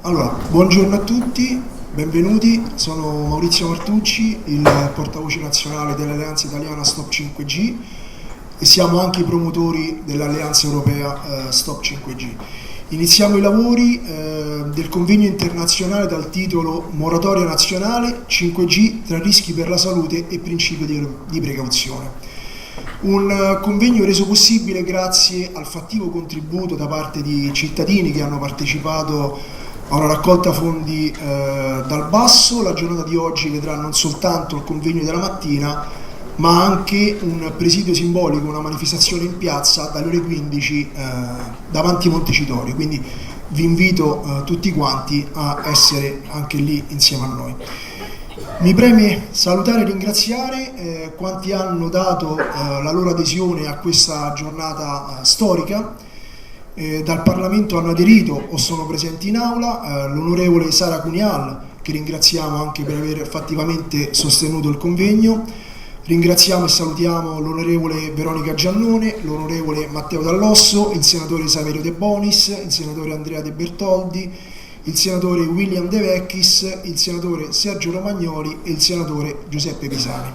Allora, buongiorno a tutti, benvenuti, sono Maurizio Martucci, il portavoce nazionale dell'Alleanza Italiana Stop 5G e siamo anche i promotori dell'Alleanza Europea Stop 5G. Iniziamo i lavori del convegno internazionale dal titolo Moratoria nazionale 5G tra rischi per la salute e principio di precauzione. Un convegno reso possibile grazie al fattivo contributo da parte di cittadini che hanno partecipato a una raccolta fondi dal basso. La giornata di oggi vedrà non soltanto il convegno della mattina, ma anche un presidio simbolico, una manifestazione in piazza dalle ore 15 davanti a Montecitorio. Quindi vi invito tutti quanti a essere anche lì insieme a noi. Mi preme salutare e ringraziare quanti hanno dato la loro adesione a questa giornata storica. Dal Parlamento hanno aderito o sono presenti in aula l'onorevole Sara Cunial, che ringraziamo anche per aver fattivamente sostenuto il convegno. Ringraziamo e salutiamo l'onorevole Veronica Giannone, l'onorevole Matteo Dall'Osso, il senatore Saverio De Bonis, il senatore Andrea De Bertoldi, il senatore William De Vecchis, il senatore Sergio Romagnoli e il senatore Giuseppe Pisani.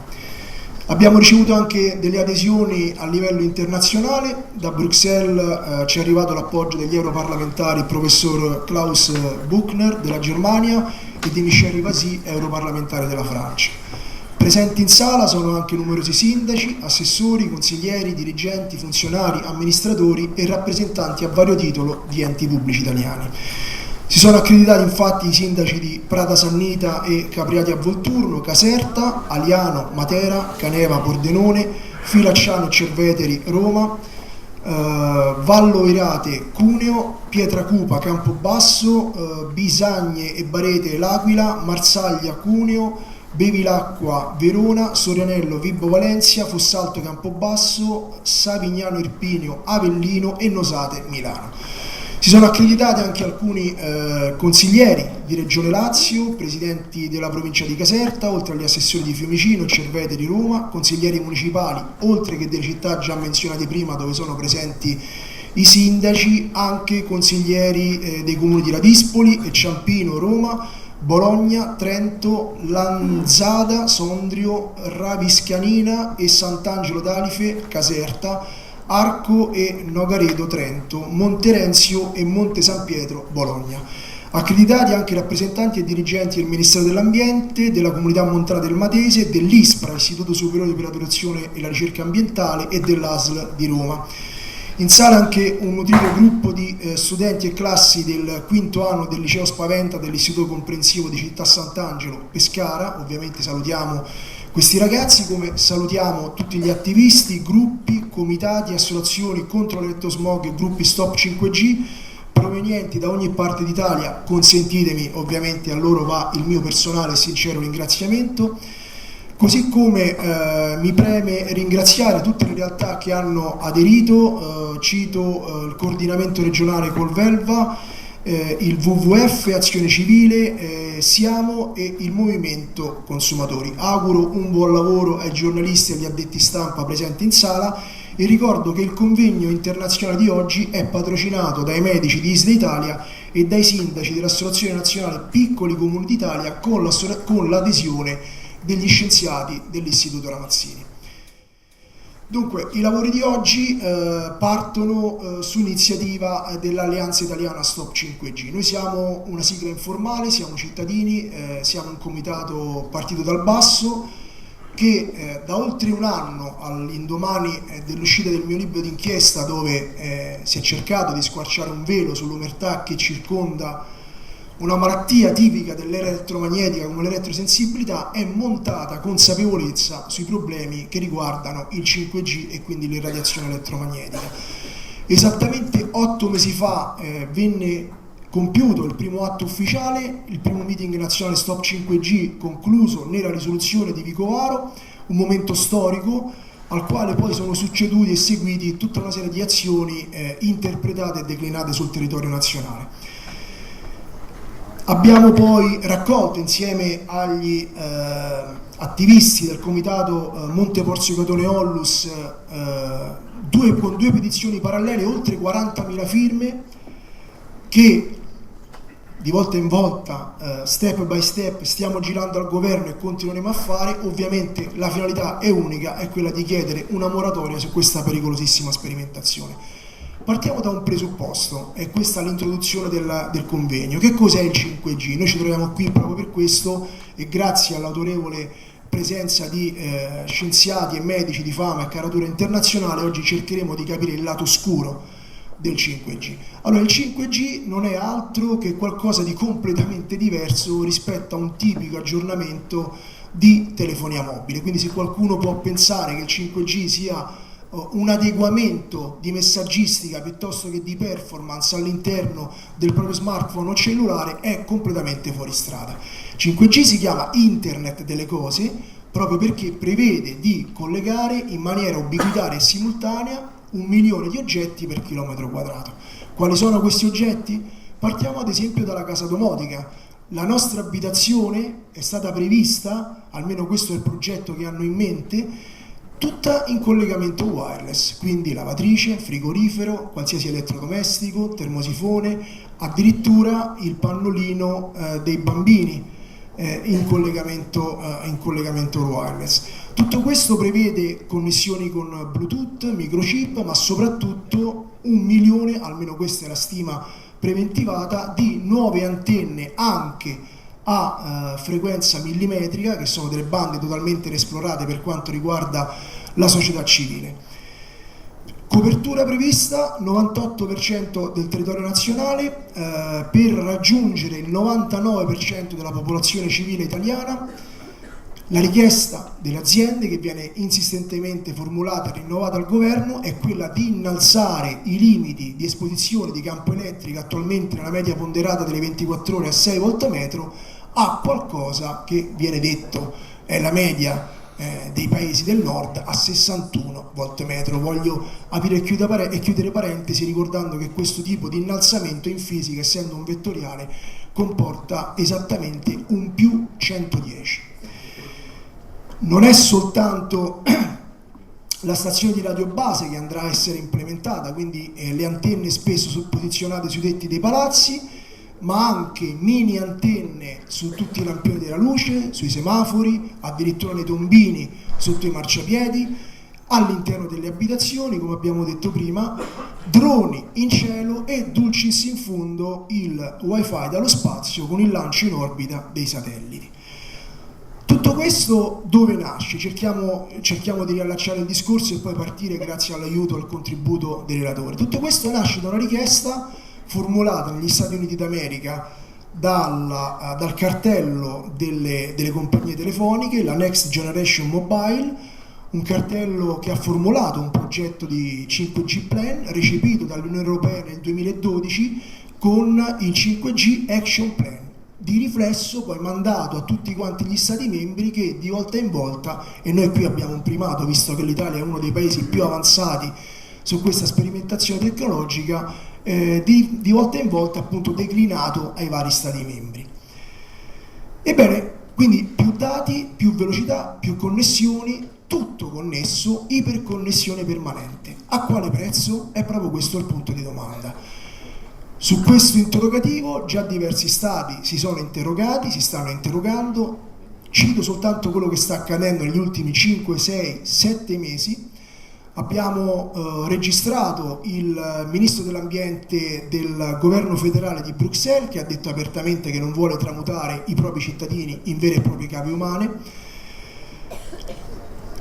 Abbiamo ricevuto anche delle adesioni a livello internazionale. Da Bruxelles ci è arrivato l'appoggio degli europarlamentari professor Klaus Buchner della Germania e di Michel Rivasi, europarlamentare della Francia. Presenti in sala sono anche numerosi sindaci, assessori, consiglieri, dirigenti, funzionari, amministratori e rappresentanti a vario titolo di enti pubblici italiani. Si sono accreditati infatti i sindaci di Prata Sannita e Capriati a Volturno, Caserta, Aliano, Matera, Caneva, Pordenone, Filacciano e Cerveteri, Roma, Vallo Erate, Cuneo, Pietracupa, Campobasso, Bisagne e Barete, L'Aquila, Marsaglia, Cuneo, Bevilacqua, Verona, Sorianello, Vibo Valencia, Fossalto, Campobasso, Savignano Irpinio, Avellino e Nosate, Milano. Si sono accreditati anche alcuni consiglieri di Regione Lazio, presidenti della provincia di Caserta, oltre agli assessori di Fiumicino e Cerveteri, Roma, consiglieri municipali, oltre che delle città già menzionate prima dove sono presenti i sindaci, anche consiglieri dei comuni di Ladispoli e Ciampino, Roma, Bologna, Trento, Lanzada, Sondrio, Raviscanina e Sant'Angelo d'Alife, Caserta, Arco e Nogaredo, Trento, Monterenzio e Monte San Pietro, Bologna. Accreditati anche rappresentanti e dirigenti del Ministero dell'Ambiente, della Comunità Montana del Matese, dell'ISPRA, Istituto Superiore per la Protezione e la Ricerca Ambientale, e dell'ASL di Roma. In sala anche un nutrito gruppo di studenti e classi del quinto anno del Liceo Spaventa dell'Istituto Comprensivo di Città Sant'Angelo, Pescara. Ovviamente salutiamo questi ragazzi, come salutiamo tutti gli attivisti, gruppi, comitati, associazioni contro l'elettrosmog e gruppi Stop 5G provenienti da ogni parte d'Italia. Consentitemi, ovviamente a loro va il mio personale e sincero ringraziamento. Così come mi preme ringraziare tutte le realtà che hanno aderito, cito il coordinamento regionale Colvelva, il WWF, Azione Civile, Siamo e il Movimento Consumatori. Auguro un buon lavoro ai giornalisti e agli addetti stampa presenti in sala e ricordo che il convegno internazionale di oggi è patrocinato dai medici di ISDE Italia e dai sindaci dell'Associazione Nazionale Piccoli Comuni d'Italia con l'adesione degli scienziati dell'Istituto Ramazzini. Dunque, i lavori di oggi partono su iniziativa dell'Alleanza Italiana Stop 5G. Noi siamo una sigla informale, siamo cittadini, siamo un comitato partito dal basso che da oltre un anno, all'indomani dell'uscita del mio libro d'inchiesta, dove si è cercato di squarciare un velo sull'omertà che circonda una malattia tipica dell'era elettromagnetica come l'elettrosensibilità, è montata consapevolezza sui problemi che riguardano il 5G e quindi l'irradiazione elettromagnetica. Esattamente 8 mesi fa venne compiuto il primo atto ufficiale, il primo meeting nazionale Stop 5G, concluso nella risoluzione di Vicovaro, un momento storico al quale poi sono succeduti e seguiti tutta una serie di azioni interpretate e declinate sul territorio nazionale. Abbiamo poi raccolto insieme agli attivisti del comitato Monte Porzio Catone Ollus con due petizioni parallele oltre 40.000 firme che di volta in volta, step by step, stiamo girando al governo e continueremo a fare. Ovviamente la finalità è unica, è quella di chiedere una moratoria su questa pericolosissima sperimentazione. Partiamo da un presupposto, e questa è l'introduzione del convegno. Che cos'è il 5G? Noi ci troviamo qui proprio per questo, e grazie all'autorevole presenza di scienziati e medici di fama e caratura internazionale oggi cercheremo di capire il lato oscuro del 5G. Allora, il 5G non è altro che qualcosa di completamente diverso rispetto a un tipico aggiornamento di telefonia mobile. Quindi se qualcuno può pensare che il 5G sia un adeguamento di messaggistica piuttosto che di performance all'interno del proprio smartphone o cellulare, è completamente fuori strada. 5G si chiama Internet delle cose proprio perché prevede di collegare in maniera ubiquitaria e simultanea 1 milione di oggetti per chilometro quadrato. Quali sono questi oggetti? Partiamo ad esempio dalla casa domotica. La nostra abitazione è stata prevista, almeno questo è il progetto che hanno in mente, tutta in collegamento wireless, quindi lavatrice, frigorifero, qualsiasi elettrodomestico, termosifone, addirittura il pannolino dei bambini in collegamento wireless. Tutto questo prevede connessioni con Bluetooth, microchip, ma soprattutto 1 milione, almeno questa è la stima preventivata, di nuove antenne anche a frequenza millimetrica, che sono delle bande totalmente inesplorate per quanto riguarda la società civile. Copertura prevista 98% del territorio nazionale, per raggiungere il 99% della popolazione civile italiana. La richiesta delle aziende, che viene insistentemente formulata e rinnovata al governo, è quella di innalzare i limiti di esposizione di campo elettrico, attualmente nella media ponderata delle 24 ore a 6 volt metro, a qualcosa che viene detto è la media dei paesi del nord, a 61 volt metro. Voglio aprire e chiudere parentesi ricordando che questo tipo di innalzamento in fisica, essendo un vettoriale, comporta esattamente un più 110. Non è soltanto la stazione di radio base che andrà a essere implementata, quindi le antenne spesso posizionate sui tetti dei palazzi, ma anche mini antenne su tutti i lampioni della luce, sui semafori, addirittura nei tombini sotto i marciapiedi, all'interno delle abitazioni, come abbiamo detto prima, droni in cielo e dulcis in fundo il wifi dallo spazio con il lancio in orbita dei satelliti. Tutto questo dove nasce? Cerchiamo di riallacciare il discorso e poi partire grazie all'aiuto e al contributo dei relatori. Tutto questo nasce da una richiesta formulata negli Stati Uniti d'America dal cartello delle compagnie telefoniche, la Next Generation Mobile, un cartello che ha formulato un progetto di 5G Plan recepito dall'Unione Europea nel 2012 con il 5G Action Plan, di riflesso poi mandato a tutti quanti gli Stati membri, che di volta in volta, e noi qui abbiamo un primato visto che l'Italia è uno dei paesi più avanzati su questa sperimentazione tecnologica, di volta in volta appunto declinato ai vari Stati membri. Ebbene, quindi più dati, più velocità, più connessioni, tutto connesso, iperconnessione permanente. A quale prezzo? È proprio questo il punto di domanda. Su questo interrogativo già diversi stati si sono interrogati, si stanno interrogando. Cito soltanto quello che sta accadendo negli ultimi 5, 6, 7 mesi. Abbiamo registrato il ministro dell'ambiente del governo federale di Bruxelles, che ha detto apertamente che non vuole tramutare i propri cittadini in vere e proprie cave umane.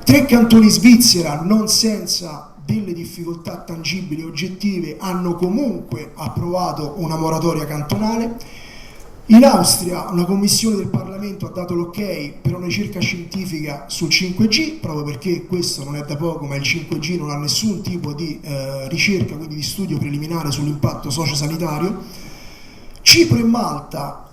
3 cantoni Svizzera, non senza delle difficoltà tangibili e oggettive, hanno comunque approvato una moratoria cantonale. In Austria una commissione del Parlamento ha dato l'ok per una ricerca scientifica sul 5G, proprio perché questo non è da poco, ma il 5G non ha nessun tipo di ricerca, quindi di studio preliminare sull'impatto sociosanitario. Cipro e Malta,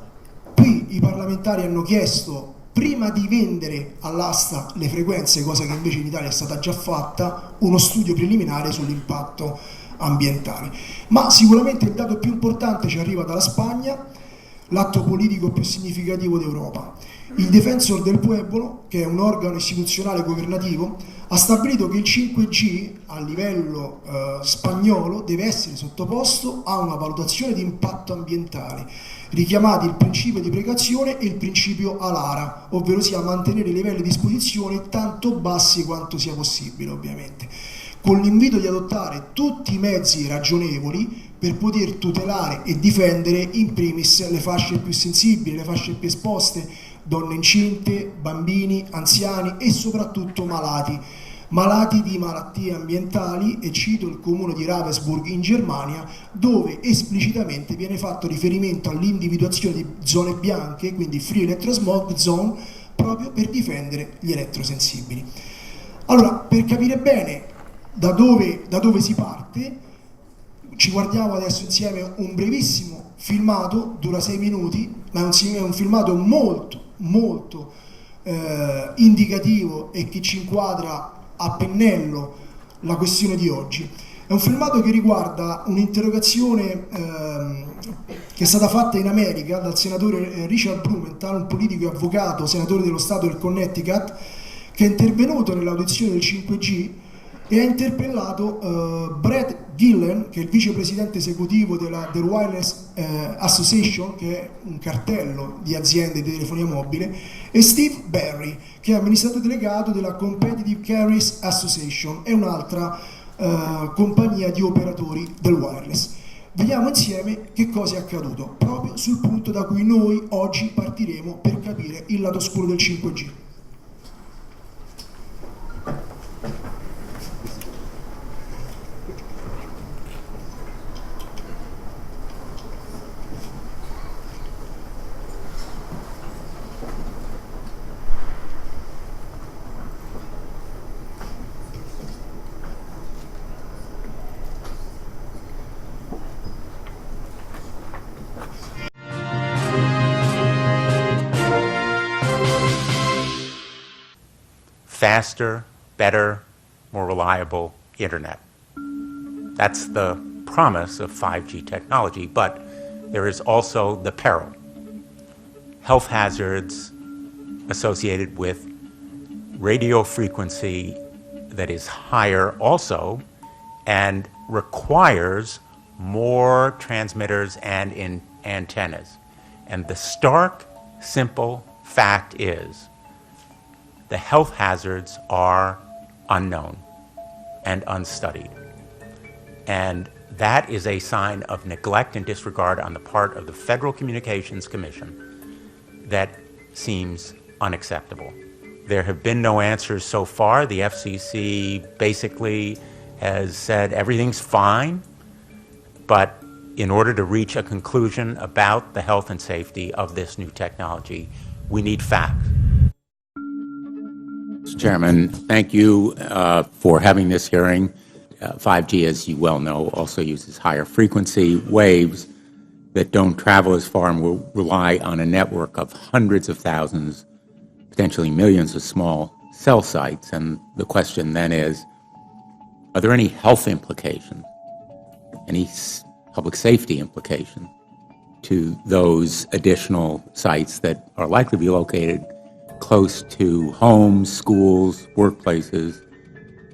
qui i parlamentari hanno chiesto, prima di vendere all'asta le frequenze, cosa che invece in Italia è stata già fatta, uno studio preliminare sull'impatto ambientale. Ma sicuramente il dato più importante ci arriva dalla Spagna, l'atto politico più significativo d'Europa. Il Defensor del Pueblo, che è un organo istituzionale governativo, ha stabilito che il 5G a livello spagnolo deve essere sottoposto a una valutazione di impatto ambientale, richiamati il principio di precauzione e il principio ALARA, ovvero sia mantenere i livelli di esposizione tanto bassi quanto sia possibile, ovviamente, con l'invito di adottare tutti i mezzi ragionevoli per poter tutelare e difendere in primis le fasce più sensibili, le fasce più esposte, donne incinte, bambini, anziani e soprattutto malati di malattie ambientali, e cito il comune di Ravensburg in Germania, dove esplicitamente viene fatto riferimento all'individuazione di zone bianche, quindi free electrosmog zone, proprio per difendere gli elettrosensibili. Allora, per capire bene da dove si parte, ci guardiamo adesso insieme un brevissimo filmato, dura 6 minuti, ma è un filmato molto indicativo e che ci inquadra a pennello la questione di oggi. È un filmato che riguarda un'interrogazione che è stata fatta in America dal senatore Richard Blumenthal, un politico e avvocato, senatore dello Stato del Connecticut, che è intervenuto nell'audizione del 5G e ha interpellato Brett Gillen, che è il vicepresidente esecutivo del Wireless Association, che è un cartello di aziende di telefonia mobile, e Steve Barry, che è amministratore delegato della Competitive Carriers Association, è un'altra compagnia di operatori del wireless. Vediamo insieme che cosa è accaduto, proprio sul punto da cui noi oggi partiremo per capire il lato oscuro del 5G. Faster, better, more reliable internet. That's the promise of 5G technology, but there is also the peril. Health hazards associated with radio frequency that is higher also and requires more transmitters and antennas. And the stark, simple fact is the health hazards are unknown and unstudied. And that is a sign of neglect and disregard on the part of the Federal Communications Commission that seems unacceptable. There have been no answers so far. The FCC basically has said everything's fine, but in order to reach a conclusion about the health and safety of this new technology, we need facts. Mr. Chairman, thank you for having this hearing. 5G, as you well know, also uses higher frequency waves that don't travel as far and will rely on a network of hundreds of thousands, potentially millions of small cell sites. And the question then is, are there any health implications, any public safety implications to those additional sites that are likely to be located close to homes, schools, workplaces,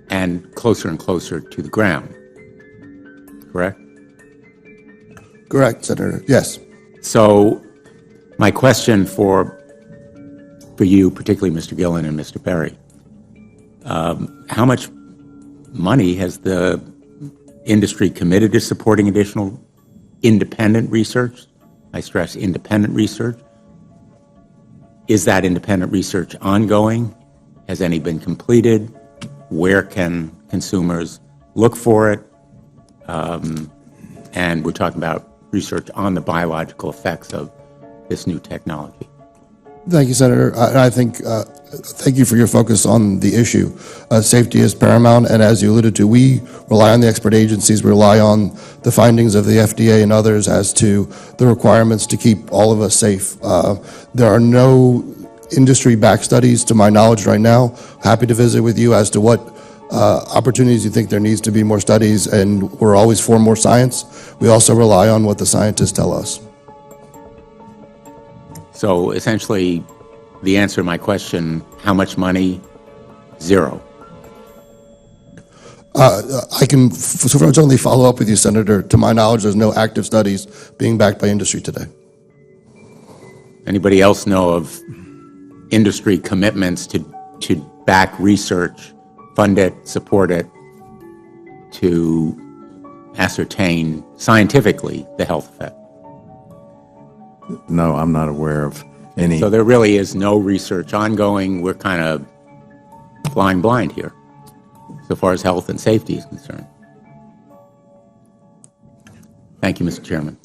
and and closer to the ground? Correct? Correct, Senator. Yes. So my question for you, particularly Mr. Gillen and Mr. Perry, how much money has the industry committed to supporting additional independent research? I stress independent research. Is that independent research ongoing? Has any been completed? Where can consumers look for it? And we're talking about research on the biological effects of this new technology. Thank you, Senator. I think, thank you for your focus on the issue. Safety is paramount, and as you alluded to, we rely on the expert agencies, we rely on the findings of the FDA and others as to the requirements to keep all of us safe. There are no industry-backed studies, to my knowledge right now. Happy to visit with you as to what opportunities you think there needs to be more studies, and we're always for more science. We also rely on what the scientists tell us. So essentially, the answer to my question, how much money? Zero. I can certainly follow up with you, Senator. To my knowledge, there's no active studies being backed by industry today. Anybody else know of industry commitments to back research, fund it, support it, to ascertain scientifically the health effect? No, I'm not aware of any. So there really is no research ongoing. We're kind of flying blind here, so far as health and safety is concerned. Thank you, Mr. Chairman.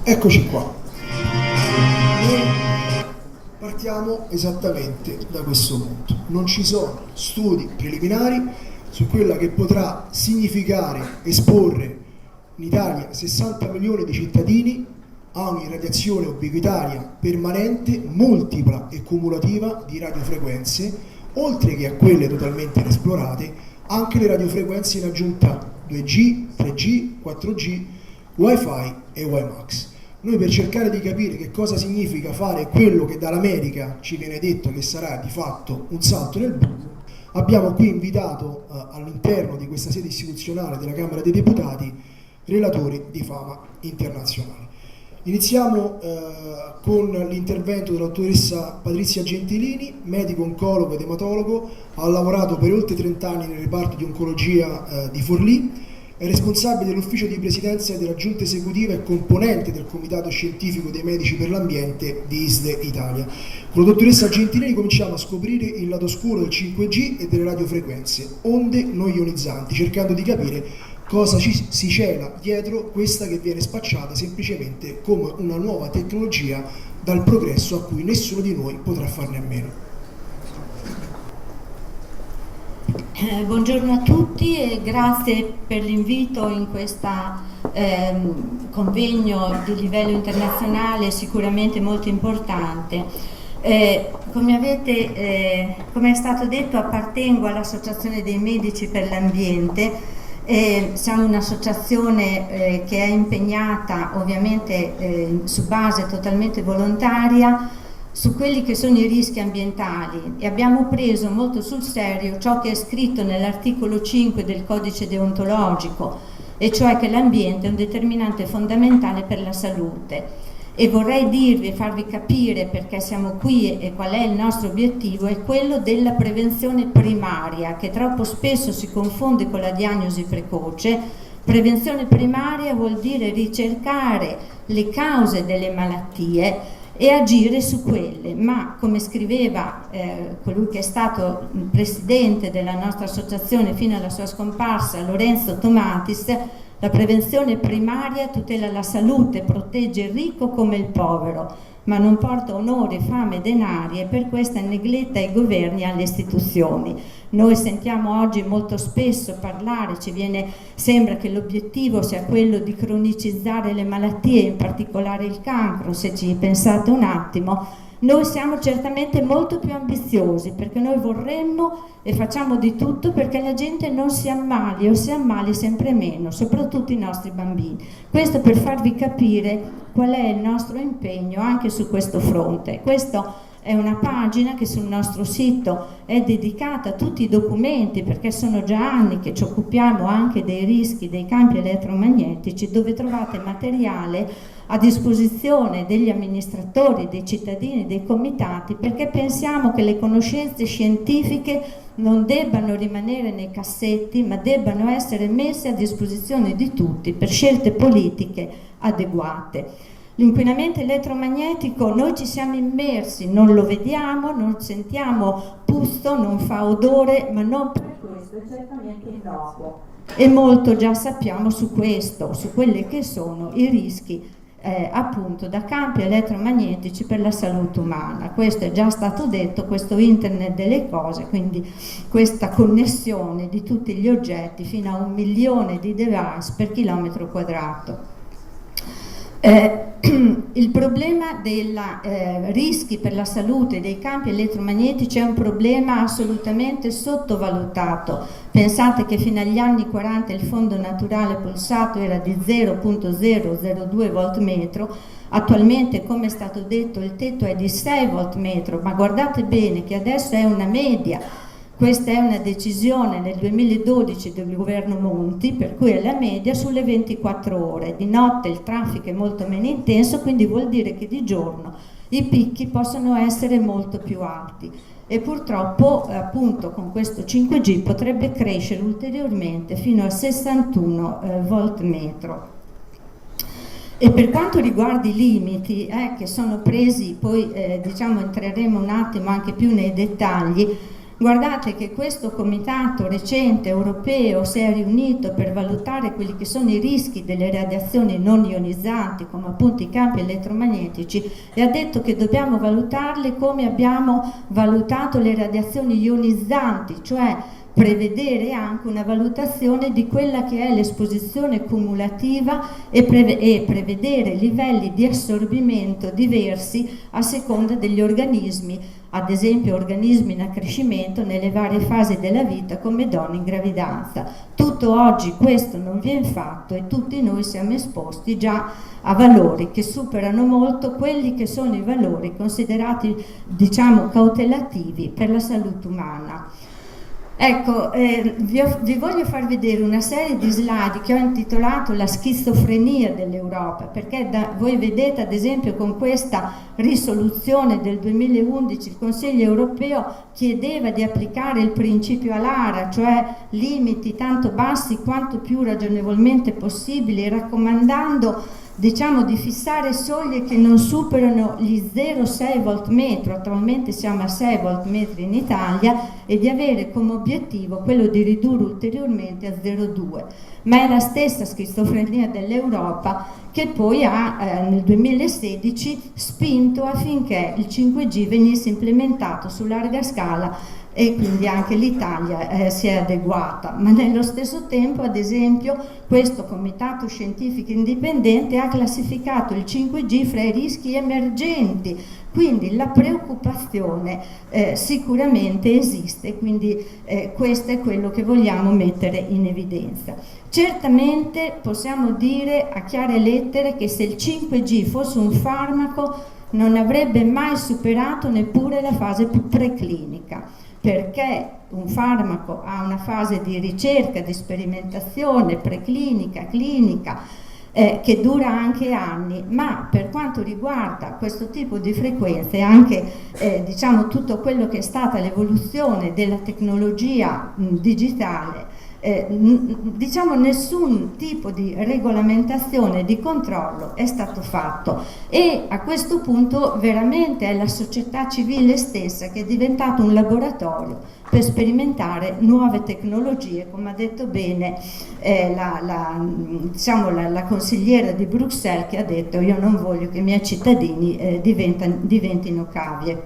Eccoci qua. Noi partiamo esattamente da questo punto. Non ci sono studi preliminari su quella che potrà significare esporre in Italia 60 milioni di cittadini a un'irradiazione ubiquitaria permanente, multipla e cumulativa di radiofrequenze, oltre che a quelle totalmente inesplorate, anche le radiofrequenze in aggiunta 2G, 3G, 4G, Wi-Fi e WiMAX. Noi, per cercare di capire che cosa significa fare quello che dall'America ci viene detto che sarà di fatto un salto nel buio, abbiamo qui invitato all'interno di questa sede istituzionale della Camera dei Deputati relatori di fama internazionale. Iniziamo con l'intervento della dottoressa Patrizia Gentilini, medico oncologo ed ematologo, ha lavorato per oltre 30 anni nel reparto di oncologia di Forlì, è responsabile dell'ufficio di presidenza della giunta esecutiva e componente del comitato scientifico dei medici per l'ambiente di ISDE Italia. Con la dottoressa Gentilini cominciamo a scoprire il lato oscuro del 5G e delle radiofrequenze, onde non ionizzanti, cercando di capire cosa si cela dietro questa che viene spacciata semplicemente come una nuova tecnologia dal progresso a cui nessuno di noi potrà farne a meno. Buongiorno a tutti e grazie per l'invito in questo convegno di livello internazionale sicuramente molto importante. Come è stato detto, appartengo all'Associazione dei Medici per l'Ambiente. Siamo un'associazione che è impegnata ovviamente su base totalmente volontaria su quelli che sono i rischi ambientali e abbiamo preso molto sul serio ciò che è scritto nell'articolo 5 del codice deontologico, e cioè che l'ambiente è un determinante fondamentale per la salute. E vorrei dirvi e farvi capire perché siamo qui e qual è il nostro obiettivo, è quello della prevenzione primaria, che troppo spesso si confonde con la diagnosi precoce. Prevenzione primaria vuol dire ricercare le cause delle malattie e agire su quelle, ma come scriveva colui che è stato il presidente della nostra associazione fino alla sua scomparsa, Lorenzo Tomatis, la prevenzione primaria tutela la salute, protegge il ricco come il povero, ma non porta onore, fame e denari, e per questo è negletta ai governi e alle istituzioni. Noi sentiamo oggi molto spesso parlare, sembra che l'obiettivo sia quello di cronicizzare le malattie, in particolare il cancro. Se ci pensate un attimo, noi siamo certamente molto più ambiziosi, perché noi vorremmo e facciamo di tutto perché la gente non si ammali o si ammali sempre meno, soprattutto i nostri bambini. Questo per farvi capire qual è il nostro impegno anche su questo fronte. Questo è una pagina che sul nostro sito è dedicata a tutti i documenti, perché sono già anni che ci occupiamo anche dei rischi dei campi elettromagnetici, dove trovate materiale a disposizione degli amministratori, dei cittadini, dei comitati, perché pensiamo che le conoscenze scientifiche non debbano rimanere nei cassetti, ma debbano essere messe a disposizione di tutti per scelte politiche adeguate. L'inquinamento elettromagnetico, noi ci siamo immersi, non lo vediamo, non sentiamo puzzo, non fa odore, ma non per questo è certamente innocuo. E molto già sappiamo su questo, su quelli che sono i rischi appunto da campi elettromagnetici per la salute umana. Questo è già stato detto, questo internet delle cose, quindi questa connessione di tutti gli oggetti fino a 1 milione di device per chilometro quadrato. Il problema dei rischi per la salute dei campi elettromagnetici è un problema assolutamente sottovalutato. Pensate che fino agli anni 40 il fondo naturale pulsato era di 0,002 volt metro, attualmente, come è stato detto, il tetto è di 6 volt metro, ma guardate bene che adesso è una media. Questa è una decisione nel 2012 del governo Monti, per cui è la media sulle 24 ore. Di notte il traffico è molto meno intenso, quindi vuol dire che di giorno i picchi possono essere molto più alti. E purtroppo appunto con questo 5G potrebbe crescere ulteriormente fino a 61 volt metro. E per quanto riguarda i limiti che sono presi, poi diciamo entreremo un attimo anche più nei dettagli. Guardate che questo comitato recente europeo si è riunito per valutare quelli che sono i rischi delle radiazioni non ionizzanti, come appunto i campi elettromagnetici, e ha detto che dobbiamo valutarle come abbiamo valutato le radiazioni ionizzanti, cioè prevedere anche una valutazione di quella che è l'esposizione cumulativa e prevedere livelli di assorbimento diversi a seconda degli organismi, ad esempio organismi in accrescimento nelle varie fasi della vita come donne in gravidanza. Tutto oggi questo non viene fatto e tutti noi siamo esposti già a valori che superano molto quelli che sono i valori considerati, diciamo, cautelativi per la salute umana. Ecco, vi voglio far vedere una serie di slide che ho intitolato La schizofrenia dell'Europa, perché voi vedete ad esempio con questa risoluzione del 2011 il Consiglio europeo chiedeva di applicare il principio ALARA, cioè limiti tanto bassi quanto più ragionevolmente possibili, raccomandando diciamo di fissare soglie che non superano gli 0,6 volt metro, attualmente siamo a 6 volt metri in Italia, e di avere come obiettivo quello di ridurre ulteriormente a 0,2. Ma è la stessa schizofrenia dell'Europa che poi ha nel 2016 spinto affinché il 5G venisse implementato su larga scala, e quindi anche l'Italia si è adeguata, ma nello stesso tempo ad esempio questo comitato scientifico indipendente ha classificato il 5G fra i rischi emergenti, quindi la preoccupazione sicuramente esiste, quindi questo è quello che vogliamo mettere in evidenza. Certamente possiamo dire a chiare lettere che se il 5G fosse un farmaco non avrebbe mai superato neppure la fase preclinica, perché un farmaco ha una fase di ricerca, di sperimentazione preclinica, clinica, che dura anche anni, ma per quanto riguarda questo tipo di frequenze, anche diciamo tutto quello che è stata l'evoluzione della tecnologia digitale, diciamo nessun tipo di regolamentazione, di controllo è stato fatto, e a questo punto veramente è la società civile stessa che è diventato un laboratorio per sperimentare nuove tecnologie, come ha detto bene la consigliera di Bruxelles, che ha detto: io non voglio che i miei cittadini diventino cavie.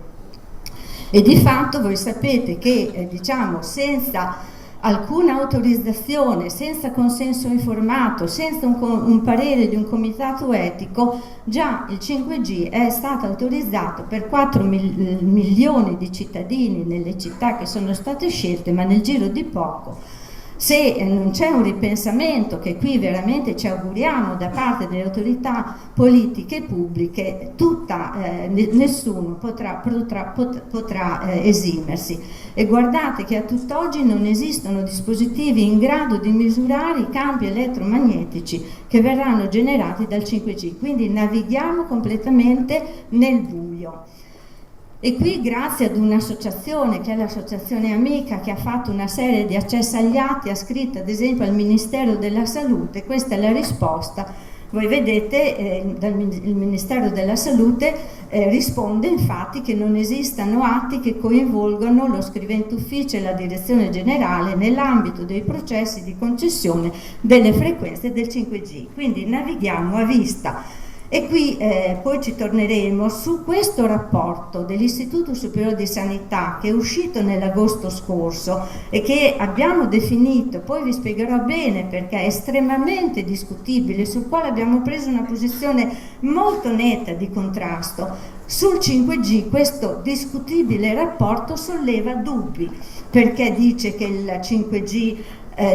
E di fatto voi sapete che diciamo senza alcuna autorizzazione, senza consenso informato, senza un parere di un comitato etico, già il 5G è stato autorizzato per 4 milioni di cittadini nelle città che sono state scelte, ma nel giro di poco. Se non c'è un ripensamento, che qui veramente ci auguriamo da parte delle autorità politiche e pubbliche, nessuno potrà esimersi. E guardate che a tutt'oggi non esistono dispositivi in grado di misurare i campi elettromagnetici che verranno generati dal 5G, quindi navighiamo completamente nel buio. E qui, grazie ad un'associazione che è l'Associazione Amica, che ha fatto una serie di accessi agli atti, ha scritto ad esempio al Ministero della Salute, questa è la risposta. Voi vedete, il Ministero della Salute risponde infatti che non esistano atti che coinvolgano lo scrivente ufficio e la direzione generale nell'ambito dei processi di concessione delle frequenze del 5G. Quindi navighiamo a vista. E qui poi ci torneremo su questo rapporto dell'Istituto Superiore di Sanità che è uscito nell'agosto scorso e che abbiamo definito, poi vi spiegherò bene perché è estremamente discutibile, sul quale abbiamo preso una posizione molto netta di contrasto. Sul 5G questo discutibile rapporto solleva dubbi, perché dice che il 5G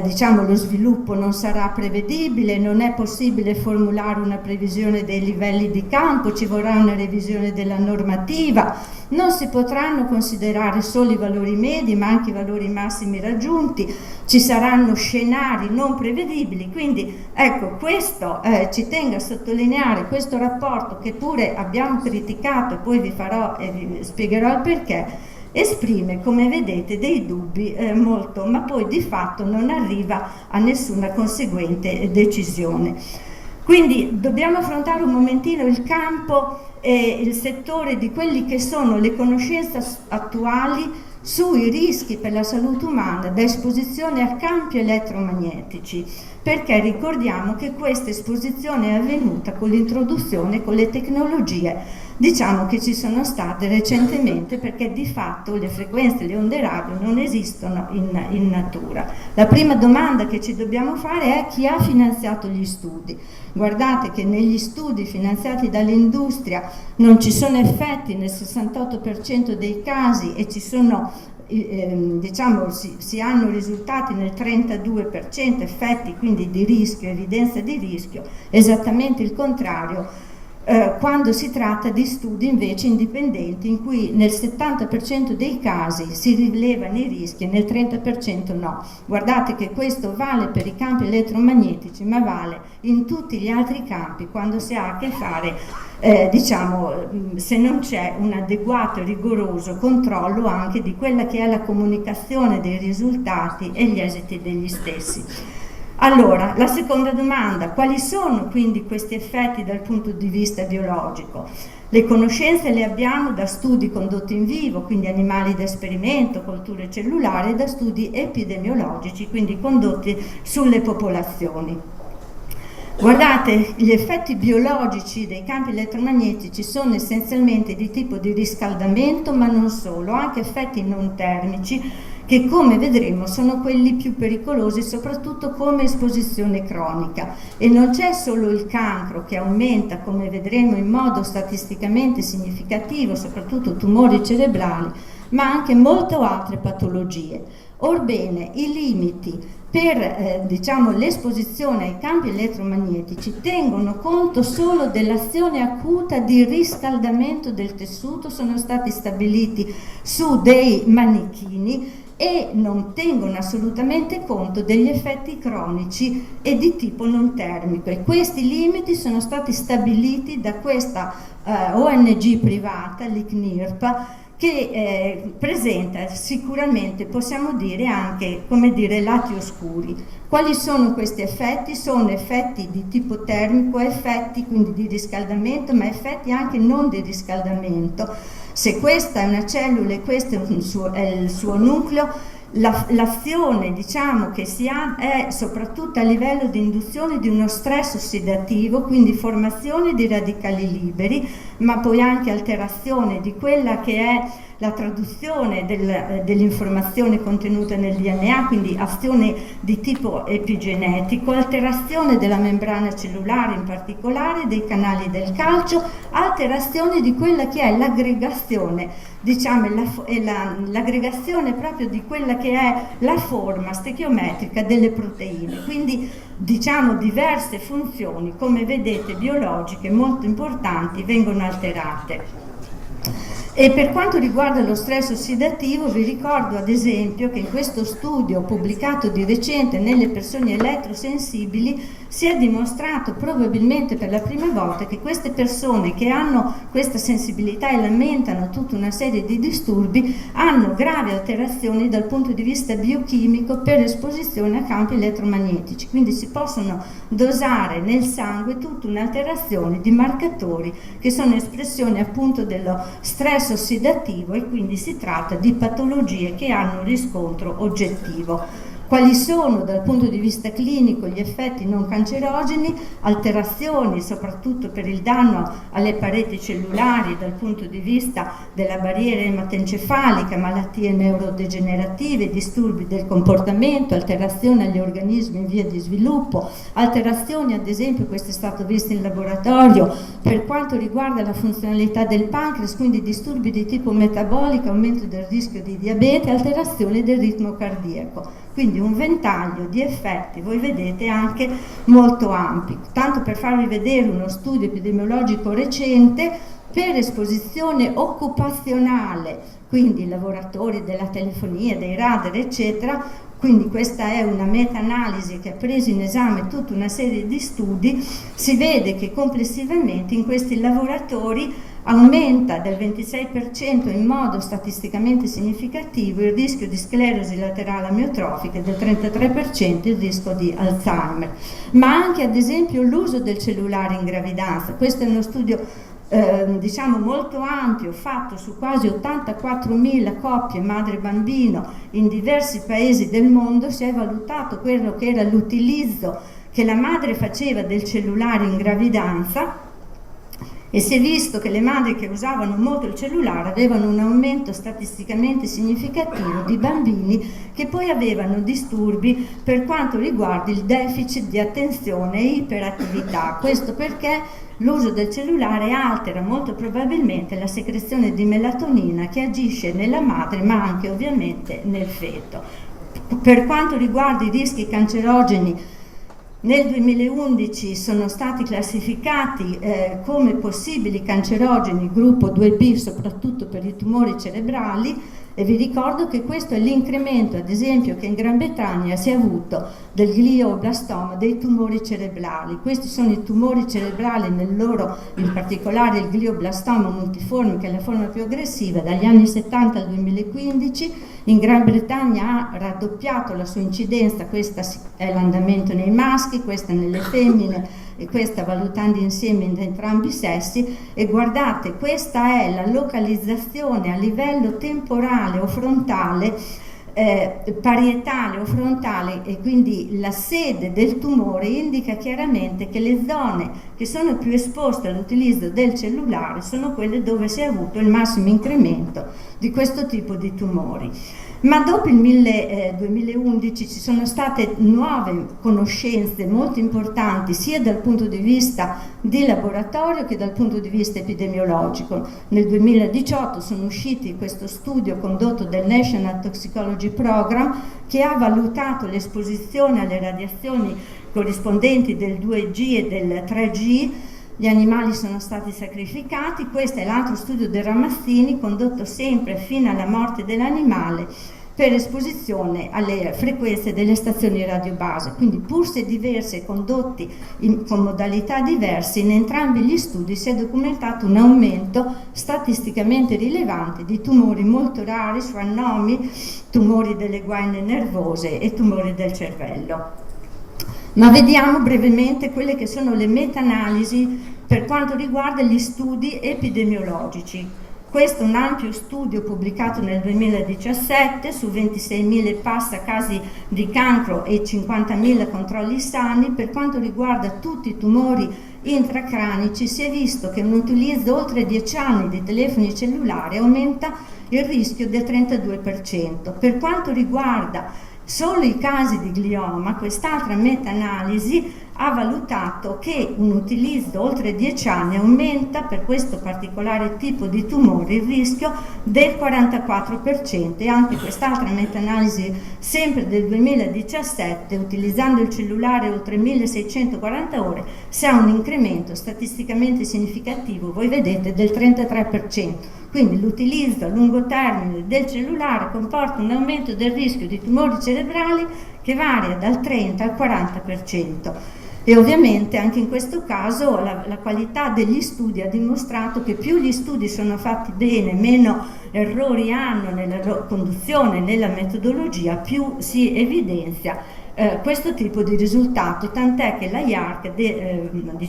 diciamo, lo sviluppo non sarà prevedibile, non è possibile formulare una previsione dei livelli di campo, ci vorrà una revisione della normativa, non si potranno considerare solo i valori medi ma anche i valori massimi raggiunti, ci saranno scenari non prevedibili, quindi ecco, questo ci tengo a sottolineare, questo rapporto che pure abbiamo criticato e poi vi farò e vi spiegherò il perché, esprime, come vedete, dei dubbi molto, ma poi di fatto non arriva a nessuna conseguente decisione. Quindi dobbiamo affrontare un momentino il campo e il settore di quelli che sono le conoscenze attuali sui rischi per la salute umana da esposizione a campi elettromagnetici, perché ricordiamo che questa esposizione è avvenuta con l'introduzione, con le tecnologie diciamo che ci sono state recentemente, perché di fatto le frequenze, le onde radio non esistono in natura. La prima domanda che ci dobbiamo fare è chi ha finanziato gli studi. Guardate che negli studi finanziati dall'industria non ci sono effetti nel 68% dei casi e ci sono diciamo si hanno risultati nel 32%, effetti quindi di rischio, evidenza di rischio, esattamente il contrario quando si tratta di studi invece indipendenti in cui nel 70% dei casi si rilevano i rischi e nel 30% no. Guardate che questo vale per i campi elettromagnetici ma vale in tutti gli altri campi quando si ha a che fare diciamo se non c'è un adeguato e rigoroso controllo anche di quella che è la comunicazione dei risultati e gli esiti degli stessi. Allora, la seconda domanda, quali sono quindi questi effetti dal punto di vista biologico? Le conoscenze le abbiamo da studi condotti in vivo, quindi animali da esperimento, colture cellulari, e da studi epidemiologici, quindi condotti sulle popolazioni. Guardate, gli effetti biologici dei campi elettromagnetici sono essenzialmente di tipo di riscaldamento, ma non solo, anche effetti non termici, che come vedremo sono quelli più pericolosi, soprattutto come esposizione cronica. E non c'è solo il cancro che aumenta, come vedremo, in modo statisticamente significativo, soprattutto tumori cerebrali, ma anche molte altre patologie. Orbene, i limiti per diciamo, l'esposizione ai campi elettromagnetici tengono conto solo dell'azione acuta di riscaldamento del tessuto, sono stati stabiliti su dei manichini e non tengono assolutamente conto degli effetti cronici e di tipo non termico, e questi limiti sono stati stabiliti da questa ONG privata, l'ICNIRP, che presenta sicuramente, possiamo dire, anche come dire, lati oscuri. Quali sono questi effetti? Sono effetti di tipo termico, effetti quindi di riscaldamento, ma effetti anche non di riscaldamento. Se questa è una cellula e questo è il suo nucleo, l'azione diciamo che si ha è soprattutto a livello di induzione di uno stress ossidativo, quindi formazione di radicali liberi, ma poi anche alterazione di quella che è la traduzione dell'informazione contenuta nel DNA, quindi azione di tipo epigenetico, alterazione della membrana cellulare, in particolare dei canali del calcio, alterazione di quella che è l'aggregazione, diciamo l'aggregazione proprio di quella che è la forma stechiometrica delle proteine, quindi diciamo diverse funzioni, come vedete, biologiche molto importanti vengono alterate. E per quanto riguarda lo stress ossidativo, vi ricordo ad esempio che in questo studio pubblicato di recente nelle persone elettrosensibili si è dimostrato probabilmente per la prima volta che queste persone che hanno questa sensibilità e lamentano tutta una serie di disturbi hanno gravi alterazioni dal punto di vista biochimico per esposizione a campi elettromagnetici, quindi si possono dosare nel sangue tutta un'alterazione di marcatori che sono espressione appunto dello stress ossidativo, e quindi si tratta di patologie che hanno un riscontro oggettivo. Quali sono dal punto di vista clinico gli effetti non cancerogeni? Alterazioni soprattutto per il danno alle pareti cellulari dal punto di vista della barriera ematoencefalica, malattie neurodegenerative, disturbi del comportamento, alterazioni agli organismi in via di sviluppo, alterazioni ad esempio, questo è stato visto in laboratorio, per quanto riguarda la funzionalità del pancreas, quindi disturbi di tipo metabolico, aumento del rischio di diabete, alterazioni del ritmo cardiaco. quindi un ventaglio di effetti, voi vedete, anche molto ampio. Tanto per farvi vedere uno studio epidemiologico recente, per esposizione occupazionale, quindi lavoratori della telefonia, dei radar, eccetera, quindi questa è una meta-analisi che ha preso in esame tutta una serie di studi, si vede che complessivamente in questi lavoratori aumenta del 26% in modo statisticamente significativo il rischio di sclerosi laterale amiotrofica e del 33% il rischio di Alzheimer, ma anche ad esempio l'uso del cellulare in gravidanza. Questo è uno studio diciamo molto ampio, fatto su quasi 84.000 coppie madre-bambino in diversi paesi del mondo. Si è valutato quello che era l'utilizzo che la madre faceva del cellulare in gravidanza e si è visto che le madri che usavano molto il cellulare avevano un aumento statisticamente significativo di bambini che poi avevano disturbi per quanto riguarda il deficit di attenzione e iperattività. Questo perché l'uso del cellulare altera molto probabilmente la secrezione di melatonina che agisce nella madre ma anche ovviamente nel feto. Per quanto riguarda i rischi cancerogeni, nel 2011 sono stati classificati come possibili cancerogeni gruppo 2B soprattutto per i tumori cerebrali, e vi ricordo che questo è l'incremento, ad esempio, che in Gran Bretagna si è avuto del glioblastoma, dei tumori cerebrali. Questi sono i tumori cerebrali nel loro, in particolare il glioblastoma multiforme, che è la forma più aggressiva, dagli anni 70 al 2015. In Gran Bretagna ha raddoppiato la sua incidenza, questo è l'andamento nei maschi, questa nelle femmine e questa valutando insieme in entrambi i sessi, e guardate, questa è la localizzazione a livello temporale o frontale, parietale o frontale, e quindi la sede del tumore indica chiaramente che le zone che sono più esposte all'utilizzo del cellulare sono quelle dove si è avuto il massimo incremento di questo tipo di tumori. Ma dopo il 2011 ci sono state nuove conoscenze molto importanti sia dal punto di vista di laboratorio che dal punto di vista epidemiologico. Nel 2018 sono usciti questo studio condotto dal National Toxicology Program che ha valutato l'esposizione alle radiazioni corrispondenti del 2G e del 3G. Gli animali sono stati sacrificati. Questo è l'altro studio del Ramazzini, condotto sempre fino alla morte dell'animale per esposizione alle frequenze delle stazioni radiobase. Quindi, pur se diverse e condotti con modalità diverse, in entrambi gli studi si è documentato un aumento statisticamente rilevante di tumori molto rari, schwannomi, tumori delle guaine nervose e tumori del cervello. Ma vediamo brevemente quelle che sono le meta-analisi per quanto riguarda gli studi epidemiologici. Questo è un ampio studio pubblicato nel 2017 su 26.000 e passa casi di cancro e 50.000 controlli sani. Per quanto riguarda tutti i tumori intracranici si è visto che un utilizzo oltre 10 anni di telefoni cellulari aumenta il rischio del 32%. Per quanto riguarda solo i casi di glioma, quest'altra meta-analisi ha valutato che un utilizzo oltre 10 anni aumenta per questo particolare tipo di tumore il rischio del 44%, e anche quest'altra meta-analisi sempre del 2017, utilizzando il cellulare oltre 1640 ore, si ha un incremento statisticamente significativo, voi vedete, del 33%. Quindi l'utilizzo a lungo termine del cellulare comporta un aumento del rischio di tumori cerebrali che varia dal 30 al 40%. E ovviamente anche in questo caso la qualità degli studi ha dimostrato che più gli studi sono fatti bene, meno errori hanno nella conduzione, nella metodologia, più si evidenzia questo tipo di risultato, tant'è che la IARC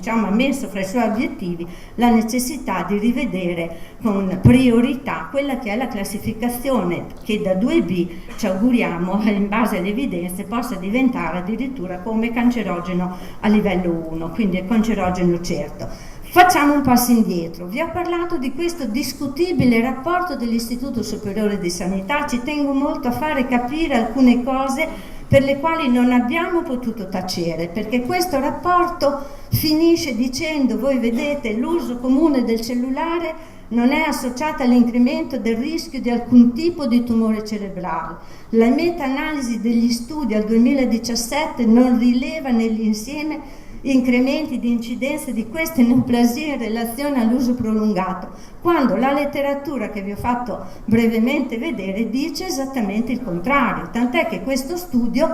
ha messo fra i suoi obiettivi la necessità di rivedere con priorità quella che è la classificazione che da 2B ci auguriamo, in base alle evidenze, possa diventare addirittura come cancerogeno a livello 1, quindi è cancerogeno certo. Facciamo un passo indietro. Vi ho parlato di questo discutibile rapporto dell'Istituto Superiore di Sanità, ci tengo molto a fare capire alcune cose per le quali non abbiamo potuto tacere, perché questo rapporto finisce dicendo, voi vedete, l'uso comune del cellulare non è associata all'incremento del rischio di alcun tipo di tumore cerebrale. La meta-analisi degli studi al 2017 non rileva nell'insieme incrementi di incidenza di queste neoplasie in relazione all'uso prolungato, quando la letteratura che vi ho fatto brevemente vedere dice esattamente il contrario, tant'è che questo studio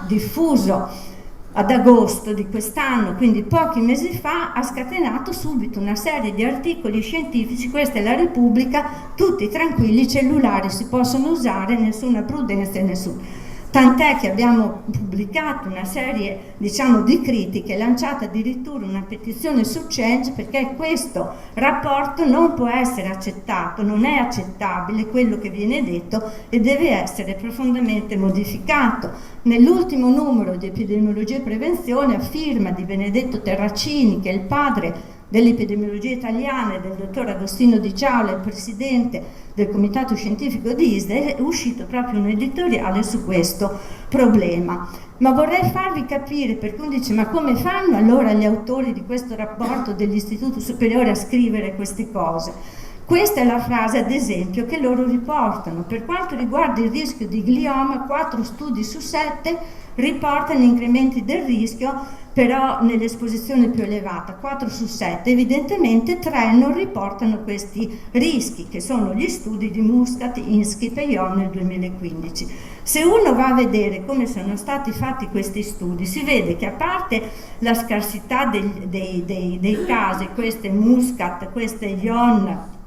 diffuso ad agosto di quest'anno, quindi pochi mesi fa, ha scatenato subito una serie di articoli scientifici. Questa è la Repubblica, tutti tranquilli, i cellulari si possono usare, nessuna prudenza e nessun. Tant'è che abbiamo pubblicato una serie, diciamo, di critiche, lanciata addirittura una petizione su Change, perché questo rapporto non può essere accettato, non è accettabile quello che viene detto e deve essere profondamente modificato. Nell'ultimo numero di Epidemiologia e Prevenzione, a firma di Benedetto Terracini, che è il padre dell'epidemiologia italiana, e del dottor Agostino Di Ciaula, il presidente del comitato scientifico di ISDE, è uscito proprio un editoriale su questo problema. Ma vorrei farvi capire, perché uno dice: ma come fanno allora gli autori di questo rapporto dell'Istituto Superiore a scrivere queste cose? Questa è la frase, ad esempio, che loro riportano. Per quanto riguarda il rischio di glioma, 4 studi su 7 riportano incrementi del rischio, però nell'esposizione più elevata, 4 su 7, evidentemente 3 non riportano questi rischi, che sono gli studi di Muscat, Inskip e Ion nel 2015. Se uno va a vedere come sono stati fatti questi studi, si vede che, a parte la scarsità dei casi, queste Muscat, queste Ion,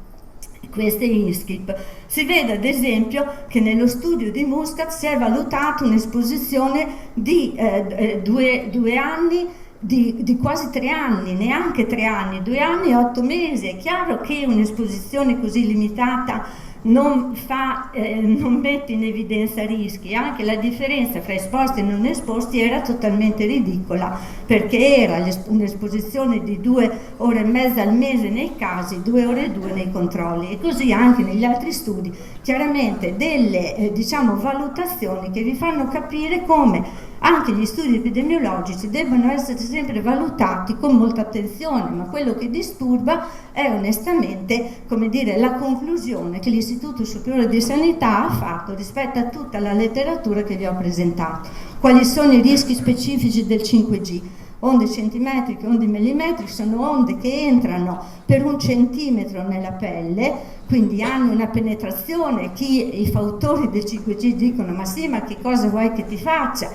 queste Inskip, si vede ad esempio che nello studio di Muscat si è valutata un'esposizione di 2 anni, di quasi 3 anni, neanche 3 anni, 2 anni e 8 mesi. È chiaro che un'esposizione così limitata non mette in evidenza rischi. Anche la differenza fra esposti e non esposti era totalmente ridicola, perché era un'esposizione di 2 ore e mezza al mese nei casi, 2 ore e 2 nei controlli, e così anche negli altri studi. Chiaramente delle valutazioni che vi fanno capire come anche gli studi epidemiologici debbano essere sempre valutati con molta attenzione, ma quello che disturba è onestamente, come dire, la conclusione che l'Istituto Superiore di Sanità ha fatto rispetto a tutta la letteratura che vi ho presentato. Quali sono i rischi specifici del 5G? Onde centimetriche, onde millimetriche sono onde che entrano per 1 centimetro nella pelle, quindi hanno una penetrazione. I fautori del 5G dicono: ma sì, ma che cosa vuoi che ti faccia?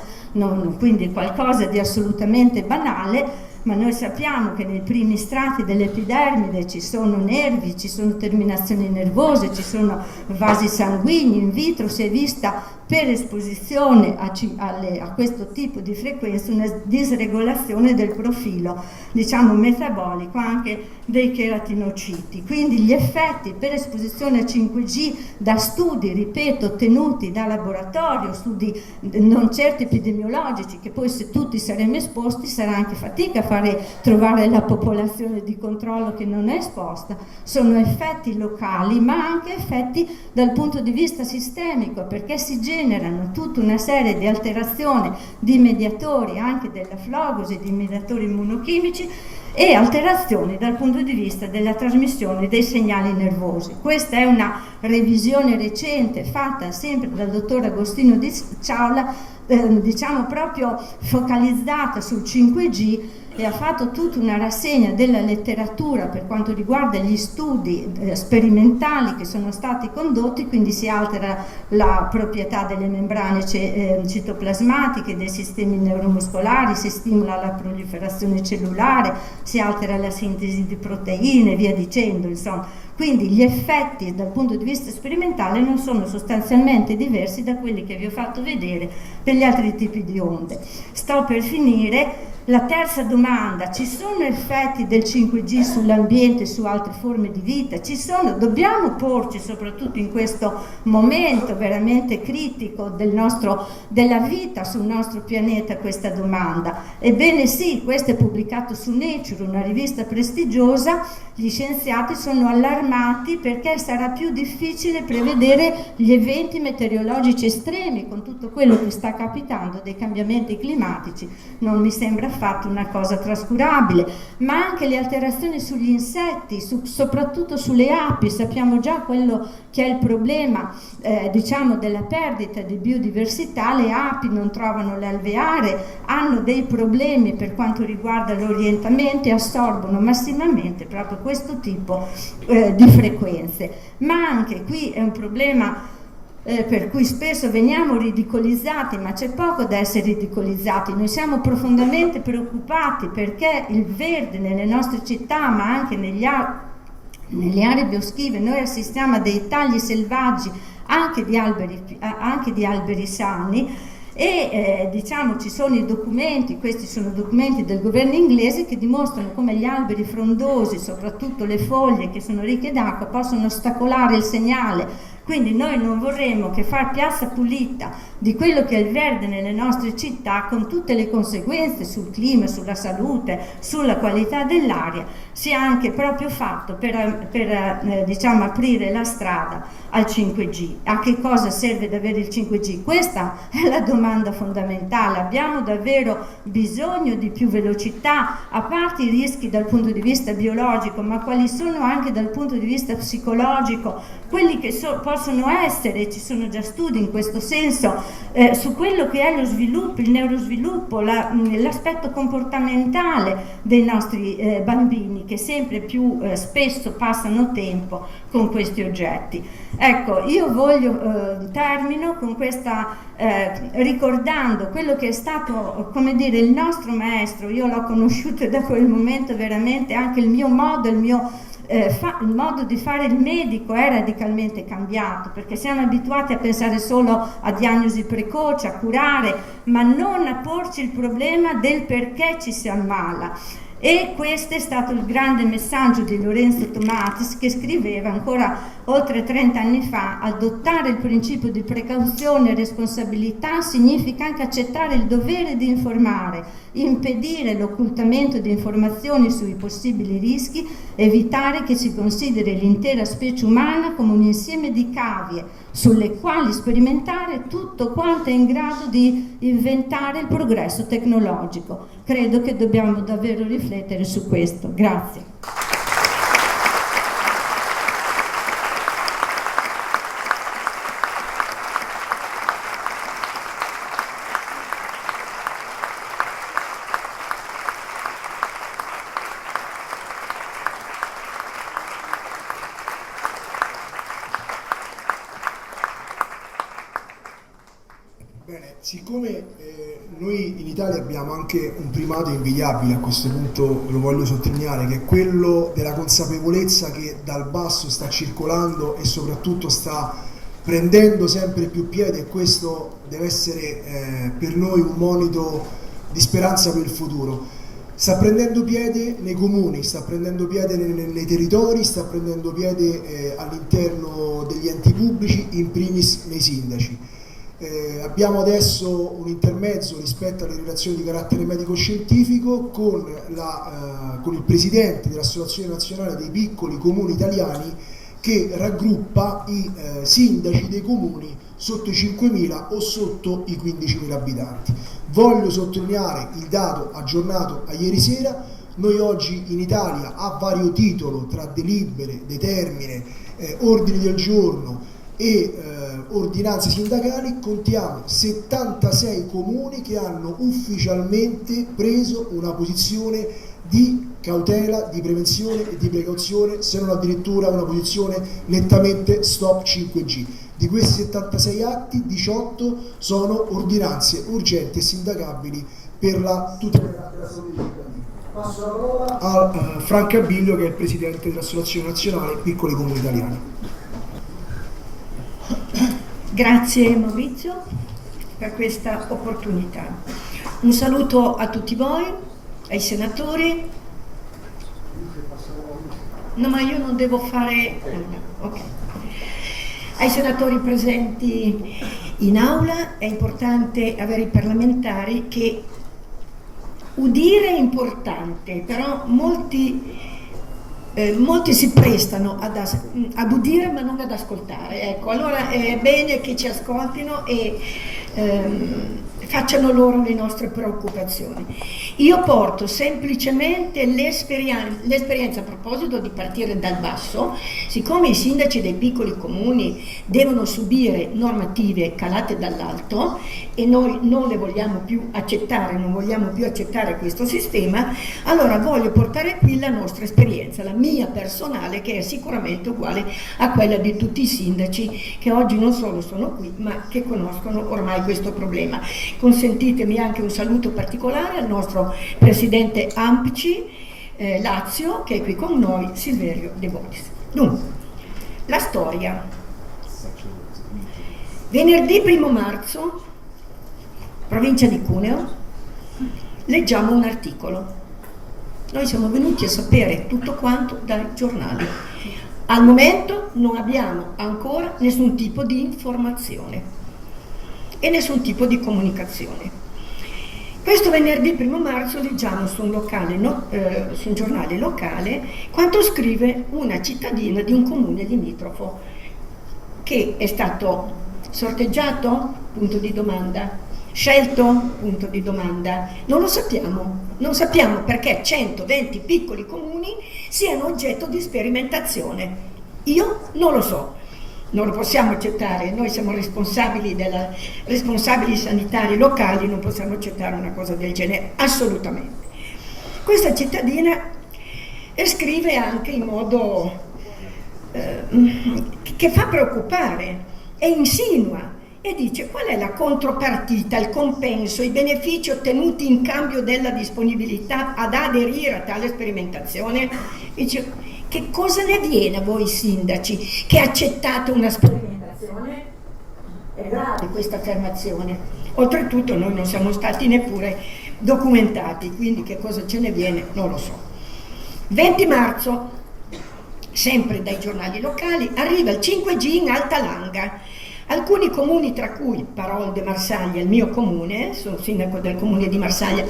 Quindi qualcosa di assolutamente banale, ma noi sappiamo che nei primi strati dell'epidermide ci sono nervi, ci sono terminazioni nervose, ci sono vasi sanguigni. In vitro si è vista, per esposizione a questo tipo di frequenza, una disregolazione del profilo, diciamo, metabolico anche dei cheratinociti. Quindi gli effetti per esposizione a 5G, da studi, ripeto, ottenuti da laboratorio, studi non certo epidemiologici, che poi se tutti saremo esposti sarà anche fatica trovare la popolazione di controllo che non è esposta, sono effetti locali, ma anche effetti dal punto di vista sistemico, perché si generano tutta una serie di alterazioni di mediatori, anche della flogosi, di mediatori immunochimici, e alterazioni dal punto di vista della trasmissione dei segnali nervosi. Questa è una revisione recente fatta sempre dal dottor Agostino Di Ciaula, diciamo proprio focalizzata sul 5G, e ha fatto tutta una rassegna della letteratura per quanto riguarda gli studi sperimentali che sono stati condotti. Quindi si altera la proprietà delle membrane citoplasmatiche, dei sistemi neuromuscolari, si stimola la proliferazione cellulare, si altera la sintesi di proteine, via dicendo, insomma. Quindi gli effetti dal punto di vista sperimentale non sono sostanzialmente diversi da quelli che vi ho fatto vedere per gli altri tipi di onde. Sto per finire. La terza domanda: ci sono effetti del 5G sull'ambiente e su altre forme di vita? Ci sono, dobbiamo porci, soprattutto in questo momento veramente critico della vita sul nostro pianeta, questa domanda. Ebbene sì, questo è pubblicato su Nature, una rivista prestigiosa. Gli scienziati sono allarmati perché sarà più difficile prevedere gli eventi meteorologici estremi con tutto quello che sta capitando dei cambiamenti climatici. Non mi sembra affatto una cosa trascurabile, ma anche le alterazioni sugli insetti, soprattutto sulle api. Sappiamo già quello che è il problema diciamo della perdita di biodiversità. Le api non trovano l'alveare, hanno dei problemi per quanto riguarda l'orientamento e assorbono massimamente proprio questo tipo di frequenze. Ma anche qui è un problema per cui spesso veniamo ridicolizzati, ma c'è poco da essere ridicolizzati. Noi siamo profondamente preoccupati perché il verde nelle nostre città, ma anche nelle aree boschive, noi assistiamo a dei tagli selvaggi anche di alberi sani. E diciamo ci sono i documenti, questi sono documenti del governo inglese, che dimostrano come gli alberi frondosi, soprattutto le foglie che sono ricche d'acqua, possono ostacolare il segnale. Quindi noi non vorremmo che far piazza pulita di quello che è il verde nelle nostre città, con tutte le conseguenze sul clima, sulla salute, sulla qualità dell'aria, sia anche proprio fatto per diciamo aprire la strada al 5G. A che cosa serve davvero il 5G? Questa è la domanda fondamentale. Abbiamo davvero bisogno di più velocità, a parte i rischi dal punto di vista biologico, ma quali sono anche dal punto di vista psicologico quelli che possono essere, ci sono già studi in questo senso, su quello che è lo sviluppo, il neurosviluppo, l'aspetto comportamentale dei nostri bambini, che sempre più spesso passano tempo con questi oggetti. Ecco, io termino con questa, ricordando quello che è stato, come dire, il nostro maestro. Io l'ho conosciuto da quel momento veramente, anche il mio modo, il modo di fare il medico è radicalmente cambiato, perché siamo abituati a pensare solo a diagnosi precoce, a curare, ma non a porci il problema del perché ci si ammala. E questo è stato il grande messaggio di Lorenzo Tomatis, che scriveva ancora oltre 30 anni fa: adottare il principio di precauzione e responsabilità significa anche accettare il dovere di informare, impedire l'occultamento di informazioni sui possibili rischi, evitare che si consideri l'intera specie umana come un insieme di cavie sulle quali sperimentare tutto quanto è in grado di inventare il progresso tecnologico. Credo che dobbiamo davvero riflettere su questo. Grazie. Bene, siccome noi in Italia abbiamo anche un primato invidiabile, a questo punto lo voglio sottolineare, che è quello della consapevolezza che dal basso sta circolando e soprattutto sta prendendo sempre più piede, e questo deve essere per noi un monito di speranza per il futuro. Sta prendendo piede nei comuni, sta prendendo piede nei territori, sta prendendo piede all'interno degli enti pubblici, in primis nei sindaci. Abbiamo adesso un intermezzo rispetto alle relazioni di carattere medico-scientifico con il presidente dell'Associazione Nazionale dei Piccoli Comuni Italiani, che raggruppa i sindaci dei comuni sotto i 5.000 o sotto i 15.000 abitanti. Voglio sottolineare il dato aggiornato a ieri sera. Noi oggi in Italia, a vario titolo, tra delibere, determine, ordini del giorno e ordinanze sindacali, contiamo 76 comuni che hanno ufficialmente preso una posizione di cautela, di prevenzione e di precauzione, se non addirittura una posizione nettamente stop 5G. Di questi 76 atti, 18 sono ordinanze urgenti e sindacabili per la tutela della salute dei cittadini. Passo la parola a Franco Abilio, che è il presidente dell'Associazione Nazionale Piccoli Comuni Italiani. Grazie Maurizio per questa opportunità. Un saluto a tutti voi, ai senatori. No, ma io non devo fare... Okay. Ai senatori presenti in aula. È importante avere i parlamentari che udire è importante, però molti si prestano ad udire ma non ad ascoltare. Ecco, allora è bene che ci ascoltino e facciano loro le nostre preoccupazioni. Io porto semplicemente l'esperienza a proposito di partire dal basso, siccome i sindaci dei piccoli comuni devono subire normative calate dall'alto e noi non le vogliamo più accettare, non vogliamo più accettare questo sistema, allora voglio portare qui la nostra esperienza, la mia personale, che è sicuramente uguale a quella di tutti i sindaci che oggi non solo sono qui, ma che conoscono ormai questo problema. Consentitemi anche un saluto particolare al nostro presidente AMPCI Lazio, che è qui con noi, Silverio De Bonis. Dunque, la storia. Venerdì 1 marzo, provincia di Cuneo, leggiamo un articolo. Noi siamo venuti a sapere tutto quanto dai giornali. Al momento non abbiamo ancora nessun tipo di informazione e nessun tipo di comunicazione. Questo venerdì 1 marzo leggiamo su un giornale locale quanto scrive una cittadina di un comune limitrofo che è stato sorteggiato? Punto di domanda. Scelto? Punto di domanda. Non lo sappiamo. Non sappiamo perché 120 piccoli comuni siano oggetto di sperimentazione. Io non lo so. Non lo possiamo accettare, noi siamo responsabili sanitari locali, non possiamo accettare una cosa del genere, assolutamente. Questa cittadina scrive anche in modo che fa preoccupare e insinua e dice qual è la contropartita, il compenso, i benefici ottenuti in cambio della disponibilità ad aderire a tale sperimentazione. Dice, che cosa ne viene a voi sindaci che accettate una sperimentazione? È grave questa affermazione. Oltretutto noi non siamo stati neppure documentati, quindi che cosa ce ne viene non lo so. 20 marzo, sempre dai giornali locali, arriva il 5G in Alta Langa. Alcuni comuni, tra cui Parole de Marsaglia, il mio comune, sono sindaco del comune di Marsaglia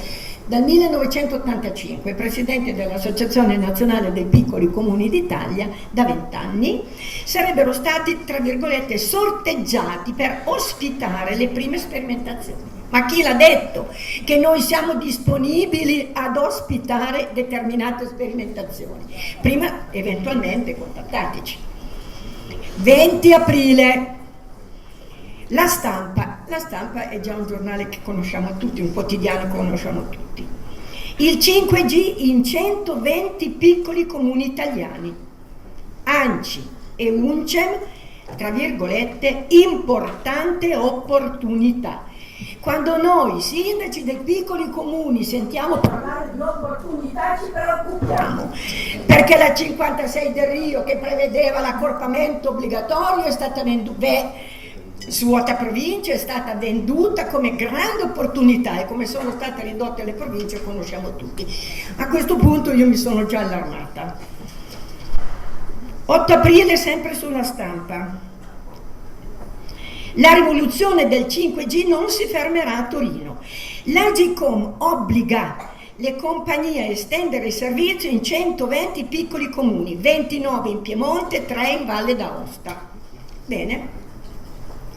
dal 1985, presidente dell'Associazione Nazionale dei Piccoli Comuni d'Italia da 20 anni, sarebbero stati, tra virgolette, sorteggiati per ospitare le prime sperimentazioni. Ma chi l'ha detto che noi siamo disponibili ad ospitare determinate sperimentazioni? Prima, eventualmente, contattateci. 20 aprile. La Stampa è già un giornale che conosciamo tutti, un quotidiano che conosciamo tutti. Il 5G in 120 piccoli comuni italiani. ANCI e UNCEM, tra virgolette, importante opportunità. Quando noi, sindaci dei piccoli comuni, sentiamo parlare di opportunità ci preoccupiamo, perché la 56 del Rio, che prevedeva l'accorpamento obbligatorio, è stata venduta. Su 8 province è stata venduta come grande opportunità e come sono state ridotte le province conosciamo tutti. A questo punto io mi sono già allarmata. 8 aprile sempre sulla Stampa. La rivoluzione del 5G non si fermerà a Torino. L'Agcom obbliga le compagnie a estendere il servizio in 120 piccoli comuni, 29 in Piemonte, 3 in Valle d'Aosta. Bene.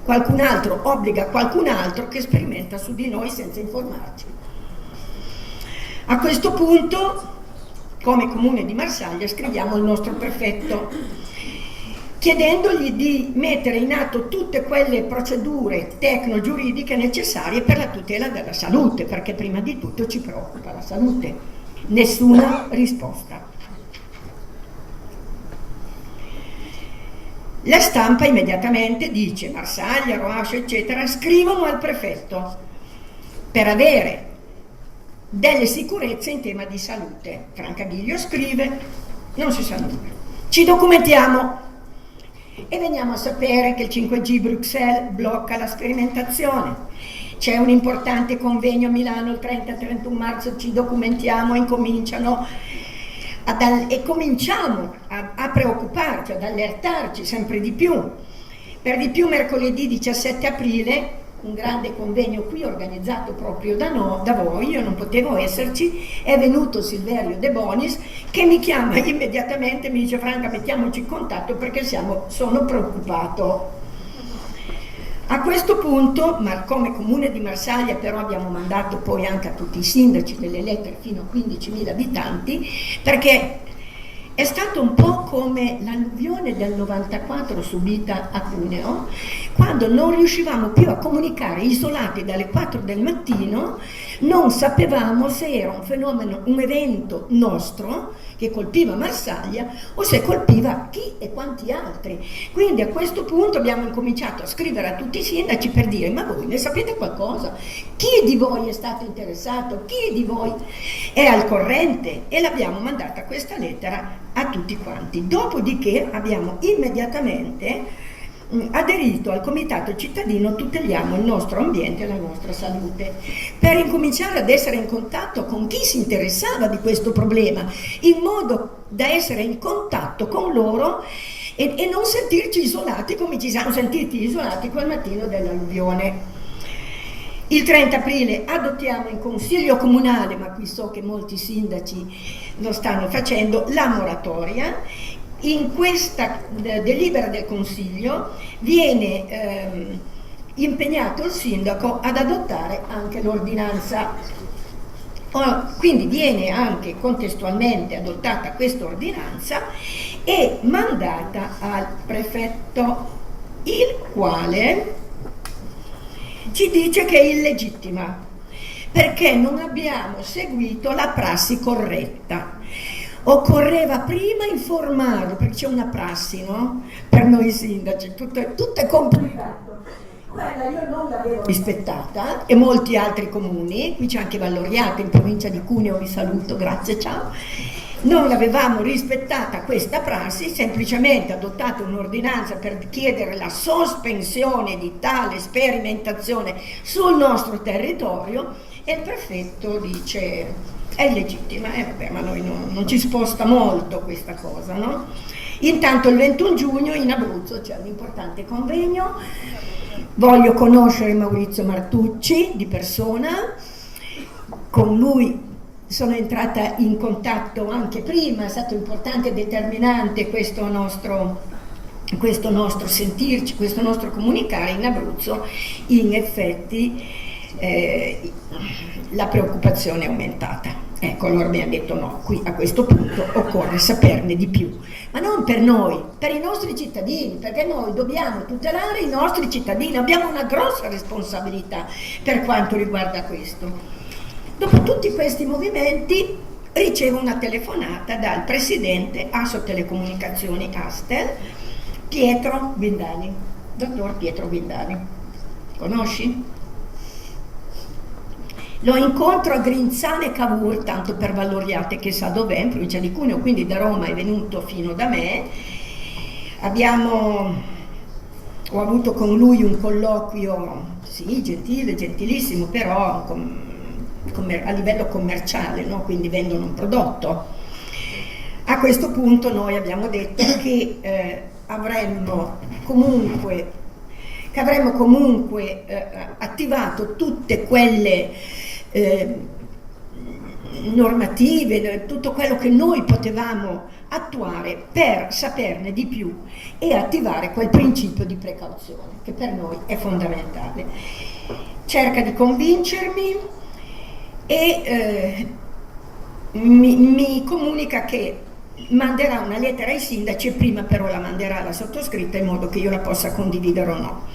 Qualcun altro obbliga qualcun altro che sperimenta su di noi senza informarci. A questo punto, come Comune di Marsaglia, scriviamo al nostro prefetto chiedendogli di mettere in atto tutte quelle procedure tecno-giuridiche necessarie per la tutela della salute, perché prima di tutto ci preoccupa la salute. Nessuna risposta. La Stampa immediatamente dice Marsaglia, Roache, eccetera, scrivono al prefetto per avere delle sicurezze in tema di salute. Francaghilio scrive, non si sa nulla. Ci documentiamo e veniamo a sapere che il 5G Bruxelles blocca la sperimentazione. C'è un importante convegno a Milano il 30-31 marzo, ci documentiamo e cominciamo a preoccuparci, ad allertarci sempre di più. Per di più mercoledì 17 aprile, un grande convegno qui organizzato proprio da voi, io non potevo esserci, è venuto Silverio De Bonis che mi chiama immediatamente, mi dice Franca mettiamoci in contatto perché sono preoccupato. A questo punto, ma come Comune di Marsaglia però abbiamo mandato poi anche a tutti i sindaci delle lettere fino a 15.000 abitanti, perché è stato un po' come l'alluvione del 94 subita a Cuneo, quando non riuscivamo più a comunicare, isolati dalle 4 del mattino, non sapevamo se era un fenomeno, un evento nostro che colpiva Marsaglia o se colpiva chi e quanti altri. Quindi a questo punto abbiamo incominciato a scrivere a tutti i sindaci per dire: ma voi ne sapete qualcosa? Chi di voi è stato interessato? Chi di voi è al corrente? E l'abbiamo mandata questa lettera a tutti quanti. Dopodiché abbiamo immediatamente aderito al comitato cittadino Tuteliamo il nostro ambiente e la nostra salute, per incominciare ad essere in contatto con chi si interessava di questo problema, in modo da essere in contatto con loro e non sentirci isolati come ci siamo sentiti isolati quel mattino dell'alluvione. Il 30 aprile adottiamo in consiglio comunale, ma qui so che molti sindaci lo stanno facendo, la moratoria. In questa delibera del Consiglio viene impegnato il sindaco ad adottare anche l'ordinanza. Quindi viene anche contestualmente adottata questa ordinanza e mandata al prefetto, il quale ci dice che è illegittima perché non abbiamo seguito la prassi corretta. Occorreva prima informarlo, perché c'è una prassi, no? Per noi sindaci, tutto è complicato. Quella io non l'avevo rispettata, e molti altri comuni, qui c'è anche Valloriate in provincia di Cuneo, vi saluto, grazie, ciao. Non l'avevamo rispettata questa prassi, semplicemente adottato un'ordinanza per chiedere la sospensione di tale sperimentazione sul nostro territorio, e il prefetto dice: è illegittima, vabbè, ma noi non ci sposta molto questa cosa, no? Intanto il 21 giugno in Abruzzo c'è un importante convegno, voglio conoscere Maurizio Martucci di persona, con lui sono entrata in contatto anche prima, è stato importante e determinante questo nostro sentirci, questo nostro comunicare. In Abruzzo in effetti la preoccupazione è aumentata. Ecco, allora abbiamo detto no, qui a questo punto occorre saperne di più, ma non per noi, per i nostri cittadini, perché noi dobbiamo tutelare i nostri cittadini, abbiamo una grossa responsabilità per quanto riguarda questo. Dopo tutti questi movimenti ricevo una telefonata dal presidente Asso Telecomunicazioni Astel, Pietro Guindani, dottor Pietro Guindani. Conosci? Lo incontro a Grinzane Cavour, tanto per Valloriate che sa dov'è, in provincia di Cuneo, quindi da Roma è venuto fino da me. Ho avuto con lui un colloquio, sì, gentile, gentilissimo, però a livello commerciale, no? Quindi vendono un prodotto. A questo punto noi abbiamo detto che avremmo comunque attivato tutte quelle normative, tutto quello che noi potevamo attuare per saperne di più e attivare quel principio di precauzione che per noi è fondamentale. Cerca di convincermi e mi comunica che manderà una lettera ai sindaci, e prima però la manderà alla sottoscritta in modo che io la possa condividere o no.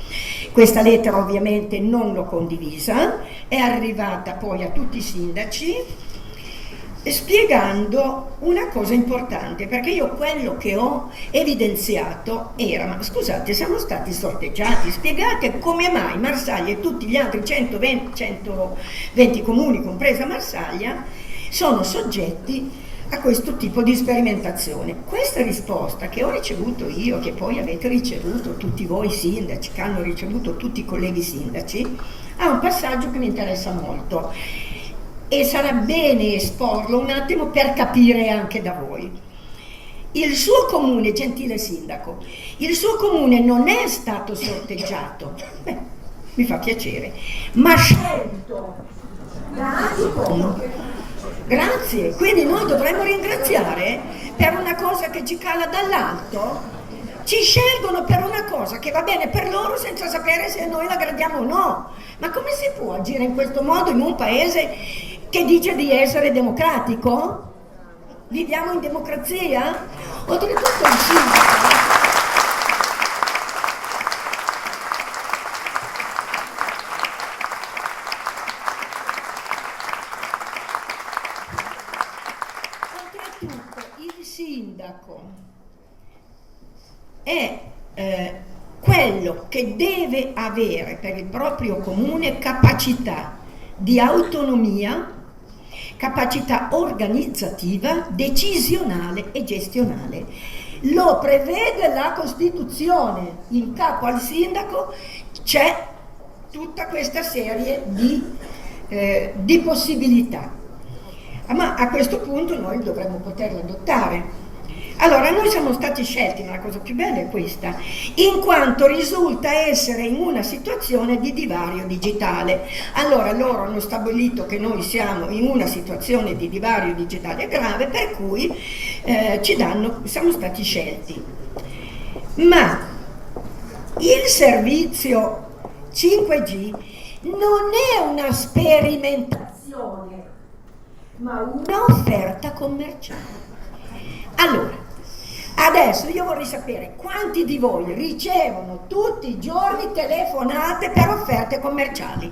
Questa lettera ovviamente non l'ho condivisa, è arrivata poi a tutti i sindaci spiegando una cosa importante, perché io quello che ho evidenziato era: ma scusate, siamo stati sorteggiati, spiegate come mai Marsaglia e tutti gli altri 120 comuni, compresa Marsaglia, sono soggetti a questo tipo di sperimentazione. Questa risposta che ho ricevuto io, che poi avete ricevuto tutti voi sindaci, che hanno ricevuto tutti i colleghi sindaci, ha un passaggio che mi interessa molto e sarà bene esporlo un attimo per capire anche da voi. Il suo comune, gentile sindaco, il suo comune non è stato sorteggiato, mi fa piacere, ma scelto. Grazie, quindi noi dovremmo ringraziare per una cosa che ci cala dall'alto, ci scelgono per una cosa che va bene per loro senza sapere se noi la gradiamo o no. Ma come si può agire in questo modo in un paese che dice di essere democratico? Viviamo in democrazia? Oltretutto il sindaco. Il sindaco è quello che deve avere per il proprio comune capacità di autonomia, capacità organizzativa, decisionale e gestionale. Lo prevede la Costituzione. In capo al sindaco c'è tutta questa serie di possibilità. Ma a questo punto noi dovremmo poterlo adottare. Allora, noi siamo stati scelti, ma la cosa più bella è questa, in quanto risulta essere in una situazione di divario digitale. Allora, loro hanno stabilito che noi siamo in una situazione di divario digitale grave, per cui siamo stati scelti. Ma il servizio 5G non è una sperimentazione, ma un'offerta commerciale. Allora, adesso io vorrei sapere quanti di voi ricevono tutti i giorni telefonate per offerte commerciali.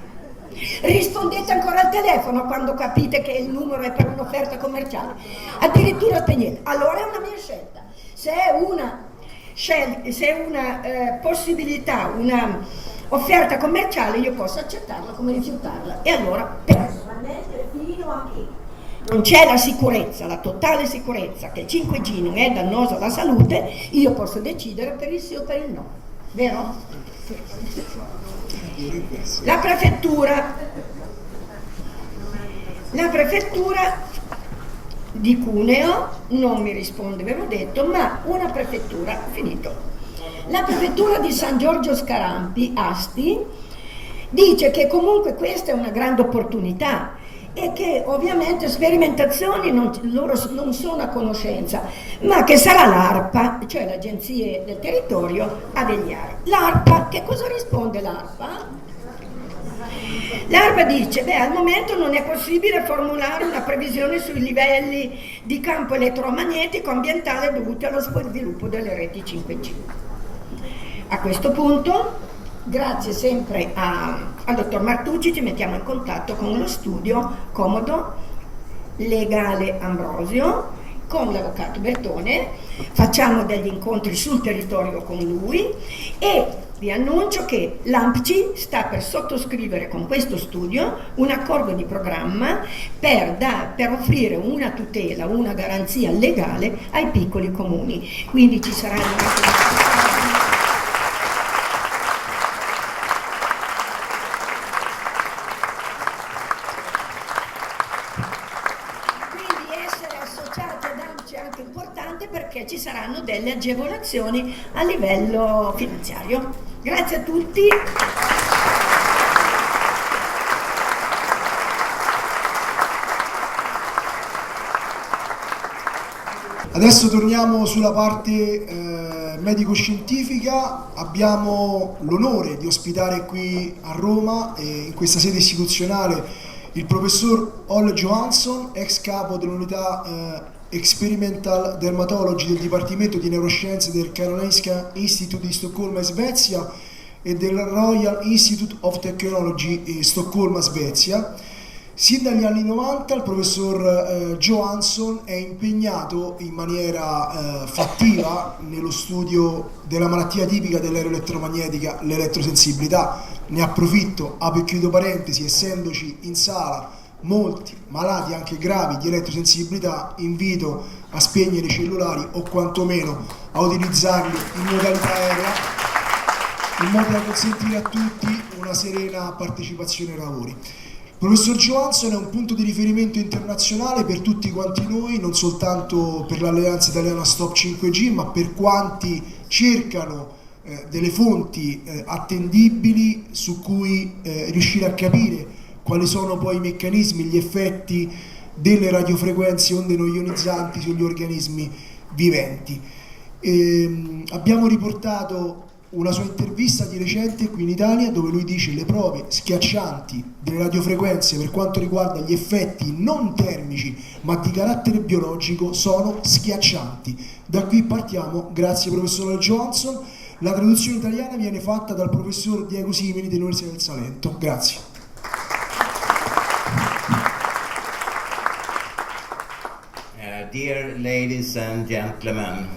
Rispondete ancora al telefono quando capite che il numero è per un'offerta commerciale, addirittura spegnete. Allora è una mia scelta. Se è una possibilità, una offerta commerciale, io posso accettarla come rifiutarla. E allora personalmente fino a che non c'è la sicurezza, la totale sicurezza che il 5G non è dannoso alla salute, io posso decidere per il sì o per il no, vero? La prefettura di Cuneo non mi risponde, avevo detto, ma una prefettura, finito. La prefettura di San Giorgio Scarampi, Asti, dice che comunque questa è una grande opportunità e che ovviamente sperimentazioni loro non sono a conoscenza, ma che sarà l'ARPA, cioè l'Agenzia del Territorio, a vegliare. L'ARPA, che cosa risponde l'ARPA? L'ARPA dice, al momento non è possibile formulare una previsione sui livelli di campo elettromagnetico ambientale dovuti allo sviluppo delle reti 5G. A questo punto, grazie sempre al dottor Martucci, ci mettiamo in contatto con lo studio Comodo Legale Ambrosio, con l'avvocato Bertone, facciamo degli incontri sul territorio con lui e vi annuncio che l'ANPCI sta per sottoscrivere con questo studio un accordo di programma per offrire una tutela, una garanzia legale ai piccoli comuni. Quindi ci saranno perché ci saranno delle agevolazioni a livello finanziario. Grazie a tutti. Adesso torniamo sulla parte medico-scientifica. Abbiamo l'onore di ospitare qui a Roma, in questa sede istituzionale, il professor Ole Johansson, ex capo dell'unità Experimental Dermatology del Dipartimento di Neuroscienze del Karolinska Institute di Stoccolma e Svezia e del Royal Institute of Technology Stoccolma, Svezia. Sin dagli anni 90 il professor Johansson è impegnato in maniera fattiva nello studio della malattia tipica dell'aeroelettromagnetica, l'elettrosensibilità. Ne approfitto, apro e chiudo parentesi, essendoci in sala molti malati anche gravi di elettrosensibilità, invito a spegnere i cellulari o quantomeno a utilizzarli in modalità aerea, in modo da consentire a tutti una serena partecipazione ai lavori. Il professor Johansson è un punto di riferimento internazionale per tutti quanti noi, non soltanto per l'Alleanza Italiana Stop 5G, ma per quanti cercano delle fonti attendibili su cui riuscire a capire quali sono poi i meccanismi, gli effetti delle radiofrequenze onde non ionizzanti sugli organismi viventi. Abbiamo riportato una sua intervista di recente qui in Italia dove lui dice le prove schiaccianti delle radiofrequenze per quanto riguarda gli effetti non termici ma di carattere biologico sono schiaccianti. Da qui partiamo, grazie professore Johansson. La traduzione italiana viene fatta dal professor Diego Simini dell'Università del Salento. Grazie. Dear ladies and gentlemen,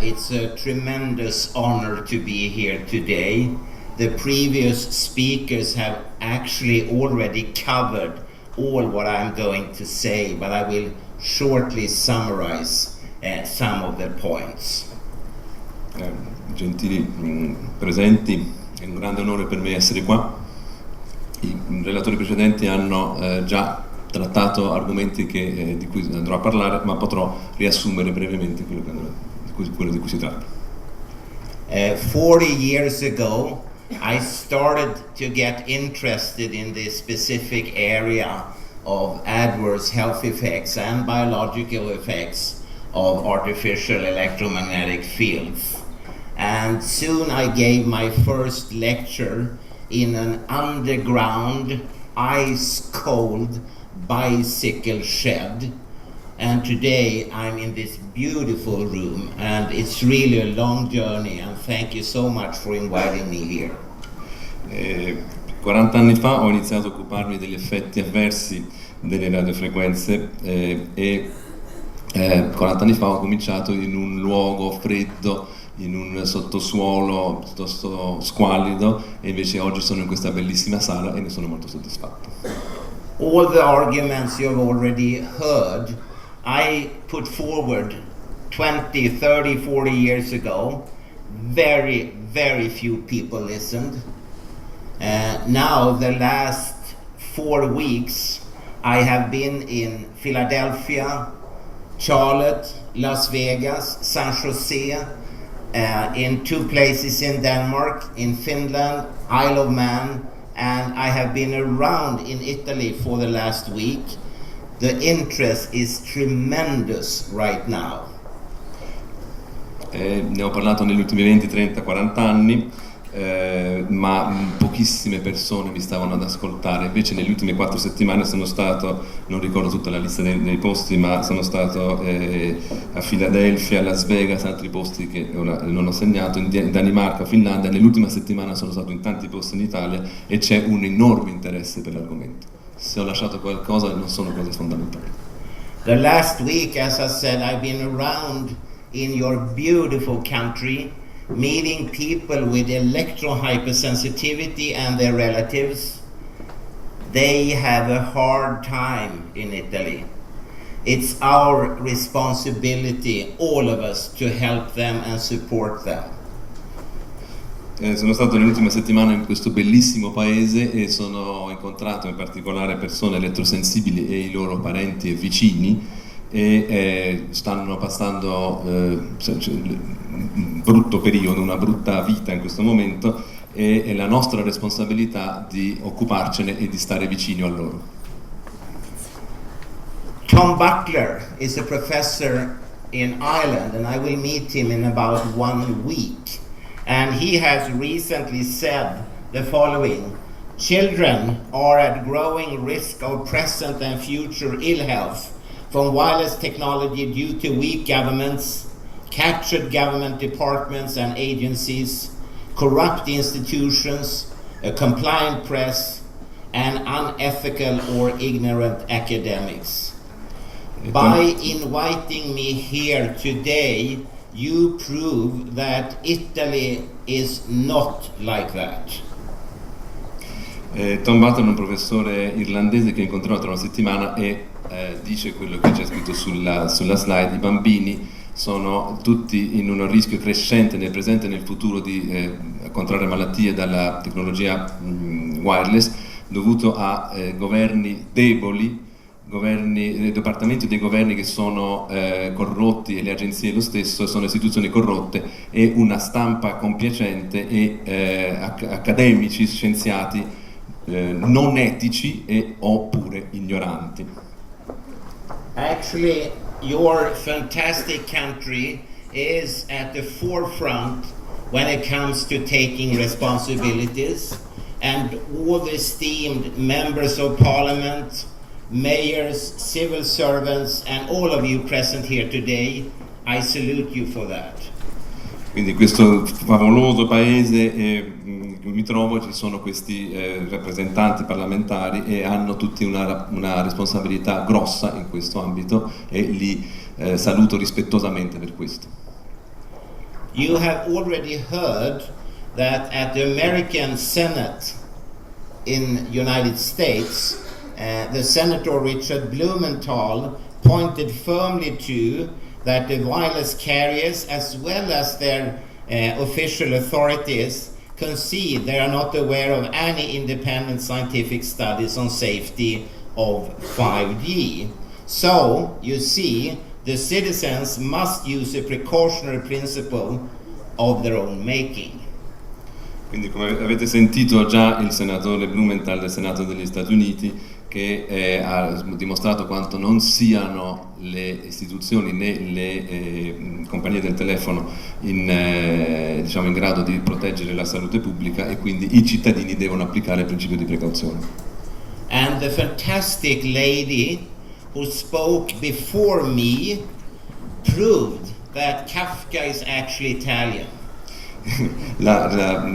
it's a tremendous honor to be here today. The previous speakers have actually already covered all what I'm going to say, but I will shortly summarize some of the points. Gentili presenti, è un grande onore per me essere qua. I relatori precedenti hanno già trattato argomenti di cui andrò a parlare, ma potrò riassumere brevemente quello di cui si tratta. 40 years ago, I started to get interested in this specific area of adverse health effects and biological effects of artificial electromagnetic fields. And soon I gave my first lecture in an underground, ice-cold bicycle shed. And today I'm in this beautiful room, and it's really a long journey, and thank you so much for inviting me here. 40 anni fa ho iniziato a occuparmi degli effetti avversi delle radiofrequenze e 40 anni fa ho cominciato in un luogo freddo, in un sottosuolo piuttosto squallido, e invece oggi sono in questa bellissima sala e ne sono molto soddisfatto. All the arguments you have already heard, I put forward 20, 30, 40 years ago. Very, very few people listened. Now, the last 4 weeks, I have been in Philadelphia, Charlotte, Las Vegas, San Jose, in 2 places in Denmark, in Finland, Isle of Man, and I have been around in Italy for the last week. The interest is tremendous right now. Ne ho parlato negli ultimi 20, 30, 40 anni, ma pochissime persone mi stavano ad ascoltare. Invece nelle ultime 4 settimane sono stato, non ricordo tutta la lista dei posti, ma sono stato a Filadelfia, a Las Vegas, altri posti che ora non ho segnato, in Danimarca, Finlandia. Nell'ultima settimana sono stato in tanti posti in Italia e c'è un enorme interesse per l'argomento. Se ho lasciato qualcosa non sono cose fondamentali. The last week, as I said, I've been around in your beautiful country, meeting people with electrohypersensitivity and their relatives. They have a hard time in Italy. It's our responsibility, all of us, to help them and support them. Sono stato nell'ultima settimana in questo bellissimo paese e ho incontrato in particolare persone elettrosensibili e i loro parenti e vicini, e stanno passando un brutto periodo, una brutta vita in questo momento, e è la nostra responsabilità di occuparcene e di stare vicino a loro. Tom Butler is a professor in Ireland, and I will meet him in about 1 week. And he has recently said the following: children are at growing risk of present and future ill health from wireless technology due to weak governments, captured government departments and agencies, corrupt institutions, a compliant press, and unethical or ignorant academics. By inviting me here today, you prove that Italy is not like that. Tom Button è un professore irlandese che ho incontrato tra una settimana e dice quello che c'è scritto sulla slide: i bambini sono tutti in un rischio crescente nel presente e nel futuro di contrarre malattie dalla tecnologia wireless, dovuto a governi deboli, departamenti dei governi che sono corrotti, e le agenzie lo stesso sono istituzioni corrotte, e una stampa compiacente e accademici, scienziati non etici e oppure ignoranti. Actually, your fantastic country is at the forefront when it comes to taking responsibilities, and all the esteemed members of parliament, mayors, civil servants, and all of you present here today, I salute you for that. Quindi in questo favoloso paese mi trovo, ci sono questi rappresentanti parlamentari e hanno tutti una responsabilità grossa in questo ambito e li saluto rispettosamente per questo. You have already heard that at the American Senate in United States, the Senator Richard Blumenthal pointed firmly to that the wireless carriers, as well as their official authorities, concede they are not aware of any independent scientific studies on safety of 5G. So, you see, the citizens must use a precautionary principle of their own making. Quindi, come avete sentito già, il senatore Blumenthal del Senato degli Stati Uniti che ha dimostrato quanto non siano le istituzioni né le compagnie del telefono in grado di proteggere la salute pubblica e quindi i cittadini devono applicare il principio di precauzione. And the fantastic lady who spoke before me proved that Kafka is actually Italian. La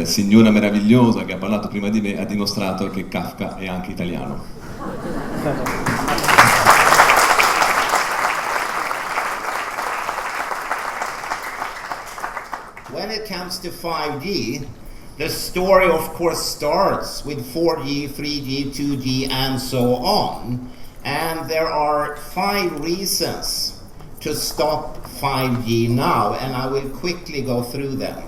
signora meravigliosa che ha parlato prima di me ha dimostrato che Kafka è anche italiano. When it comes to 5G, the story of course starts with 4G, 3G, 2G and so on. And there are 5 reasons to stop 5G now, and I will quickly go through them.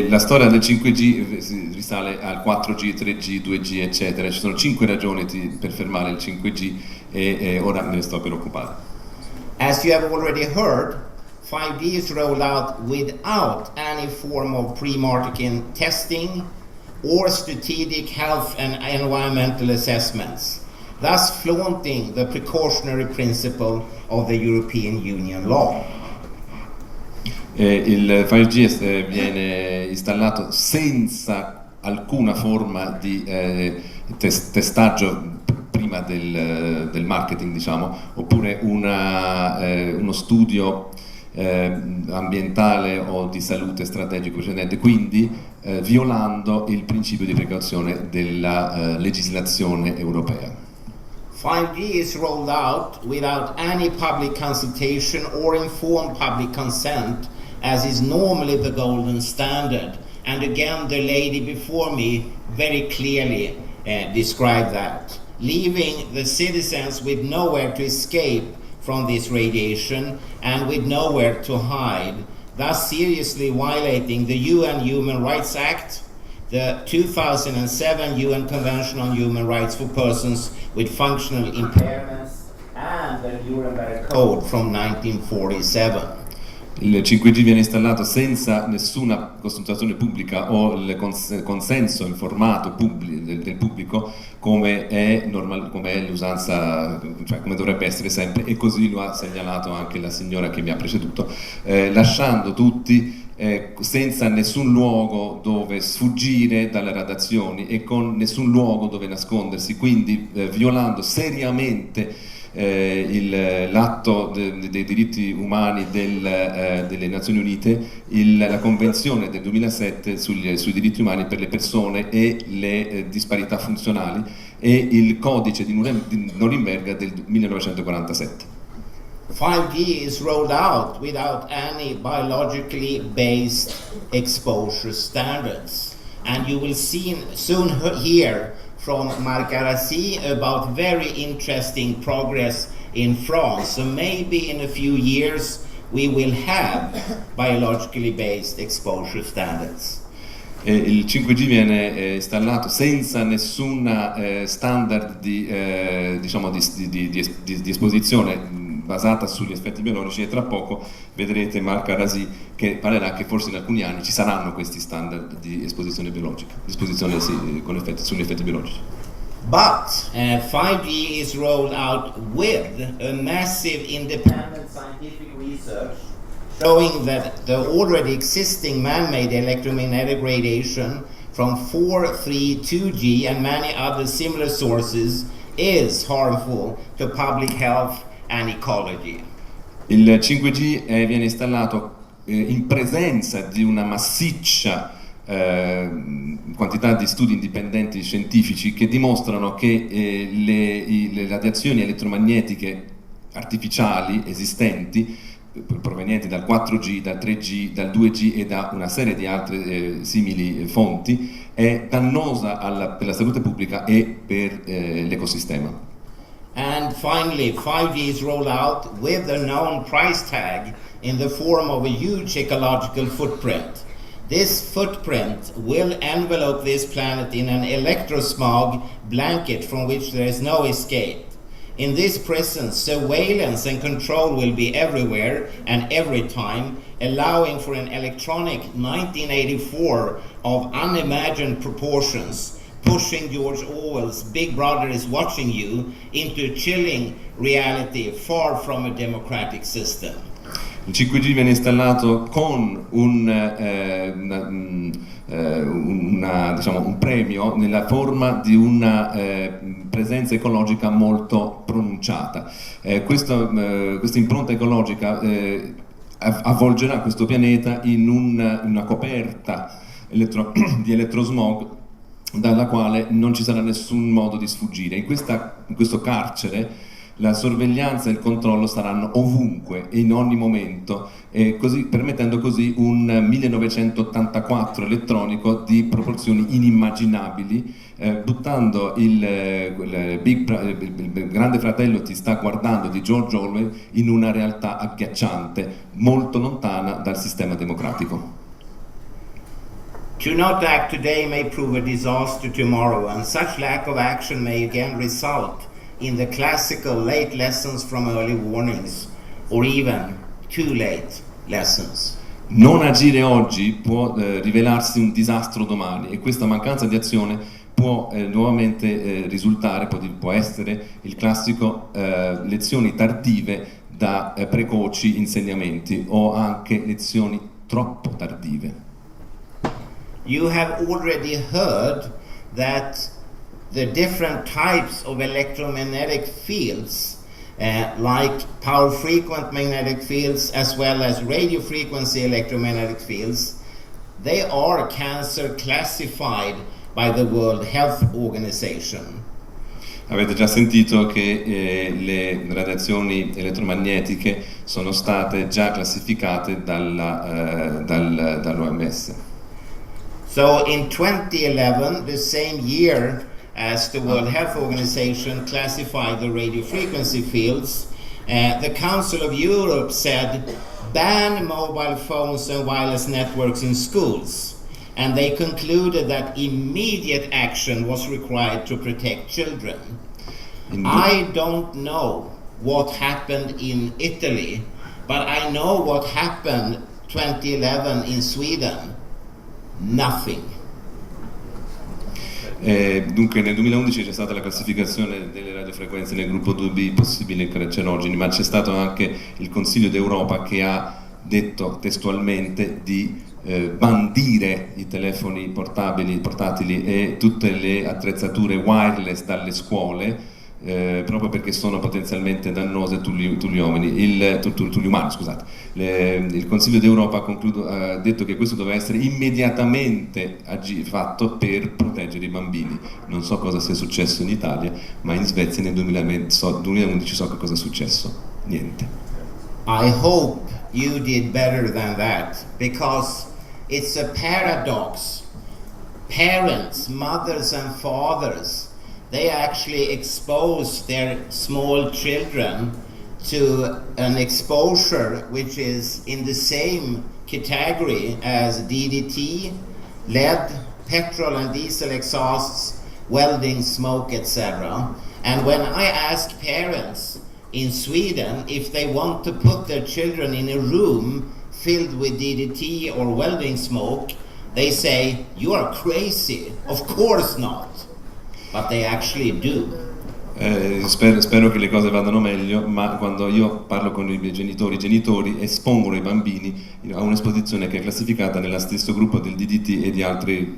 La storia del 5G risale al 4G, 3G, 2G, eccetera. Ci sono 5 ragioni per fermare il 5G e ora me ne sto per occupare. As you have already heard, 5G is rolled out without any form of pre-marketing testing or strategic health and environmental assessments, thus flaunting the precautionary principle of the European Union law. Il 5G viene installato senza alcuna forma di testaggio prima del marketing, diciamo, oppure uno studio ambientale o di salute strategico precedente, quindi violando il principio di precauzione della legislazione europea. 5G is rolled out without any public consultation or informed public consent, as is normally the golden standard. And again, the lady before me very clearly described that, leaving the citizens with nowhere to escape from this radiation and with nowhere to hide, thus seriously violating the UN Human Rights Act, the 2007 UN Convention on Human Rights for Persons with Functional Impairments, and the Nuremberg Code from 1947. Il 5G viene installato senza nessuna consultazione pubblica o il consenso informato del pubblico, come è l'usanza, cioè come dovrebbe essere sempre, e così lo ha segnalato anche la signora che mi ha preceduto, lasciando tutti senza nessun luogo dove sfuggire dalle radiazioni e con nessun luogo dove nascondersi, quindi violando seriamente l'atto dei diritti umani delle Nazioni Unite, la Convenzione del 2007 sui diritti umani per le persone e le disparità funzionali e il Codice di Norimberga del 1947. 5G is rolled out without any biologically based exposure standards, and you will soon hear from Marc Arasi about very interesting progress in France. So maybe in a few years we will have biologically based exposure standards. Il 5G viene installato senza nessuna standard di esposizione basata sugli effetti biologici, e tra poco vedrete Marc Arasi che parlerà che forse in alcuni anni ci saranno questi standard di esposizione biologica, esposizione sugli effetti biologici. But 5G is rolled out with a massive independent scientific research showing that the already existing man-made electromagnetic radiation from 4, 3, 2G and many other similar sources is harmful to public health and ecology. Il 5G viene installato in presenza di una massiccia quantità di studi indipendenti scientifici che dimostrano che le radiazioni elettromagnetiche artificiali esistenti provenienti dal 4G, dal 3G, dal 2G e da una serie di altre simili fonti è dannosa per la salute pubblica e per l'ecosistema. And finally, 5G is rolled out with a known price tag in the form of a huge ecological footprint. This footprint will envelope this planet in an electrosmog blanket from which there is no escape. In this presence, surveillance and control will be everywhere and every time, allowing for an electronic 1984 of unimagined proportions, pushing George Orwell's Big Brother is watching you into a chilling reality far from a democratic system. Il 5G viene installato con un premio nella forma di una presenza ecologica molto pronunciata. Questa impronta ecologica avvolgerà questo pianeta in una coperta di elettrosmog dalla quale non ci sarà nessun modo di sfuggire. In questo carcere la sorveglianza e il controllo saranno ovunque e in ogni momento, permettendo così un 1984 elettronico di proporzioni inimmaginabili, buttando il Grande Fratello ti sta guardando di George Orwell in una realtà agghiacciante, molto lontana dal sistema democratico. To not act today may prove a disaster tomorrow, and such lack of action may again result in the classical late lessons from early warnings, or even too late lessons. Non agire oggi può rivelarsi un disastro domani, e questa mancanza di azione può nuovamente risultare, può essere il classico lezioni tardive da precoci insegnamenti o anche lezioni troppo tardive. You have already heard that the different types of electromagnetic fields, like power frequent magnetic fields as well as radio frequency electromagnetic fields, they are cancer classified by the World Health Organization. Avete già sentito che le radiazioni elettromagnetiche sono state già classificate dall'OMS. So in 2011, the same year as the World Health Organization classified the radio frequency fields, the Council of Europe said ban mobile phones and wireless networks in schools, and they concluded that immediate action was required to protect children. I don't know what happened in Italy, but I know what happened 2011 in Sweden. Nothing. Dunque nel 2011 c'è stata la classificazione delle radiofrequenze nel gruppo 2B possibili cancerogeni, ma c'è stato anche il Consiglio d'Europa che ha detto testualmente di bandire i telefoni portatili e tutte le attrezzature wireless dalle scuole, proprio perché sono potenzialmente dannose tugli umani. Il Consiglio d'Europa ha detto che questo doveva essere immediatamente fatto per proteggere i bambini. Non so cosa sia successo in Italia, ma in Svezia nel 2011 so che cosa è successo. Niente. I hope you did better than that, because it's a paradox. Parents, mothers and fathers, they actually expose their small children to an exposure which is in the same category as DDT, lead, petrol and diesel exhausts, welding, smoke, etc. And when I ask parents in Sweden if they want to put their children in a room filled with DDT or welding smoke, they say, "You are crazy, of course not." But they actually do. Spero che le cose vadano meglio, ma quando io parlo con i genitori espongono i bambini a un'esposizione che è classificata nello stesso gruppo del DDT e di altre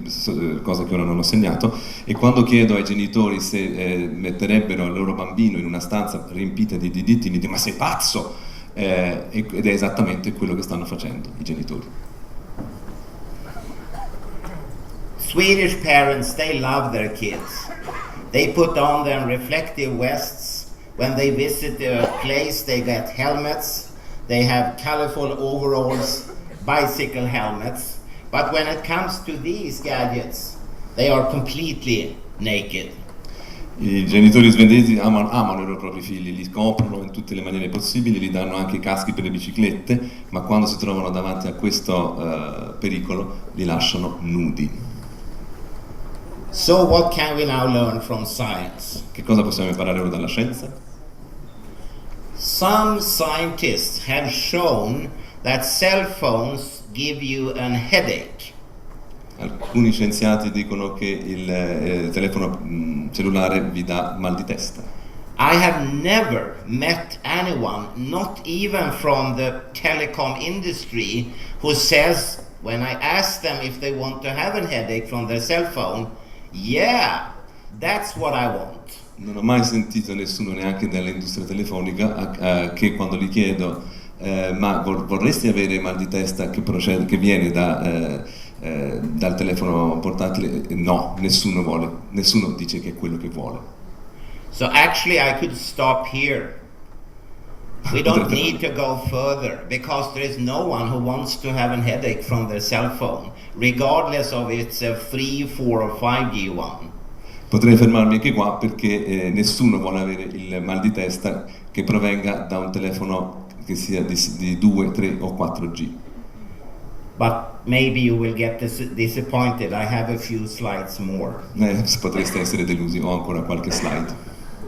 cose che ora non ho segnato, e quando chiedo ai genitori se metterebbero il loro bambino in una stanza riempita di DDT mi dicono: ma sei pazzo? Ed è esattamente quello che stanno facendo i genitori. Swedish parents, they love their kids. They put on them reflective vests. When they visit a place, they get helmets. They have colorful overalls, bicycle helmets. But when it comes to these gadgets, they are completely naked. I genitori svedesi amano i loro propri figli, li coprono in tutte le maniere possibili, gli danno anche i caschi per le biciclette, ma quando si trovano davanti a questo pericolo li lasciano nudi. So what can we now learn from science? Che cosa possiamo imparare ora dalla scienza? Some scientists have shown that cell phones give you an headache. Alcuni scienziati dicono che il telefono cellulare vi dà mal di testa. I have never met anyone, not even from the telecom industry, who says, when I ask them if they want to have a headache from their cell phone, yeah, that's what I want. Non ho mai sentito nessuno, neanche dall'industria telefonica, che quando gli chiedo ma vorresti avere mal di testa che viene dal telefono portatile? No, nessuno dice che è quello che vuole. So actually I could stop here. We don't need to go further because there is no one who wants to have a headache from their cell phone, regardless of it's a 3, 4 or 5G one. Potrei fermarmi anche qua perché nessuno vuole avere il mal di testa che provenga da un telefono che sia di 2, 3 o 4G. But maybe you will get disappointed. I have a few slides more. Potreste essere delusi, ho ancora qualche slide.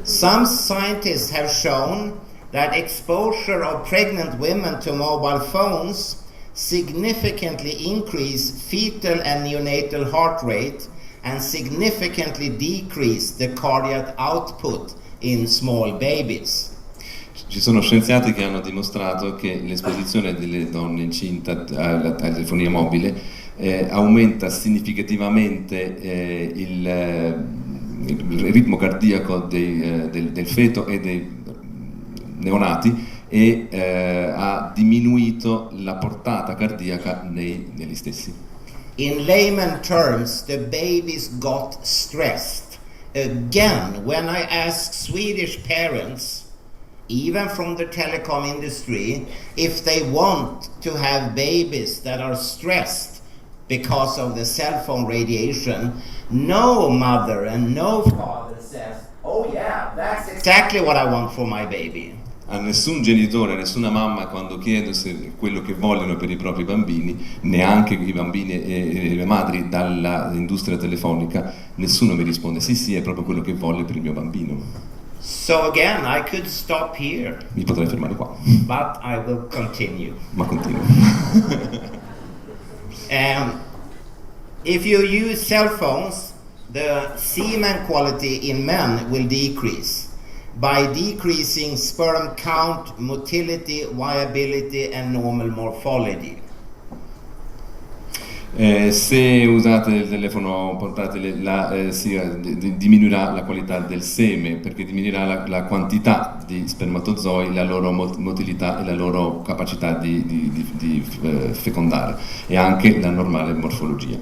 Some scientists have shown that exposure of pregnant women to mobile phones significantly increase fetal and neonatal heart rate and significantly decrease the cardiac output in small babies. Ci sono scienziati che hanno dimostrato che l'esposizione delle donne incinte alla telefonia mobile aumenta significativamente il ritmo cardiaco del feto e dei neonati e ha diminuito la portata cardiaca negli stessi. In layman terms, the babies got stressed. Again, when I ask Swedish parents, even from the telecom industry, if they want to have babies that are stressed because of the cell phone radiation, no mother and no father says, oh yeah, that's exactly what I want for my baby. A nessun genitore, a nessuna mamma, quando chiedo se è quello che vogliono per i propri bambini, neanche i bambini e le madri dall'industria telefonica, nessuno mi risponde sì, è proprio quello che voglio per il mio bambino. So again, I could stop here. Mi potrei fermare qua. But I will continue. Ma continuo. If you use cell phones, the semen quality in men will decrease by decreasing sperm count, motility, viability and normal morphology. Se usate il telefono portatile diminuirà la qualità del seme, perché diminuirà la quantità di spermatozoi, la loro motilità e la loro capacità di fecondare, e anche la normale morfologia.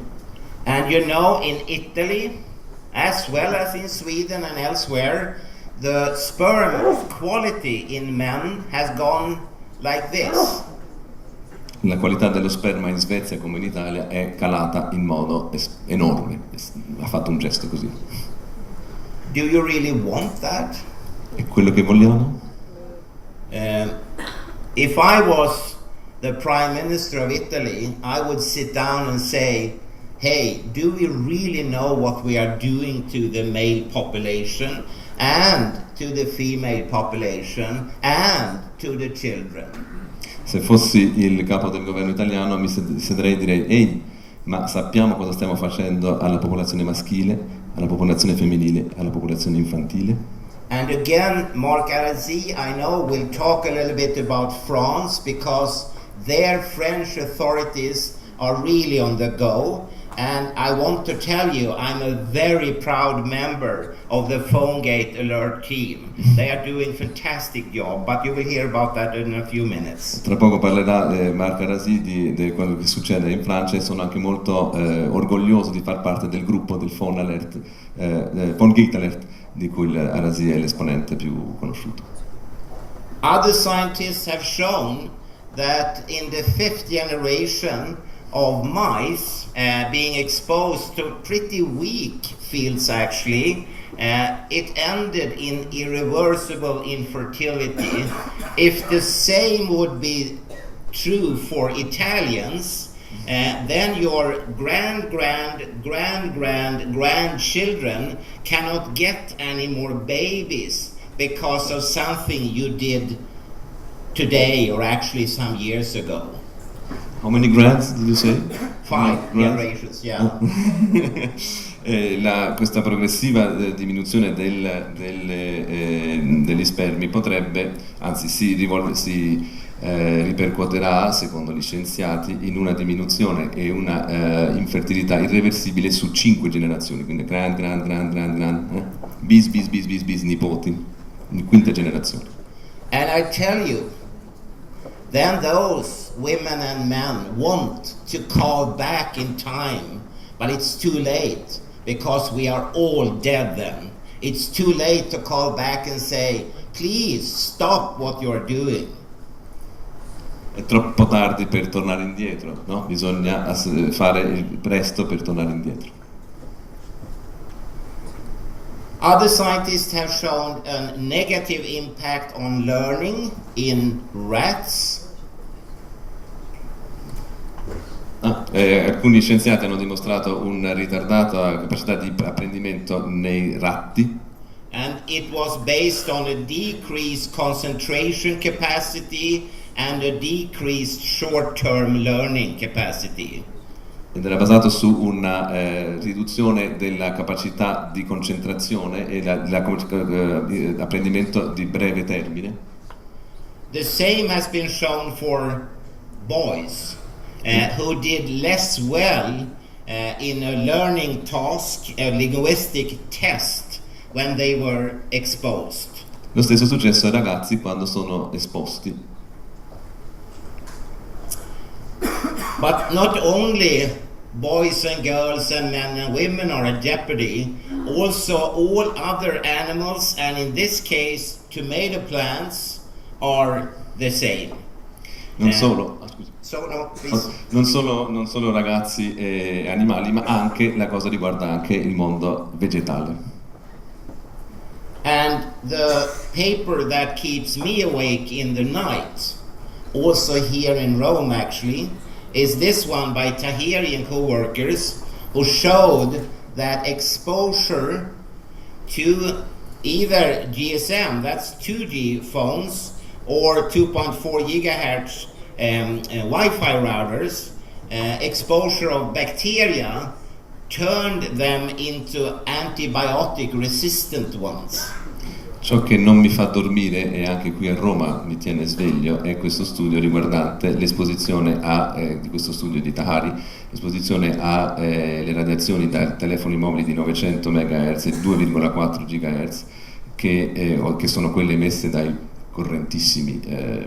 And you know, in Italy, as well as in Sweden and elsewhere, the sperm quality in men has gone like this. La qualità dello sperma in Svezia come in Italia è calata in modo enorme, ha fatto un gesto così. Do you really want that? È quello che vogliamo? If I was the Prime Minister of Italy, I would sit down and say, hey, do we really know what we are doing to the male population and to the female population and to the children? Se fossi il capo del governo italiano mi sedrei e direi: ehi, ma sappiamo cosa stiamo facendo alla popolazione maschile, alla popolazione femminile, alla popolazione infantile? And again, Marc Arazi, I know, will talk a little bit about France because their French authorities are really on the go. And I want to tell you, I'm a very proud member of the PhoneGate Alert team. They are doing a fantastic job, but you will hear about that in a few minutes. Tra poco parlerà Marc Arazi di quello che succede in Francia e sono anche molto orgoglioso di far parte del gruppo del PhoneGate Alert, di cui Arazi è l'esponente più conosciuto. Other scientists have shown that in the 5th generation of mice being exposed to pretty weak fields actually, it ended in irreversible infertility. If the same would be true for Italians, then your grandchildren cannot get any more babies because of something you did today or actually some years ago. How many grands did you say? 5 generations, yeah. Questa progressiva diminuzione degli spermi potrebbe, anzi si ripercuoterà, secondo gli scienziati, in una diminuzione e una infertilità irreversibile su 5 generazioni, quindi bis nipoti, in quinta generazione. And I tell you, then those women and men want to call back in time, but it's too late because we are all dead then. It's too late to call back and say, please stop what you're doing. È troppo tardi per tornare indietro, no? Bisogna fare presto per tornare indietro. Other scientists have shown a negative impact on learning in rats. Alcuni scienziati hanno dimostrato una ritardata capacità di apprendimento nei ratti. And it was based on a decreased concentration capacity and a decreased short-term learning capacity. Ed era basato su una riduzione della capacità di concentrazione e l'apprendimento di breve termine. The same has been shown for boys who did less well in a learning task, a linguistic test, when they were exposed. Lo stesso è successo ai ragazzi quando sono esposti. But not only boys and girls and men and women are at jeopardy, also all other animals, and in this case tomato plants, are the same. Non solo ragazzi e animali, ma anche la cosa riguarda anche il mondo vegetale. And the paper that keeps me awake in the night, also here in Rome actually, is this one by Tahiri and co-workers, who showed that exposure to either GSM, that's 2G phones, or 2.4 gigahertz Wi-Fi routers, exposure of bacteria turned them into antibiotic resistant ones. Ciò che non mi fa dormire, e anche qui a Roma mi tiene sveglio, è questo studio riguardante l'esposizione di questo studio di Tahari, l'esposizione alle radiazioni dai telefoni mobili di 900 MHz e 2,4 GHz, che sono quelle emesse dai correntissimi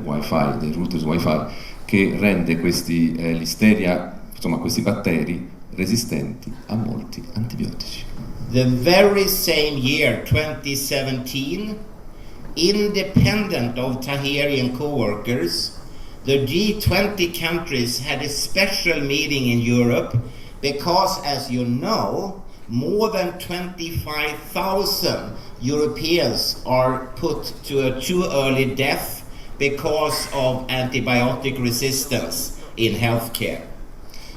Wi-Fi, dei routers Wi-Fi, che rende questi listeria, insomma questi batteri, resistenti a molti antibiotici. The very same year, 2017, independent of Tahiri and co-workers, the G20 countries had a special meeting in Europe because, as you know, more than 25,000 Europeans are put to a too early death because of antibiotic resistance in healthcare.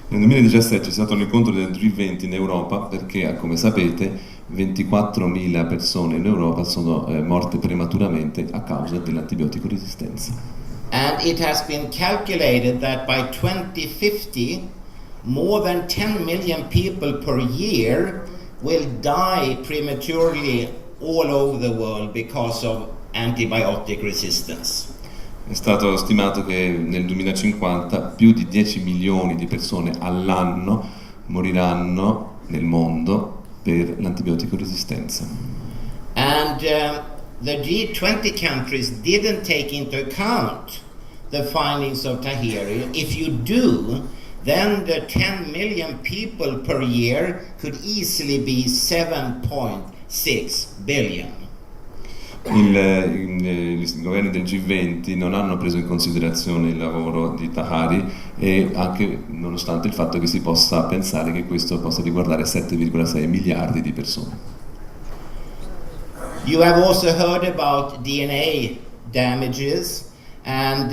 Nel 2017 c'è stato l'incontro del G20 in Europa perché, come sapete, 24.000 persone in Europa sono morte prematuramente a causa dell'antibiotico resistenza. And it has been calculated that by 2050 more than 10 million people per year will die prematurely all over the world because of antibiotic resistance. È stato stimato che nel 2050 più di 10 milioni di persone all'anno moriranno nel mondo per l'antibiotico resistenza. And the G20 countries didn't take into account the findings of Tahiri. If you do, then the 10 million people per year could easily be 7.6 billion. I governi del G20 non hanno preso in considerazione il lavoro di Tahari, e anche nonostante il fatto che si possa pensare che questo possa riguardare 7,6 miliardi di persone. You have also heard about DNA damages, and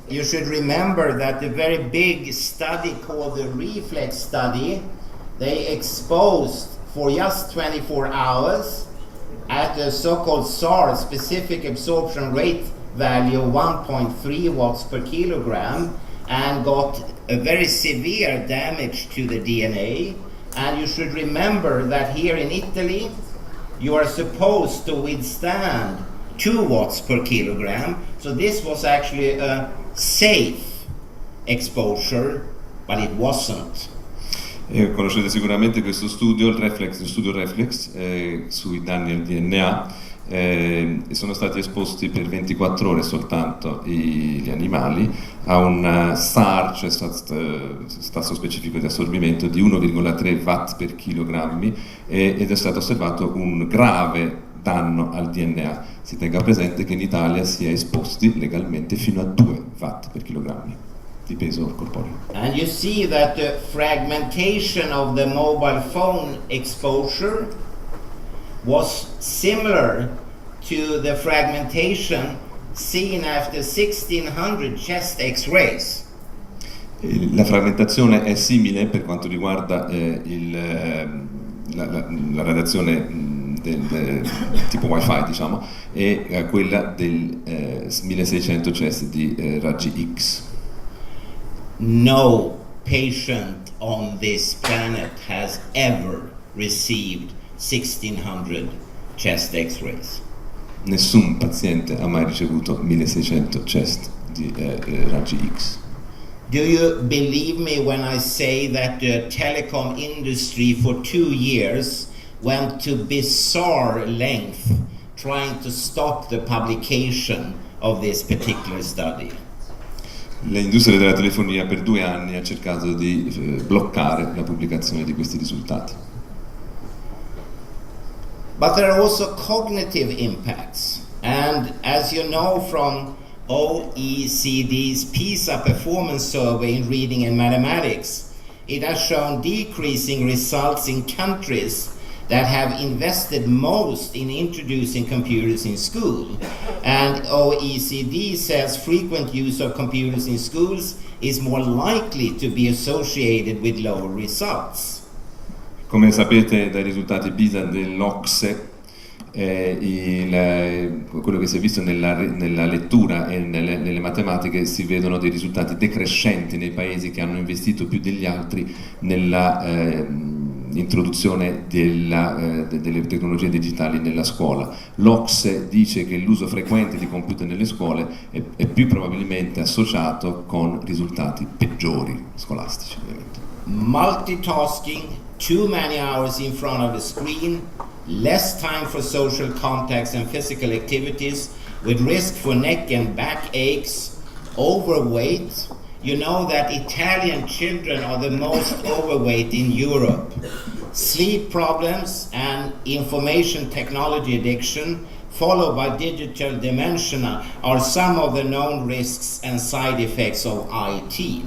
you should remember that the very big study called the REFLEX study, they exposed for just 24 hours at the so-called SAR, specific absorption rate value of 1.3 watts per kilogram, and got a very severe damage to the DNA. And you should remember that here in Italy, you are supposed to withstand 2 watts per kilogram, so this was actually a safe exposure, but it wasn't. Conoscete sicuramente questo studio, lo studio Reflex, sui danni al DNA. Sono stati esposti per 24 ore soltanto gli animali a un SAR, cioè tasso specifico di assorbimento, di 1,3 watt per chilogrammi, ed è stato osservato un grave danno al DNA. Si tenga presente che in Italia si è esposti legalmente fino a 2 watt per chilogrammi di peso corporeo. And you see that the fragmentation of the mobile phone exposure was similar to the fragmentation seen after 1600 chest X-rays. La frammentazione è simile per quanto riguarda la radiazione del tipo Wi-Fi, diciamo, e quella del 1600 chest di raggi X. No patient on this planet has ever received 1600 chest X-rays. Nessun paziente ha mai ricevuto 1600 chest di raggi X. Do you believe me when I say that the telecom industry for 2 years went to bizarre length trying to stop the publication of this particular study? L'industria della telefonia per 2 anni ha cercato di bloccare la pubblicazione di questi risultati. But there are also cognitive impacts, and as you know from OECD's PISA performance survey in reading and mathematics, it has shown decreasing results in countries that have invested most in introducing computers in school. And OECD says frequent use of computers in schools is more likely to be associated with lower results. Come sapete dai risultati PISA dell'OCSE, quello che si è visto nella lettura e nelle matematiche, si vedono dei risultati decrescenti nei paesi che hanno investito più degli altri nella introduzione delle tecnologie digitali nella scuola. L'OCSE dice che l'uso frequente di computer nelle scuole è più probabilmente associato con risultati peggiori scolastici, ovviamente. Multitasking, too many hours in front of a screen, less time for social contacts and physical activities, with risk for neck and back aches, overweight. You know that Italian children are the most overweight in Europe. Sleep problems and information technology addiction, followed by digital dementia, are some of the known risks and side effects of IT.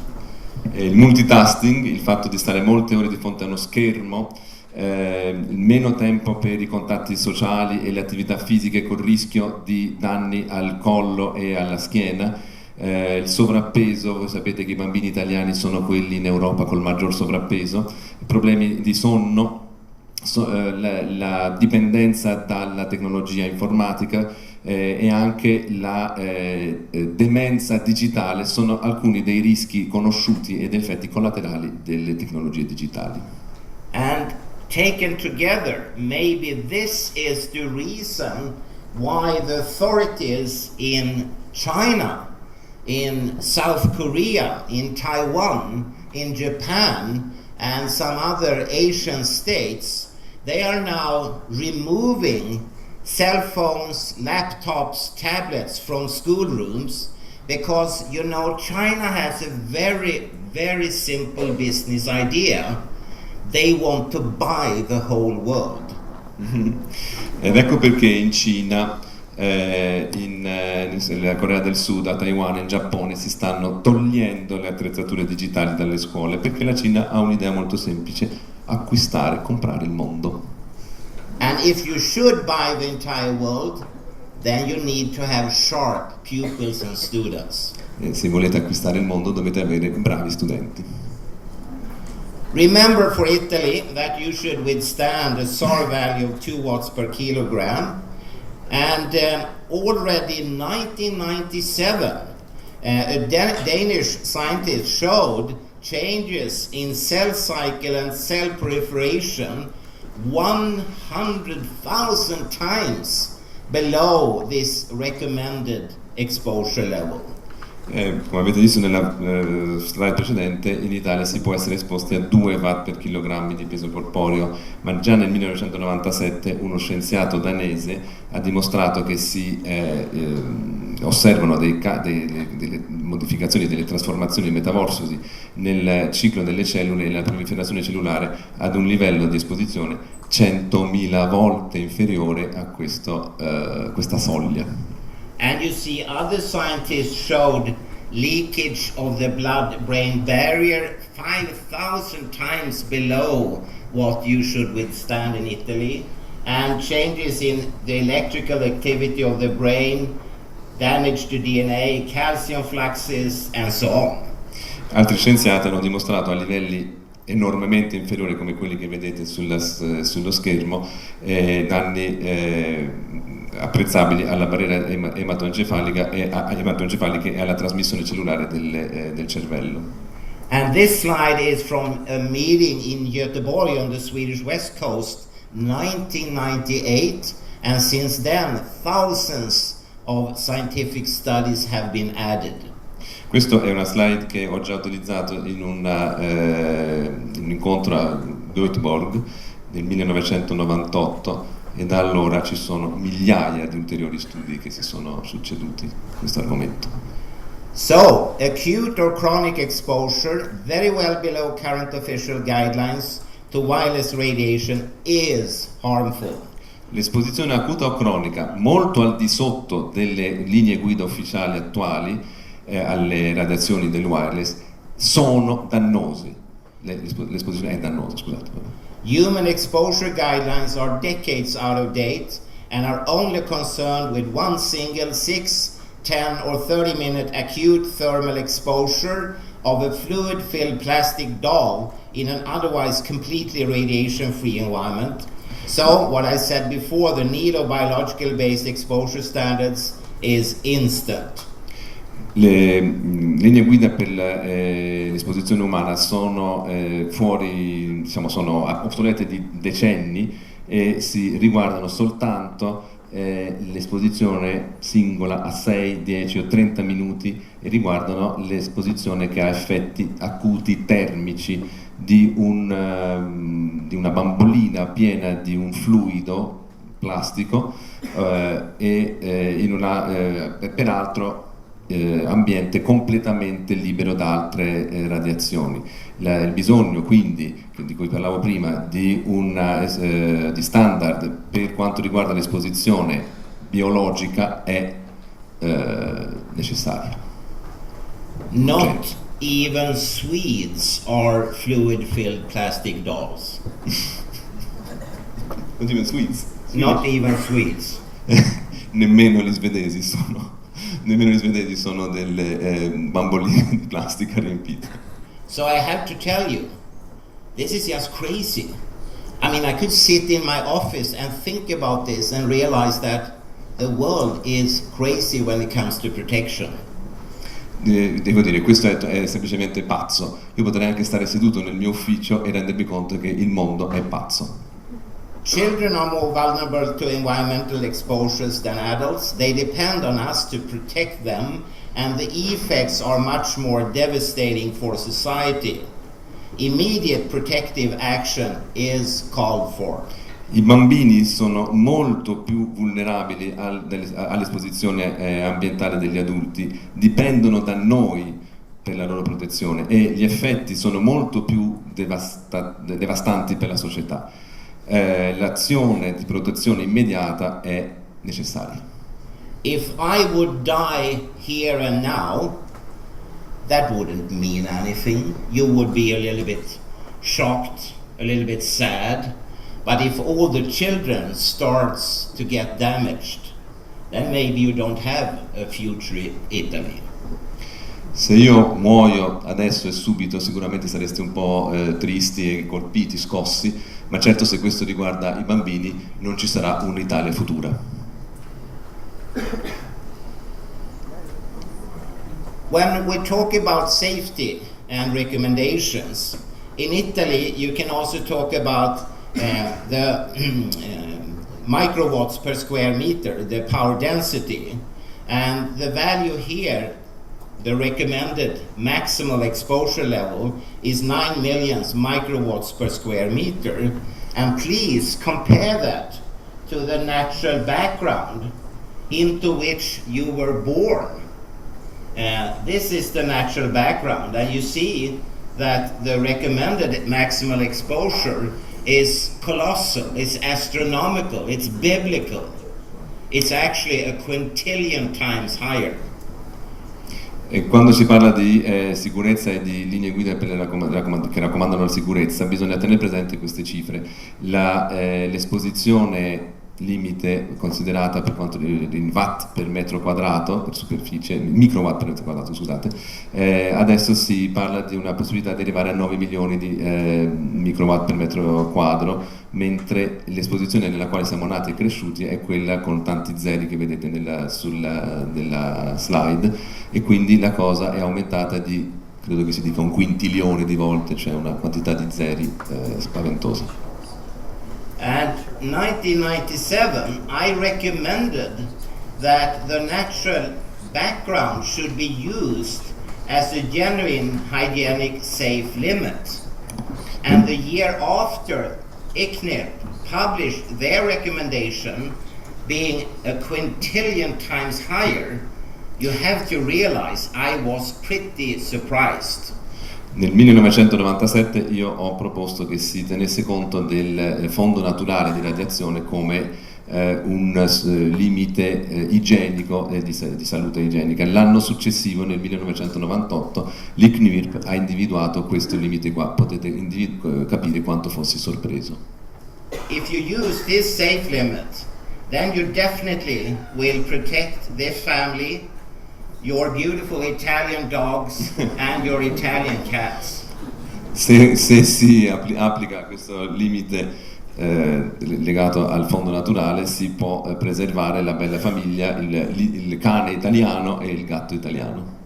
Il multitasking, il fatto di stare molte ore di fronte a uno schermo, meno tempo per i contatti sociali e le attività fisiche col rischio di danni al collo e alla schiena, il sovrappeso. Voi sapete che i bambini italiani sono quelli in Europa col maggior sovrappeso, problemi di sonno, la dipendenza dalla tecnologia informatica e anche la demenza digitale sono alcuni dei rischi conosciuti ed effetti collaterali delle tecnologie digitali. And taken together, maybe this is the reason why the authorities in China, in South Korea, in Taiwan, in Japan, and some other Asian states, they are now removing cell phones, laptops, tablets from schoolrooms because, you know, China has a very, very simple business idea. They want to buy the whole world. Ed ecco perché in Cina, nella Corea del Sud, a Taiwan e in Giappone si stanno togliendo le attrezzature digitali dalle scuole, perché la Cina ha un'idea molto semplice: acquistare, comprare il mondo. And if you should buy the entire world, then you need to have sharp pupils and students. E se volete acquistare il mondo dovete avere bravi studenti. Remember for Italy that you should withstand a SAR value of 2 watts per kilogram. And already in 1997, a Danish scientist showed changes in cell cycle and cell proliferation 100,000 times below this recommended exposure level. Come avete visto nella slide precedente, in Italia si può essere esposti a 2 watt per chilogrammi di peso corporeo, ma già nel 1997 uno scienziato danese ha dimostrato che si osservano delle modificazioni, delle trasformazioni, metamorfosi nel ciclo delle cellule e nella proliferazione cellulare ad un livello di esposizione 100.000 volte inferiore a questa soglia. And you see, other scientists showed leakage of the blood-brain barrier 5,000 times below what you should withstand in Italy, and changes in the electrical activity of the brain, damage to DNA, calcium fluxes, and so on. Altri scienziati hanno dimostrato a livelli enormemente inferiori, come quelli che vedete sullo schermo, danni apprezzabili alla barriera ematoencefalica e alla trasmissione cellulare del cervello. And this slide is from a meeting in Göteborg on the Swedish west coast, 1998, and since then thousands of scientific studies have been added. Questo è una slide che ho già utilizzato in un incontro a Göteborg nel 1998, e da allora ci sono migliaia di ulteriori studi che si sono succeduti su questo argomento. So, acute or chronic exposure, very well below current official guidelines, to wireless radiation is harmful. L'esposizione acuta o cronica, molto al di sotto delle linee guida ufficiali attuali alle radiazioni del wireless, sono dannosi. L'esposizione è dannosa, scusate. Human exposure guidelines are decades out of date and are only concerned with one single 6, 10 or 30 minute acute thermal exposure of a fluid-filled plastic doll in an otherwise completely radiation-free environment. So, what I said before, the need of biological-based exposure standards is instant. Le linee guida per l'esposizione umana sono sono obsolete di decenni e si riguardano soltanto l'esposizione singola a 6, 10 o 30 minuti e riguardano l'esposizione che ha effetti acuti termici di una bambolina piena di un fluido plastico peraltro ambiente completamente libero da altre radiazioni. Il bisogno quindi, di cui parlavo prima, di standard per quanto riguarda l'esposizione biologica è necessaria. Not even Swedes are fluid-filled plastic dolls. Not even Swedes? Not even Swedes. Nemmeno gli svedesi sono delle bamboline di plastica riempite. So I have to tell you, this is just crazy. I mean, I could sit in my office and think about this and realize that the world is crazy when it comes to protection. Devo dire, questo è semplicemente pazzo. Io potrei anche stare seduto nel mio ufficio e rendermi conto che il mondo è pazzo. Children are more vulnerable to environmental exposures than adults. They depend on us to protect them, and the effects are much more devastating for society. Immediate protective action is called for. I bambini sono molto più vulnerabili all'esposizione ambientale degli adulti, dipendono da noi per la loro protezione e gli effetti sono molto più devastanti per la società. L'azione di protezione immediata è necessaria. If I would die here and now, that wouldn't mean anything. You would be a little bit shocked, a little bit sad. But if all the children starts to get damaged, then maybe you don't have a future in Italy. Se io muoio adesso e subito sicuramente sareste un po' tristi e colpiti, scossi, ma certo se questo riguarda i bambini non ci sarà un'Italia futura. When we talk about safety and recommendations, in Italy you can also talk about the microwatts per square meter, the power density, and the value here, the recommended maximal exposure level is 9 million microwatts per square meter, and please compare that to the natural background into which you were born. This is the natural background, and you see that the recommended maximal exposure is colossal, it's astronomical, it's biblical. It's actually a quintillion times higher. E quando si parla di sicurezza e di linee guida che raccomandano la sicurezza, bisogna tenere presente queste cifre. L'esposizione limite considerata per quanto in watt per metro quadrato, per superficie, microwatt per metro quadrato, scusate, adesso si parla di una possibilità di arrivare a 9 milioni di microwatt per metro quadro, mentre l'esposizione nella quale siamo nati e cresciuti è quella con tanti zeri che vedete nella slide, e quindi la cosa è aumentata di, credo che si dica, 1 quintilione di volte, cioè una quantità di zeri spaventosa. And 1997, I recommended that the natural background should be used as a genuine hygienic safe limit. And the year after, ICNIRP published their recommendation being a quintillion times higher. You have to realize I was pretty surprised. Nel 1997 io ho proposto che si tenesse conto del fondo naturale di radiazione come un limite igienico e di salute igienica. L'anno successivo, nel 1998, l'ICNIRP ha individuato questo limite qua. Potete capire quanto fossi sorpreso. If you use this safe limit, then you definitely will protect this family, your beautiful Italian dogs and your Italian cats. Se si applica questo limite legato al fondo naturale, si può preservare la bella famiglia, il cane italiano e il gatto italiano.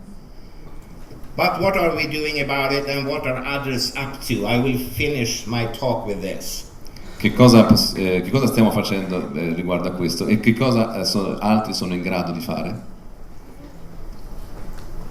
But what are we doing about it, and what are others up to? I will finish my talk with this. Che cosa stiamo facendo riguardo a questo, e che cosa altri sono in grado di fare?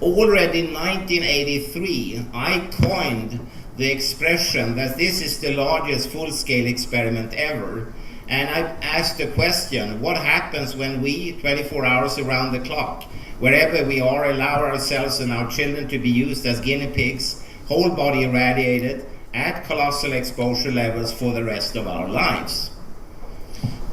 Already in 1983, I coined the expression that this is the largest full-scale experiment ever, and I asked the question, what happens when we, 24 hours around the clock, wherever we are, allow ourselves and our children to be used as guinea pigs, whole body irradiated, at colossal exposure levels for the rest of our lives?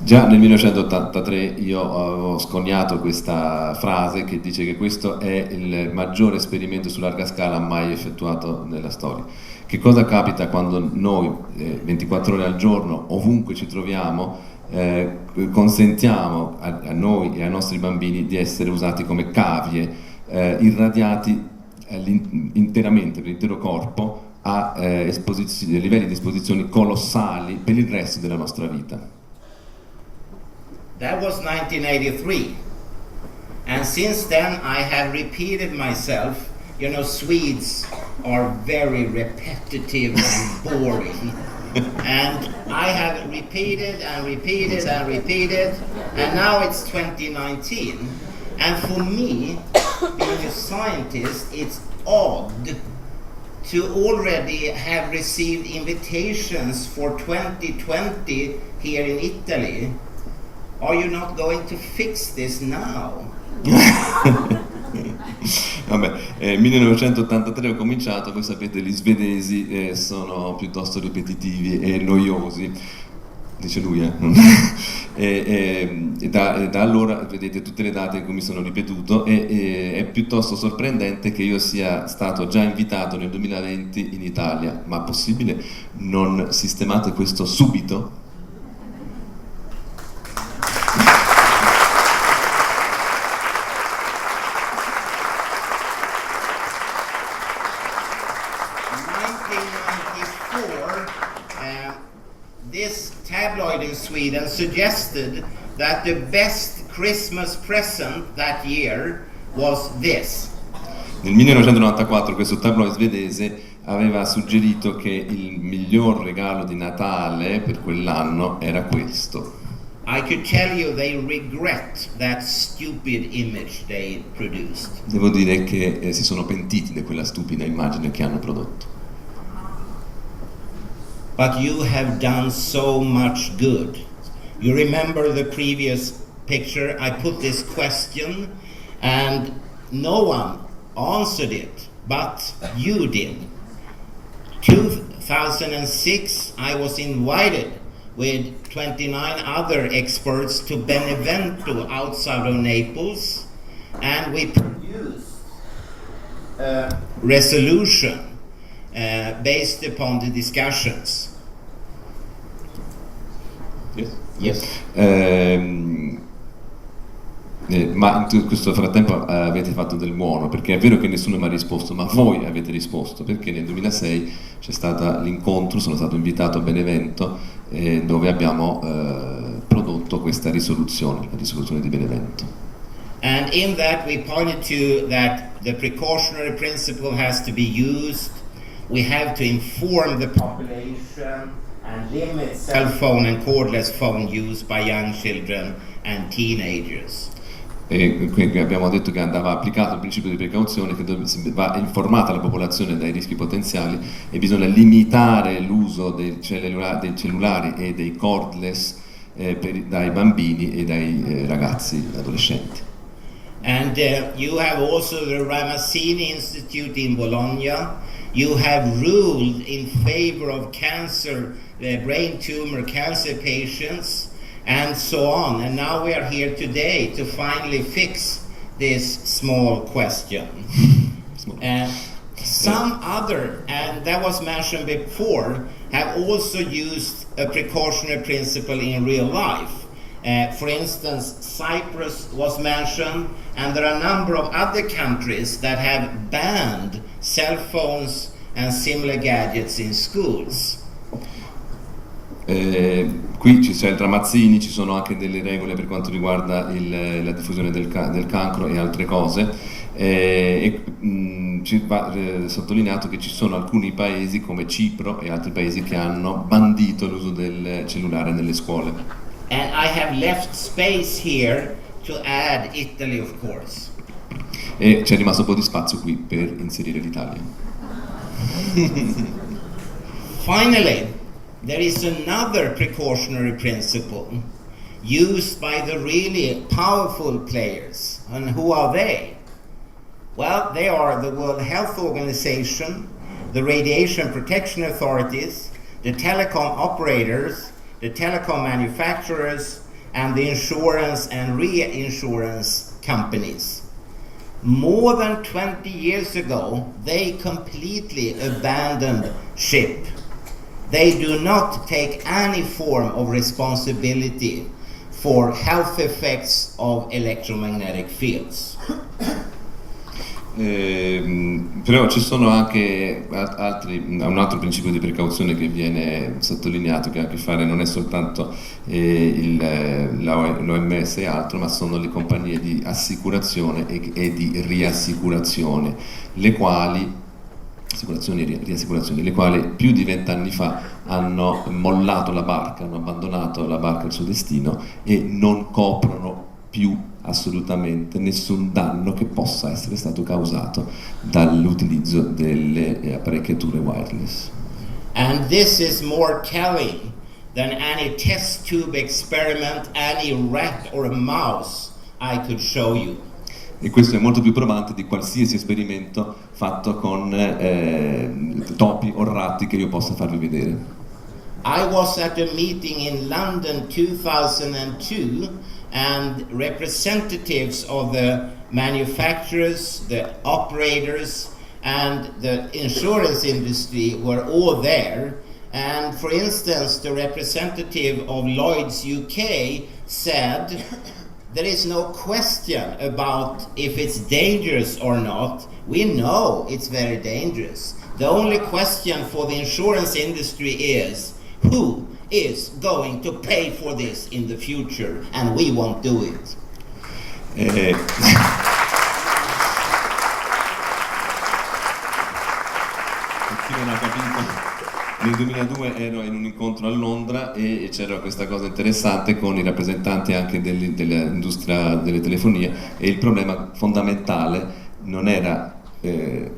Già nel 1983 io avevo sconiato questa frase che dice che questo è il maggiore esperimento su larga scala mai effettuato nella storia. Che cosa capita quando noi, 24 ore al giorno, ovunque ci troviamo, consentiamo a noi e ai nostri bambini di essere usati come cavie, irradiati interamente per l'intero corpo a livelli di esposizioni colossali per il resto della nostra vita? That was 1983. And since then I have repeated myself. You know, Swedes are very repetitive and boring. And I have repeated and repeated and repeated, and now it's 2019. And for me, being a scientist, it's odd to already have received invitations for 2020 here in Italy. Are you not going to fix this now? Vabbè, 1983 ho cominciato, voi sapete gli svedesi sono piuttosto ripetitivi e noiosi, dice lui, e da allora vedete tutte le date in cui mi sono ripetuto e è piuttosto sorprendente che io sia stato già invitato nel 2020 in Italia, ma possibile? Non sistemate questo subito? This tabloid in Sweden suggested that the best Christmas present that year was this. Nel 1994 questo tabloid svedese aveva suggerito che il miglior regalo di Natale per quell'anno era questo. I could tell you they regret that stupid image they produced. Devo dire che si sono pentiti di quella stupida immagine che hanno prodotto. But you have done so much good. You remember the previous picture? I put this question and no one answered it, but you did. 2006, I was invited with 29 other experts to Benevento outside of Naples, and we produced a resolution based upon the discussions. Yes. Ma in questo frattempo avete fatto del buono, perché è vero che nessuno mi ha risposto, ma voi avete risposto, perché nel 2006 c'è stato l'incontro, sono stato invitato a Benevento dove abbiamo prodotto questa risoluzione, la risoluzione di Benevento. And in that we pointed to that the precautionary principle has to be used. We have to inform the population and limit cell phone and cordless phone use by young children and teenagers. E abbiamo detto che andava applicato il principio di precauzione, che va informata la popolazione dai rischi potenziali e bisogna limitare l'uso dei cellulari e dei cordless dai bambini e dai ragazzi adolescenti. And you have also the Ramazzini Institute in Bologna. You have ruled in favor of cancer, brain tumor cancer patients, and so on. And now we are here today to finally fix this small question. Some other, and that was mentioned before, have also used a precautionary principle in real life. For instance, Cyprus was mentioned, and there are a number of other countries that have banned cell phones and similar gadgets in schools. Qui c'è il Ramazzini, ci sono anche delle regole per quanto riguarda la diffusione del cancro e altre cose, ci va sottolineato che ci sono alcuni paesi come Cipro e altri paesi che hanno bandito l'uso del cellulare nelle scuole. And I have left space here to add Italy, of course. E c'è rimasto un po' di spazio qui per inserire l'Italia. Finally, there is another precautionary principle used by the really powerful players. And who are they? Well, they are the World Health Organization, the Radiation Protection Authorities, the telecom operators, the telecom manufacturers, and the insurance and reinsurance companies. More than 20 years ago, they completely abandoned ship. They do not take any form of responsibility for health effects of electromagnetic fields. Però ci sono anche un altro principio di precauzione che viene sottolineato, che ha a che fare non è soltanto l'OMS e altro, ma sono le compagnie di assicurazione e di riassicurazione, le quali riassicurazioni, le quali più di 20 anni fa hanno mollato la barca, hanno abbandonato la barca al suo destino e non coprono più assolutamente nessun danno che possa essere stato causato dall'utilizzo delle apparecchiature wireless. And this is more telling than any test tube experiment, any rat or mouse I could show you. E questo è molto più provante di qualsiasi esperimento fatto con topi o ratti che io possa farvi vedere. I was at a meeting in London 2002 and representatives of the manufacturers, the operators and the insurance industry were all there. And for instance, the representative of Lloyd's UK said, there is no question about if it's dangerous or not. We know it's very dangerous. The only question for the insurance industry is, who is going to pay for this in the future? And we won't do it. Chi non ha capito, nel 2002 ero in un incontro a Londra e c'era questa cosa interessante con i rappresentanti anche dell'industria delle telefonie, e il problema fondamentale non era, il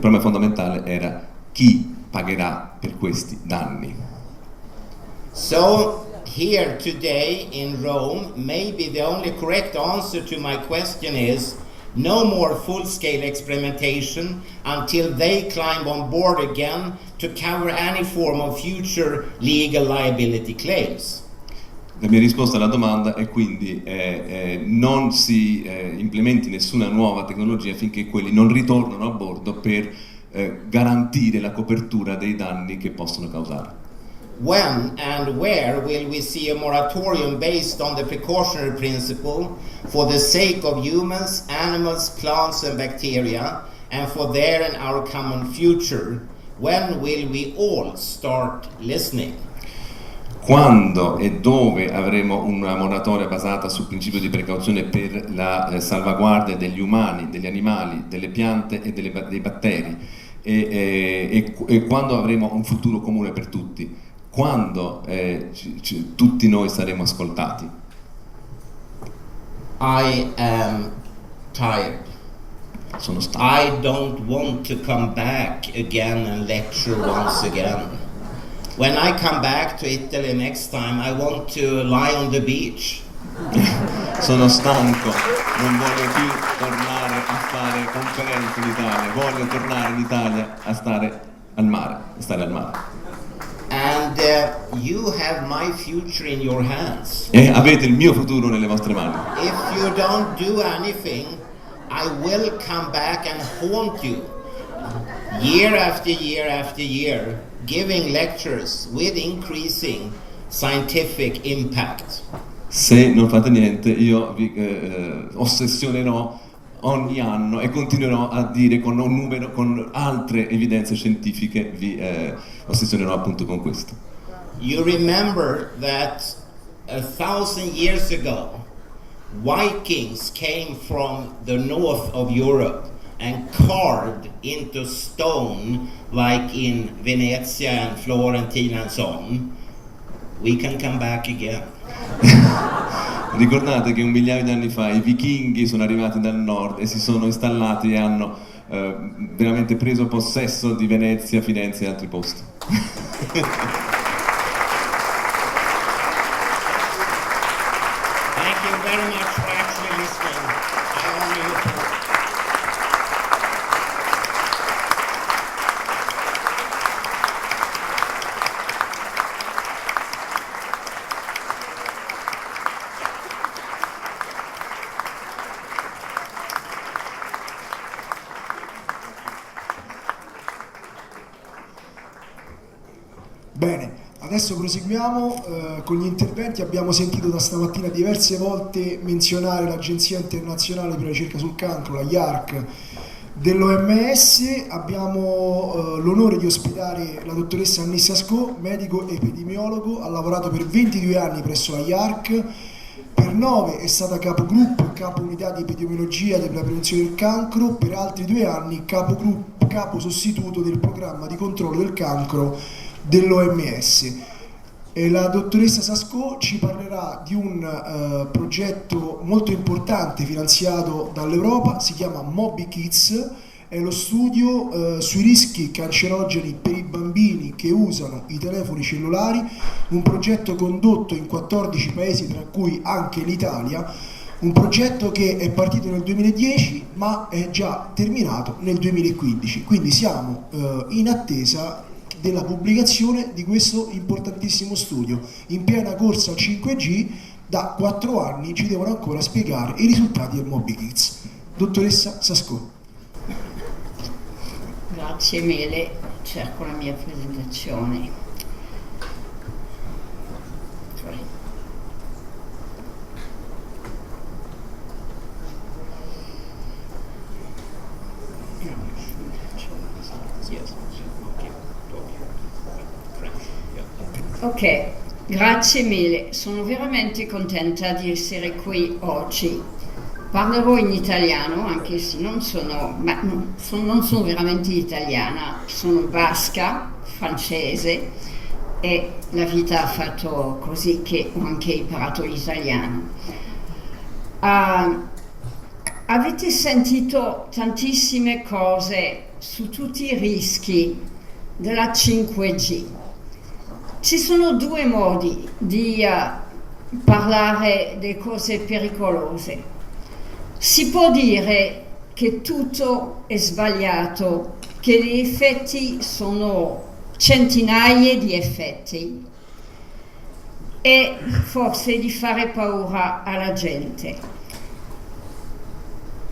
problema fondamentale era chi pagherà per questi danni. So here today in Rome, maybe the only correct answer to my question is no more full-scale experimentation until they climb on board again to cover any form of future legal liability claims. La mia risposta alla domanda è quindi non si implementi nessuna nuova tecnologia finché quelli non ritornano a bordo per garantire la copertura dei danni che possono causare. When and where will we see a moratorium based on the precautionary principle for the sake of humans, animals, plants and bacteria, and for their and our common future? When will we all start listening? Quando e dove avremo una moratoria basata sul principio di precauzione per la salvaguardia degli umani, degli animali, delle piante e dei batteri, e quando avremo un futuro comune per tutti? Quando tutti noi saremo ascoltati? I am tired. Sono stanco. I don't want to come back again and lecture once again. When I come back to Italy next time, I want to lie on the beach. Sono stanco, non voglio più tornare a fare conferenze in Italia, voglio tornare in Italia a stare al mare. And you have my future in your hands. E avete il mio futuro nelle vostre mani. If you don't do anything, I will come back and haunt you year after year after year, giving lectures with increasing scientific impact. Se non fate niente, io vi ossessionerò ogni anno e continuerò a dire con altre evidenze scientifiche, vi ossessionerò appunto con questo. You remember that 1,000 years ago, Vikings came from the north of Europe and carved into stone, like in Venezia and Florentine and so on. We can come back again. Ricordate che 1 migliaio di anni fa i vichinghi sono arrivati dal nord e si sono installati e hanno veramente preso possesso di Venezia, Firenze e altri posti. Thank you very much for actually listening. I honor you. Bene, Adesso proseguiamo con gli interventi. Abbiamo sentito da stamattina diverse volte menzionare l'Agenzia Internazionale per la Ricerca sul Cancro, la IARC, dell'OMS. Abbiamo l'onore di ospitare la dottoressa Annissa Sco, medico epidemiologo, ha lavorato per 22 anni presso la IARC, per 9 è stata capogruppo, capo unità di epidemiologia per la prevenzione del cancro, per altri 2 anni capo sostituto del programma di controllo del cancro dell'OMS. La dottoressa Sasco ci parlerà di un progetto molto importante finanziato dall'Europa, si chiama Moby Kids, è lo studio sui rischi cancerogeni per i bambini che usano i telefoni cellulari, un progetto condotto in 14 paesi tra cui anche l'Italia, un progetto che è partito nel 2010 ma è già terminato nel 2015, quindi siamo in attesa della pubblicazione di questo importantissimo studio. In piena corsa al 5G, da 4 anni ci devono ancora spiegare i risultati del Moby Kids. Dottoressa Sasco. Grazie mille, cerco la mia presentazione. Ok, grazie mille, sono veramente contenta di essere qui oggi. Parlerò in italiano, anche se non sono veramente italiana, sono basca, francese, e la vita ha fatto così che ho anche imparato l'italiano. Avete sentito tantissime cose su tutti i rischi della 5G. Ci sono 2 modi di parlare delle cose pericolose. Si può dire che tutto è sbagliato, che gli effetti sono centinaia di effetti e forse di fare paura alla gente.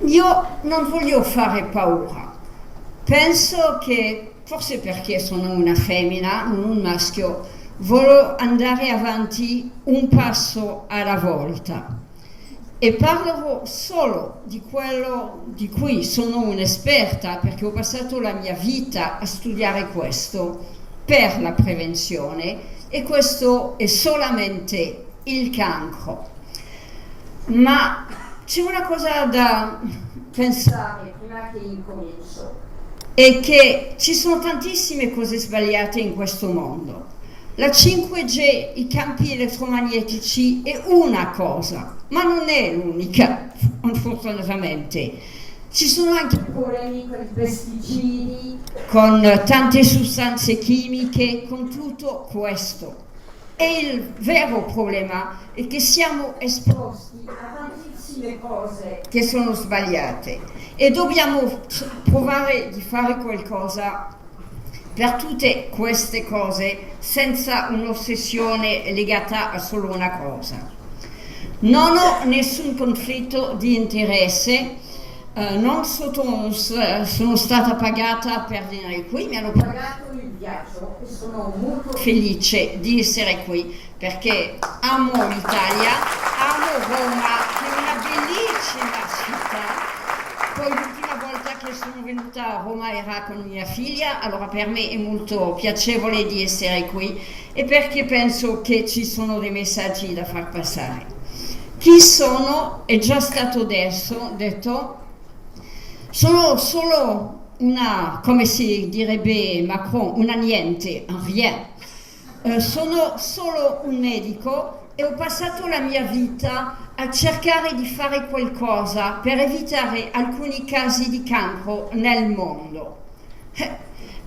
Io non voglio fare paura. Penso che, forse perché sono una femmina, non un maschio, voglio andare avanti un passo alla volta. E parlerò solo di quello di cui sono un'esperta, perché ho passato la mia vita a studiare questo per la prevenzione, e questo è solamente il cancro. Ma c'è una cosa da pensare prima che incomincio, è che ci sono tantissime cose sbagliate in questo mondo. La 5G, i campi elettromagnetici, è una cosa, ma non è l'unica, unfortunatamente. Ci sono anche problemi con i pesticidi, con tante sostanze chimiche, con tutto questo. E il vero problema è che siamo esposti a tantissime cose che sono sbagliate e dobbiamo provare di fare qualcosa per tutte queste cose senza un'ossessione legata a solo una cosa. Non ho nessun conflitto di interesse, sono stata pagata per venire qui, mi hanno pagato il viaggio e sono molto felice di essere qui perché amo l'Italia, amo Roma, che è una bellissima città. Poi l'ultima volta che sono venuta a Roma era con mia figlia, allora per me è molto piacevole di essere qui e perché penso che ci sono dei messaggi da far passare. Chi sono? È già stato detto, sono solo una, come si direbbe Macron, una niente, un rien. Sono solo un medico e ho passato la mia vita a cercare di fare qualcosa per evitare alcuni casi di cancro nel mondo.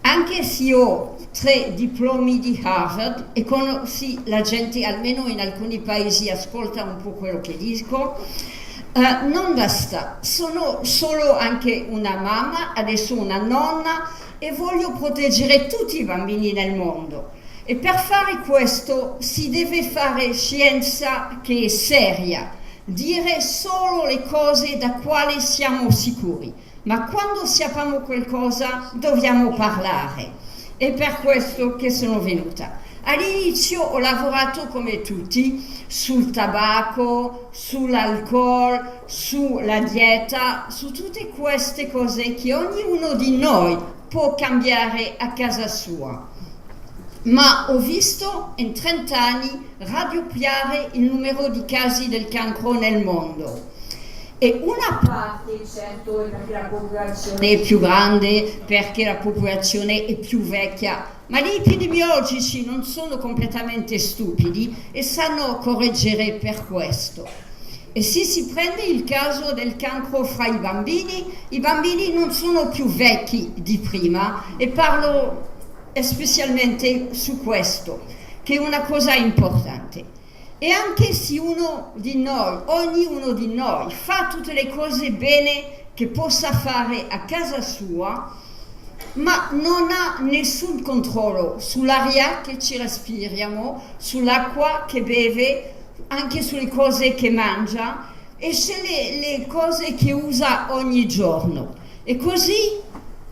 Anche se ho 3 diplomi di Harvard e conosci la gente, almeno in alcuni paesi, ascolta un po' quello che dico, non basta. Sono solo anche una mamma, adesso una nonna, e voglio proteggere tutti i bambini nel mondo. E per fare questo si deve fare scienza che è seria, dire solo le cose da quali siamo sicuri, ma quando sappiamo qualcosa dobbiamo parlare. È per questo che sono venuta. All'inizio ho lavorato come tutti sul tabacco, sull'alcol, sulla dieta, su tutte queste cose che ognuno di noi può cambiare a casa sua. Ma ho visto in 30 anni raddoppiare il numero di casi del cancro nel mondo. E una parte, certo, è perché la popolazione è più grande, perché la popolazione è più vecchia, ma gli epidemiologici non sono completamente stupidi e sanno correggere per questo. E se si prende il caso del cancro fra i bambini non sono più vecchi di prima, e parlo specialmente su questo, che è una cosa importante. E anche se ognuno di noi fa tutte le cose bene che possa fare a casa sua, ma non ha nessun controllo sull'aria che ci respiriamo, sull'acqua che beve, anche sulle cose che mangia e sulle cose che usa ogni giorno. E così,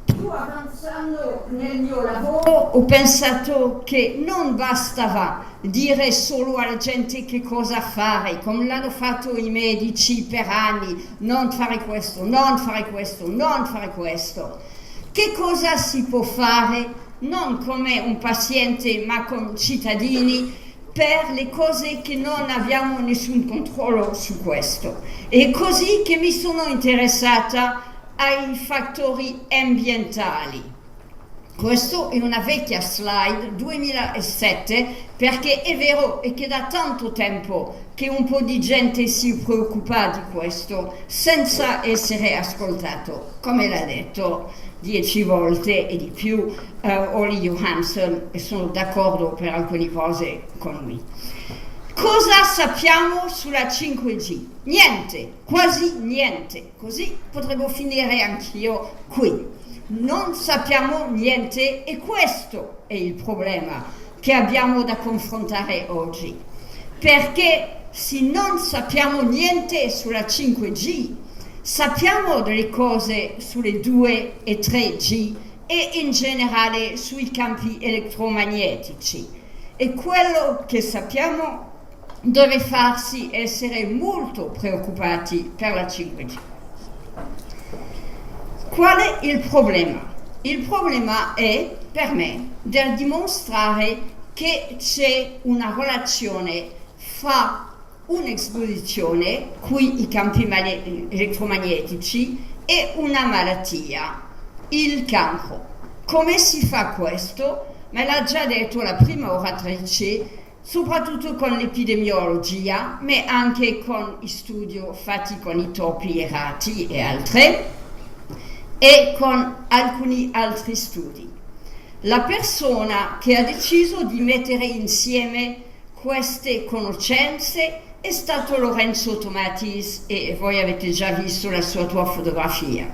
più avanzando nel mio lavoro, ho pensato che non bastava dire solo alla gente che cosa fare, come l'hanno fatto i medici per anni: non fare questo, non fare questo, non fare questo. Che cosa si può fare, non come un paziente ma con cittadini, per le cose che non abbiamo nessun controllo su questo? È così che mi sono interessata ai fattori ambientali. Questo è una vecchia slide 2007, perché è vero che da tanto tempo che un po' di gente si preoccupa di questo senza essere ascoltato, come l'ha detto 10 volte e di più Olli Johansson, e sono d'accordo per alcune cose con lui. Cosa sappiamo sulla 5G? Niente, quasi niente, così potremmo finire anch'io qui. Non sappiamo niente, e questo è il problema che abbiamo da confrontare oggi. Perché se non sappiamo niente sulla 5G, sappiamo delle cose sulle 2 e 3G e in generale sui campi elettromagnetici. E quello che sappiamo deve farsi essere molto preoccupati per la 5G. Qual è il problema? Il problema è, per me, del dimostrare che c'è una relazione fra un'esposizione, qui i campi elettromagnetici, e una malattia, il cancro. Come si fa questo? Me l'ha già detto la prima oratrice, soprattutto con l'epidemiologia, ma anche con i studi fatti con i topi e rati e altre, e con alcuni altri studi. La persona che ha deciso di mettere insieme queste conoscenze è stato Lorenzo Tomatis, e voi avete già visto la sua fotografia.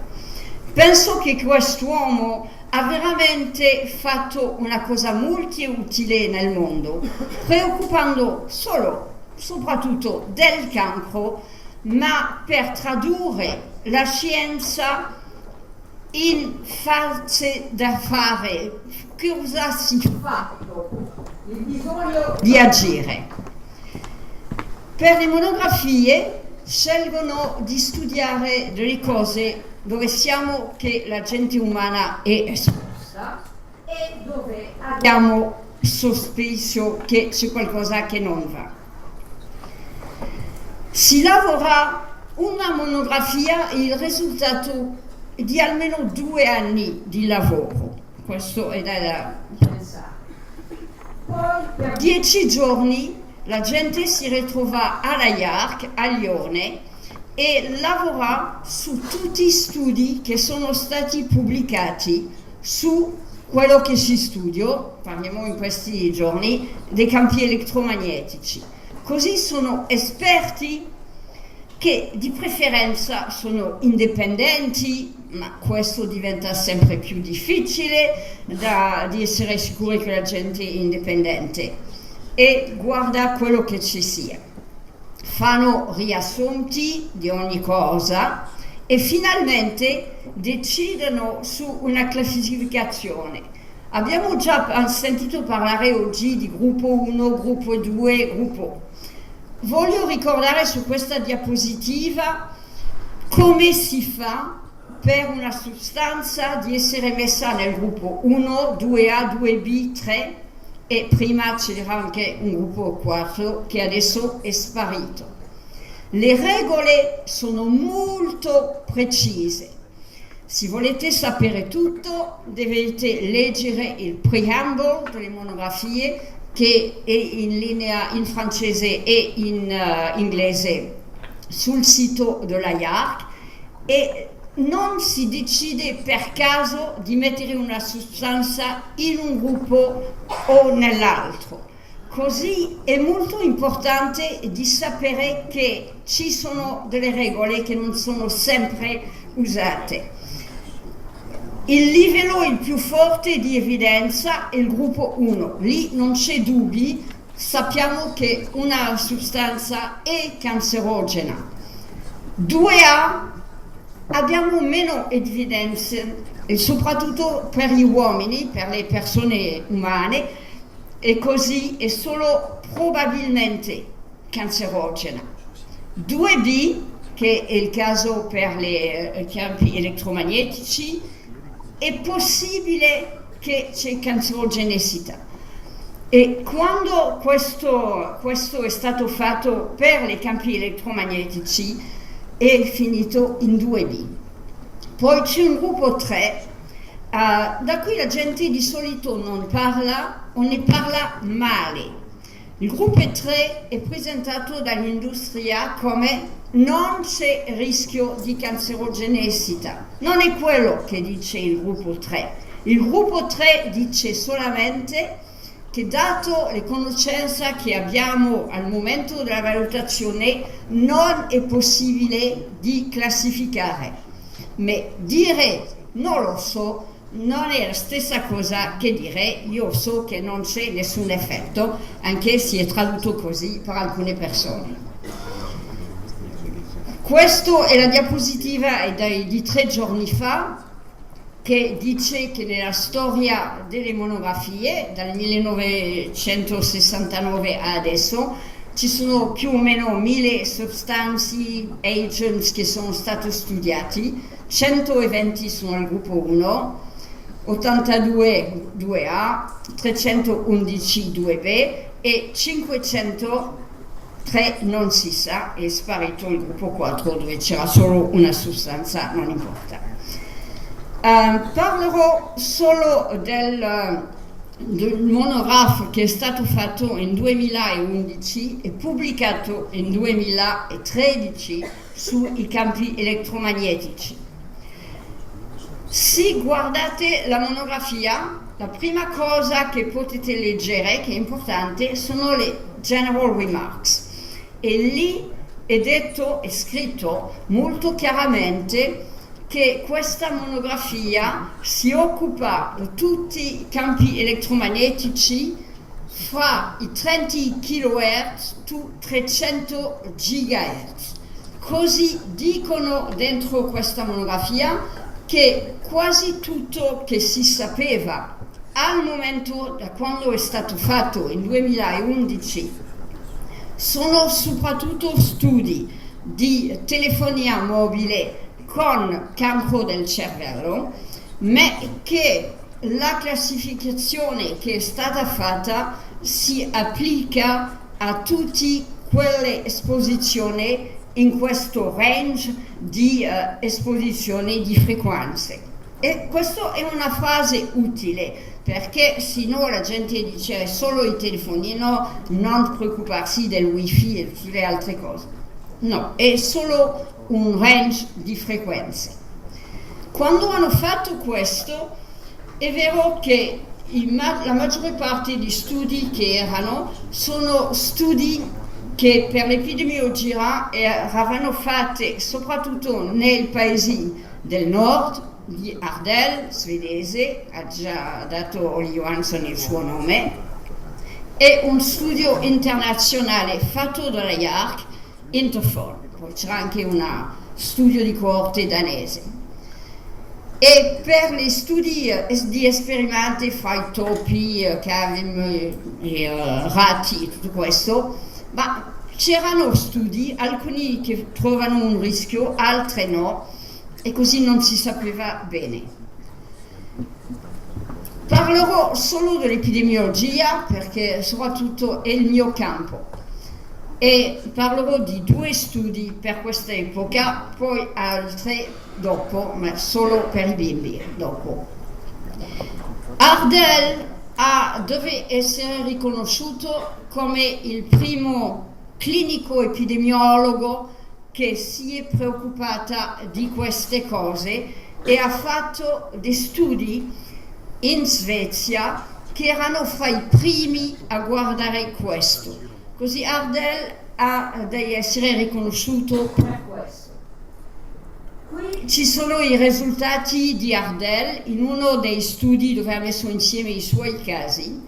Penso che quest'uomo ha veramente fatto una cosa molto utile nel mondo, preoccupando soprattutto del cancro, ma per tradurre la scienza in fase da fare. Cosa si fa dopo? Il bisogno di agire. Per le monografie scelgono di studiare delle cose dove siamo che la gente umana è esposta e dove abbiamo sospeso che c'è qualcosa che non va. Si lavora una monografia e il risultato di almeno 2 anni di lavoro. Questo è da pensare. Poi per 10 giorni la gente si ritrova alla IARC, a Lione, e lavora su tutti i studi che sono stati pubblicati su quello che si studia, parliamo in questi giorni, dei campi elettromagnetici. Così sono esperti che di preferenza sono indipendenti, ma questo diventa sempre più difficile di essere sicuri che la gente è indipendente, e guarda quello che ci sia. Fanno riassunti di ogni cosa e finalmente decidono su una classificazione. Abbiamo già sentito parlare oggi di gruppo 1, gruppo 2, gruppo. Voglio ricordare su questa diapositiva come si fa per una sostanza di essere messa nel gruppo 1, 2A, 2B, 3 e prima c'era anche un gruppo 4 che adesso è sparito. Le regole sono molto precise. Se volete sapere tutto, dovete leggere il preambolo delle monografie che è in linea in francese e in inglese sul sito della IARC e non si decide per caso di mettere una sostanza in un gruppo o nell'altro. Così è molto importante di sapere che ci sono delle regole che non sono sempre usate. Il livello il più forte di evidenza è il gruppo 1, lì non c'è dubbi, sappiamo che una sostanza è cancerogena. 2A abbiamo meno evidenze, e soprattutto per gli uomini, per le persone umane, e così è solo probabilmente cancerogena. 2B, che è il caso per i campi elettromagnetici, è possibile che c'è cancerogenicità. E quando questo è stato fatto per i campi elettromagnetici è finito in 2B. Poi c'è un gruppo 3, da cui la gente di solito non parla o ne parla male. Il gruppo 3 è presentato dall'industria come non c'è rischio di cancerogenicità. Non è quello che dice il gruppo 3. Il gruppo 3 dice solamente che dato le conoscenze che abbiamo al momento della valutazione non è possibile di classificare. Ma dire non lo so non è la stessa cosa che dire io so che non c'è nessun effetto, anche se è tradotto così per alcune persone. Questa è la diapositiva di 3 giorni fa che dice che nella storia delle monografie, dal 1969 a adesso, ci sono più o meno 1000 sostanze, agents che sono stati studiati, 120 sono il gruppo 1, 82 2A, 311 2B e 503 non si sa, è sparito il gruppo 4 dove c'era solo una sostanza, non importa. Parlerò solo del monografo che è stato fatto nel 2011 e pubblicato nel 2013 sui campi elettromagnetici. Se guardate la monografia, la prima cosa che potete leggere, che è importante, sono le general remarks. E lì è detto e scritto molto chiaramente che questa monografia si occupa di tutti i campi elettromagnetici fra i 30 kHz to 300 GHz. Così dicono dentro questa monografia che quasi tutto che si sapeva al momento da quando è stato fatto nel 2011 sono soprattutto studi di telefonia mobile con cancro del cervello, ma che la classificazione che è stata fatta si applica a tutte quelle esposizioni in questo range di esposizione di frequenze. E questa è una frase utile perché se no la gente dice solo il telefonino, non preoccuparsi del wifi e tutte le altre cose. No, è solo un range di frequenze. Quando hanno fatto questo è vero che la maggior parte di studi che erano sono studi che per l'epidemiologia eravamo fatte soprattutto nei paesi del nord, di Ardell, svedese, ha già dato Olli Johansson il suo nome, e un studio internazionale fatto dalla IARC, Interphone, poi c'era anche uno studio di coorte danese. E per gli studi di esperimenti fra topi, cavi, ratti, tutto questo, ma c'erano studi, alcuni che trovano un rischio, altri no, e così non si sapeva bene. Parlerò solo dell'epidemiologia perché soprattutto è il mio campo e parlerò di 2 studi per questa epoca, poi altri dopo, ma solo per i bimbi dopo. Ardel deve essere riconosciuto come il primo clinico epidemiologo che si è preoccupata di queste cose e ha fatto dei studi in Svezia che erano fra i primi a guardare questo. Così Ardel ha da essere riconosciuto per questo. Qui ci sono i risultati di Ardel in uno dei studi dove ha messo insieme i suoi casi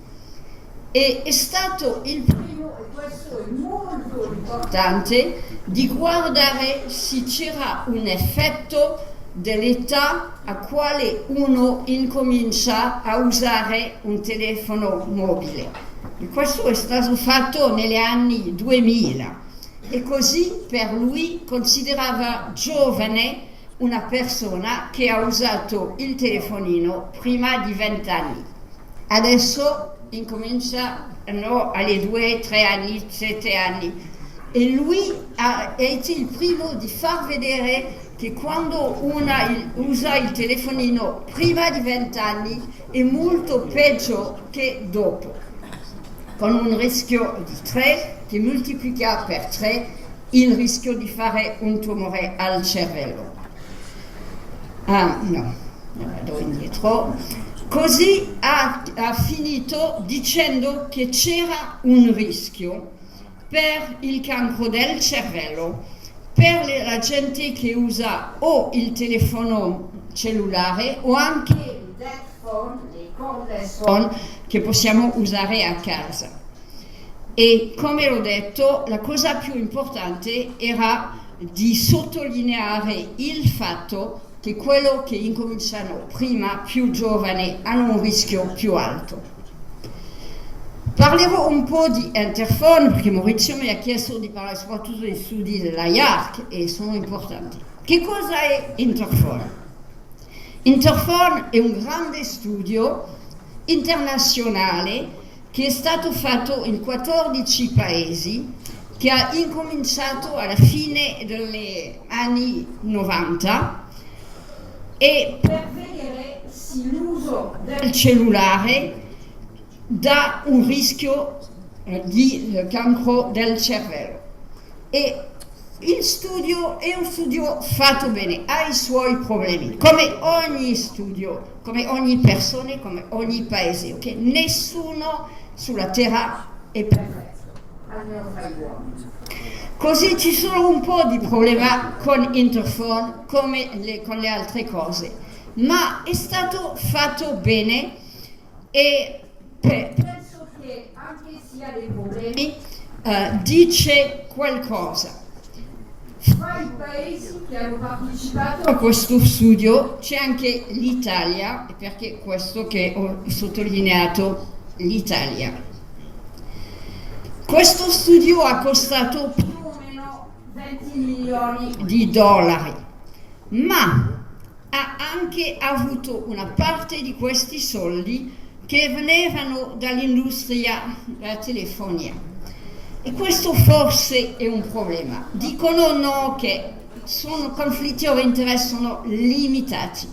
e è stato il primo, e questo è molto importante, di guardare se c'era un effetto dell'età a quale uno incomincia a usare un telefono mobile. E questo è stato fatto negli anni 2000 e così per lui considerava giovane una persona che ha usato il telefonino prima di 20 anni. Adesso incominciano alle 2, 3 anni, 7 anni e lui è il primo di far vedere che quando uno usa il telefonino prima di 20 anni è molto peggio che dopo, con un rischio di 3 che moltiplica per 3 il rischio di fare un tumore al cervello. Vado indietro. Così ha finito dicendo che c'era un rischio per il cancro del cervello, per la gente che usa o il telefono cellulare o anche il dead phone, il cordless phone che possiamo usare a casa. E come l'ho detto, la cosa più importante era di sottolineare il fatto che quello che incominciano prima, più giovani, hanno un rischio più alto. Parlerò un po' di Interphone perché Maurizio mi ha chiesto di parlare soprattutto degli studi della IARC e sono importanti. Che cosa è Interphone? Interphone è un grande studio internazionale che è stato fatto in 14 paesi, che ha incominciato alla fine degli anni 90 e per vedere se l'uso del cellulare dà un rischio di cancro del cervello. E il studio è un studio fatto bene, ha i suoi problemi, come ogni studio, come ogni persona, come ogni paese, ok? Nessuno sulla terra è perfetto, almeno fra gli uomini. Così ci sono un po' di problemi con Interphone come con le altre cose, ma è stato fatto bene e penso che anche se ha dei problemi dice qualcosa. Fra i paesi che hanno partecipato a questo studio c'è anche l'Italia, e perché questo che ho sottolineato l'Italia. Questo studio ha costato più o meno 20 milioni di dollari, ma ha anche avuto una parte di questi soldi che venivano dall'industria della telefonia. E questo forse è un problema. Dicono no, che sono conflitti di interesse, sono limitati.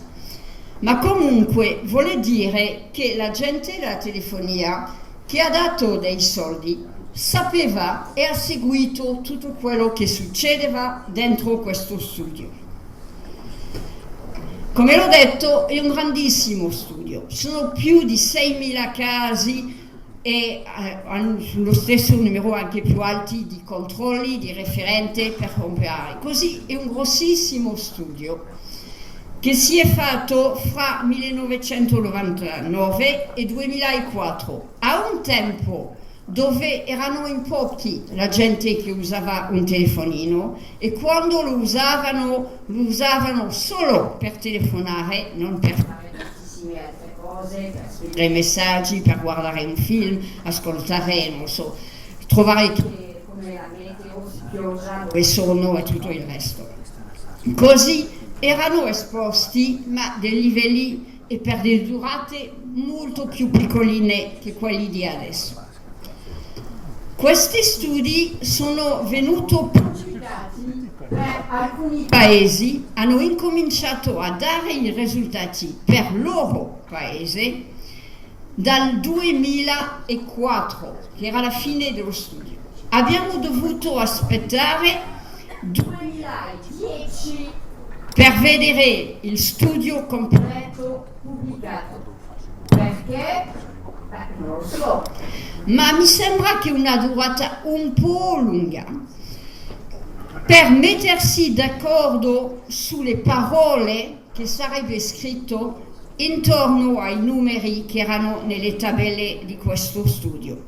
Ma comunque vuole dire che la gente della telefonia che ha dato dei soldi sapeva e ha seguito tutto quello che succedeva dentro questo studio. Come l'ho detto, è un grandissimo studio. Sono più di 6.000 casi e hanno lo stesso numero anche più alti di controlli, di referente per comprare. Così è un grossissimo studio che si è fatto fra 1999 e 2004, a un tempo dove erano in pochi la gente che usava un telefonino e quando lo usavano solo per telefonare, non per fare tantissime altre cose, per scrivere messaggi, per guardare un film, ascoltare, non so, trovare come la meteo, pioggia, dove sono e tutto il resto. Così erano esposti, ma dei livelli e per delle durate molto più piccoline che quelli di adesso. Questi studi sono venuti pubblicati per alcuni paesi, hanno incominciato a dare i risultati per il loro paese dal 2004, che era la fine dello studio. Abbiamo dovuto aspettare 2010 per vedere il studio completo pubblicato. Perché? Non lo so. Ma mi sembra che una durata un po' lunga per mettersi d'accordo sulle parole che sarebbe scritto intorno ai numeri che erano nelle tabelle di questo studio.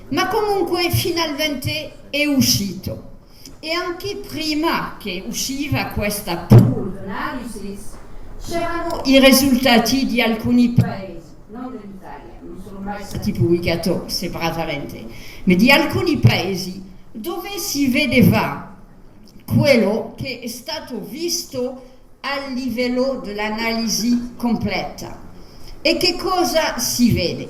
Ma comunque finalmente è uscito. E anche prima che usciva questa pool analysis c'erano i risultati di alcuni paesi, non dell'Italia, non sono mai stati pubblicati separatamente, ma di alcuni paesi dove si vedeva quello che è stato visto al livello dell'analisi completa. E che cosa si vede?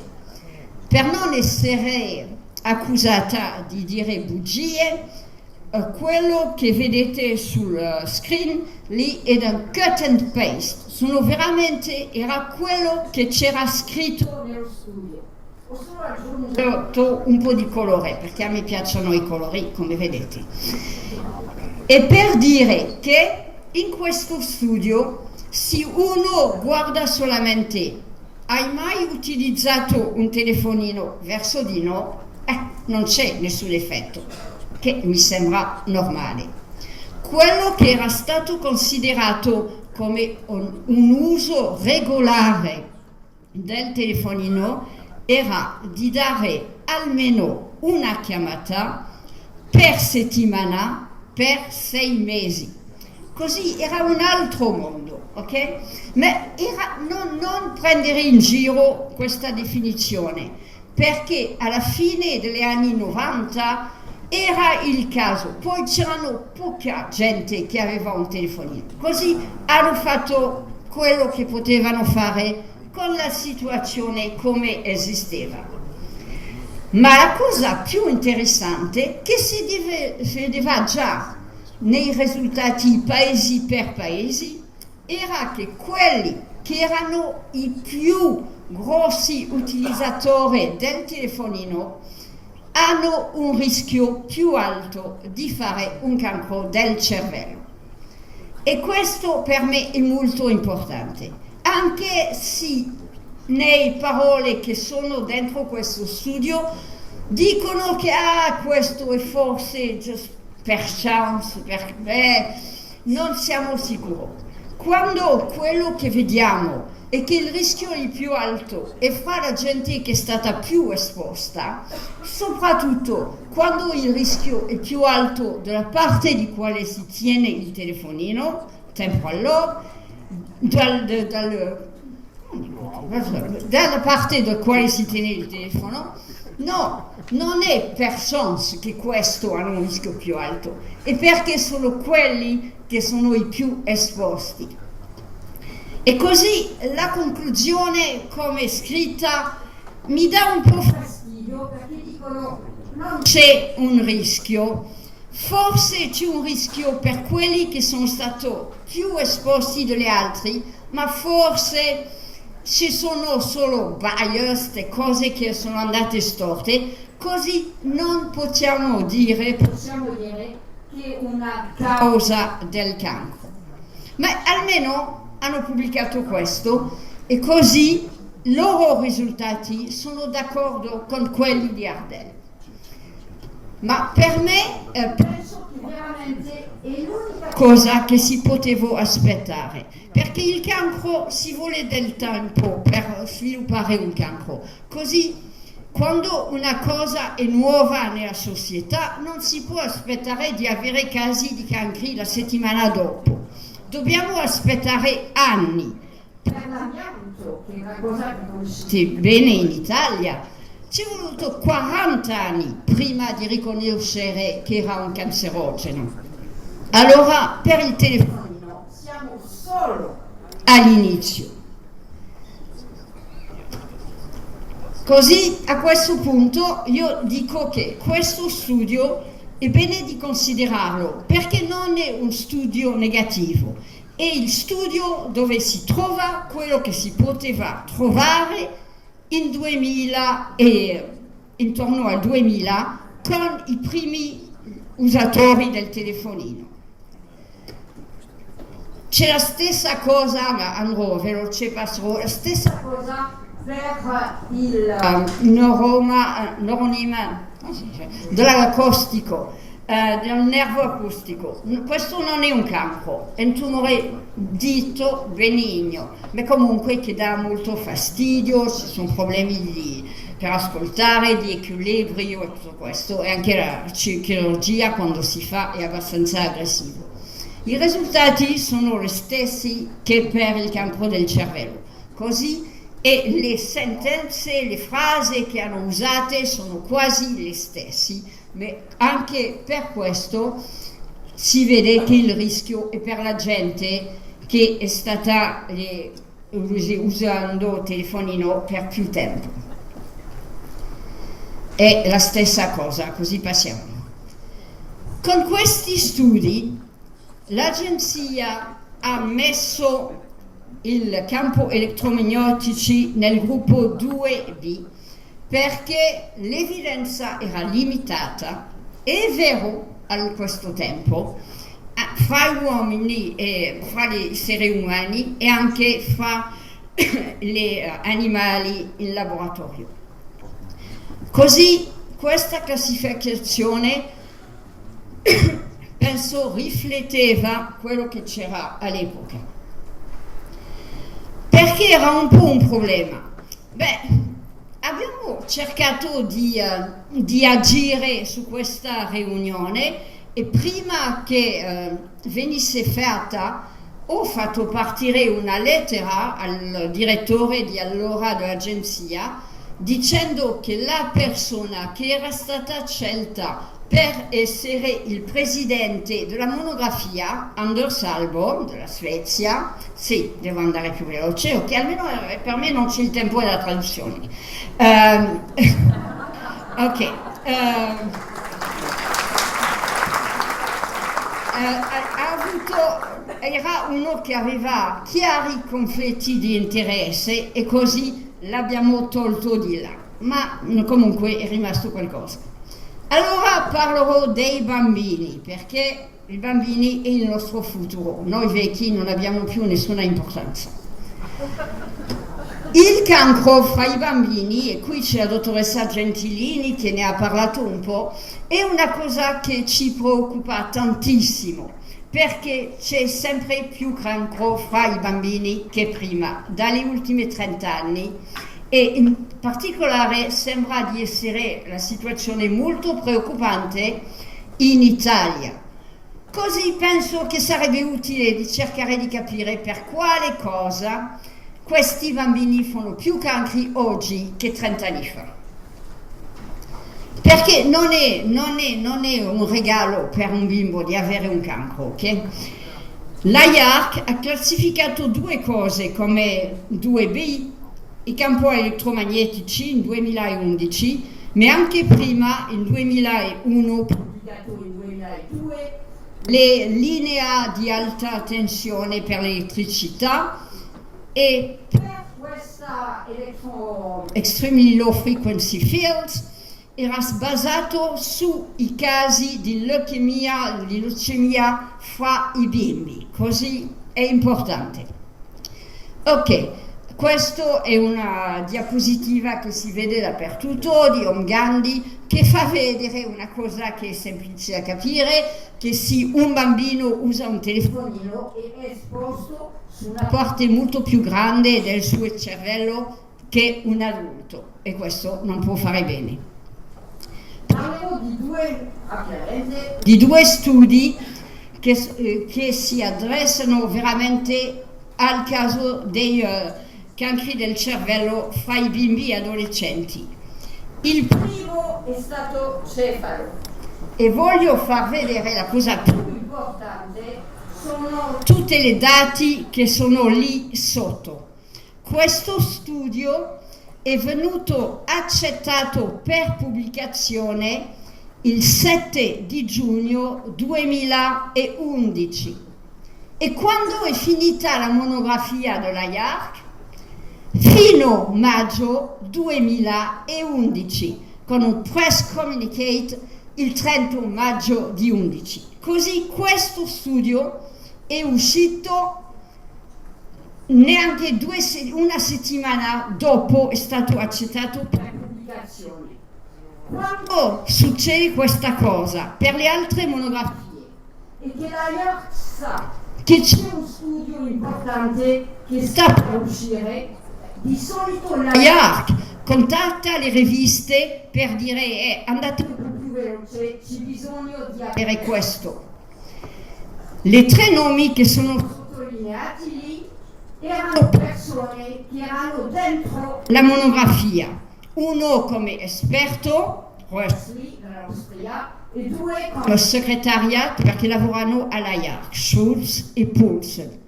Per non essere accusata di dire bugie, quello che vedete sul screen lì è un cut and paste, era quello che c'era scritto nello studio. Ho solo aggiunto un po' di colore perché a me piacciono i colori, come vedete. E per dire che in questo studio, se uno guarda solamente hai mai utilizzato un telefonino verso di no, non c'è nessun effetto, che mi sembra normale. Quello che era stato considerato come un uso regolare del telefonino era di dare almeno una chiamata per settimana per 6 mesi. Così era un altro mondo, ok? Ma non prendere in giro questa definizione, perché alla fine degli anni 90 era il caso, poi c'erano poca gente che aveva un telefonino, così hanno fatto quello che potevano fare con la situazione come esisteva. Ma la cosa più interessante che si vedeva già nei risultati paesi per paesi era che quelli che erano i più grossi utilizzatori del telefonino hanno un rischio più alto di fare un cancro del cervello. E questo per me è molto importante, anche se nelle parole che sono dentro questo studio dicono che questo è forse just per chance, non siamo sicuri. Quando quello che vediamo è che il rischio è più alto è fra la gente che è stata più esposta, soprattutto quando il rischio è più alto dalla parte di quale si tiene il telefonino, temporal lobe, dalla parte da quale si tiene il telefono. No, non è per chance che questo hanno un rischio più alto, è perché sono quelli che sono i più esposti. E così la conclusione, come scritta, mi dà un po' fastidio perché dicono non c'è un rischio, forse c'è un rischio per quelli che sono stati più esposti degli altri, ma forse ci sono solo bias e cose che sono andate storte, così non possiamo dire che è una causa del cancro. Ma almeno hanno pubblicato questo e così i loro risultati sono d'accordo con quelli di Ardel. Ma per me penso che veramente è l'unica cosa che si poteva aspettare, perché il cancro si vuole del tempo per sviluppare un cancro, così quando una cosa è nuova nella società non si può aspettare di avere casi di cancri la settimana dopo. Dobbiamo aspettare anni. Per l'amianto, che è una cosa che conoscete bene in Italia, ci è voluto 40 anni prima di riconoscere che era un cancerogeno. Allora, per il telefonino siamo solo all'inizio. Così a questo punto io dico che questo studio è bene di considerarlo perché non è un studio negativo, è il studio dove si trova quello che si poteva trovare in 2000 e intorno al 2000 con i primi usatori del telefonino. C'è la stessa cosa, ma andrò veloce, passerò, la stessa cosa per il neuronima dell'acustico, del nervo acustico. Questo non è un cancro, è un tumore dito benigno, ma comunque che dà molto fastidio, ci sono problemi per ascoltare, di equilibrio e tutto questo, e anche la chirurgia quando si fa è abbastanza aggressivo. I risultati sono gli stessi che per il cancro del cervello, così e le sentenze, le frasi che hanno usate sono quasi le stesse, ma anche per questo si vede che il rischio è per la gente che è stata usando il telefonino per più tempo. È la stessa cosa, così passiamo. Con questi studi l'agenzia ha messo il campo elettromagnetici nel gruppo 2B perché l'evidenza era limitata, è vero a questo tempo, fra gli uomini e fra gli esseri umani e anche fra gli animali in laboratorio. Così questa classificazione penso rifletteva quello che c'era all'epoca. Perché era un po' un problema? Beh, abbiamo cercato di agire su questa riunione e prima che venisse fatta ho fatto partire una lettera al direttore di allora dell'agenzia dicendo che la persona che era stata scelta per essere il presidente della monografia, Anders Alborg, della Svezia, sì, devo andare più veloce, ok, almeno per me non c'è il tempo della traduzione. Era uno che aveva chiari conflitti di interesse e così l'abbiamo tolto di là, ma comunque è rimasto qualcosa. Allora parlerò dei bambini, perché i bambini è il nostro futuro, noi vecchi non abbiamo più nessuna importanza. Il cancro fra i bambini, e qui c'è la dottoressa Gentilini che ne ha parlato un po', è una cosa che ci preoccupa tantissimo, perché c'è sempre più cancro fra i bambini che prima, dagli ultimi 30 anni. E in particolare sembra di essere la situazione molto preoccupante in Italia. Così penso che sarebbe utile di cercare di capire per quale cosa questi bambini fanno più cancri oggi che 30 anni fa. Perché non è un regalo per un bimbo di avere un cancro, ok? L'IARC ha classificato due cose come 2B, i campi elettromagnetici in 2011, ma anche prima, in 2001, pubblicato in 2002, le linee di alta tensione per l'elettricità e per questa extremely low frequency fields era basato sui casi di leucemia fra i bimbi, così è importante. Ok. Questa è una diapositiva che si vede dappertutto di Om Gandhi che fa vedere una cosa che è semplice da capire, che se un bambino usa un telefonino è esposto su una parte molto più grande del suo cervello che un adulto, e questo non può fare bene. Parliamo di due studi che si adressano veramente al caso dei cancri del cervello fra i bimbi e adolescenti. Il primo è stato cefalo e voglio far vedere la cosa più importante, sono tutti i dati che sono lì sotto. Questo studio è venuto accettato per pubblicazione il 7 di giugno 2011 e quando è finita la monografia della IARC fino a maggio 2011 con un press communicate il 31 maggio di 11. Così questo studio è uscito neanche una settimana dopo è stato accettato per pubblicazione. Quando succede questa cosa per le altre monografie e che la IARC sa che c'è un studio importante che sta per uscire, di solito la IARC contatta le riviste per dire andate un po' più veloce, c'è bisogno di avere questo. Le tre nomi che sono sottolineati lì erano persone che erano dentro la monografia, uno come esperto, Rösli dall'Austria, e due come segretariato perché lavorano alla IARC, Schulz e Poulsen.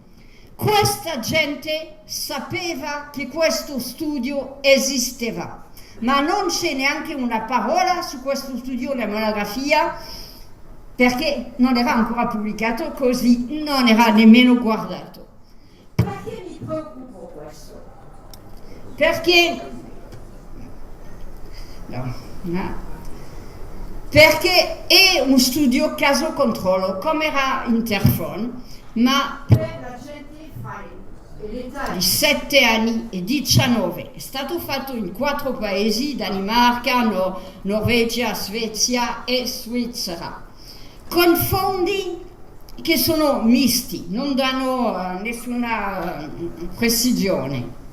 Questa gente sapeva che questo studio esisteva, ma non c'è neanche una parola su questo studio, la monografia, perché non era ancora pubblicato, così non era nemmeno guardato. Perché mi preoccupo questo? Perché è un studio caso controllo, come era Interphone, ma per la gente fra l'età di 7 anni e 19. È stato fatto in 4 paesi, Danimarca, Norvegia, Svezia e Svizzera, con fondi che sono misti, non danno nessuna precisione.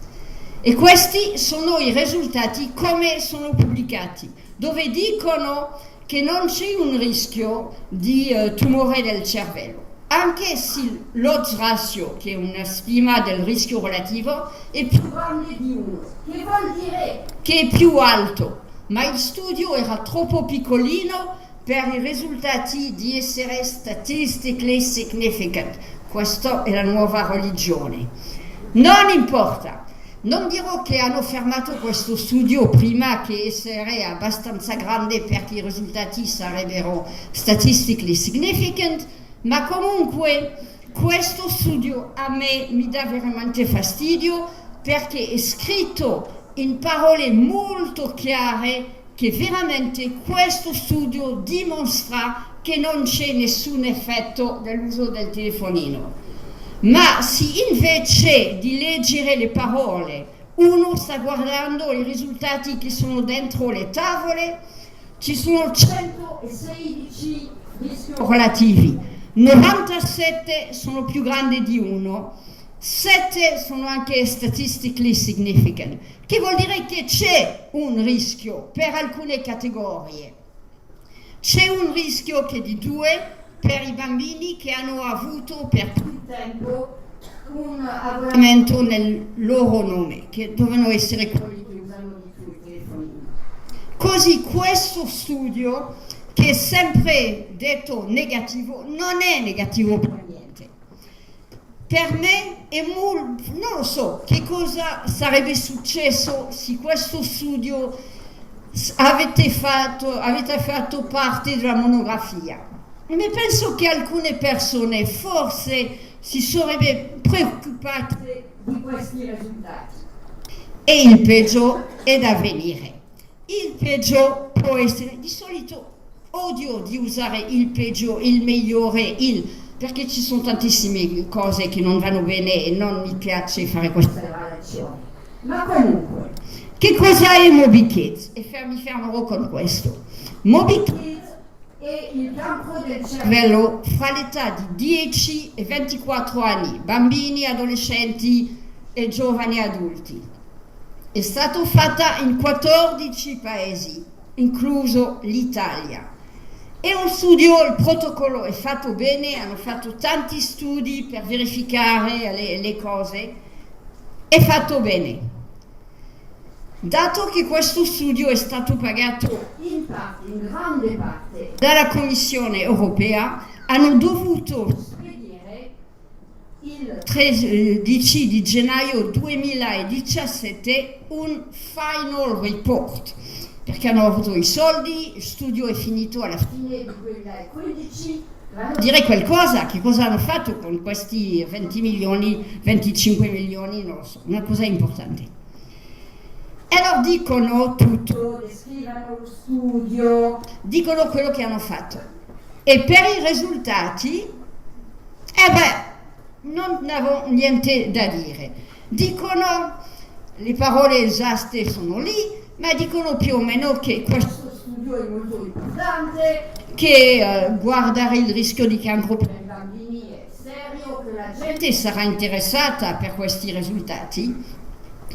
E questi sono i risultati come sono pubblicati, dove dicono che non c'è un rischio di tumore del cervello, anche se l'odds ratio, che è una stima del rischio relativo, è più grande di 1, che vuol dire che è più alto, ma il studio era troppo piccolino per i risultati di essere statistically significant. Questa è la nuova religione. Non importa. Non dirò che hanno fermato questo studio prima che essere abbastanza grande perché i risultati sarebbero statistically significant, ma comunque questo studio a me mi dà veramente fastidio perché è scritto in parole molto chiare che veramente questo studio dimostra che non c'è nessun effetto dell'uso del telefonino. Ma se invece di leggere le parole uno sta guardando i risultati che sono dentro le tavole, ci sono 116 rischi relativi, 97 sono più grandi di 1, 7 sono anche statistically significant, che vuol dire che c'è un rischio per alcune categorie. C'è un rischio che è di 2 per i bambini che hanno avuto per più tempo un abbonamento nel loro nome, che devono essere quelli che usano di più il telefonino. Così questo studio, che è sempre detto negativo, non è negativo per niente. Per me è non lo so che cosa sarebbe successo se questo studio avete fatto parte della monografia. Ma penso che alcune persone forse si sarebbero preoccupate di questi risultati. E il peggio è da venire. Il peggio può essere, di solito odio di usare il peggio, il migliore, perché ci sono tantissime cose che non vanno bene e non mi piace fare questa relazione. Ma comunque, che cosa è Moby Kids? E mi fermerò con questo. Moby Kids è il cancro del cervello fra l'età di 10 e 24 anni, bambini, adolescenti e giovani adulti. è stata fatta in 14 paesi, incluso l'Italia. È un studio, il protocollo è fatto bene, hanno fatto tanti studi per verificare le cose, è fatto bene. Dato che questo studio è stato pagato in grande parte, dalla Commissione europea, hanno dovuto spedire il 13 di gennaio 2017 un final report, perché hanno avuto i soldi, il studio è finito alla fine del 2015, dire qualcosa, che cosa hanno fatto con questi 20 milioni, 25 milioni, non lo so, una cosa importante. E allora dicono tutto, descrivono lo studio, dicono quello che hanno fatto. E per i risultati, non avevo niente da dire. Dicono, le parole esatte sono lì, ma dicono più o meno che questo studio è molto importante, che guardare il rischio di cancro per i bambini è serio, che la gente sarà interessata per questi risultati,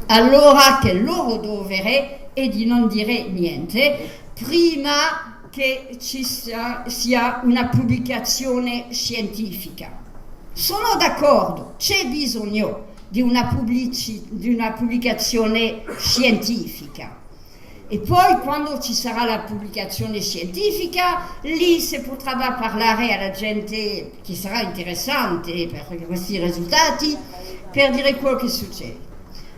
allora che il loro dovere è di non dire niente prima che ci sia una pubblicazione scientifica. Sono d'accordo, c'è bisogno di una pubblicazione scientifica. E poi quando ci sarà la pubblicazione scientifica, lì si potrà parlare alla gente che sarà interessante per questi risultati, per dire quello che succede.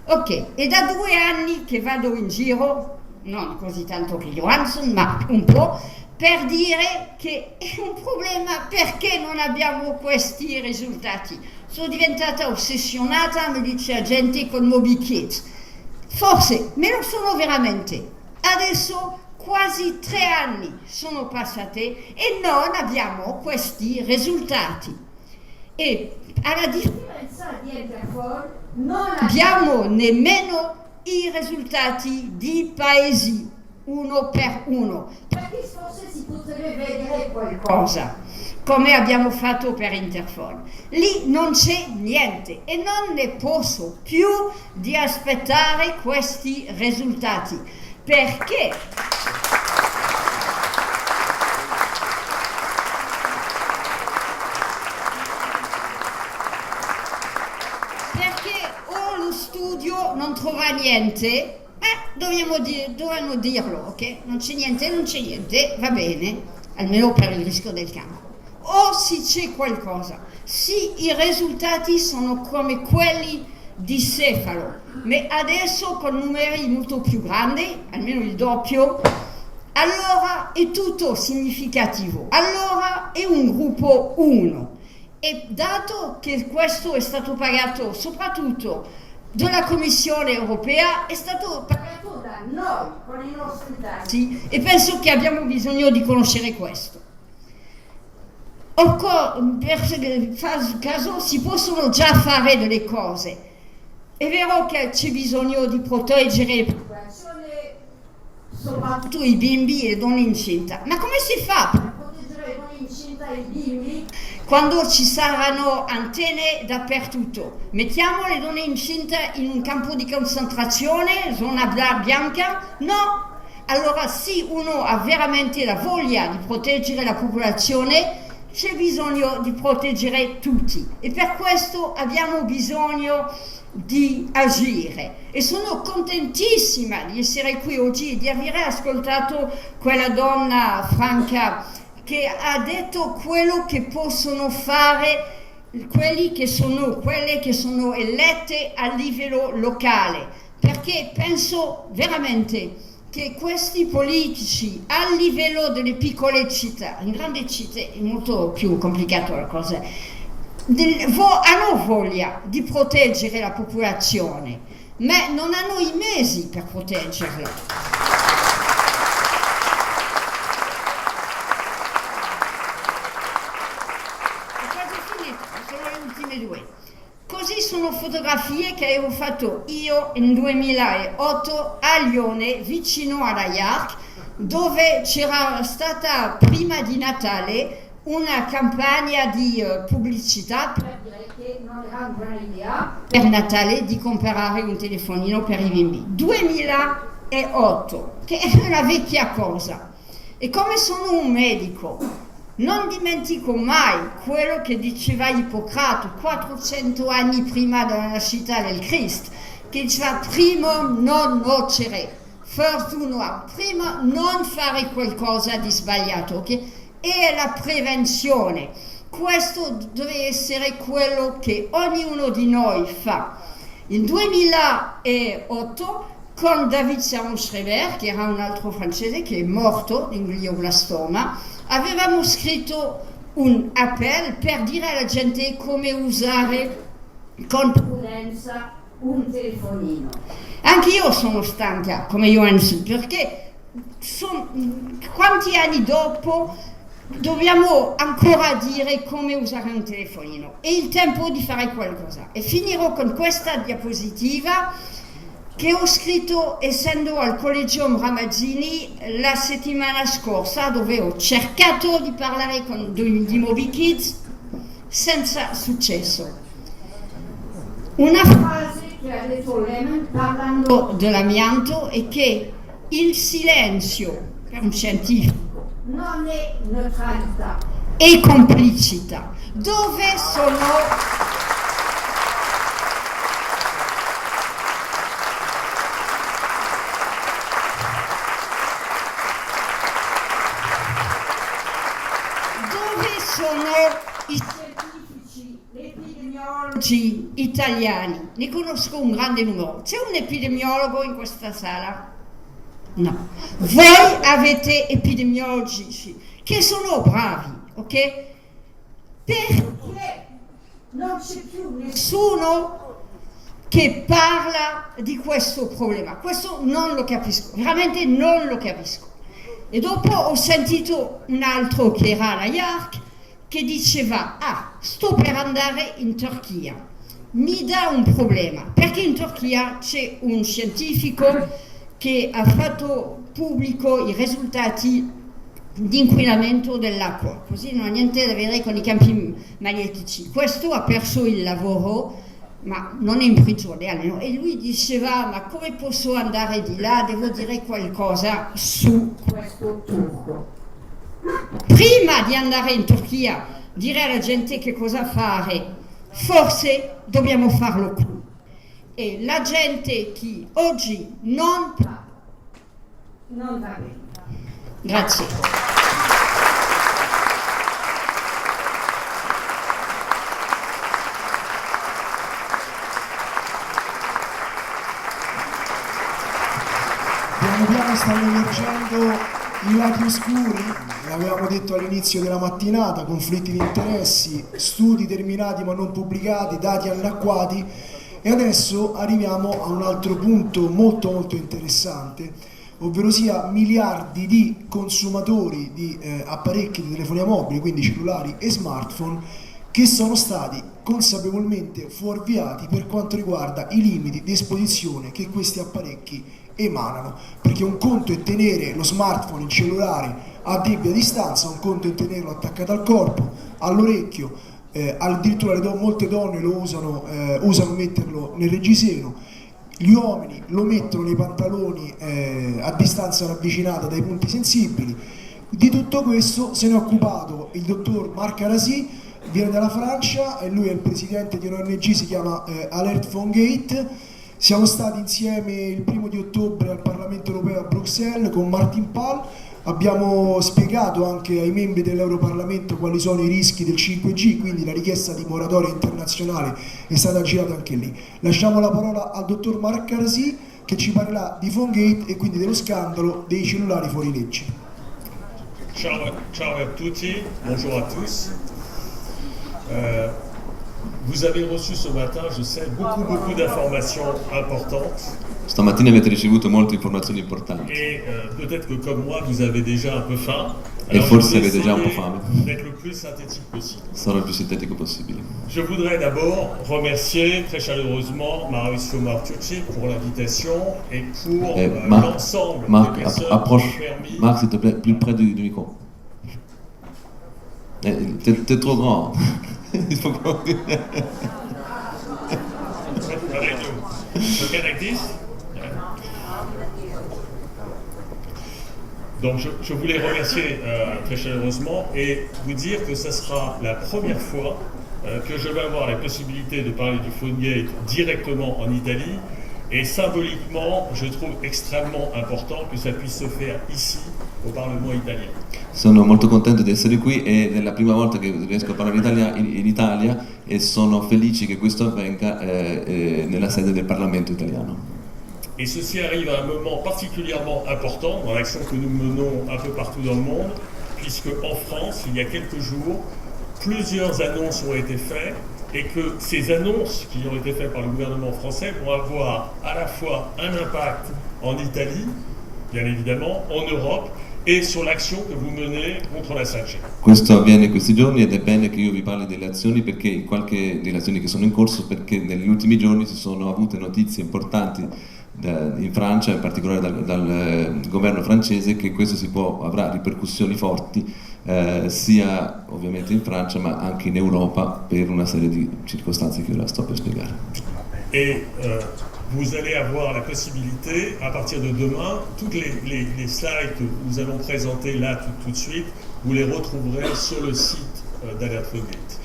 Ok, è da 2 anni che vado in giro, non così tanto che Johansson, ma un po', per dire che è un problema perché non abbiamo questi risultati. Sono diventata ossessionata, mi dice la gente, con MobiKit. Forse, me lo sono veramente. Adesso quasi 3 anni sono passate e non abbiamo questi risultati. E alla differenza di Interpol non abbiamo nemmeno i risultati di paesi uno per uno, perché forse si potrebbe vedere qualcosa, come abbiamo fatto per Interpol. Lì non c'è niente e non ne posso più di aspettare questi risultati, perché o lo studio non trova niente, dovevano dirlo, ok? Non c'è niente, va bene, almeno per il rischio del cancro. O se c'è qualcosa, sì, i risultati sono come quelli di Cefalo, ma adesso con numeri molto più grandi, almeno il doppio, allora è tutto significativo, allora è un gruppo 1. E dato che questo è stato pagato soprattutto dalla Commissione europea, è stato pagato da noi con i nostri tassi e penso che abbiamo bisogno di conoscere questo. Per caso si possono già fare delle cose. È vero che c'è bisogno di proteggere la popolazione, soprattutto i bimbi e le donne incinta. Ma come si fa per proteggere le donne incinta e i bimbi quando ci saranno antenne dappertutto? Mettiamo le donne incinte in un campo di concentrazione, zona bianca? No! Allora sì, uno ha veramente la voglia di proteggere la popolazione, c'è bisogno di proteggere tutti e per questo abbiamo bisogno di agire e sono contentissima di essere qui oggi e di aver ascoltato quella donna franca che ha detto quello che possono fare quelle che sono elette a livello locale, perché penso veramente che questi politici a livello delle piccole città, in grandi città è molto più complicato la cosa, hanno voglia di proteggere la popolazione, ma non hanno i mezzi per proteggerla. Così sono fotografie che avevo fatto io nel 2008 a Lione, vicino alla Yark, dove c'era stata prima di Natale una campagna di pubblicità per dire che non era una buona idea per Natale di comprare un telefonino per i bimbi. 2008, che è una vecchia cosa. E come sono un medico, non dimentico mai quello che diceva Ippocrate 400 anni prima della nascita del Cristo, che diceva prima non nocere, first do no harm, prima non fare qualcosa di sbagliato, ok? E la prevenzione, questo deve essere quello che ognuno di noi fa. Nel 2008 con David Servan-Schreiber, che era un altro francese che è morto di glioblastoma, avevamo scritto un appello per dire alla gente come usare con prudenza un telefonino. Anche io sono stanca come Johansson, perché quanti anni dopo dobbiamo ancora dire come usare un telefonino? È il tempo di fare qualcosa. E finirò con questa diapositiva che ho scritto essendo al Collegium Ramazzini la settimana scorsa, dove ho cercato di parlare con di Moby Kids senza successo. Una frase che ha detto Lehman parlando dell'amianto è che il silenzio per un scientifico non è neutralità, è complicità. Dove sono i scientifici, gli epidemiologi italiani? Ne conosco un grande numero. C'è un epidemiologo in questa sala? No. Voi avete epidemiologi che sono bravi, ok? Perché non c'è più nessuno che parla di questo problema? Questo non lo capisco, veramente non lo capisco. E dopo ho sentito un altro che era la IARC che diceva: sto per andare in Turchia, mi dà un problema, perché in Turchia c'è un scientifico che ha fatto pubblico i risultati di inquinamento dell'acqua, così non ha niente da vedere con i campi magnetici. Questo ha perso il lavoro, ma non è in prigione almeno, e lui diceva: ma come posso andare di là, devo dire qualcosa su questo turco. Prima di andare in Turchia, dire alla gente che cosa fare, forse dobbiamo farlo qui. E la gente che oggi non parla, non va bene. Grazie. Piano piano stanno emergendo i lati oscuri, l'avevamo detto all'inizio della mattinata: conflitti di interessi, studi terminati ma non pubblicati, dati annacquati. E adesso arriviamo a un altro punto molto molto interessante, ovvero sia miliardi di consumatori di apparecchi di telefonia mobile, quindi cellulari e smartphone, che sono stati consapevolmente fuorviati per quanto riguarda i limiti di esposizione che questi apparecchi emanano, perché un conto è tenere lo smartphone, il cellulare a debita distanza, un conto è tenerlo attaccato al corpo, all'orecchio, addirittura molte donne lo usano metterlo nel reggiseno, gli uomini lo mettono nei pantaloni a distanza ravvicinata dai punti sensibili. Di tutto questo se ne è occupato il dottor Marc Arasi, viene dalla Francia e lui è il presidente di un'ONG, si chiama Alert Phone Gate. Siamo stati insieme il 1° di ottobre al Parlamento Europeo a Bruxelles con Martin Pal. Abbiamo spiegato anche ai membri dell'Europarlamento quali sono i rischi del 5G, quindi la richiesta di moratoria internazionale è stata girata anche lì. Lasciamo la parola al dottor Marc Arasi che ci parlerà di PhoneGate e quindi dello scandalo dei cellulari fuori legge. Ciao a tutti, bonjour à tous. Vous avez reçu ce matin, je sais, beaucoup d'informations importantes. Stamattina avete ricevuto molte informazioni importanti. Et peut-être que comme moi, vous avez déjà un peu faim. E forse avete già un po' fame. D'être le plus synthétique possible. Sarò il più sintetico possibile. Je voudrais d'abord remercier très chaleureusement Mauricio Martucci pour l'invitation et pour l'ensemble des personnes qui ont permis. Marc, s'il te plaît, plus près du micro. T'es trop grand. Il faut qu'on... Donc je voulais remercier très chaleureusement et vous dire que ce sera la première fois que je vais avoir la possibilité de parler du PhoneGate directement en Italie, et symboliquement je trouve extrêmement important que ça puisse se faire ici au Parlement italien. Sono molto contento di essere qui ed è la prima volta che riesco a parlare in Italia e sono felice che questo avvenga nella sede del Parlamento italiano. Et ceci arrive à un moment particulièrement important dans l'action que nous menons un peu partout dans le monde, puisque en France, il y a quelques jours, plusieurs annonces ont été faites et que ces annonces qui ont été faites par le gouvernement français vont avoir à la fois un impact en Italie, bien évidemment, en Europe, e sur l'action che vous menez contro la 5G. Questo avviene in questi giorni ed è bene che io vi parli delle azioni, perché delle azioni che sono in corso, perché negli ultimi giorni si sono avute notizie importanti in Francia, in particolare dal governo francese, che questo avrà ripercussioni forti sia ovviamente in Francia ma anche in Europa per una serie di circostanze che ora sto per spiegare. Et vous allez avoir la possibilité, à partir de demain, toutes les slides que nous allons présenter là tout de suite, vous les retrouverez sur le site d'Alert PhoneGate.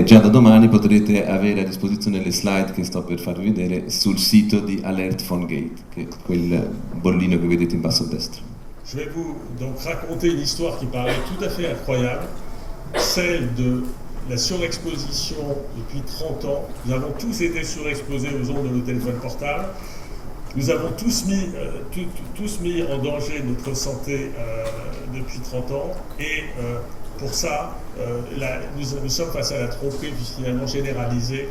Già da domani potrete avere a disposizione le slide che sto per farvi vedere sul sito di Alert PhoneGate, che è quel bollino che vedete in basso a destra. Je vais vous donc raconter une histoire qui paraît tout à fait incroyable, celle de la surexposition depuis 30 ans. Nous avons tous été surexposés aux ondes de nos téléphones portables. Nous avons tous mis en danger notre santé depuis 30 ans et pour ça, nous sommes face à la tromperie finalement généralisée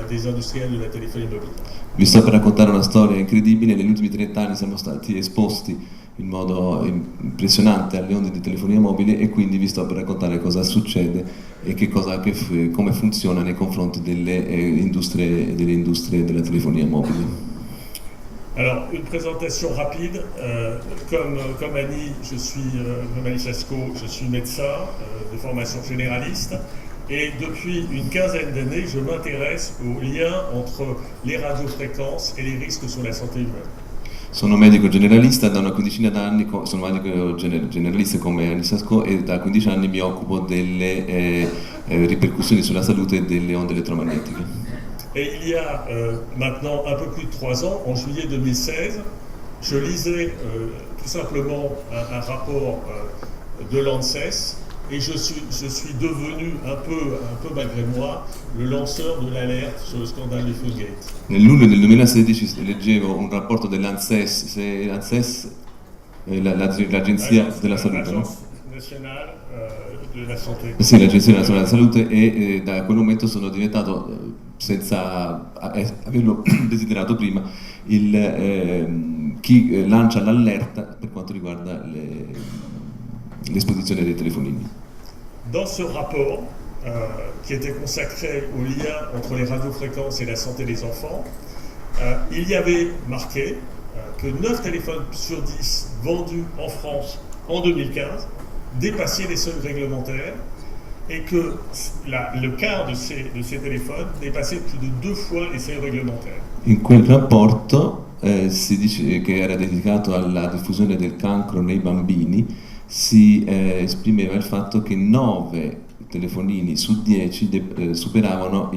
des industriels de la téléphonie mobile. Vi sto per raccontare una storia incredibile. Negli ultimi 30 anni siamo stati esposti in modo impressionante alle onde di telefonia mobile e quindi vi sto per raccontare cosa succede e come funziona nei confronti delle industrie della telefonia mobile. Alors, une présentation rapide. Comme Annie, comme Annie Chasco, je suis médecin de formation généraliste et depuis une quinzaine d'années, je m'intéresse aux liens entre les radiofréquences et les risques sur la santé humaine. Sono medico generalista da una quindicina d'anni, sono medico generalista come Annie Chasco e da 15 anni mi occupo delle ripercussioni sulla salute delle onde elettromagnetiche. Et il y a maintenant un peu plus de 3 ans, en juillet 2016, je lisais tout simplement un rapport de l'ANSES et je suis devenu un peu malgré moi le lanceur de l'alerte sur le scandale du PhoneGate. Nel luglio del 2016 leggevo un rapporto dell'ANSES, l'Agenzia della Salute, no? Nazionale della Santé. Sì, l'Agenzia Nazionale della Salute, e da quel momento sono diventato, senza averlo desiderato prima, chi lancia l'allerta per quanto riguarda l'esposizione dei telefonini. Dans ce rapport, qui était consacré au lien entre les radiofréquences et la santé des enfants, il y avait marqué que 9 téléphones sur 10 vendus en France en 2015 dépassaient les seuils réglementaires et que le quart de ces téléphones dépassaient plus de 2 fois les seuils réglementaires. In quel rapporto si dice che era dedicato alla diffusione del cancro nei bambini, si esprimeva il fatto che 9 telefonini su 10 superavano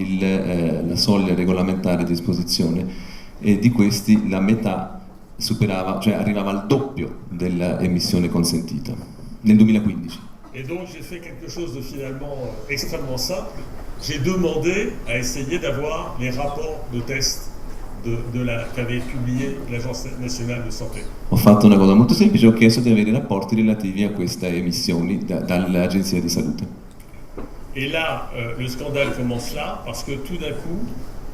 la soglia regolamentare di esposizione e di questi la metà arrivava al doppio dell'emissione consentita nel 2015. Et donc j'ai fait quelque chose de finalement extrêmement simple. J'ai demandé à essayer d'avoir les rapports de tests qu'avait publié l'Agence nazionale de santé. Ho fatto una cosa molto semplice, ho chiesto di avere i rapporti relativi a queste emissioni dall'Agenzia di Salute. Et là, le scandale commence là, parce que tout d'un coup,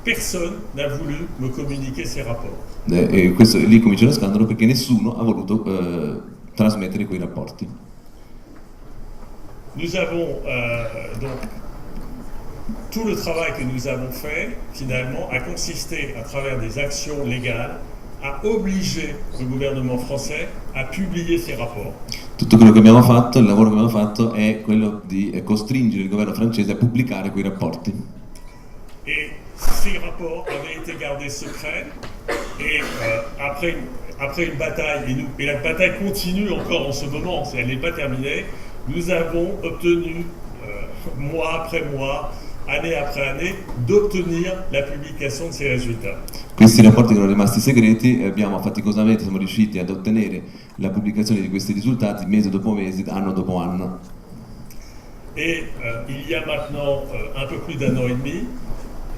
personne n'a voulu me communiquer ces rapports. E lì comincia lo scandalo perché nessuno ha voluto trasmettere quei rapporti. Nous avons donc tout le travail que nous avons fait, finalement, a consisté, à travers des actions légales, à obliger le gouvernement français à publier ces rapports. Tutto quello che abbiamo fatto, il lavoro che abbiamo fatto è quello di costringere il governo francese a pubblicare quei rapporti. Et ces rapports avaient été gardés secrets et après une bataille, et la bataille continue encore en ce moment, elle n'est pas terminée, nous avons obtenu, mois après mois, année après année, d'ottenir la publication de ces résultats. Questi rapporti che erano rimasti segreti, faticosamente siamo riusciti ad ottenere la pubblicazione di questi risultati mese dopo mese, anno dopo anno. Et il y a maintenant un peu plus d'un an et demi,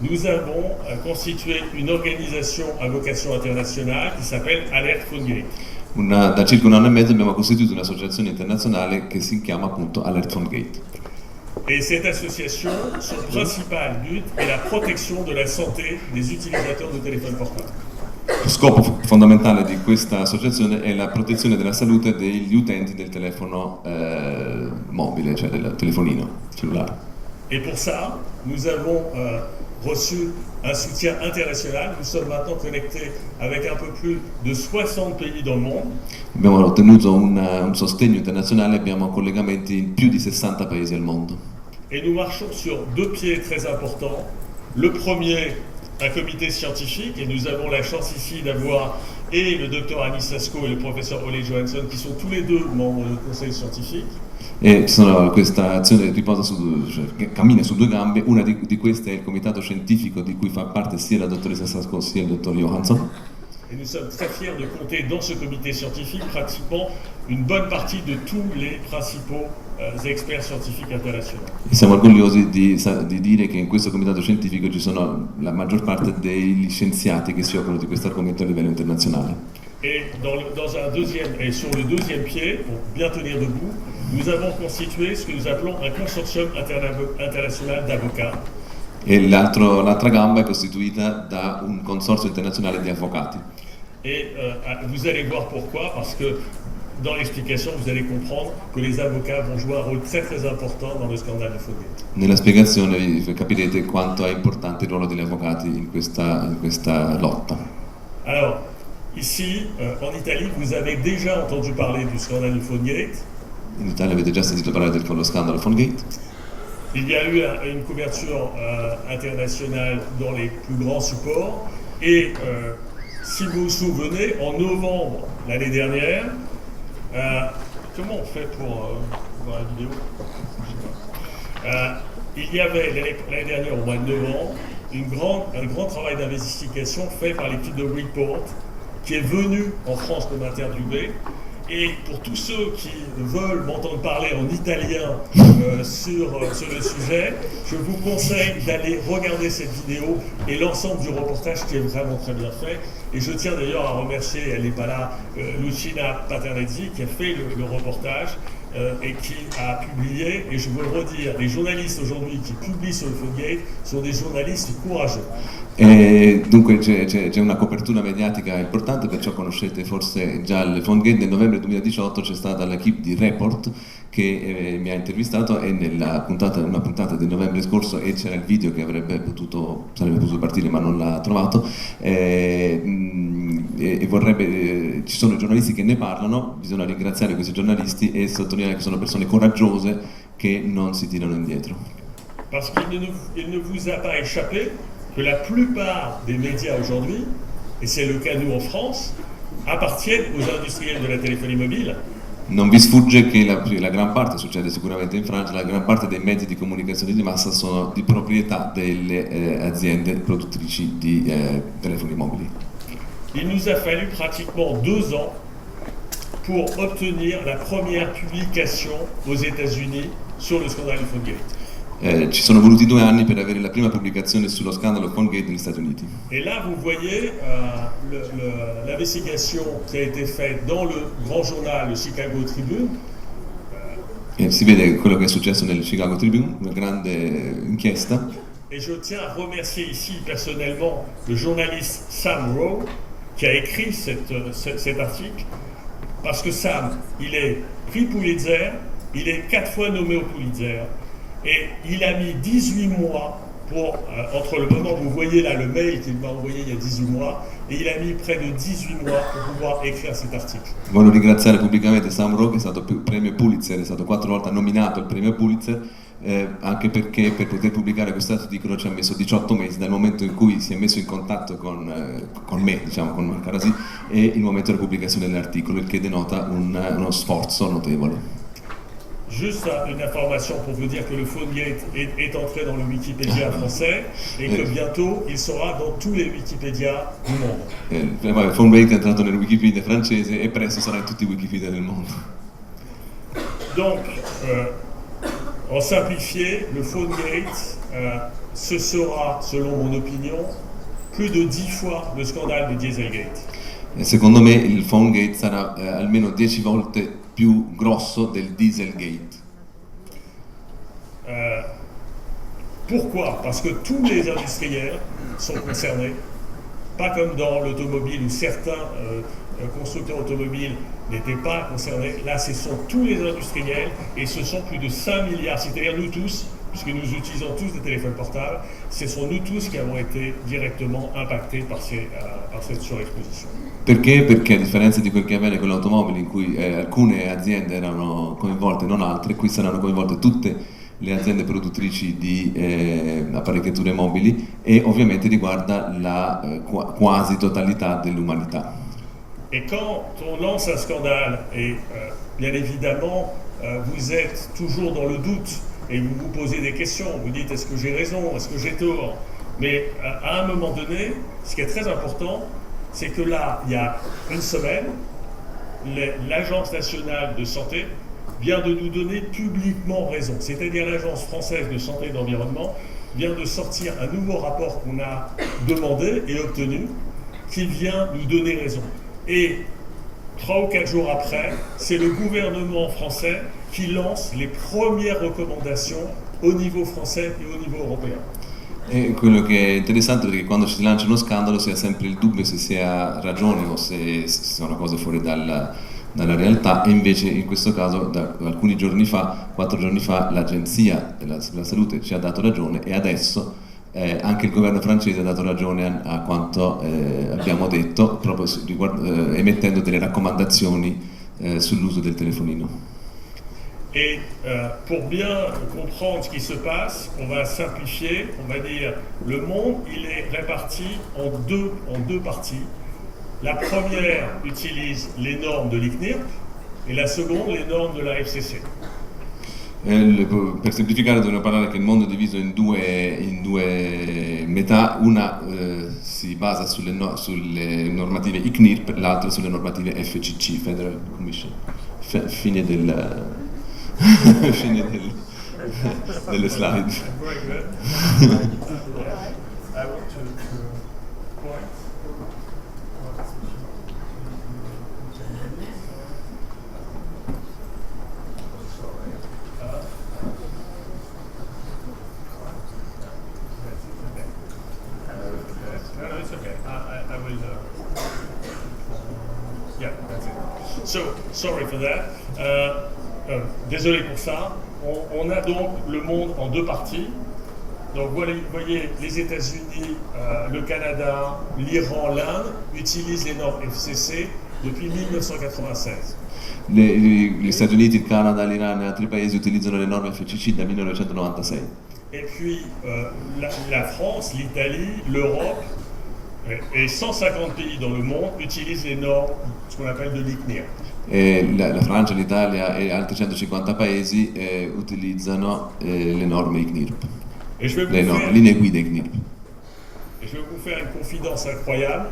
nous avons constitué une organisation à vocation internationale qui s'appelle Alert PhoneGate. Da circa un anno e mezzo abbiamo costituito un'associazione internazionale che si chiama appunto Alert PhoneGate. Et cette association, son principal but est la protection de la santé des utilisateurs de téléphones portables. Lo scopo fondamentale di questa associazione è la protezione della salute degli utenti del telefono mobile, cioè del telefonino cellulare. Et pour ça, nous avons reçu un soutien international. Nous sommes maintenant connectés avec un peu plus de 60 pays dans le monde. Abbiamo ottenuto un sostegno internazionale, abbiamo collegamenti in più di 60 paesi al mondo. Et nous marchons sur deux pieds très importants. Le premier, un comité scientifique, et nous avons la chance ici d'avoir et le docteur Anis Sasko et le professeur Ole Johansson, qui sont tous les deux membres du conseil scientifique. E questa azione che cammina su due gambe, una di queste è il comitato scientifico di cui fa parte sia la dottoressa Sasko sia il dottor Johansson. Et nous sommes très fiers de compter dans ce comité scientifique pratiquement une bonne partie de tous les principaux experts scientifiques internationali. E siamo orgogliosi di dire che in questo comitato scientifico ci sono la maggior parte degli scienziati che si occupano di questo argomento a livello internazionale. Et sur le deuxième pied, pour bien tenir debout, nous avons constitué ce que nous appelons un consortium international d'avocats. E l'altra gamba è costituita da un consorzio internazionale di avvocati. Et vous allez voir pourquoi, parce que dans l'explication, vous allez comprendre que les avocats vont jouer un rôle très très important dans le scandale de PhoneGate. Nella spiegazione capirete quanto è importante il ruolo degli avvocati in questa lotta. Alors, ici, en Italie, vous avez déjà entendu parler du scandale de PhoneGate. In Italia avete già sentito parlare dello scandalo PhoneGate. Il y a eu une couverture internationale dans les plus grands supports et si vous vous souvenez, en novembre l'année dernière, comment on fait pour voir la vidéo? Il y avait l'année dernière, au mois de novembre, un grand travail d'investigation fait par l'équipe de Report qui est venue en France pour m'interviewer. Et pour tous ceux qui veulent m'entendre parler en italien sur le sujet, je vous conseille d'aller regarder cette vidéo et l'ensemble du reportage qui est vraiment très bien fait. Et je tiens d'ailleurs à remercier, elle n'est pas là, Lucina Paternazzi qui a fait le reportage et qui a publié, et je veux le redire, les journalistes aujourd'hui qui publient sur le PhoneGate sono dei giornalisti coraggiosi. E dunque c'è una copertura mediatica importante, perciò conoscete forse già il PhoneGate. Nel novembre 2018 c'è stata l'equipe di Report che mi ha intervistato, e una puntata di novembre scorso, e c'era il video che sarebbe potuto partire ma non l'ha trovato, ci sono i giornalisti che ne parlano. Bisogna ringraziare questi giornalisti e sottolineare che sono persone coraggiose che non si tirano indietro. Parce qu'il ne vous a pas échappé que la plupart des médias aujourd'hui, et c'est le cas nous en France, appartiennent aux industriels de la téléphonie mobile. Non vi sfugge che la gran parte, succede sicuramente in Francia, la gran parte dei mezzi di comunicazione di massa sono di proprietà delle aziende produttrici di telefoni mobili. Il nous a fallu pratiquement 2 ans pour obtenir la première publication aux États-Unis sur le scandale du PhoneGate. Ci sono voluti 2 anni per avere la prima pubblicazione sullo scandalo PhoneGate negli Stati Uniti. Et là, vous voyez l'investigation qui a été faite dans le grand journal, le Chicago Tribune. E si vede quello che è successo nel Chicago Tribune, una grande inchiesta. Et je tiens à remercier ici personnellement le journaliste Sam Rowe qui a écrit cet article, parce que Sam, il est prix Pulitzer, il est 4 fois nommé au Pulitzer. Et il a mis 18 mois entre le moment où vous voyez là le mail qu'il m'a envoyé il y a 18 mois, et il a mis près de 18 mois pour pouvoir écrire cet article. Voglio ringraziare pubblicamente Sam Rowe, che è stato premio Pulitzer, è stato 4 volte nominato al premio Pulitzer, anche perché per poter pubblicare questo articolo ci ha messo 18 mesi dal momento in cui si è messo in contatto con me, diciamo con Marc Arasi, e il momento della pubblicazione dell'articolo, il che denota uno sforzo notevole. Juste une information pour vous dire que le PhoneGate est entré dans le Wikipédia français et que bientôt il sera dans tous les Wikipédia du monde. Il PhoneGate è entrato nel Wikipedia francese e presto sarà in tutti i Wikipedia del mondo. Donc, en simplifié, le PhoneGate, ce sera, selon mon opinion, plus de 10 fois le scandale de Dieselgate. Secondo me il PhoneGate sarà almeno 10 volte più grosso del Dieselgate. Pourquoi? Parce que tous les industriels sont concernés, pas comme dans l'automobile où certains constructeurs automobiles n'étaient pas concernés. Là, ce sont tous les industriels et ce sont plus de 5 milliards, c'est-à-dire nous tous, puisque nous utilisons tous des téléphones portables, ce sont nous tous qui avons été directement impactés par cette surexposition. Perché? Perché a differenza di quel che avviene con le automobili in cui alcune aziende erano coinvolte e non altre, qui saranno coinvolte tutte le aziende produttrici di apparecchiature mobili e ovviamente riguarda la quasi totalità dell'umanità. Et quand on lance un scandale, et bien évidemment vous êtes toujours dans le doute et vous vous posez des questions, vous dites est-ce que j'ai raison, est-ce que j'ai tort, mais à un moment donné, ce qui est très important, c'est que là, il y a une semaine, l'Agence nationale de santé vient de nous donner publiquement raison. C'est-à-dire l'Agence française de santé et d'environnement vient de sortir un nouveau rapport qu'on a demandé et obtenu, qui vient nous donner raison. Et 3 ou 4 jours après, c'est le gouvernement français qui lance les premières recommandations au niveau français et au niveau européen. E quello che è interessante è che quando ci si lancia uno scandalo si ha sempre il dubbio se si ha ragione o se sono cose fuori dalla realtà, e invece in questo caso da alcuni giorni fa, 4 giorni fa, l'Agenzia della Salute ci ha dato ragione e adesso anche il governo francese ha dato ragione a quanto abbiamo detto, proprio emettendo delle raccomandazioni sull'uso del telefonino. Et pour bien comprendre ce qui se passe, on va simplifier, on va dire le monde il est réparti en deux parties. La première utilise les normes de l'ICNIRP et la seconde les normes de la FCC. Per semplificare dobbiamo parlare che il mondo è diviso in due metà, una si basa sulle normative ICNIRP, l'altra sulle normative FCC, Federal Commission. Fine delle slide. So, sorry for that. Désolé pour ça. On a donc le monde en deux parties. Donc vous voyez, les États-Unis, le Canada, l'Iran, l'Inde utilisent les normes FCC depuis 1996. Gli Stati Uniti, il Canada, l'Iran e altri paesi utilizzano le norme FCC dal 1996. Et puis la France, l'Italie, l'Europe et 150 pays dans le monde utilisent les normes, ce qu'on appelle de l'ICNIRP. La Francia, l'Italia e altri 150 paesi utilizzano le norme ICNIRP, le linee guida ICNIRP. Et je vais vous faire une confidence incroyable.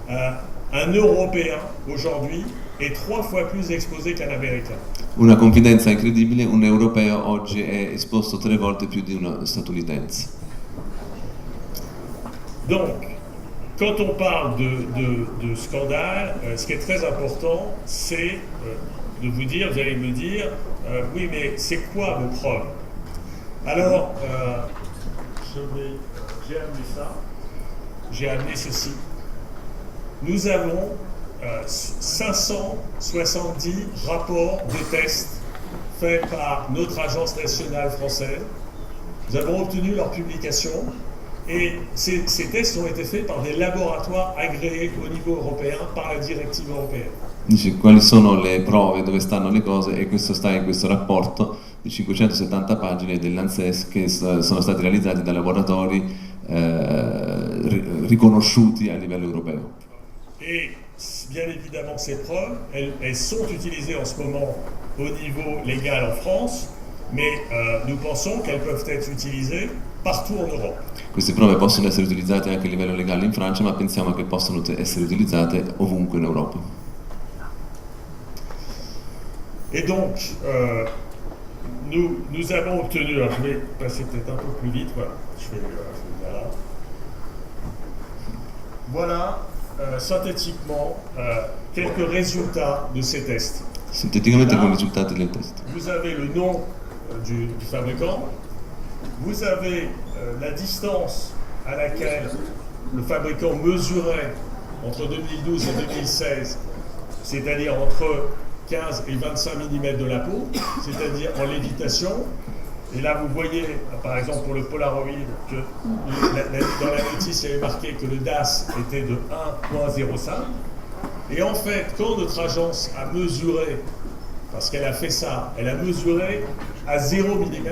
Un Européen aujourd'hui est 3 fois plus exposé qu'un Américain. Una confidenza incredibile, un europeo oggi è esposto 3 volte più di uno statunitense. Donc, quand on parle de scandale, ce qui est très important, c'est de vous dire, vous allez me dire, oui, mais c'est quoi vos preuves? Alors, j'ai amené ça, j'ai amené ceci. Nous avons 570 rapports de tests faits par notre agence nationale française Nous avons obtenu leur publication et ces tests ont été faits par des laboratoires agréés au niveau européen par la directive européenne. Dice quali sono le prove, dove stanno le cose, e questo sta in questo rapporto di 570 pagine dell'ANSES che sono stati realizzati da laboratori riconosciuti a livello europeo. Et bien évidemment ces preuves, elles sont utilisées en ce moment au niveau légal en France, mais nous pensons qu'elles peuvent être utilisées partout en Europe. Queste prove possono essere utilizzate anche a livello legale in Francia, ma pensiamo che possano essere utilizzate ovunque in Europa. Et donc, nous avons obtenu, alors je vais passer peut-être un peu plus vite, voilà, je vais là. Voilà, synthétiquement, quelques résultats de ces tests. Sinteticamente Là, con i risultati del test. Vous avez le nom du fabricant, vous avez la distance à laquelle le fabricant mesurait entre 2012 et 2016, c'est-à-dire entre 15 et 25 mm de la peau, c'est-à-dire en lévitation. Et là, vous voyez, par exemple, pour le Polaroid, que dans la notice, il y avait marqué que le DAS était de 1,05. Et en fait, quand notre agence a mesuré, parce qu'elle a fait ça, elle a mesuré à 0 mm,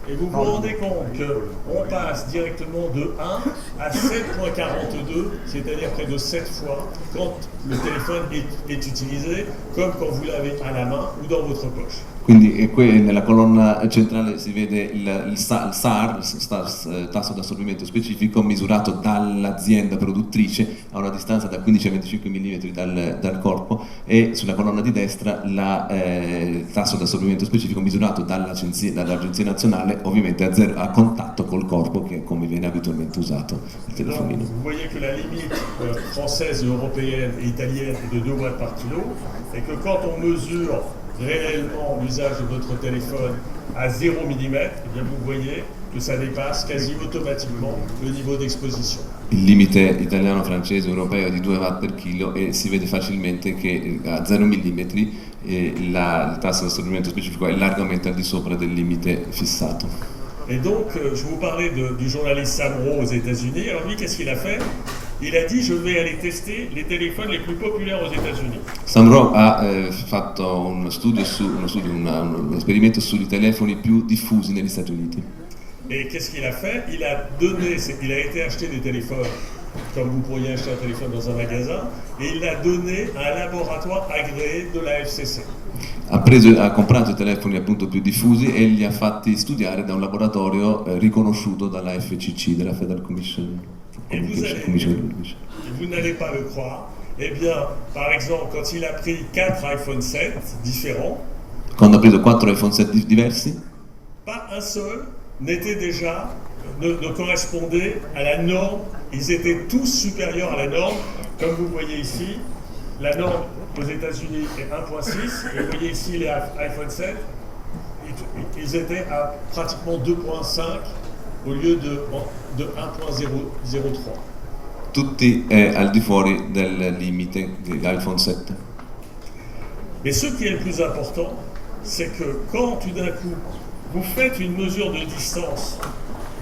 et vous vous rendez compte qu'on passe directement de 1 à 7,42, c'est-à-dire près de 7 fois, quand le téléphone est utilisé, comme quand vous l'avez à la main ou dans votre poche. Quindi nella colonna centrale si vede il SAR, tasso di assorbimento specifico, misurato dall'azienda produttrice a una distanza da 15 a 25 mm dal corpo, e sulla colonna di destra il tasso di assorbimento specifico misurato dall'Agenzia Nazionale, ovviamente a contatto col corpo, che è come viene abitualmente usato il telefonino. Vous voyez que la limite française, européenne et italienne est de 2 watts par kilo, et que quand on mesure réellement l'usage de votre téléphone à 0 mm, eh bien vous voyez que ça dépasse quasi automatiquement le niveau d'exposition. Il limite italiano, francese, europeo è di 2 watt per chilo, e si vede facilmente che a 0 mm il tasso di assorbimento specifico è largamente al di sopra del limite fissato. Et donc, je vous parlais du journaliste Sam Rowe aux États-Unis. Alors lui, qu'est-ce qu'il a fait? Il a dit, je vais aller tester les téléphones les plus populaires aux États-Unis. Sam Rowe ha fatto un esperimento sui telefoni più diffusi negli Stati Uniti. Et qu'est-ce qu'il a fait? Il a été acheter des téléphones, comme vous pourriez acheter un téléphone dans un magasin, et il l'a donné à un laboratoire agréé de la FCC. Ha comprato i telefoni appunto più diffusi e li ha fatti studiare da un laboratorio riconosciuto dalla FCC, della Federal Commission. Et vous n'allez pas le croire, eh bien, par exemple, quand il a pris 4 iPhone 7 différents, quando ha preso 4 iPhone 7 diversi, pas un seul n'était déjà, ne correspondait à la norme. Ils étaient tous supérieurs à la norme. Comme vous voyez ici, la norme aux États-Unis est 1.6, et vous voyez ici les iPhone 7, ils étaient à pratiquement 2.5 au lieu de 1.003. Tutti al di fuori del limite dell'iPhone 7. Mais ce qui est le plus important, c'est que quand tout d'un coup vous faites une mesure de distance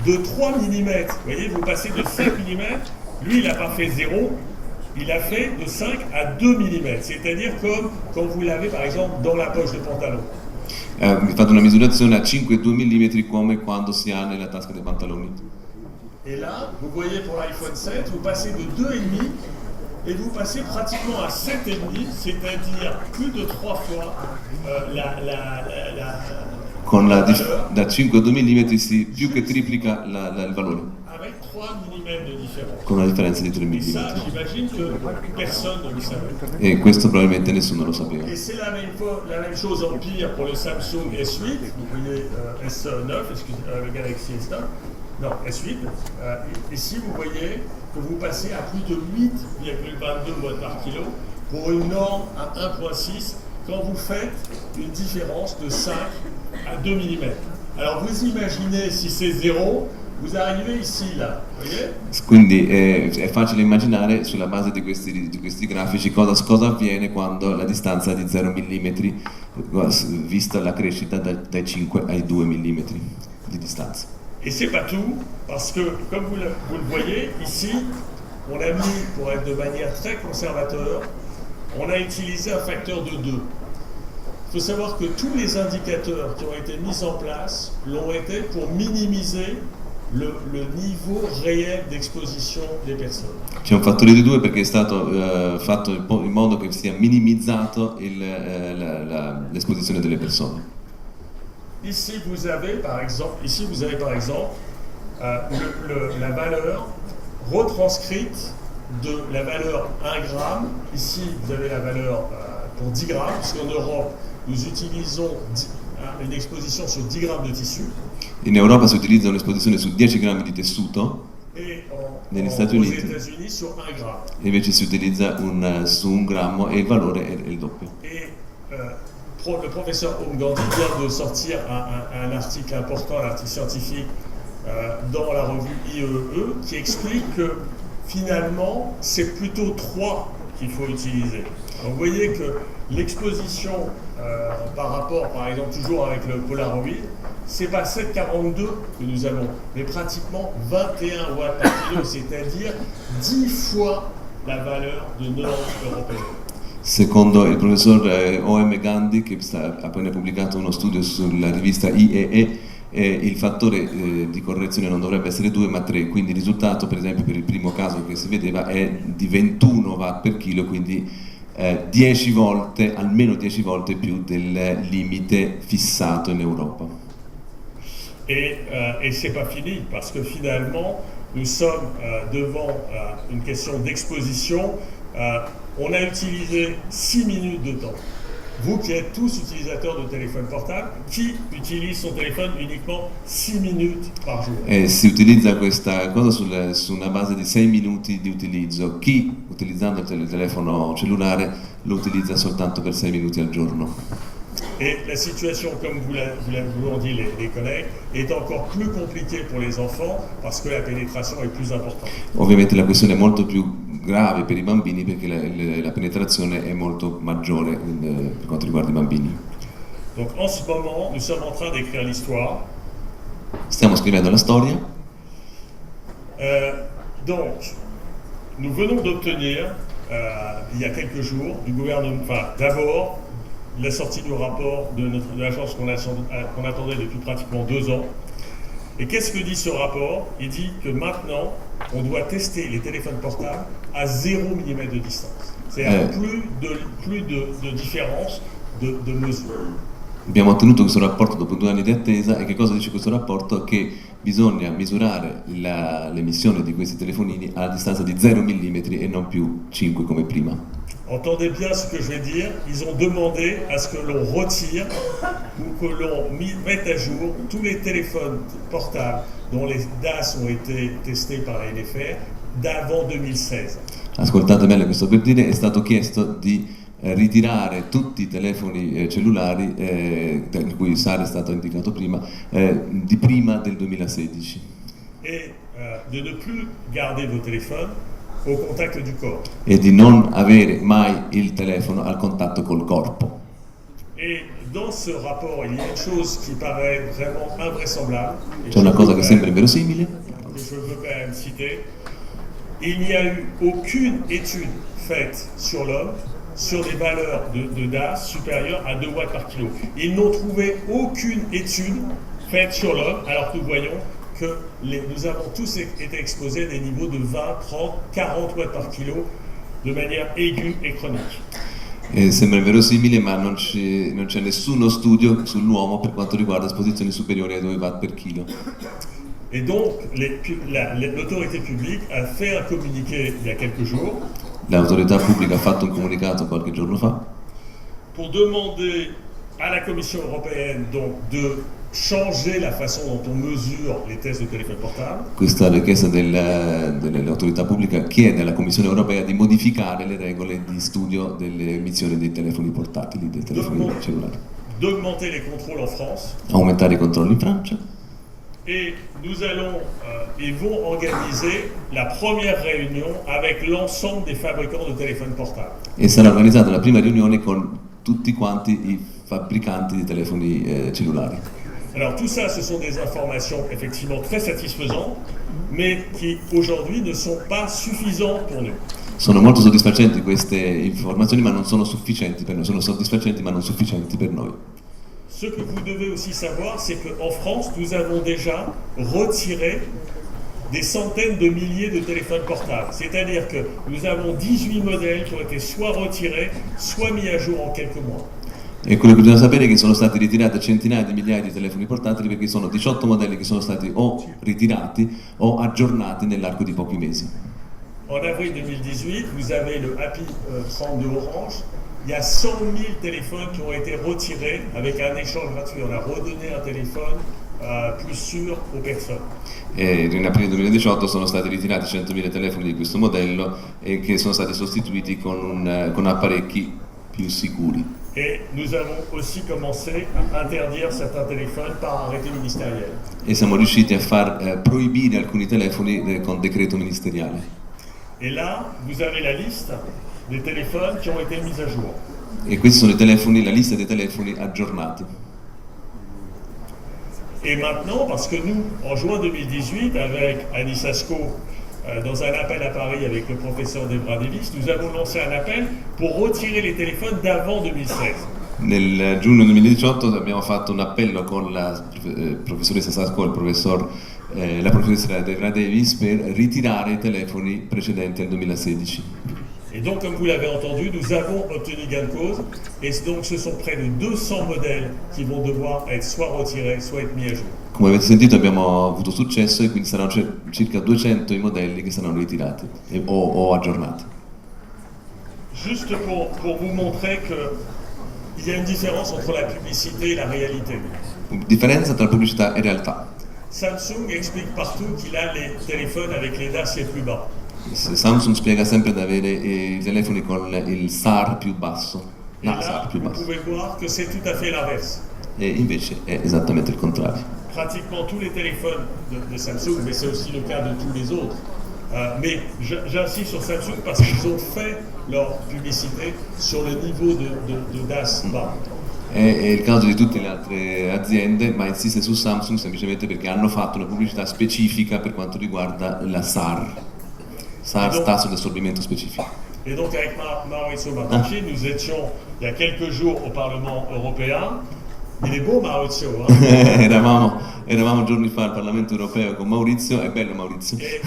de 3 mm, vous voyez, vous passez de 5 mm, lui il n'a pas fait 0, il a fait de 5 à 2 mm, c'est-à-dire comme quand vous l'avez par exemple dans la poche de pantalon. Fate una misurazione a 5,2 mm come quando si ha nella tasca dei pantaloni. Et là, vous voyez pour l'iPhone 7, vous passez de 2,5 et vous passez pratiquement à 7,5, c'est-à-dire plus de 3 fois Con da 5 a 2 mm si più che triplica il valore. Avec 3 mm de différence. Con una differenza di 3 mm. Et ça, j'imagine que personne ne le savait. E questo probabilmente nessuno lo sapeva. Et c'est la même chose en pire pour le Samsung S8, vous voyez S9, le Galaxy S9, non, S8. Ici, vous voyez que vous passez à plus de 8,22 watts par kilo pour une norme à 1.6 quand vous faites une différence de 5 à 2 mm. Alors vous imaginez si c'est 0, vous arrivez ici, là, voyez? Quindi è facile immaginare sulla base di questi grafici cosa avviene quando la distanza è di 0 mm, vista la crescita dai 5 ai 2 mm di distanza. Et c'est pas tout, parce que, comme vous le voyez, ici, on a mis, pour être de manière très conservateur, on a utilisé un facteur de 2. Il faut savoir que tous les indicateurs qui ont été mis en place l'ont été pour minimiser le niveau réel d'esposition des personnes. C'è un fattore di 2 perché è stato fatto in modo che sia minimizzato l'esposizione delle persone. Ici vous avez par exemple la valeur retranscrite de la valeur 1 gramme. Ici vous avez la valeur pour 10 grammes, puisqu'en Europe nous utilisons une exposition sur 10 grammes de tissu. In Europa si utilizza un'esposizione su 10 grammi di tessuto, negli Stati Uniti sur 1 gramme. invece si utilizza su 1 grammo e il valore è il doppio. Le professeur Omgandi vient de sortir un article important, un article scientifique dans la revue IEE qui explique que finalement c'est plutôt 3 qu'il faut utiliser. Donc vous voyez que l'exposition par rapport, par exemple toujours avec le Polaroid, c'est pas 7,42 que nous avons, mais pratiquement 21 watts par kilo, c'est-à-dire 10 fois la valeur de norme européenne. Secondo il professor O.M. Gandhi, che ha appena pubblicato uno studio sulla rivista IEE, il fattore di correzione non dovrebbe essere 2 ma 3, quindi il risultato per esempio per il primo caso che si vedeva è di 21 watt per chilo, quindi 10 volte, almeno 10 volte più del limite fissato in Europa. Et c'est pas fini, parce que finalement nous sommes devant une question d'exposition. On a utilisé 6 minutes de temps. Vous qui êtes tous utilisateurs de téléphone portable, qui utilise son téléphone uniquement 6 minutes par jour? Si utilizza questa cosa su una base di 6 minuti di utilizzo. Chi, utilizzando il telefono cellulare, lo utilizza soltanto per 6 minuti al giorno. Et la situation, comme vous l'ont dit les collègues, est encore plus compliquée pour les enfants parce que la pénétration est plus importante. Ovviamente la questione è molto più grave per i bambini perché la penetrazione è molto maggiore per quanto riguarda i bambini. Donc en ce moment, nous sommes en train d'écrire l'histoire. Stiamo scrivendo la storia. Donc, nous venons d'obtenir, il y a quelques jours, du gouvernement, enfin d'abord, la sortie du rapport de l'agence qu'on attendait depuis pratiquement 2 ans. Et qu'est-ce que dit ce rapport? Il dit que maintenant, on doit tester les téléphones portables à 0 mm de distance. C'est-à-dire plus de différence de mesure. Abbiamo ottenuto questo rapporto dopo 2 anni di attesa e che cosa dice questo rapporto? Che bisogna misurare l'emissione di questi telefonini a distanza di 0 mm e non più 5 come prima. Entendez bien ce que je vais dire, ils ont demandé à ce que l'on retire ou que l'on mette à jour tous les téléphones portables dont les DAS ont été testés par l'ANFR d'avant 2016. Ascoltate bene, questo per dire, è stato chiesto di ritirare tutti i telefoni cellulari, in cui SAR è stato indicato prima, di prima del 2016. Et de ne plus garder vos téléphones au contact du corps. E di non avere mai il telefono al contatto col corpo. Et dans ce rapport, il y a une chose qui paraît vraiment invraisemblable. C'è una cosa che sembra inverosimile. Que je veux quand même citer. Il n'y a eu aucune étude faite sur l'homme sur des valeurs de DAS supérieures à 2 watts par kilo. Ils n'ont trouvé aucune étude faite sur l'homme, alors que nous voyons que nous avons tous été exposés à des niveaux de 20, 30, 40 watts par kilo de manière aiguë et chronique. Sembra inverosimile, ma non c'è nessuno studio sull'uomo per quanto riguarda esposizioni superiori ai 2 watt per chilo. Et donc, l'autorité publique a fait un communiqué il y a quelques jours. L'autorità pubblica ha fatto un comunicato qualche giorno fa pour demander à la Commission européenne donc de changer la façon dont on mesure les tests de téléphone portable. Questa richiesta dell'autorità pubblica chiede alla Commissione europea di modificare le regole di studio delle emissioni dei telefoni portatili, dei telefoni cellulari. D'augmenter les contrôles en France. Aumentare i controlli in Francia. Et nous allons, ils vont organiser la première réunion avec l'ensemble des fabricants de téléphones portables. E sarà organizzata la prima riunione con tutti quanti i fabbricanti di telefoni cellulari. Alors tout ça, ce sont des informations effectivement très satisfaisantes, mais qui aujourd'hui ne sont pas suffisantes pour nous. Sono molto soddisfacenti queste informazioni, ma non sono sufficienti per noi. Sono soddisfacenti, ma non sufficienti per noi. Ce que vous devez aussi savoir, c'est qu'en France, nous avons déjà retiré des centaines de milliers de téléphones portables. C'est-à-dire que nous avons 18 modèles qui ont été soit retirés, soit mis à jour en quelques mois. E quello che bisogna sapere è che sono stati ritirati centinaia di migliaia di telefoni portatili, perché sono 18 modelli che sono stati o ritirati o aggiornati nell'arco di pochi mesi. En avril 2018, vous avez le Happy 30 de Orange. Il y a 100 000 téléphones qui ont été retirés avec un échange gratuit. On a redonné un téléphone plus sûr aux personnes. E in aprile 2018 sono stati ritirati 100.000 telefoni di questo modello e che sono stati sostituiti con apparecchi più sicuri. Et nous avons aussi commencé à interdire certains téléphones par arrêté ministériel. E siamo riusciti a far proibire alcuni telefoni con decreto ministeriale. Et là, vous avez la liste des téléphones qui ont été mis à jour. E questi sono i telefoni, la lista dei telefoni aggiornati. Et maintenant, parce que nous, en juin 2018, avec Annie Sasco, dans un appel à Paris avec le professeur Debra Davis, nous avons lancé un appel pour retirer les téléphones d'avant 2016. Nel giugno 2018 abbiamo fatto un appello con la professoressa Sasco e la professoressa Debra Davis per ritirare i telefoni precedenti al 2016. Et donc, comme vous l'avez entendu, nous avons obtenu gain de cause, et donc ce sont près de 200 modèles qui vont devoir être soit retirés, soit être mis à jour. Come avete sentito abbiamo avuto successo e quindi saranno circa 200 i modelli che saranno ritirati o aggiornati. Juste pour vous montrer qu'il y a une différence entre la publicité et la réalité. Differenza tra pubblicità e realtà. Samsung explique partout qu'il a les téléphones avec les DAS les plus bas. Samsung spiega sempre di avere i telefoni con il SAR più basso. Et là, vous pouvez voir que c'est tout à fait l'inverse. E invece è esattamente il contrario. Pratiquement tous les téléphones de Samsung, mais c'est aussi le cas de tous les autres. Mais j'insiste sur Samsung parce qu'ils ont fait leur publicité sur le niveau de DAS bas. È il caso di tutte le altre aziende, ma insiste su Samsung semplicemente perché hanno fatto una pubblicità specifica per quanto riguarda la SAR, tasso di assorbimento specifico. Et donc avec Maurizio Martucci, nous étions il y a quelques jours au Parlement européen. Il est beau Maurizio, hein? eravamo giorni fa al Parlamento europeo con Maurizio, è bello Maurizio. Et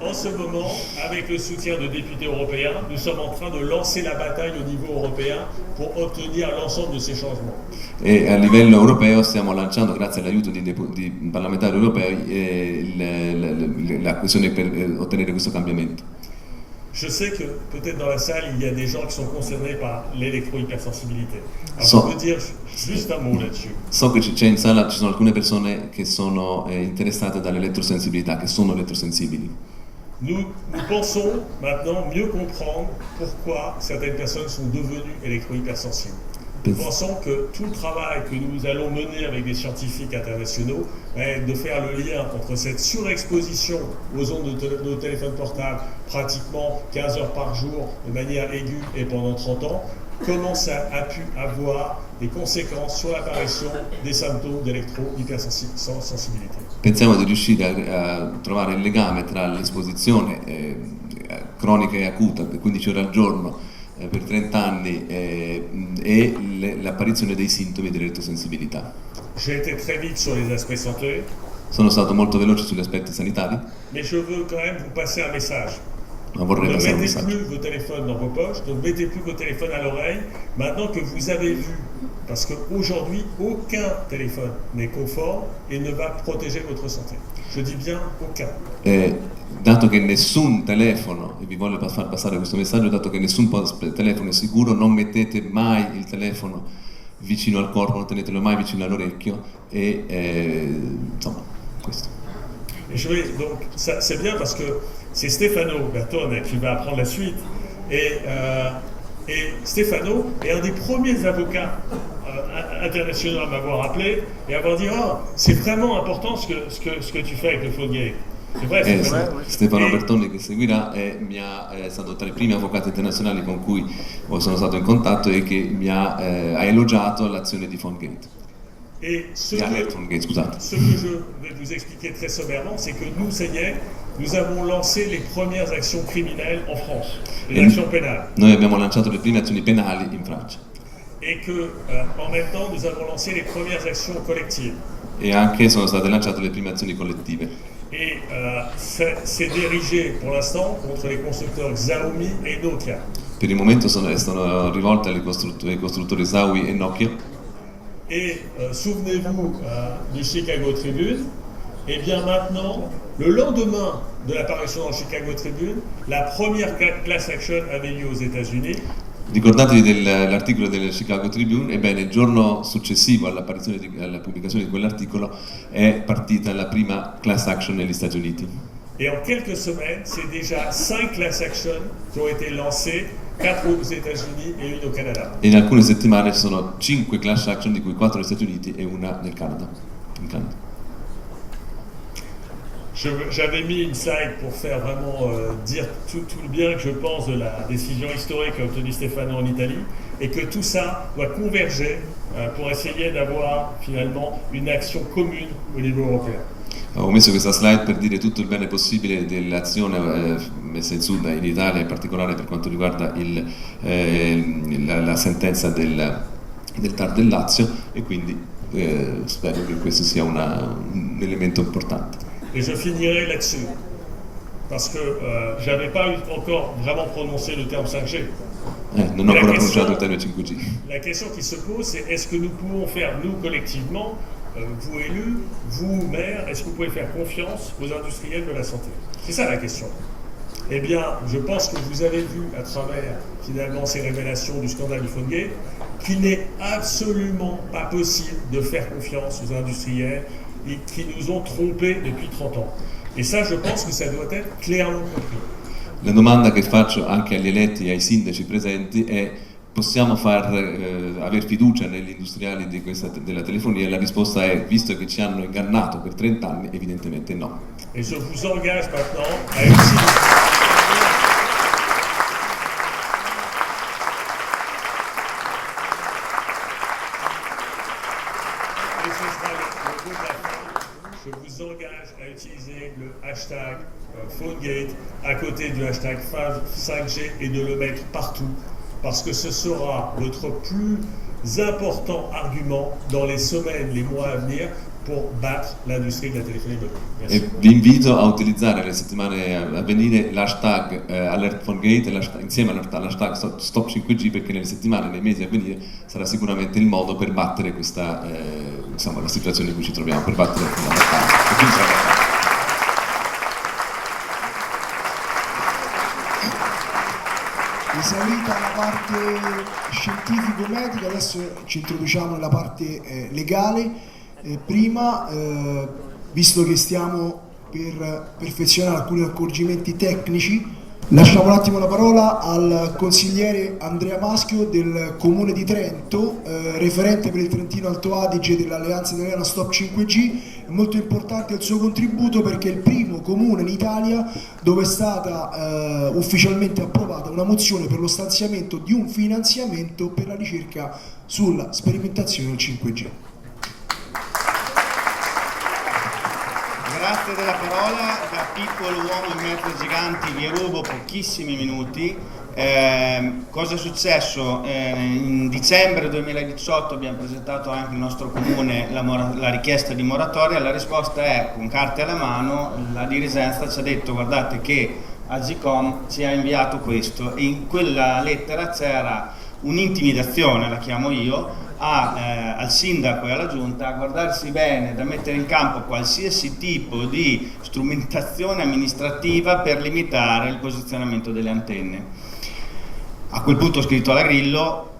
en ce moment, avec le soutien de députés européens, nous sommes en train de lancer la bataille au niveau européen pour ottenir l'ensemble de ces changements. E a livello europeo stiamo lanciando, grazie all'aiuto di parlamentari europei, la questione per ottenere questo cambiamento. Je sais que peut-être dans la salle, il y a des gens qui sont concernés par l'électrohypersensibilité. Alors je peux dire juste un mot là-dessus. So che c'è in sala, ci sono alcune persone che sono interessate dall'elettrosensibilità, che sono elettrosensibili. Nous pensons maintenant mieux comprendre pourquoi certaines personnes sont devenues électrohypersensibles. Nous pensons que tout le travail que nous allons mener avec des scientifiques internationaux est de faire le lien entre cette surexposition aux ondes de nos téléphones portables, pratiquement 15 heures par jour, de manière aiguë et pendant 30 ans, comment ça a pu avoir des conséquences sur l'apparition des symptômes d'électro-hypersensibilité. Pensiamo di riuscire a trovare il legame tra l'esposizione cronica e acuta, 15 ore al giorno, per 30 anni e l'apparizione dei sintomi di elettrosensibilità. J'ai été très vite sur les aspects santé. Sono stato molto veloce sugli aspetti sanitari. Mais je veux quand même vous passer un message. Ma vorrei ne passare un mettez messaggio. plus vos téléphones dans vos poches, ne mettez plus vos téléphones à l'oreille, maintenant que vous avez vu, parce qu'aujourd'hui, aucun téléphone n'est conforme et ne va protéger votre santé. Je dis bien aucun. Dato che nessun telefono, e vi voglio far passare questo messaggio, dato che nessun telefono è sicuro, non mettete mai il telefono vicino al corpo, non tenetelo mai vicino all'orecchio e insomma, questo. Et donc, ça, c'est bien parce que c'est Stefano Bertone qui va apprendre la suite. Et Stefano est un des premiers avocats internationaux à m'avoir appelé et à avoir dit « Oh, c'est vraiment important ce que tu fais avec le Phonegate ». C'est vrai, Stefano Bertone che seguirà è stato tra i primi avvocati internazionali con cui sono stato in contatto e che mi ha elogiato l'azione di Phonegate. Et ce Alert Phone Gate, scusate. que je vais vous expliquer très sommairement, c'est que nous, Segnet, nous avons lancé les premières actions criminelles en France, les actions pénales. Noi abbiamo lanciato le prime azioni penali in Francia Et que, en même temps, nous avons lancé les premières actions collectives. e anche sono state lanciate le prime azioni collettive. Et c'est dirigé pour l'instant contre les constructeurs Xiaomi et Nokia. Per il momento sono rivolte ai costruttori Xiaomi e Nokia. Et souvenez-vous du Chicago Tribune, et bien maintenant, le lendemain de l'apparition dans le Chicago Tribune, la première class action avait lieu aux États-Unis. Ricordatevi dell'articolo del Chicago Tribune, ebbene il giorno successivo alla pubblicazione di quell'articolo è partita la prima class action negli Stati Uniti. Et en quelques semaines, c'est déjà 5 class actions qui ont été lancées, 4 aux États-Unis et une au Canada. E in alcune settimane ci sono 5 class action, di cui 4 negli Stati Uniti e una nel Canada. In Canada. J'avais mis une slide pour faire vraiment dire tout le bien que je pense de la décision historique qu'a obtenue Stefano en Italie et que tout ça doit converger pour essayer d'avoir finalement une action commune au niveau européen. Ho messo questa slide per dire tutto il bene possibile dell'azione messa in su in Italia, in particolare per quanto riguarda la sentenza del TAR del Lazio, e quindi spero che questo sia un elemento importante. Et je finirai là-dessus, parce que j'avais pas encore vraiment prononcé le terme 5G. Non ho ancora pronunciato il termine 5G. La question qui se pose, c'est est-ce que nous pouvons faire, nous collectivement, vous élus, vous maires, est-ce que vous pouvez faire confiance aux industriels de la santé? C'est ça la question. Eh bien, je pense que vous avez vu à travers finalement ces révélations du scandale du PhoneGate qu'il n'est absolument pas possible de faire confiance aux industriels et qui nous ont trompés depuis 30 ans. Et ça, je pense que ça doit être clairement compris. La domanda che faccio anche agli eletti e ai sindaci presenti è: possiamo aver fiducia negli industriali della telefonia? La risposta è: visto che ci hanno ingannato per 30 anni, evidentemente no. Et je vous engage maintenant à utiliser... Je vous engage à utiliser le hashtag PhoneGate à côté du hashtag 5G et de le mettre partout, parce que ce sera notre plus important argument dans les semaines, les mois à venir pour battre l'industrie de la téléphonie mobile. Merci. E vi invito a utilizzare nelle settimane a venire l'hashtag Alert PhoneGate insieme all'hashtag Stop 5G, perché nelle settimane, nei mesi a venire sarà sicuramente il modo per battere questa la situazione in cui ci troviamo, per battere la battaglia. Esaurita la parte scientifico-medica, adesso ci introduciamo nella parte legale. Prima, visto che stiamo per perfezionare alcuni accorgimenti tecnici, lasciamo un attimo la parola al consigliere Andrea Maschio del Comune di Trento, referente per il Trentino Alto Adige dell'Alleanza Italiana Stop 5G. È molto importante il suo contributo perché è il primo comune in Italia dove è stata ufficialmente approvata una mozione per lo stanziamento di un finanziamento per la ricerca sulla sperimentazione del 5G. Grazie della parola, da piccolo uomo in mezzo ai giganti vi rubo pochissimi minuti. Cosa è successo? In dicembre 2018 abbiamo presentato anche il nostro comune la richiesta di moratoria. La risposta è: con carte alla mano, la dirigenza ci ha detto: guardate che Agcom ci ha inviato questo, e in quella lettera c'era un'intimidazione, la chiamo io, al sindaco e alla giunta a guardarsi bene da mettere in campo qualsiasi tipo di strumentazione amministrativa per limitare il posizionamento delle antenne. A quel punto ho scritto alla Grillo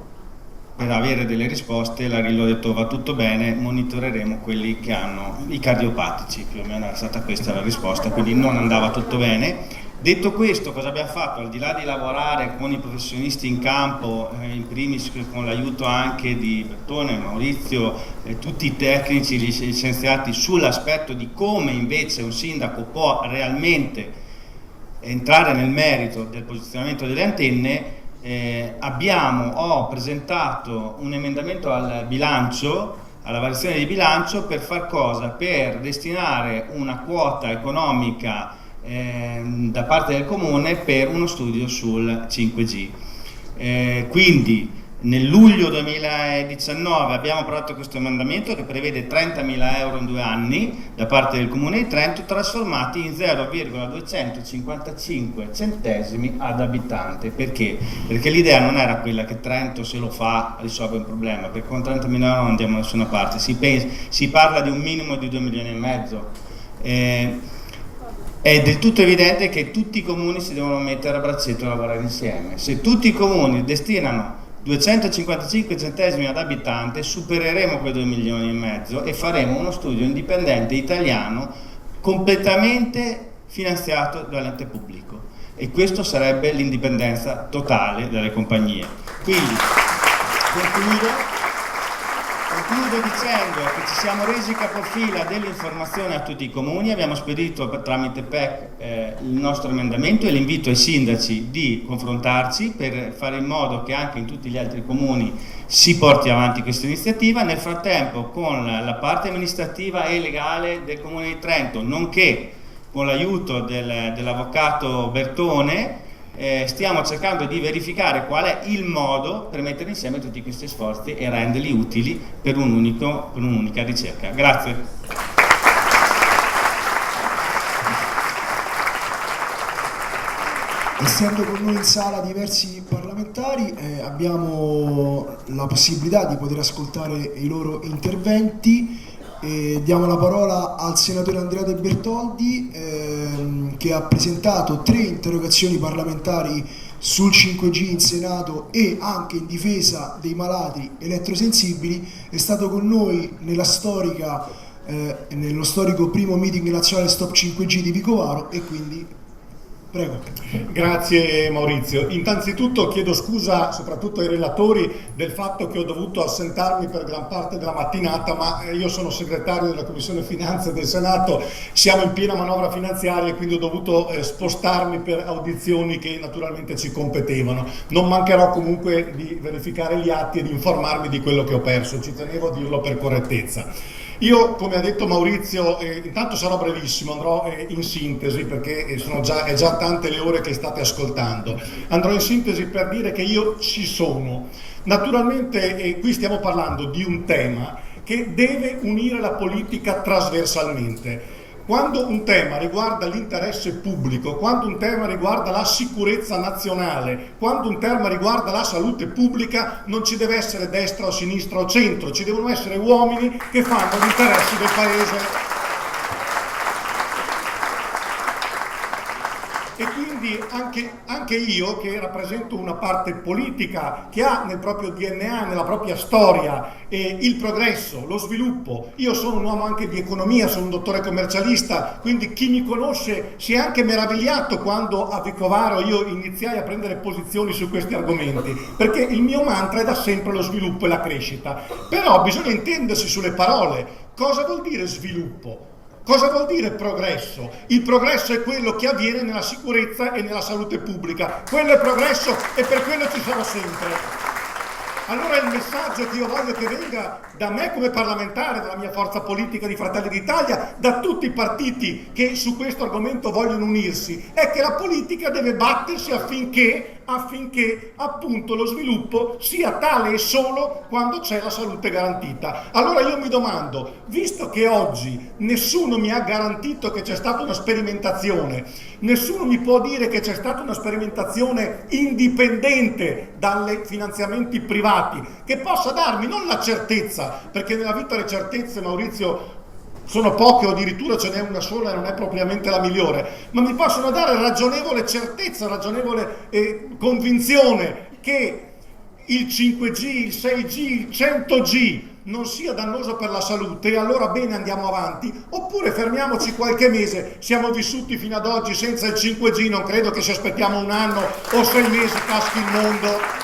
per avere delle risposte. La Grillo ha detto: va tutto bene, monitoreremo quelli che hanno i cardiopatici. Più o meno era stata questa la risposta, quindi non andava tutto bene. Detto questo, cosa abbiamo fatto? Al di là di lavorare con i professionisti in campo, in primis con l'aiuto anche di Bertone, Maurizio, tutti i tecnici, gli scienziati, sull'aspetto di come invece un sindaco può realmente entrare nel merito del posizionamento delle antenne, ho presentato un emendamento al bilancio alla variazione di bilancio per far cosa? Per destinare una quota economica da parte del Comune per uno studio sul 5G. Quindi nel luglio 2019 abbiamo approvato questo emendamento che prevede 30.000 euro in 2 anni da parte del Comune di Trento, trasformati in 0,255 centesimi ad abitante. Perché? Perché l'idea non era quella che Trento, se lo fa, risolve un problema, perché con 30.000 euro non andiamo da nessuna parte, si parla di un minimo di 2,5 milioni. È del tutto evidente che tutti i comuni si devono mettere a braccetto e lavorare insieme. Se tutti i comuni destinano 255 centesimi ad abitante, supereremo quei 2,5 milioni e faremo uno studio indipendente italiano completamente finanziato dall'ente pubblico, e questo sarebbe l'indipendenza totale delle compagnie. Quindi concludo dicendo che ci siamo resi capofila dell'informazione a tutti i comuni, abbiamo spedito tramite PEC il nostro emendamento, e l'invito ai sindaci di confrontarci per fare in modo che anche in tutti gli altri comuni si porti avanti questa iniziativa. Nel frattempo, con la parte amministrativa e legale del Comune di Trento, nonché con l'aiuto dell'avvocato Bertone, stiamo cercando di verificare qual è il modo per mettere insieme tutti questi sforzi e renderli utili per un'unica ricerca. Grazie. Essendo con noi in sala diversi parlamentari, abbiamo la possibilità di poter ascoltare i loro interventi. Diamo la parola al senatore Andrea De Bertoldi, che ha presentato 3 interrogazioni parlamentari sul 5G in Senato e anche in difesa dei malati elettrosensibili. È stato con noi nello storico primo meeting nazionale Stop 5G di Vicovaro, e quindi prego. Grazie Maurizio. Innanzitutto chiedo scusa soprattutto ai relatori del fatto che ho dovuto assentarmi per gran parte della mattinata, ma io sono segretario della Commissione Finanze del Senato, siamo in piena manovra finanziaria e quindi ho dovuto spostarmi per audizioni che naturalmente ci competevano. Non mancherò comunque di verificare gli atti e di informarmi di quello che ho perso, ci tenevo a dirlo per correttezza. Io, come ha detto Maurizio, intanto sarò brevissimo, andrò in sintesi perché è già tante le ore che state ascoltando. Andrò in sintesi per dire che io ci sono. Naturalmente qui stiamo parlando di un tema che deve unire la politica trasversalmente. Quando un tema riguarda l'interesse pubblico, quando un tema riguarda la sicurezza nazionale, quando un tema riguarda la salute pubblica, non ci deve essere destra o sinistra o centro, ci devono essere uomini che fanno gli interessi del Paese. E quindi anche io, che rappresento una parte politica che ha nel proprio DNA, nella propria storia, il progresso, lo sviluppo. Io sono un uomo anche di economia, sono un dottore commercialista, quindi chi mi conosce si è anche meravigliato quando a Vicovaro io iniziai a prendere posizioni su questi argomenti, perché il mio mantra è da sempre lo sviluppo e la crescita. Però bisogna intendersi sulle parole. Cosa vuol dire sviluppo? Cosa vuol dire progresso? Il progresso è quello che avviene nella sicurezza e nella salute pubblica. Quello è progresso e per quello ci sarà sempre. Allora il messaggio che io voglio che venga da me come parlamentare, dalla mia forza politica di Fratelli d'Italia, da tutti i partiti che su questo argomento vogliono unirsi, è che la politica deve battersi affinché appunto lo sviluppo sia tale e solo quando c'è la salute garantita. Allora io mi domando, visto che oggi nessuno mi ha garantito che c'è stata una sperimentazione, nessuno mi può dire che c'è stata una sperimentazione indipendente dai finanziamenti privati, che possa darmi non la certezza, perché nella vita le certezze, Maurizio, sono poche o addirittura ce n'è una sola e non è propriamente la migliore, ma mi possono dare ragionevole certezza, ragionevole convinzione che il 5G, il 6G, il 100G non sia dannoso per la salute, e allora bene, andiamo avanti, oppure fermiamoci qualche mese. Siamo vissuti fino ad oggi senza il 5G, non credo che se aspettiamo un anno o 6 mesi caschi il mondo.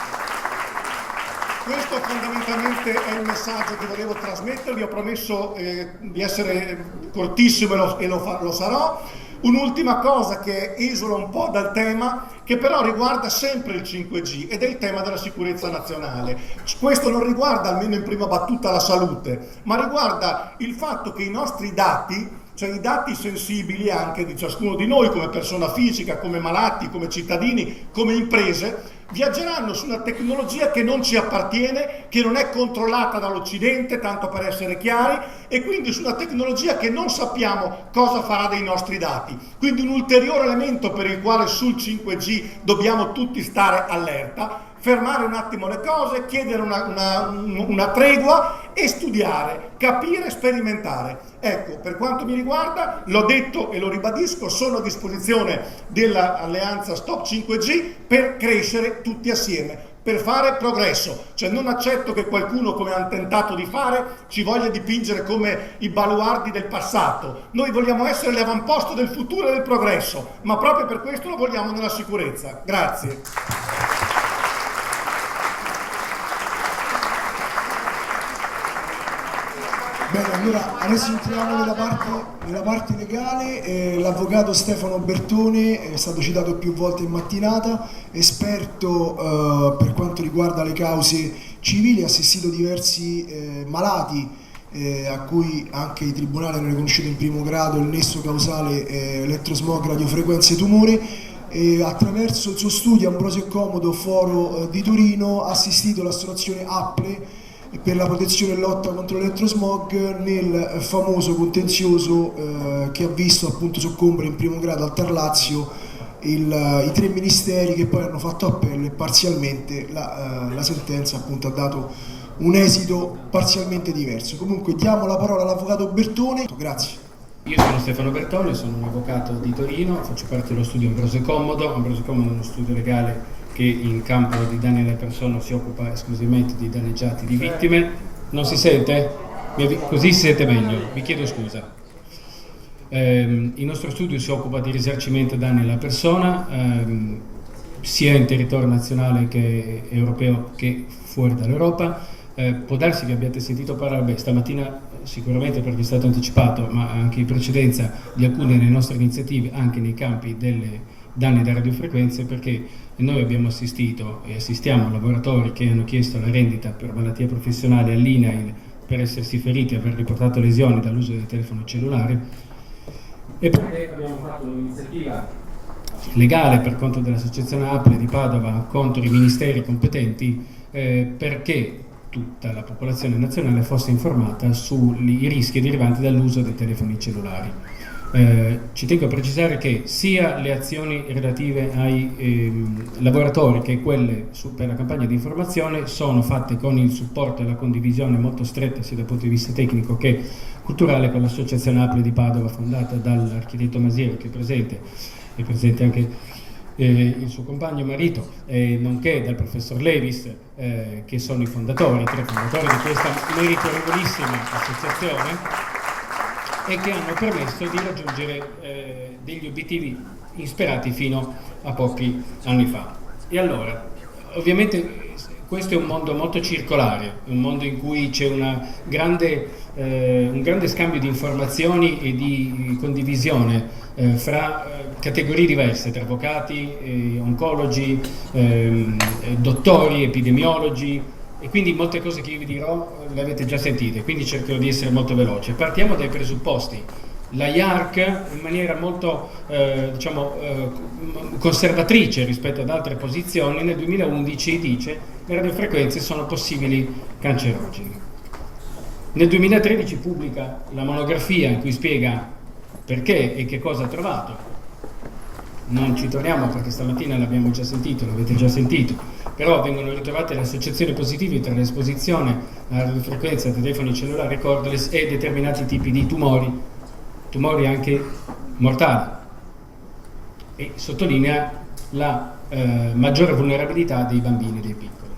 Questo fondamentalmente è il messaggio che volevo trasmettervi. Ho promesso di essere cortissimo e lo sarò. Un'ultima cosa che esula un po' dal tema, che però riguarda sempre il 5G, ed è il tema della sicurezza nazionale. Questo non riguarda, almeno in prima battuta, la salute, ma riguarda il fatto che i nostri dati, cioè i dati sensibili anche di ciascuno di noi come persona fisica, come malati, come cittadini, come imprese, viaggeranno su una tecnologia che non ci appartiene, che non è controllata dall'Occidente, tanto per essere chiari, e quindi su una tecnologia che non sappiamo cosa farà dei nostri dati. Quindi un ulteriore elemento per il quale sul 5G dobbiamo tutti stare allerta, fermare un attimo le cose, chiedere una tregua e studiare, capire, sperimentare. Ecco, per quanto mi riguarda, l'ho detto e lo ribadisco, sono a disposizione dell'alleanza Stop 5G per crescere tutti assieme, per fare progresso. Cioè non accetto che qualcuno, come hanno tentato di fare, ci voglia dipingere come i baluardi del passato. Noi vogliamo essere l'avamposto del futuro e del progresso, ma proprio per questo lo vogliamo nella sicurezza. Grazie. Bene, allora adesso entriamo nella parte legale. L'avvocato Stefano Bertone è stato citato più volte in mattinata, esperto per quanto riguarda le cause civili, ha assistito diversi malati a cui anche i tribunali hanno riconosciuto in primo grado il nesso causale elettrosmog, radiofrequenze, tumore. E attraverso il suo studio Ambrosio e Comodo Foro di Torino ha assistito l'associazione APLE per la protezione e lotta contro l'elettrosmog nel famoso contenzioso che ha visto appunto soccombere in primo grado al Tarlazio i 3 ministeri, che poi hanno fatto appello e parzialmente la sentenza appunto ha dato un esito parzialmente diverso. Comunque diamo la parola all'avvocato Bertone. Grazie. Io sono Stefano Bertone, sono un avvocato di Torino, faccio parte dello studio Ambrosio e Comodo. Ambrosio e Comodo è uno studio legale che in campo di danni alla persona si occupa esclusivamente di danneggiati, di vittime. Non si sente? Così si sente meglio, vi chiedo scusa. Il nostro studio si occupa di risarcimento danni alla persona, sia in territorio nazionale che europeo che fuori dall'Europa. Può darsi che abbiate sentito parlare stamattina, sicuramente perché è stato anticipato, ma anche in precedenza, di alcune delle nostre iniziative anche nei campi delle danni da radiofrequenze, perché noi abbiamo assistito e assistiamo a lavoratori che hanno chiesto la rendita per malattia professionale all'INAIL per essersi feriti e aver riportato lesioni dall'uso del telefono cellulare, e perché abbiamo fatto un'iniziativa legale per conto dell'associazione APLE di Padova contro i ministeri competenti perché tutta la popolazione nazionale fosse informata sui rischi derivanti dall'uso dei telefoni cellulari. Ci tengo a precisare che sia le azioni relative ai lavoratori che quelle per la campagna di informazione sono fatte con il supporto e la condivisione molto stretta sia dal punto di vista tecnico che culturale con l'associazione APLE di Padova, fondata dall'architetto Masiero, che è presente anche il suo compagno marito, nonché dal professor Levis, che sono i tre fondatori di questa meritorevolissima associazione, e che hanno permesso di raggiungere degli obiettivi insperati fino a pochi anni fa. E allora, ovviamente questo è un mondo molto circolare, un mondo in cui c'è un grande scambio di informazioni e di condivisione fra categorie diverse, tra avvocati, oncologi, dottori, epidemiologi, e quindi molte cose che io vi dirò le avete già sentite, quindi cercherò di essere molto veloce. Partiamo dai presupposti. La IARC, in maniera molto conservatrice rispetto ad altre posizioni, nel 2011 dice che le radiofrequenze sono possibili cancerogeni. Nel 2013 pubblica la monografia in cui spiega perché e che cosa ha trovato. Non ci torniamo perché stamattina l'abbiamo già sentito, l'avete già sentito, però vengono ritrovate le associazioni positive tra l'esposizione alla radiofrequenza, telefoni cellulari cordless e determinati tipi di tumori anche mortali, e sottolinea la maggiore vulnerabilità dei bambini e dei piccoli.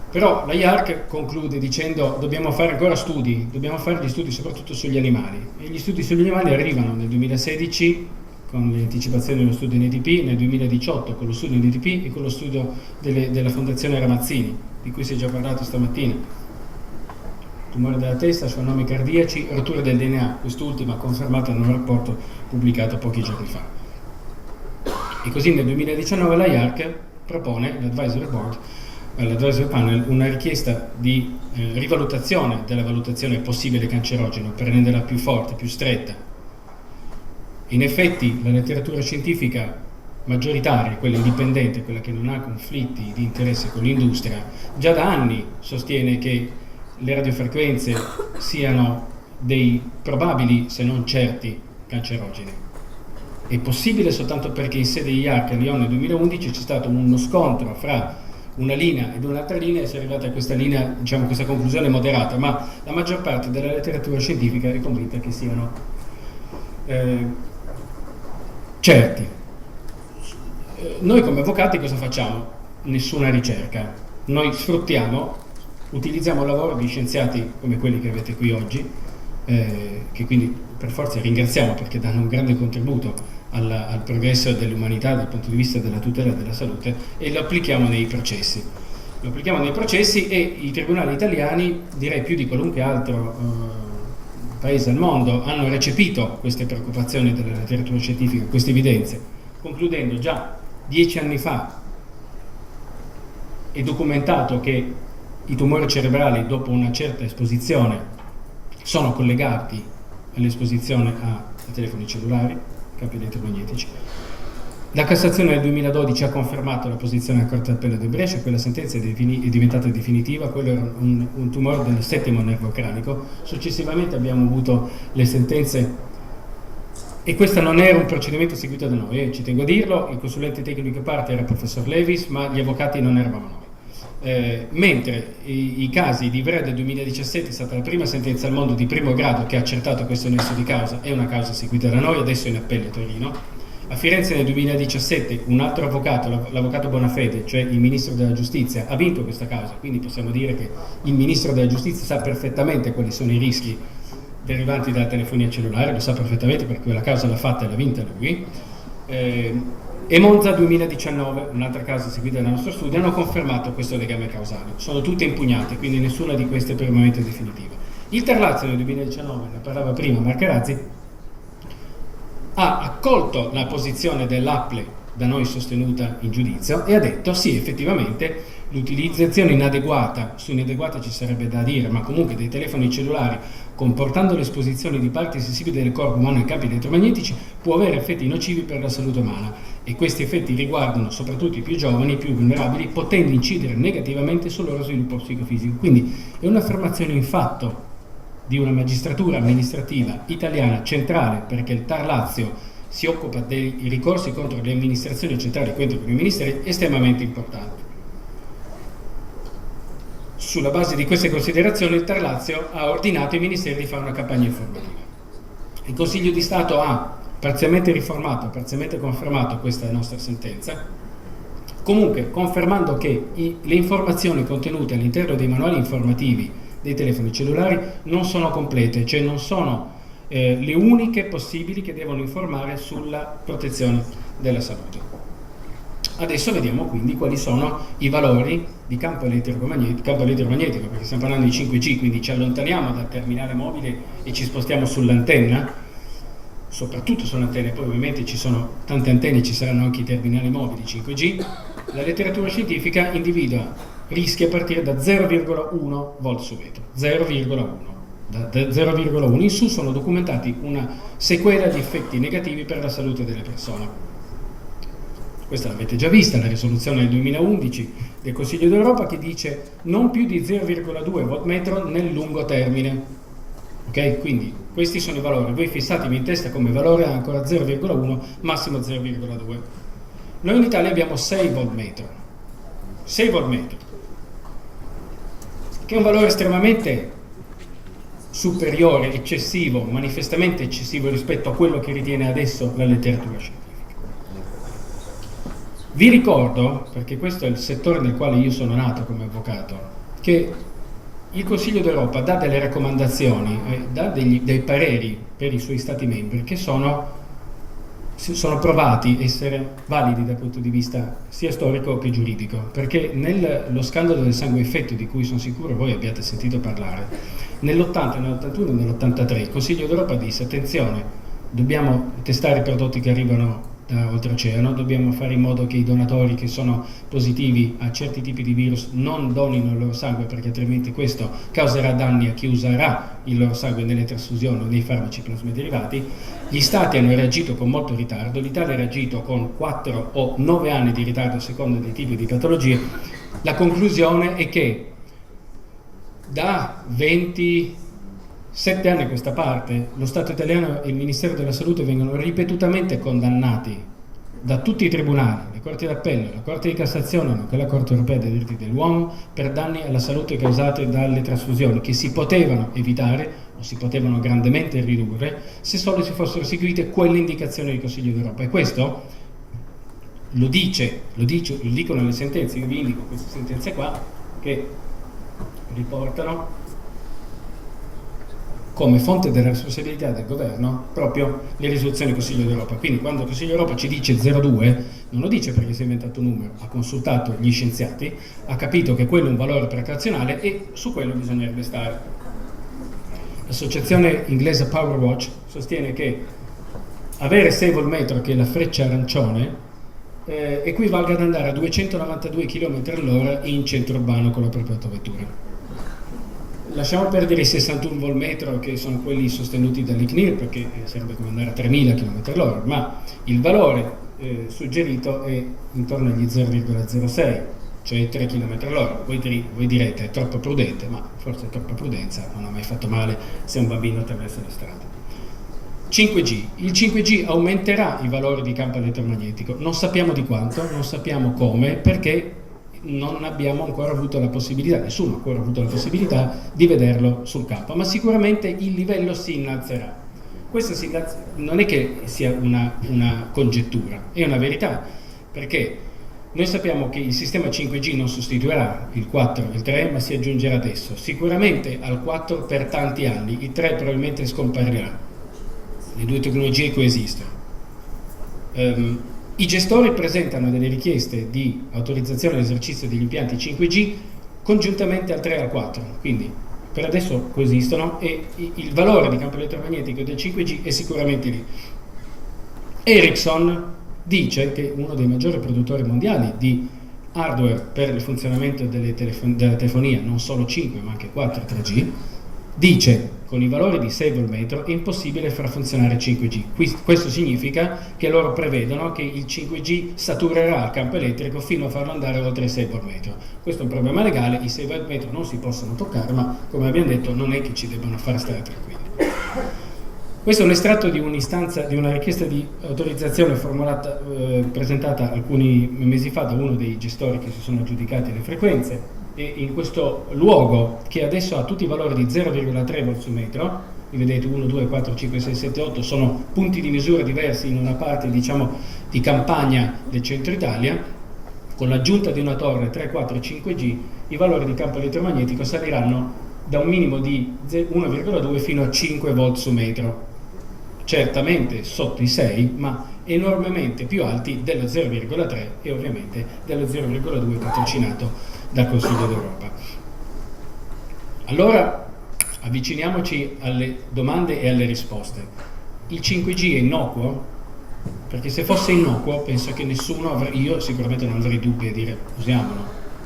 Però la IARC conclude dicendo dobbiamo fare ancora studi, dobbiamo fare gli studi soprattutto sugli animali, e gli studi sugli animali arrivano nel 2016 con le anticipazioni dello studio NDP, nel 2018 con lo studio NDP e con lo studio della Fondazione Ramazzini, di cui si è già parlato stamattina. tumore della testa, schwannomi cardiaci, rotture del DNA, quest'ultima confermata in un rapporto pubblicato pochi giorni fa. E così nel 2019 la IARC propone, l'Advisory Board, l'Advisory Panel, una richiesta di rivalutazione della valutazione possibile cancerogeno per renderla più forte, più stretta. In effetti la letteratura scientifica maggioritaria, quella indipendente, quella che non ha conflitti di interesse con l'industria, già da anni sostiene che le radiofrequenze siano dei probabili, se non certi, cancerogeni. È possibile soltanto perché in sede IARC a Lione nel 2011 c'è stato uno scontro fra una linea ed un'altra linea e si è arrivata a questa linea, diciamo, questa conclusione moderata, ma la maggior parte della letteratura scientifica è convinta che siano certi. Noi come avvocati cosa facciamo? Nessuna ricerca. Noi sfruttiamo, utilizziamo il lavoro di scienziati come quelli che avete qui oggi, che quindi per forza ringraziamo perché danno un grande contributo al progresso dell'umanità dal punto di vista della tutela della salute, e lo applichiamo nei processi. Lo applichiamo nei processi e i tribunali italiani, direi più di qualunque altro paese al mondo, hanno recepito queste preoccupazioni della letteratura scientifica, queste evidenze, concludendo già 10 anni fa è documentato che i tumori cerebrali dopo una certa esposizione sono collegati all'esposizione a telefoni cellulari, campi elettromagnetici. La Cassazione nel 2012 ha confermato la posizione della Corte d'Appello di Brescia, quella sentenza è diventata definitiva, quello era un tumore del settimo nervo cranico. Successivamente abbiamo avuto le sentenze, e questo non era un procedimento seguito da noi, ci tengo a dirlo, il consulente tecnico a parte era il professor Levis, ma gli avvocati non eravamo noi. Mentre i casi di Ivrea del 2017 è stata la prima sentenza al mondo di primo grado che ha accertato questo nesso di causa, è una causa seguita da noi, adesso è in appello a Torino. A Firenze nel 2017 un altro avvocato, l'avvocato Bonafede, cioè il ministro della giustizia, ha vinto questa causa, quindi possiamo dire che il ministro della giustizia sa perfettamente quali sono i rischi derivanti dalla telefonia cellulare, lo sa perfettamente perché quella causa l'ha fatta e l'ha vinta lui. E Monza 2019, un'altra causa seguita dal nostro studio, hanno confermato questo legame causale. Sono tutte impugnate, quindi nessuna di queste è per il momento definitiva. Il Terlazio nel 2019, ne parlava prima Marcherazzi, ha accolto la posizione dell'Apple da noi sostenuta in giudizio e ha detto sì, effettivamente l'utilizzazione inadeguata, su inadeguata ci sarebbe da dire, ma comunque dei telefoni cellulari comportando l'esposizione di parti sensibili del corpo umano ai campi elettromagnetici può avere effetti nocivi per la salute umana, e questi effetti riguardano soprattutto i più giovani, i più vulnerabili, potendo incidere negativamente sul loro sviluppo psicofisico. Quindi è un'affermazione in fatto di una magistratura amministrativa italiana centrale, perché il TAR Lazio si occupa dei ricorsi contro le amministrazioni centrali, contro i ministeri, estremamente importante. Sulla base di queste considerazioni il TAR Lazio ha ordinato ai ministeri di fare una campagna informativa. Il Consiglio di Stato ha parzialmente riformato, parzialmente confermato questa nostra sentenza, comunque confermando che le informazioni contenute all'interno dei manuali informativi dei telefoni cellulari non sono complete, cioè non sono le uniche possibili che devono informare sulla protezione della salute. Adesso vediamo quindi quali sono i valori di campo elettromagnetico, perché stiamo parlando di 5G, quindi ci allontaniamo dal terminale mobile e ci spostiamo sull'antenna, soprattutto sull'antenna, poi ovviamente ci sono tante antenne, ci saranno anche i terminali mobili 5G. La letteratura scientifica individua rischi a partire da 0,1 volt su metro, 0,1. Da 0,1 in su sono documentati una sequela di effetti negativi per la salute delle persone. Questa l'avete già vista, la risoluzione del 2011 del Consiglio d'Europa che dice non più di 0,2 volt metro nel lungo termine. Ok? Quindi questi sono i valori, voi fissatevi in testa come valore ancora 0,1, massimo 0,2. Noi in Italia abbiamo 6 volt metro, 6 volt metro, che è un valore estremamente superiore, eccessivo, manifestamente eccessivo rispetto a quello che ritiene adesso la letteratura scientifica. Vi ricordo, perché questo è il settore nel quale io sono nato come avvocato, che il Consiglio d'Europa dà delle raccomandazioni, dà dei pareri per i suoi Stati membri che sono sono provati essere validi dal punto di vista sia storico che giuridico, perché nello scandalo del sangue infetto, di cui sono sicuro voi abbiate sentito parlare, nell'80, nell'81 e nell'83 il Consiglio d'Europa disse: attenzione, dobbiamo testare i prodotti che arrivano da oltreoceano, dobbiamo fare in modo che i donatori che sono positivi a certi tipi di virus non donino il loro sangue, perché altrimenti questo causerà danni a chi userà il loro sangue nelle trasfusioni o nei farmaci plasmaderivati. Gli Stati hanno reagito con molto ritardo, l'Italia ha reagito con 4 o 9 anni di ritardo a seconda dei tipi di patologie. La conclusione è che da 27 anni a questa parte lo Stato italiano e il Ministero della Salute vengono ripetutamente condannati da tutti i tribunali, le Corti d'Appello, la Corte di Cassazione, nonché la Corte Europea dei diritti dell'uomo, per danni alla salute causati dalle trasfusioni, che si potevano evitare o si potevano grandemente ridurre se solo si fossero seguite quelle indicazioni del Consiglio d'Europa. E questo lo dicono le sentenze. Io vi indico queste sentenze qua che riportano come fonte della responsabilità del governo proprio le risoluzioni del Consiglio d'Europa. Quindi quando il Consiglio d'Europa ci dice 0,2 non lo dice perché si è inventato un numero, ha consultato gli scienziati, ha capito che quello è un valore precauzionale e su quello bisognerebbe stare. L'associazione inglese Powerwatch sostiene che avere 6 volt metro, che è la freccia arancione, equivalga ad andare a 292 km all'ora in centro urbano con la propria autovettura. Lasciamo perdere i 61 volt metro che sono quelli sostenuti dall'ICNIR, perché sarebbe come andare a 3000 km all'ora, ma il valore suggerito è intorno agli 0,06, cioè 3 km all'ora. Voi direte è troppo prudente, ma forse troppa prudenza non ha mai fatto male se un bambino attraversa la strada. 5G. Il 5G aumenterà i valori di campo elettromagnetico, non sappiamo di quanto, non sappiamo come, perché non abbiamo ancora avuto la possibilità, nessuno ha ancora avuto la possibilità di vederlo sul campo, ma sicuramente il livello si innalzerà. Questo non è che sia una congettura, è una verità, perché noi sappiamo che il sistema 5G non sostituirà il 4 e il 3, ma si aggiungerà adesso. Sicuramente al 4 per tanti anni, il 3 probabilmente scomparirà. Le due tecnologie coesistono. I gestori presentano delle richieste di autorizzazione all'esercizio degli impianti 5G congiuntamente al 3 e al 4, quindi per adesso coesistono e il valore di campo elettromagnetico del 5G è sicuramente lì. Ericsson dice che uno dei maggiori produttori mondiali di hardware per il funzionamento della telefonia, non solo 5 ma anche 4 e 3G, dice con i valori di 6 volt metro è impossibile far funzionare 5G. Questo significa che loro prevedono che il 5G saturerà il campo elettrico fino a farlo andare oltre i 6 volt metro. Questo è un problema legale, i 6 volt metro non si possono toccare, ma come abbiamo detto non è che ci debbano far stare tranquilli. Questo è un estratto di un'istanza, di una richiesta di autorizzazione presentata alcuni mesi fa da uno dei gestori che si sono aggiudicati le frequenze. E in questo luogo, che adesso ha tutti i valori di 0,3 volt su metro, vi vedete 1, 2, 4, 5, 6, 7, 8, sono punti di misura diversi in una parte diciamo di campagna del centro Italia, con l'aggiunta di una torre 3, 4 e 5G, i valori di campo elettromagnetico saliranno da un minimo di 1,2 fino a 5 volt su metro, certamente sotto i 6, ma enormemente più alti dello 0,3 e ovviamente dello 0,2 patrocinato dal Consiglio d'Europa. Allora avviciniamoci alle domande e alle risposte. Il 5G è innocuo? Perché se fosse innocuo penso che nessuno, io sicuramente non avrei dubbi a dire usiamolo,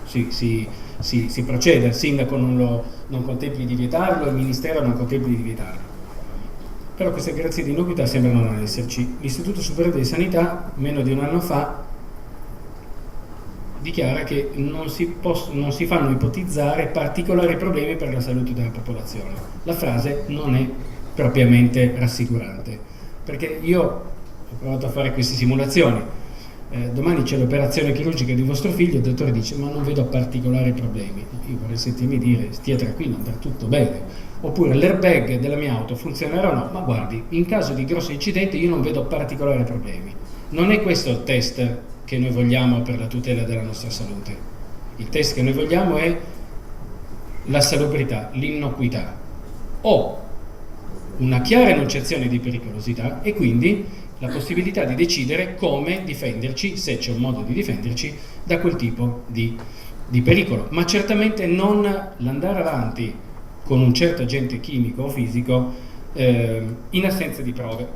si procede, il sindaco non contempli di vietarlo, il ministero non contempli di vietarlo. Però queste garanzie di innocuità sembrano non esserci. L'Istituto Superiore di Sanità meno di un anno fa dichiara che non si fanno ipotizzare particolari problemi per la salute della popolazione. La frase non è propriamente rassicurante, perché io ho provato a fare queste simulazioni. Domani c'è l'operazione chirurgica di vostro figlio, il dottore dice ma non vedo particolari problemi. Io vorrei sentirmi dire stia tranquillo, andrà tutto bene. Oppure l'airbag della mia auto funzionerà o no? Ma guardi, in caso di grosso incidente io non vedo particolari problemi. Non è questo il test che noi vogliamo per la tutela della nostra salute. Il test che noi vogliamo è la salubrità, l'innocuità o una chiara enunciazione di pericolosità e quindi la possibilità di decidere come difenderci, se c'è un modo di difenderci, da quel tipo di pericolo, ma certamente non l'andare avanti con un certo agente chimico o fisico in assenza di prove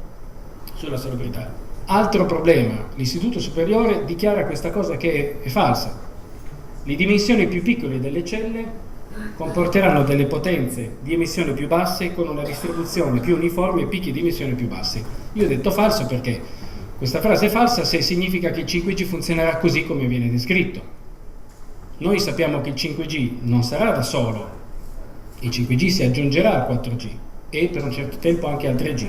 sulla salubrità. Altro problema, l'Istituto Superiore dichiara questa cosa che è falsa. Le dimensioni più piccole delle celle comporteranno delle potenze di emissione più basse con una distribuzione più uniforme e picchi di emissione più bassi. Io ho detto falso perché questa frase è falsa se significa che il 5G funzionerà così come viene descritto. Noi sappiamo che il 5G non sarà da solo, il 5G si aggiungerà al 4G e per un certo tempo anche al 3G.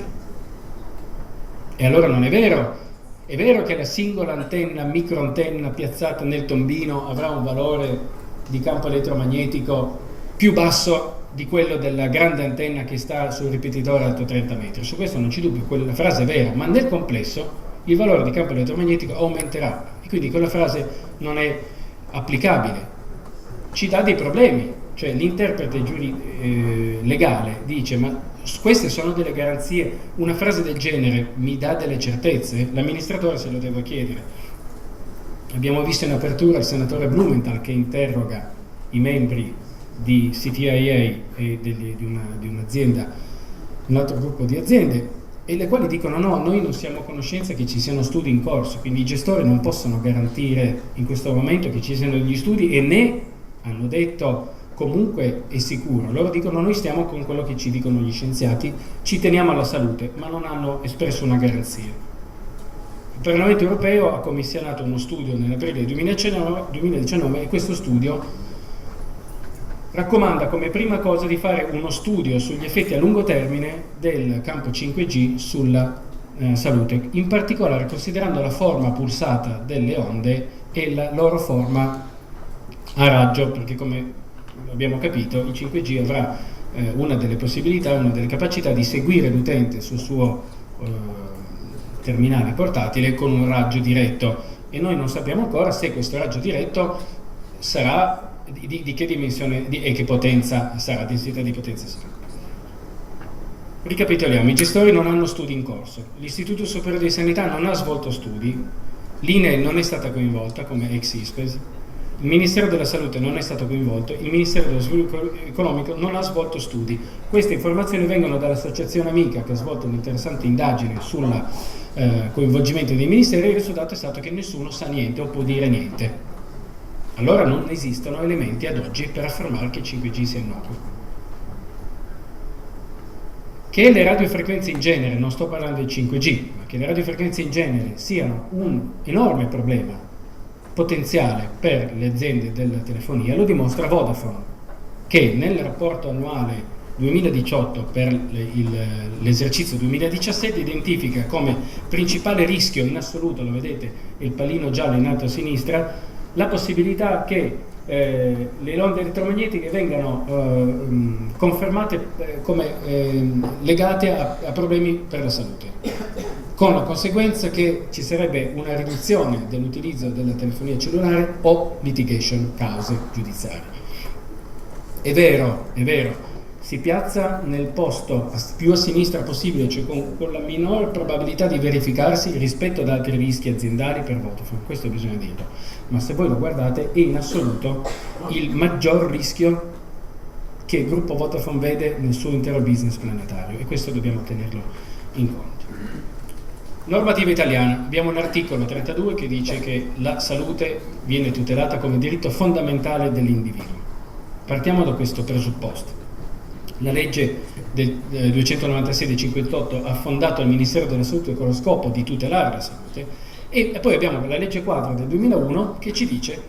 E allora non è vero. È vero che la singola antenna, microantenna piazzata nel tombino avrà un valore di campo elettromagnetico più basso di quello della grande antenna che sta sul ripetitore alto 30 metri. Su questo non c'è dubbio, quella frase è vera, ma nel complesso il valore di campo elettromagnetico aumenterà e quindi quella frase non è applicabile. Ci dà dei problemi, cioè l'interprete legale dice ma queste sono delle garanzie, una frase del genere mi dà delle certezze? L'amministratore se lo deve chiedere. Abbiamo visto in apertura il senatore Blumenthal che interroga i membri di CTIA e di un'azienda, un altro gruppo di aziende, e le quali dicono no, noi non siamo a conoscenza che ci siano studi in corso, quindi i gestori non possono garantire in questo momento che ci siano degli studi e né hanno detto comunque è sicuro. Loro dicono noi stiamo con quello che ci dicono gli scienziati, ci teniamo alla salute, ma non hanno espresso una garanzia. Il Parlamento europeo ha commissionato uno studio nell'aprile 2019 e questo studio raccomanda come prima cosa di fare uno studio sugli effetti a lungo termine del campo 5G sulla salute, in particolare considerando la forma pulsata delle onde e la loro forma a raggio, perché come abbiamo capito il 5G avrà una delle possibilità, una delle capacità di seguire l'utente sul suo terminale portatile con un raggio diretto e noi non sappiamo ancora se questo raggio diretto sarà di che dimensione e che potenza sarà, densità di potenza sarà. Ricapitoliamo, i gestori non hanno studi in corso, l'Istituto Superiore di Sanità non ha svolto studi, l'INE non è stata coinvolta come ex ISPES, il Ministero della Salute non è stato coinvolto, il Ministero dello Sviluppo Economico non ha svolto studi. Queste informazioni vengono dall'Associazione Amica che ha svolto un'interessante indagine sul coinvolgimento dei ministeri e il risultato è stato che nessuno sa niente o può dire niente. Allora non esistono elementi ad oggi per affermare che il 5G sia innocuo. Che le radiofrequenze in genere, non sto parlando del 5G, ma che le radiofrequenze in genere siano un enorme problema potenziale per le aziende della telefonia lo dimostra Vodafone, che nel rapporto annuale 2018 per l'esercizio 2017 identifica come principale rischio in assoluto, lo vedete, il pallino giallo in alto a sinistra, la possibilità che le onde elettromagnetiche vengano confermate come legate a problemi per la salute, con la conseguenza che ci sarebbe una riduzione dell'utilizzo della telefonia cellulare o litigation, cause giudiziarie. È vero, si piazza nel posto più a sinistra possibile, cioè con la minor probabilità di verificarsi rispetto ad altri rischi aziendali per Vodafone, questo bisogna dirlo, ma se voi lo guardate è in assoluto il maggior rischio che il gruppo Vodafone vede nel suo intero business planetario e questo dobbiamo tenerlo in conto. Normativa italiana, abbiamo un articolo 32 che dice che la salute viene tutelata come diritto fondamentale dell'individuo. Partiamo da questo presupposto. La legge del 296 del 58 ha fondato il Ministero della Salute con lo scopo di tutelare la salute e poi abbiamo la legge quadro del 2001 che ci dice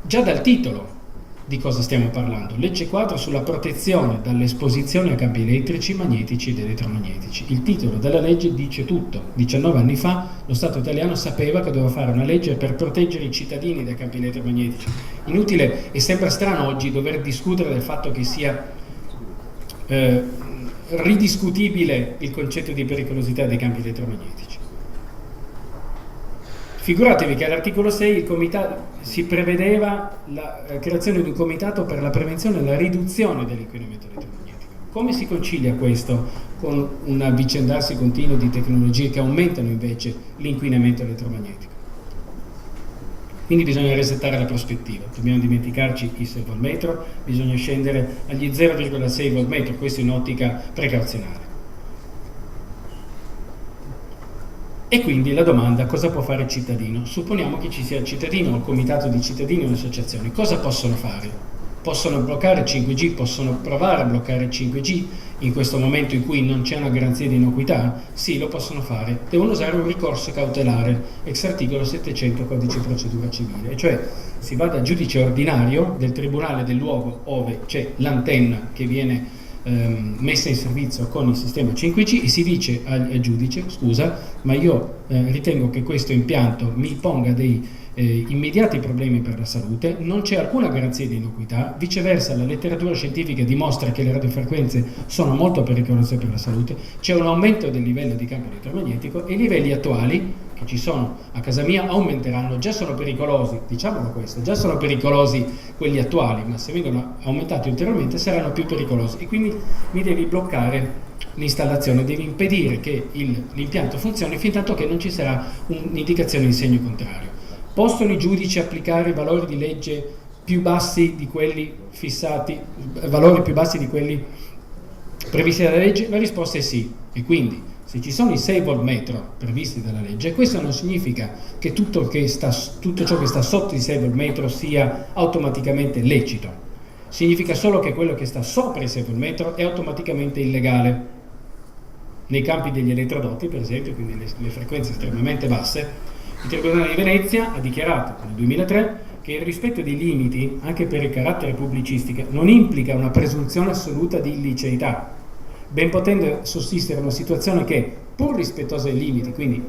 già dal titolo di cosa stiamo parlando. Legge quadro sulla protezione dall'esposizione a campi elettrici, magnetici ed elettromagnetici. Il titolo della legge dice tutto. 19 anni fa lo Stato italiano sapeva che doveva fare una legge per proteggere i cittadini dai campi elettromagnetici. Inutile e sembra strano oggi dover discutere del fatto che sia ridiscutibile il concetto di pericolosità dei campi elettromagnetici. Figuratevi che all'articolo 6 si prevedeva la creazione di un comitato per la prevenzione e la riduzione dell'inquinamento elettromagnetico. Come si concilia questo con un avvicendarsi continuo di tecnologie che aumentano invece l'inquinamento elettromagnetico? Quindi bisogna resettare la prospettiva, dobbiamo dimenticarci i 6 volt metro, bisogna scendere agli 0,6 volt metro, questo in ottica precauzionale. E quindi la domanda: cosa può fare il cittadino? Supponiamo che ci sia il cittadino o il comitato di cittadini o un'associazione, cosa possono fare? Possono bloccare il 5G, possono provare a bloccare il 5G in questo momento in cui non c'è una garanzia di innocuità? Sì, lo possono fare. Devono usare un ricorso cautelare, ex articolo 700 codice procedura civile, e cioè si va dal giudice ordinario del tribunale del luogo ove c'è l'antenna che viene messa in servizio con il sistema 5G e si dice al giudice: scusa, ma io ritengo che questo impianto mi ponga dei immediati problemi per la salute, non c'è alcuna garanzia di innocuità, viceversa la letteratura scientifica dimostra che le radiofrequenze sono molto pericolose per la salute, c'è un aumento del livello di campo elettromagnetico e i livelli attuali che ci sono a casa mia aumenteranno, già sono pericolosi, diciamolo questo, già sono pericolosi quelli attuali, ma se vengono aumentati ulteriormente saranno più pericolosi e quindi mi devi bloccare l'installazione, devi impedire che l'impianto funzioni fin tanto che non ci sarà un'indicazione in segno contrario. Possono i giudici applicare valori di legge più bassi di quelli fissati, valori più bassi di quelli previsti dalla legge? La risposta è sì. E quindi, se ci sono i 6 volt metro previsti dalla legge, questo non significa che tutto ciò che sta sotto i 6 volt metro sia automaticamente lecito. Significa solo che quello che sta sopra i 6 volt metro è automaticamente illegale. Nei campi degli elettrodotti, per esempio, quindi le frequenze estremamente basse, il Tribunale di Venezia ha dichiarato nel 2003 che il rispetto dei limiti, anche per il carattere pubblicistico, non implica una presunzione assoluta di illiceità, ben potendo sussistere una situazione che, pur rispettosa dei limiti, quindi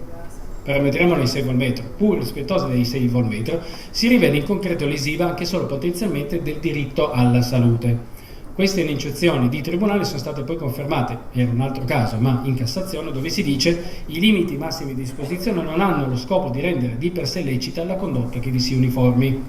parametriamolo ai 6 volt metro, pur rispettosa dei 6 volt metro, si rivela in concreto lesiva anche solo potenzialmente del diritto alla salute. Queste ineccezioni di tribunale sono state poi confermate, era un altro caso, ma in Cassazione, dove si dice i limiti massimi di disposizione non hanno lo scopo di rendere di per sé lecita la condotta che vi si uniformi.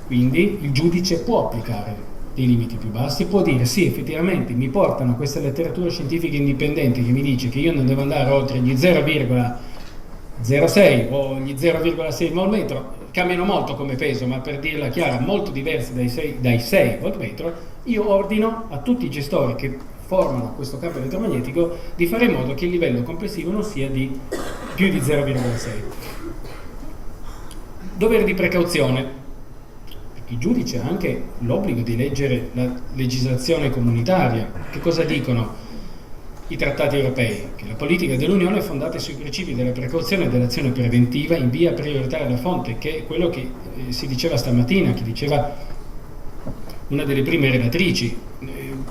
Quindi il giudice può applicare dei limiti più bassi, può dire sì, effettivamente mi portano questa letteratura scientifica indipendente che mi dice che io non devo andare oltre gli 0,06 o gli 0,6 volt metro, cambiano molto come peso, ma per dirla chiara, molto diversi dai 6 volt metro, io ordino a tutti i gestori che formano questo campo elettromagnetico di fare in modo che il livello complessivo non sia di più di 0,6. Dovere di precauzione. Il giudice ha anche l'obbligo di leggere la legislazione comunitaria. Che cosa dicono i trattati europei? Che la politica dell'Unione è fondata sui principi della precauzione e dell'azione preventiva in via prioritaria alla fonte, che è quello che si diceva stamattina, che diceva una delle prime relatrici,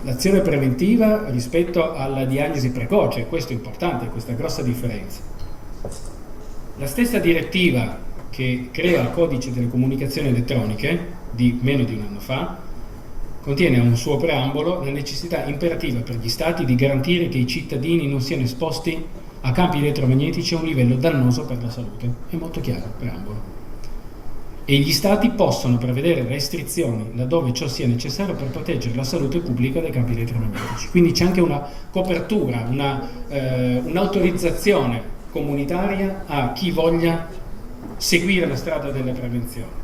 l'azione preventiva rispetto alla diagnosi precoce. Questo è importante, questa grossa differenza. La stessa direttiva che crea il codice delle comunicazioni elettroniche di meno di un anno fa contiene un suo preambolo la necessità imperativa per gli Stati di garantire che i cittadini non siano esposti a campi elettromagnetici a un livello dannoso per la salute. È molto chiaro il preambolo. E gli Stati possono prevedere restrizioni laddove ciò sia necessario per proteggere la salute pubblica dai campi elettromagnetici. Quindi c'è anche una copertura, un'autorizzazione comunitaria a chi voglia seguire la strada della prevenzione.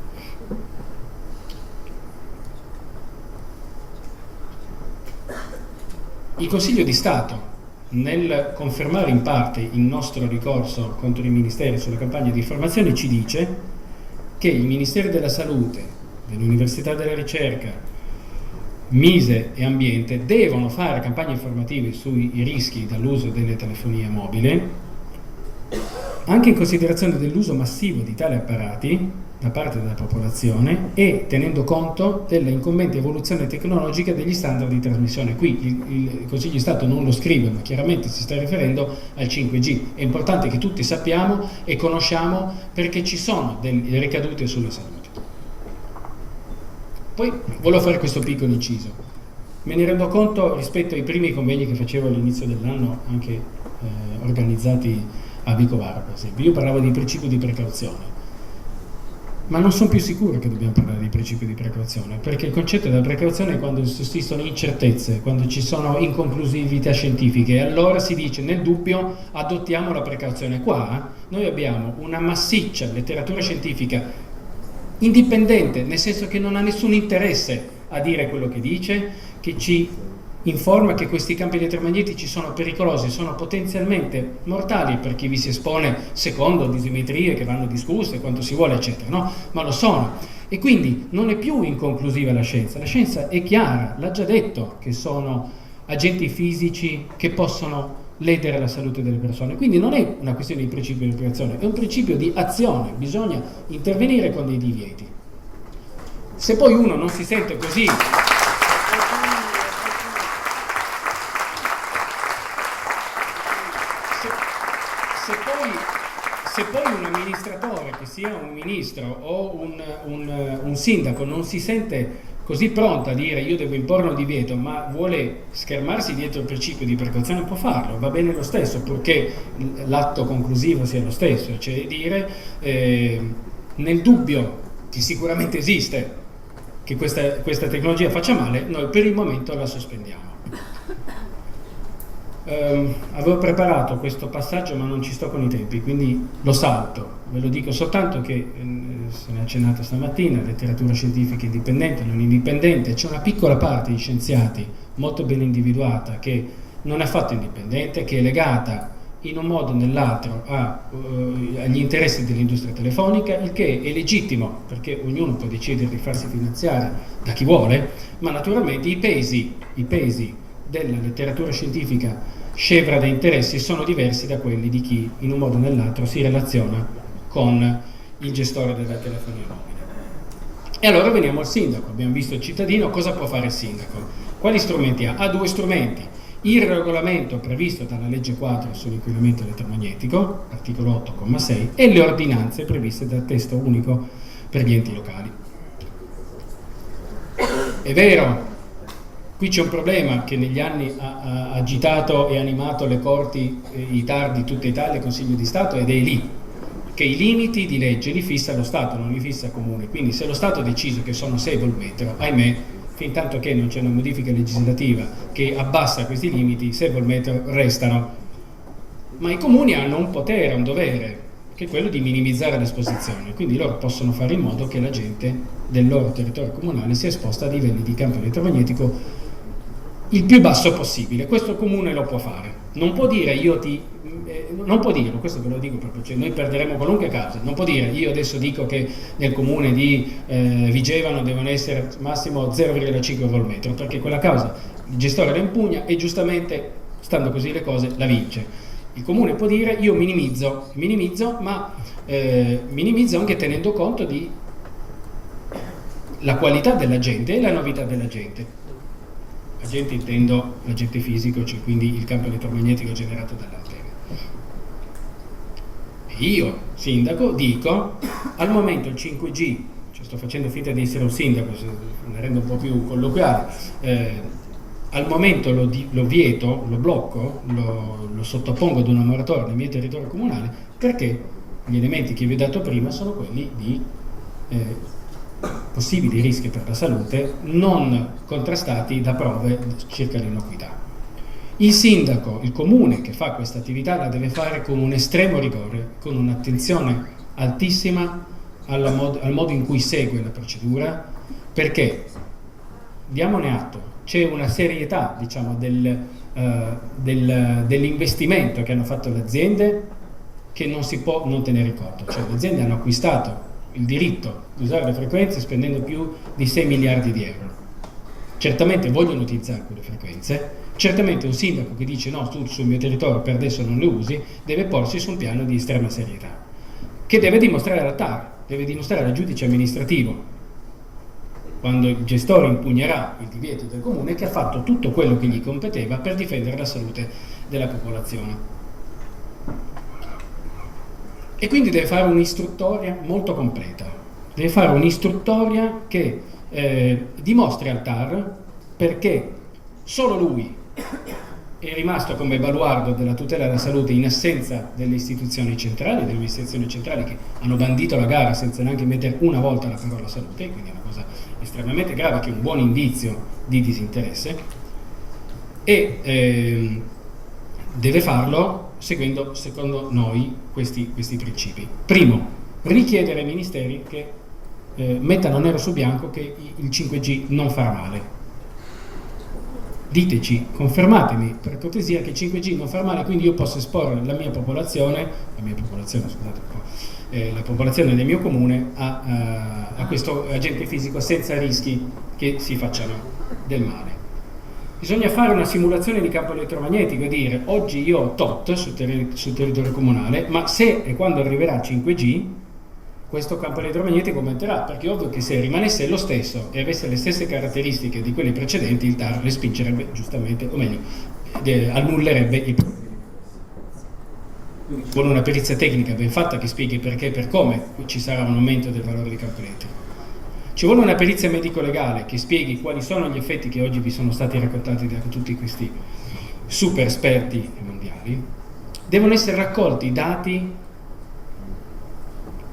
Il Consiglio di Stato, nel confermare in parte il nostro ricorso contro i ministeri sulla campagna di informazione, ci dice che i Ministeri della Salute, dell'Università della Ricerca, Mise e Ambiente devono fare campagne informative sui rischi dall'uso delle telefonie mobili, anche in considerazione dell'uso massivo di tali apparati da parte della popolazione e tenendo conto della incombente evoluzione tecnologica degli standard di trasmissione. Qui il Consiglio di Stato non lo scrive, ma chiaramente si sta riferendo al 5G. È importante che tutti sappiamo e conosciamo, perché ci sono delle ricadute sulla salute. Poi volevo fare questo piccolo inciso. Me ne rendo conto rispetto ai primi convegni che facevo all'inizio dell'anno, anche organizzati a Vicovaro, per esempio. Io parlavo di principio di precauzione. Ma non sono più sicuro che dobbiamo parlare di principio di precauzione, perché il concetto della precauzione è quando sussistono incertezze, quando ci sono inconclusività scientifiche, e allora si dice nel dubbio adottiamo la precauzione. Qua noi abbiamo una massiccia letteratura scientifica indipendente, nel senso che non ha nessun interesse a dire quello che dice, che ci informa che questi campi elettromagnetici sono pericolosi, sono potenzialmente mortali per chi vi si espone, secondo dosimetrie che vanno discusse, quanto si vuole, eccetera, no? Ma lo sono. E quindi non è più inconclusiva la scienza è chiara, l'ha già detto che sono agenti fisici che possono ledere la salute delle persone. Quindi non è una questione di principio di precauzione, è un principio di azione, bisogna intervenire con dei divieti. Se poi uno non si sente così... Se poi un amministratore, che sia un ministro o un sindaco, non si sente così pronto a dire io devo imporre un divieto, ma vuole schermarsi dietro il principio di precauzione, può farlo, va bene lo stesso, purché l'atto conclusivo sia lo stesso, cioè dire nel dubbio che sicuramente esiste che questa tecnologia faccia male, noi per il momento la sospendiamo. Avevo preparato questo passaggio ma non ci sto con i tempi, quindi lo salto. Ve lo dico soltanto che se ne è accennato stamattina, letteratura scientifica indipendente, non indipendente, c'è una piccola parte di scienziati molto ben individuata che non è affatto indipendente, che è legata in un modo o nell'altro agli interessi dell'industria telefonica, il che è legittimo perché ognuno può decidere di farsi finanziare da chi vuole, ma naturalmente i pesi della letteratura scientifica scevra da interessi sono diversi da quelli di chi in un modo o nell'altro si relaziona con il gestore della telefonia mobile. E allora veniamo al sindaco. Abbiamo visto il cittadino, cosa può fare il sindaco? Quali strumenti ha? Ha due strumenti: il regolamento previsto dalla legge 4 sull'inquinamento elettromagnetico, articolo 8,6, e le ordinanze previste dal testo unico per gli enti locali. È vero, qui c'è un problema che negli anni ha agitato e animato le corti, i TAR di tutta Italia, il Consiglio di Stato, ed è lì che i limiti di legge li fissa lo Stato, non li fissa il Comune. Quindi se lo Stato ha deciso che sono 6 volt metro, ahimè, fin tanto che non c'è una modifica legislativa che abbassa questi limiti, 6 volt metro restano. Ma i Comuni hanno un potere, un dovere, che è quello di minimizzare l'esposizione. Quindi loro possono fare in modo che la gente del loro territorio comunale sia esposta a livelli di campo elettromagnetico il più basso possibile. Questo il Comune lo può fare, non può dire non può dirlo, questo ve lo dico proprio, cioè noi perderemo qualunque causa, non può dire io adesso dico che nel comune di Vigevano devono essere massimo 0,5 volt metro, perché quella causa il gestore la impugna e giustamente, stando così le cose, la vince. Il comune può dire io minimizzo, ma minimizzo anche tenendo conto di la qualità della gente e la novità della gente. Agente intendo l'agente fisico, cioè quindi il campo elettromagnetico generato dall'antenna. E io, sindaco, dico al momento il 5G, cioè sto facendo finta di essere un sindaco, la rendo un po' più colloquiale, al momento lo vieto, lo blocco, lo sottopongo ad una moratoria nel mio territorio comunale, perché gli elementi che vi ho dato prima sono quelli di possibili rischi per la salute non contrastati da prove circa l'innocuità. Il sindaco, il comune che fa questa attività la deve fare con un estremo rigore, con un'attenzione altissima al modo in cui segue la procedura, perché, diamone atto, c'è una serietà, diciamo, dell'investimento che hanno fatto le aziende che non si può non tenere conto. Cioè le aziende hanno acquistato il diritto di usare le frequenze spendendo più di 6 miliardi di euro. Certamente vogliono utilizzare quelle frequenze, certamente un sindaco che dice no, tu sul mio territorio per adesso non le usi, deve porsi su un piano di estrema serietà, che deve dimostrare alla TAR, deve dimostrare al giudice amministrativo, quando il gestore impugnerà il divieto del comune, che ha fatto tutto quello che gli competeva per difendere la salute della popolazione. E quindi deve fare un'istruttoria molto completa, deve fare un'istruttoria che dimostri al TAR perché solo lui è rimasto come baluardo della tutela della salute in assenza delle istituzioni centrali, che hanno bandito la gara senza neanche mettere una volta la parola salute, quindi è una cosa estremamente grave, che è un buon indizio di disinteresse, e deve farlo seguendo, secondo noi, questi principi. Primo, richiedere ai ministeri che mettano nero su bianco che il 5G non farà male. Diteci, confermatemi per cortesia che il 5G non fa male, quindi io posso esporre la popolazione del mio comune a questo agente fisico senza rischi che si facciano del male. Bisogna fare una simulazione di campo elettromagnetico e dire: oggi io ho tot sul territorio comunale, ma se e quando arriverà 5G questo campo elettromagnetico aumenterà, perché è ovvio che se rimanesse lo stesso e avesse le stesse caratteristiche di quelli precedenti, il TAR respingerebbe giustamente, o meglio, annullerebbe i problemi. Con una perizia tecnica ben fatta che spieghi perché e per come ci sarà un aumento del valore di campo elettrico. Ci vuole una perizia medico-legale che spieghi quali sono gli effetti che oggi vi sono stati raccontati da tutti questi super esperti mondiali. Devono essere raccolti dati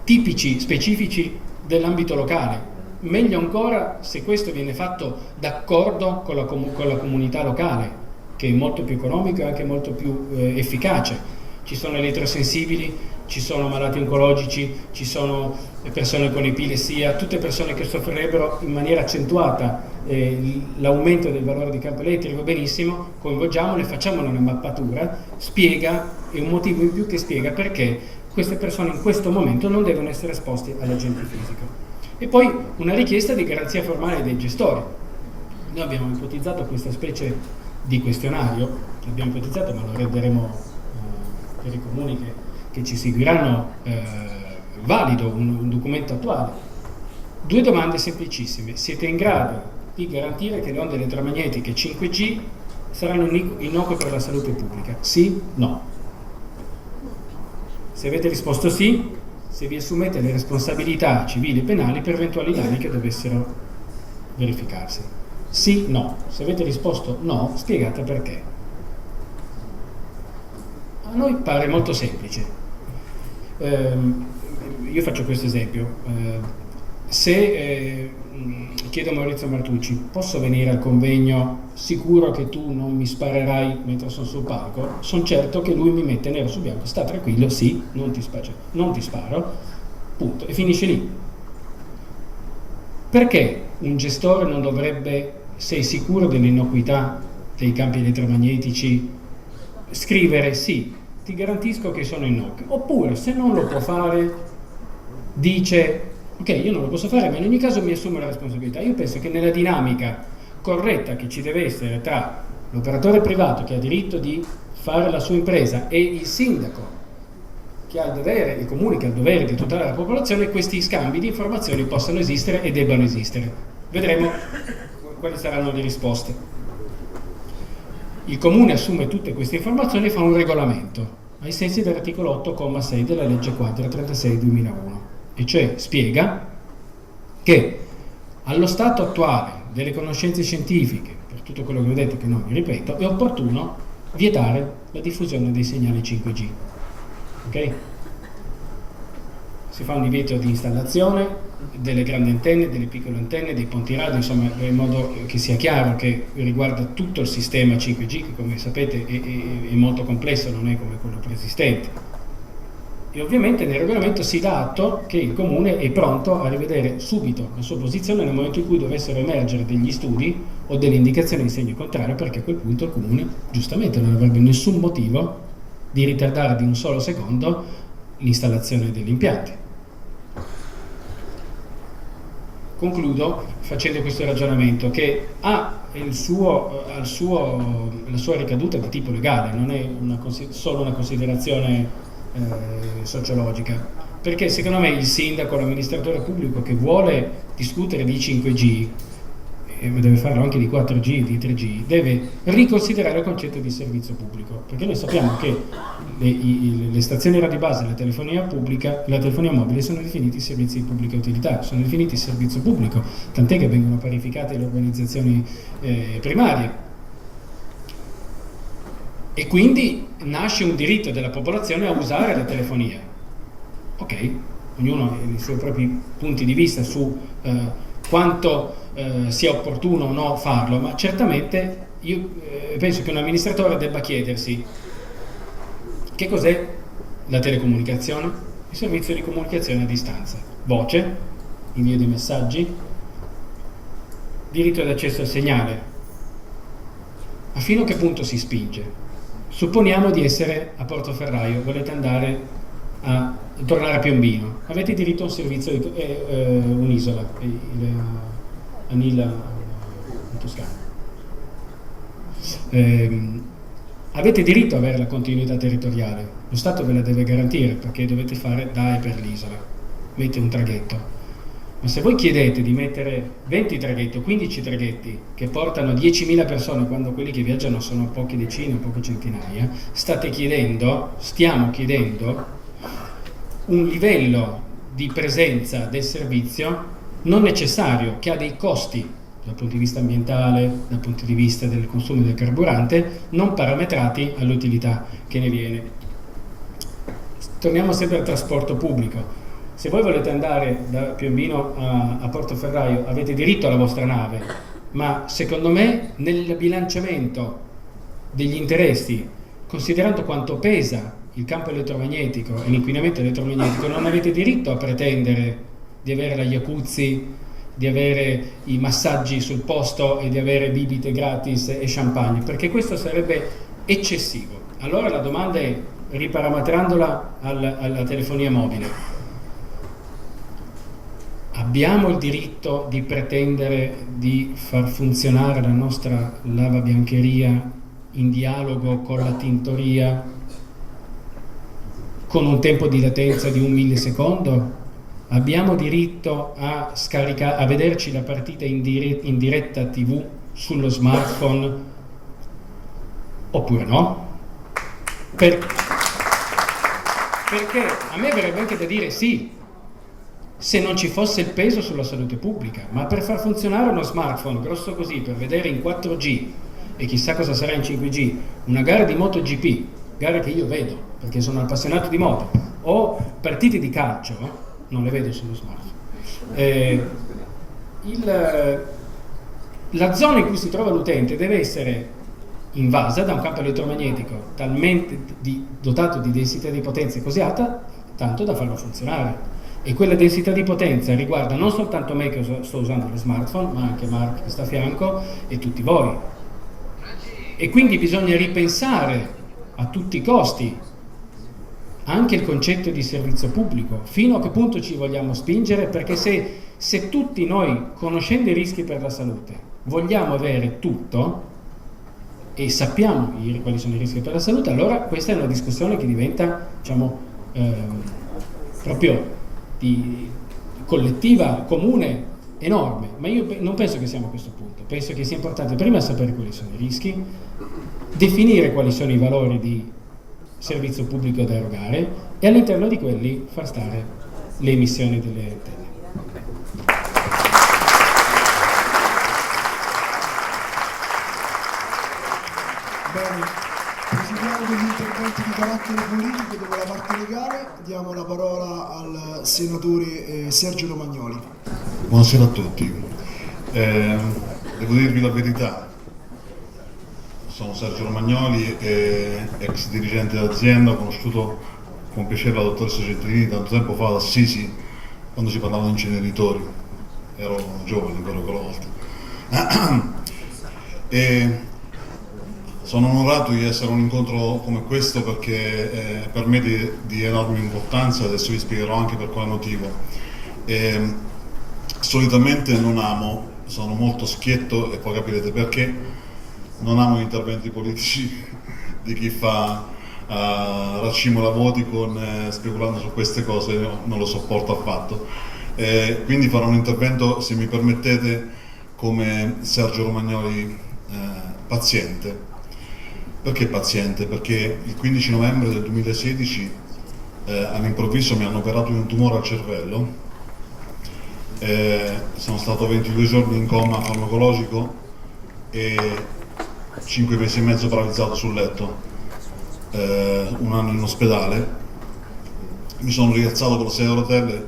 tipici, specifici dell'ambito locale. Meglio ancora se questo viene fatto d'accordo con la comunità locale, che è molto più economico e anche molto più efficace. Ci sono elettrosensibili, ci sono malati oncologici, ci sono persone con epilessia, tutte persone che soffrirebbero in maniera accentuata l'aumento del valore di campo elettrico. Benissimo, coinvolgiamole, facciamone una mappatura, spiega, è un motivo in più che spiega perché queste persone in questo momento non devono essere esposte all'agente fisico. E poi una richiesta di garanzia formale dei gestori. Noi abbiamo ipotizzato questa specie di questionario, l'abbiamo ipotizzato ma lo renderemo per i comuni che ci seguiranno valido, un documento attuale. 2 domande semplicissime: siete in grado di garantire che le onde elettromagnetiche 5G saranno innocue per la salute pubblica? Sì? No? Se avete risposto sì, se vi assumete le responsabilità civili e penali per eventuali danni che dovessero verificarsi. Sì, no. Se avete risposto no, spiegate perché. A noi pare molto semplice. Io faccio questo esempio. Se chiedo a Maurizio Martucci: posso venire al convegno sicuro che tu non mi sparerai mentre sono sul palco? Sono certo che lui mi mette nero su bianco: sta tranquillo, sì, non ti sparo, punto, e finisce lì. Perché un gestore non dovrebbe, sei sicuro dell'innocuità dei campi elettromagnetici, scrivere sì, ti garantisco che sono innocui? Oppure, se non lo può fare, dice: ok, io non lo posso fare, ma in ogni caso mi assumo la responsabilità. Io penso che nella dinamica corretta che ci deve essere tra l'operatore privato, che ha diritto di fare la sua impresa, e il sindaco, che ha il dovere, il comune che ha il dovere di tutelare la popolazione, questi scambi di informazioni possano esistere e debbano esistere. Vedremo quali saranno le risposte. Il comune assume tutte queste informazioni e fa un regolamento ai sensi dell'articolo 8,6 della legge quadro 36/2001, e cioè spiega che allo stato attuale delle conoscenze scientifiche, per tutto quello che ho detto, che non mi ripeto, è opportuno vietare la diffusione dei segnali 5G. Ok? Si fa un divieto di installazione delle grandi antenne, delle piccole antenne, dei ponti radio, insomma, in modo che sia chiaro che riguarda tutto il sistema 5G, che come sapete è molto complesso, non è come quello preesistente. E ovviamente nel regolamento si dà atto che il comune è pronto a rivedere subito la sua posizione nel momento in cui dovessero emergere degli studi o delle indicazioni in segno contrario, perché a quel punto il comune giustamente non avrebbe nessun motivo di ritardare di un solo secondo l'installazione degli impianti. Concludo facendo questo ragionamento che ha la sua ricaduta di tipo legale, non è solo una considerazione sociologica, perché secondo me il sindaco, l'amministratore pubblico che vuole discutere di 5G, e deve farlo anche di 4G, di 3G, deve riconsiderare il concetto di servizio pubblico, perché noi sappiamo che le stazioni radio base e la telefonia mobile sono definiti servizi di pubblica utilità, sono definiti servizio pubblico, tant'è che vengono parificate le organizzazioni primarie. e quindi nasce un diritto della popolazione a usare la telefonia. Ok, ognuno ha i suoi propri punti di vista su quanto sia opportuno o no farlo, ma certamente io penso che un amministratore debba chiedersi che cos'è la telecomunicazione, il servizio di comunicazione a distanza, voce, invio di messaggi, diritto d'accesso al segnale, a fino a che punto si spinge. Supponiamo di essere a Portoferraio, volete andare a tornare a Piombino, avete diritto a un servizio di un'isola, Anila in Toscana. Avete diritto ad avere la continuità territoriale, lo Stato ve la deve garantire perché dovete fare da e per l'isola, mette un traghetto. Ma se voi chiedete di mettere 20 traghetti o 15 traghetti che portano 10.000 persone quando quelli che viaggiano sono poche decine o poche centinaia, stiamo chiedendo un livello di presenza del servizio non necessario, che ha dei costi dal punto di vista ambientale, dal punto di vista del consumo del carburante, non parametrati all'utilità che ne viene. Torniamo sempre al trasporto pubblico. Se voi volete andare da Piombino a Portoferraio avete diritto alla vostra nave, ma secondo me nel bilanciamento degli interessi, considerando quanto pesa il campo elettromagnetico e l'inquinamento elettromagnetico, non avete diritto a pretendere di avere la jacuzzi, di avere i massaggi sul posto e di avere bibite gratis e champagne, perché questo sarebbe eccessivo. Allora la domanda è, riparametrandola alla telefonia mobile, abbiamo il diritto di pretendere di far funzionare la nostra lavabiancheria in dialogo con la tintoria con un tempo di latenza di 1 millisecondo? Abbiamo diritto a vederci la partita in diretta TV sullo smartphone oppure no? Perché a me verrebbe anche da dire sì, se non ci fosse il peso sulla salute pubblica, ma per far funzionare uno smartphone grosso così, per vedere in 4G e chissà cosa sarà in 5G, una gara di MotoGP, gare che io vedo perché sono appassionato di moto, o partite di calcio, non le vedo sullo smartphone. La zona in cui si trova l'utente deve essere invasa da un campo elettromagnetico talmente dotato di densità di potenza così alta, tanto da farlo funzionare. E quella densità di potenza riguarda non soltanto me che sto usando lo smartphone, ma anche Mark che sta a fianco e tutti voi. E quindi bisogna ripensare a tutti i costi anche il concetto di servizio pubblico, fino a che punto ci vogliamo spingere, perché se tutti noi, conoscendo i rischi per la salute, vogliamo avere tutto e sappiamo quali sono i rischi per la salute, allora questa è una discussione che diventa, diciamo, proprio di collettiva, comune, enorme. Ma io non penso che siamo a questo punto. Penso che sia importante prima sapere quali sono i rischi, definire quali sono i valori di servizio pubblico da erogare e all'interno di quelli far stare le emissioni delle antenne. Bene, proseguiamo con gli interventi di carattere politico. Dopo la parte legale diamo la parola al senatore Sergio Romagnoli. Buonasera a tutti. Devo dirvi la verità. Sono Sergio Romagnoli, ex dirigente d'azienda, ho conosciuto con piacere la dottoressa Centini tanto tempo fa ad Assisi, quando si parlava di inceneritori. Ero giovane ancora quella volta. E sono onorato di essere a un incontro come questo perché è per me di enorme importanza, adesso vi spiegherò anche per quale motivo. Solitamente non amo, sono molto schietto e poi capirete perché. Non amo gli interventi politici di chi fa raccimola voti speculando su queste cose, io non lo sopporto affatto. Quindi farò un intervento, se mi permettete, come Sergio Romagnoli paziente. Perché paziente? Perché il 15 novembre del 2016 all'improvviso mi hanno operato di un tumore al cervello, sono stato 22 giorni in coma farmacologico e 5 mesi e mezzo paralizzato sul letto. un anno in ospedale, mi sono rialzato con la sedia a rotelle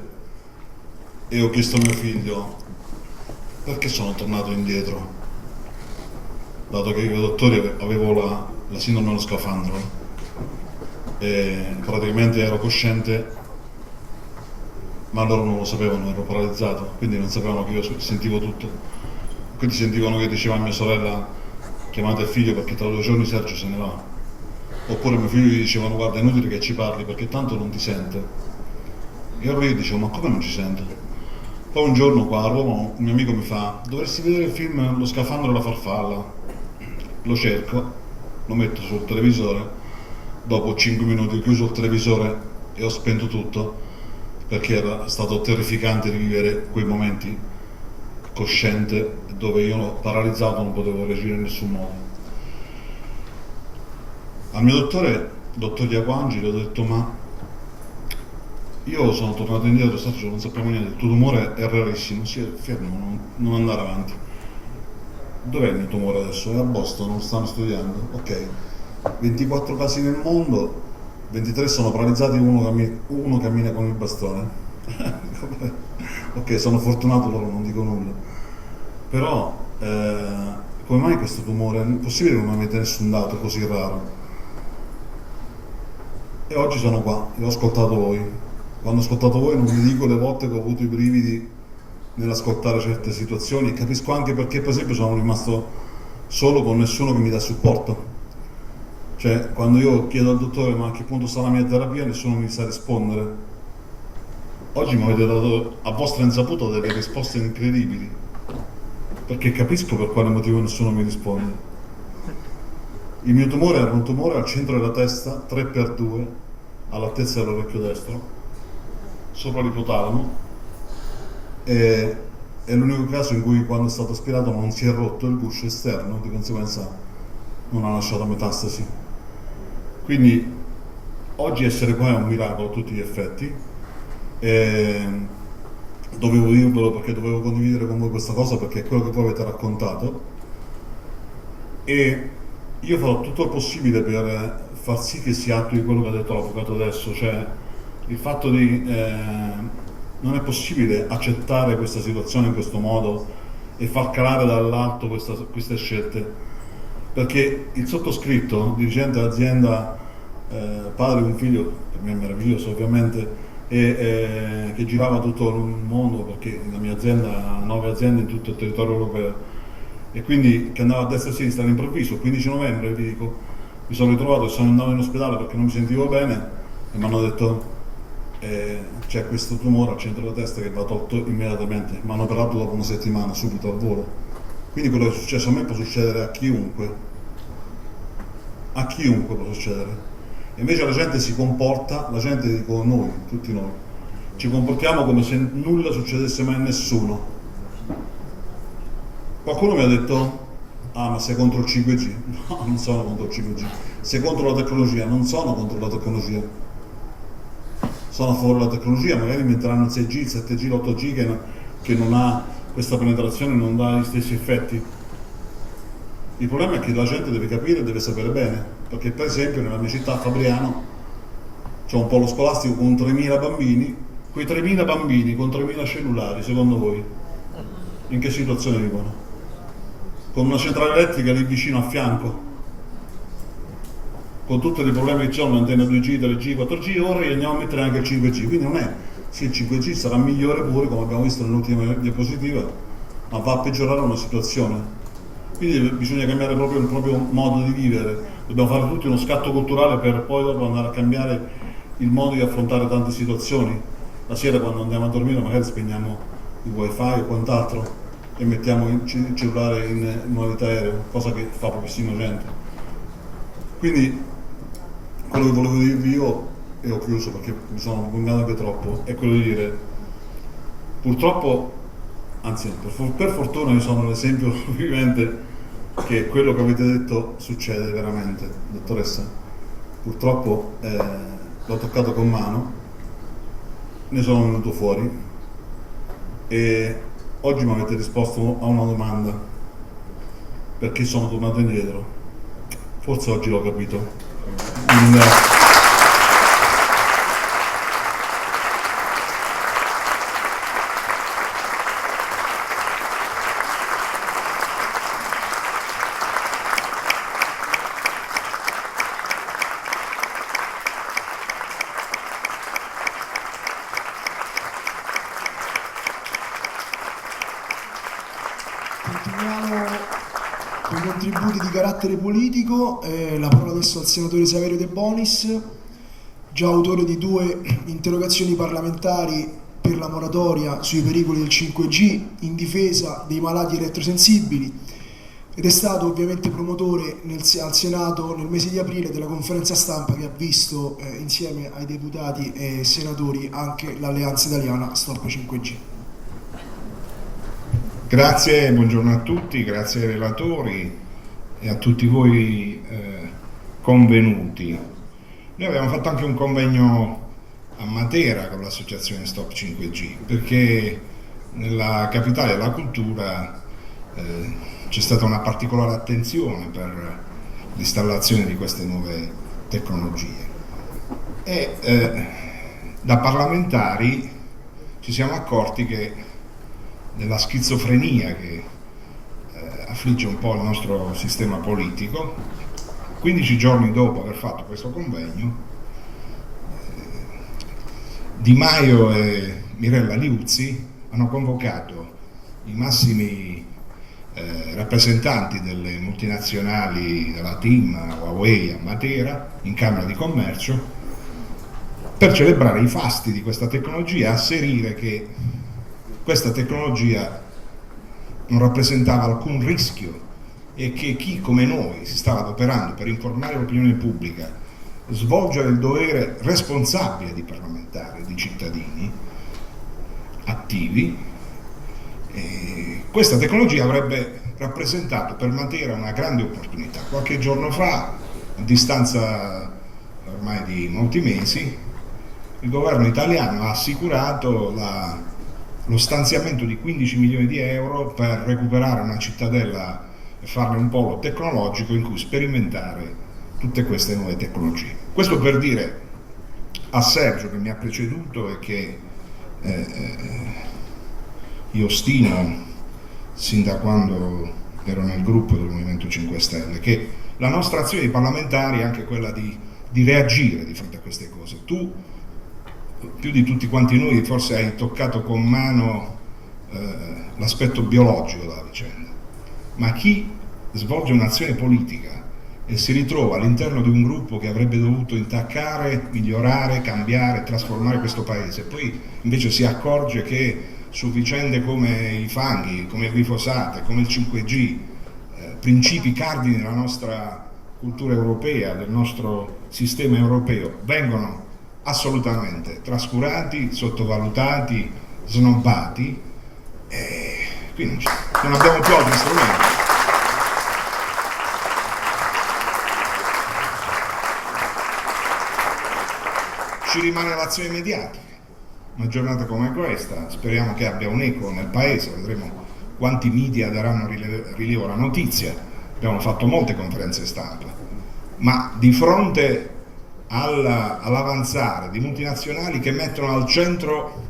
e ho chiesto a mio figlio perché sono tornato indietro, dato che io, dottore, avevo la sindrome dello scafandro e praticamente ero cosciente, ma loro non lo sapevano, ero paralizzato, quindi non sapevano che io sentivo tutto. Quindi sentivano che diceva a mia sorella: chiamate il figlio perché tra 2 giorni Sergio se ne va. Oppure a mio figlio gli dicevano: guarda, è inutile che ci parli perché tanto non ti sente. E allora io dicevo: ma come non ci sente? Poi un giorno qua a Roma un mio amico mi fa: dovresti vedere il film Lo scafandro e la farfalla. Lo cerco, lo metto sul televisore, dopo 5 minuti ho chiuso il televisore e ho spento tutto, perché era stato terrificante rivivere quei momenti cosciente dove io paralizzato non potevo reagire in nessun modo. Al mio dottore, dottor Diaquangi, le ho detto: ma io sono tornato indietro, Sergio, non sappiamo niente, il tuo tumore è rarissimo, si è fermo, non andare avanti. Dov'è il mio tumore adesso? È a Boston, lo stanno studiando. Ok, 24 casi nel mondo, 23 sono paralizzati, uno cammina con il bastone. Ok, sono fortunato, loro non dico nulla. Però, come mai questo tumore? È possibile che non avete nessun dato così raro? E oggi sono qua, e ho ascoltato voi. Quando ho ascoltato voi non vi dico le volte che ho avuto i brividi nell'ascoltare certe situazioni, e capisco anche perché, per esempio, sono rimasto solo con nessuno che mi dà supporto. Cioè, quando io chiedo al dottore ma a che punto sta la mia terapia, nessuno mi sa rispondere. Oggi mi avete dato a vostra insaputa delle risposte incredibili, perché capisco per quale motivo nessuno mi risponde. Il mio tumore era un tumore al centro della testa, 3x2, all'altezza dell'orecchio destro, sopra l'ipotalamo. È l'unico caso in cui, quando è stato aspirato, non si è rotto il guscio esterno, di conseguenza non ha lasciato metastasi. Quindi oggi essere qua è un miracolo a tutti gli effetti. Dovevo dirvelo perché dovevo condividere con voi questa cosa, perché è quello che voi avete raccontato, e io farò tutto il possibile per far sì che si attui quello che ha detto l'avvocato adesso, cioè il fatto di non è possibile accettare questa situazione in questo modo e far calare dall'alto queste scelte, perché il sottoscritto, dirigente dell'azienda, padre di un figlio, per me è meraviglioso ovviamente, e che girava tutto il mondo, perché la mia azienda ha 9 aziende in tutto il territorio europeo, e quindi che andava a destra e a sinistra. All'improvviso, il 15 novembre, vi dico, mi sono ritrovato e sono andato in ospedale perché non mi sentivo bene e mi hanno detto: c'è questo tumore al centro della testa che va tolto immediatamente. Mi hanno operato dopo 1 settimana, subito al volo. Quindi quello che è successo a me può succedere a chiunque può succedere. E invece la gente si comporta, la gente, dico noi, tutti noi, ci comportiamo come se nulla succedesse mai a nessuno. Qualcuno mi ha detto: ah, ma sei contro il 5G? No, non sono contro il 5G. Sei contro la tecnologia? Non sono contro la tecnologia. Sono a favore della tecnologia, magari metteranno il 6G, il 7G, l'8G che non ha questa penetrazione, non dà gli stessi effetti. Il problema è che la gente deve capire, deve sapere bene, perché per esempio nella mia città, a Fabriano, c'è un polo scolastico con 3.000 bambini, quei 3.000 bambini con 3.000 cellulari, secondo voi, in che situazione vivono? Con una centrale elettrica lì vicino a fianco, con tutti i problemi che c'è, l'antenna 2G, 3G, 4G, ora gli andiamo a mettere anche il 5G, quindi non è, sì, il 5G sarà migliore pure, come abbiamo visto nell'ultima diapositiva, ma va a peggiorare una situazione. Quindi bisogna cambiare proprio il proprio modo di vivere, dobbiamo fare tutti uno scatto culturale per poi dopo andare a cambiare il modo di affrontare tante situazioni. La sera, quando andiamo a dormire, magari spegniamo il wifi o quant'altro e mettiamo il cellulare in modalità aereo, cosa che fa pochissima gente. Quindi quello che volevo dirvi io, e ho chiuso perché mi sono allungato anche troppo, è quello di dire: purtroppo, anzi per fortuna, io sono l'esempio vivente che quello che avete detto succede veramente, dottoressa. Purtroppo l'ho toccato con mano, ne sono venuto fuori e oggi mi avete risposto a una domanda: perché sono tornato indietro? Forse oggi l'ho capito. Continuiamo con i contributi di carattere politico. La parola adesso al senatore Saverio De Bonis, già autore di 2 interrogazioni parlamentari per la moratoria sui pericoli del 5G in difesa dei malati elettrosensibili, ed è stato ovviamente promotore al Senato nel mese di aprile della conferenza stampa che ha visto insieme ai deputati e senatori anche l'Alleanza Italiana Stop 5G. Grazie, buongiorno a tutti, grazie ai relatori e a tutti voi convenuti. Noi abbiamo fatto anche un convegno a Matera con l'associazione Stop 5G, perché nella capitale della cultura c'è stata una particolare attenzione per l'installazione di queste nuove tecnologie e da parlamentari ci siamo accorti che della schizofrenia che affligge un po' il nostro sistema politico. 15 giorni dopo aver fatto questo convegno, Di Maio e Mirella Liuzzi hanno convocato i massimi rappresentanti delle multinazionali della TIM, Huawei a Matera, in Camera di Commercio, per celebrare i fasti di questa tecnologia e asserire che questa tecnologia non rappresentava alcun rischio e che chi come noi si stava adoperando per informare l'opinione pubblica, svolgere il dovere responsabile di parlamentari, di cittadini attivi, questa tecnologia avrebbe rappresentato per Matera una grande opportunità. Qualche giorno fa, a distanza ormai di molti mesi, il governo italiano ha assicurato lo stanziamento di 15 milioni di euro per recuperare una cittadella e farne un polo tecnologico in cui sperimentare tutte queste nuove tecnologie. Questo per dire a Sergio, che mi ha preceduto e che io stimo sin da quando ero nel gruppo del Movimento 5 Stelle, che la nostra azione di parlamentari è anche quella di reagire di fronte a queste cose. Tu, più di tutti quanti noi, forse hai toccato con mano l'aspetto biologico della vicenda, ma chi svolge un'azione politica e si ritrova all'interno di un gruppo che avrebbe dovuto intaccare, migliorare, cambiare, trasformare questo paese, poi invece si accorge che su vicende come i fanghi, come il glifosato, come il 5G, principi cardini della nostra cultura europea, del nostro sistema europeo, vengono assolutamente trascurati, sottovalutati, snobbati, e quindi non abbiamo più altri strumenti. Ci rimane l'azione mediatica. Una giornata come questa speriamo che abbia un eco nel paese, vedremo quanti media daranno rilievo alla notizia. Abbiamo fatto molte conferenze stampa, ma di fronte all'avanzare di multinazionali che mettono al centro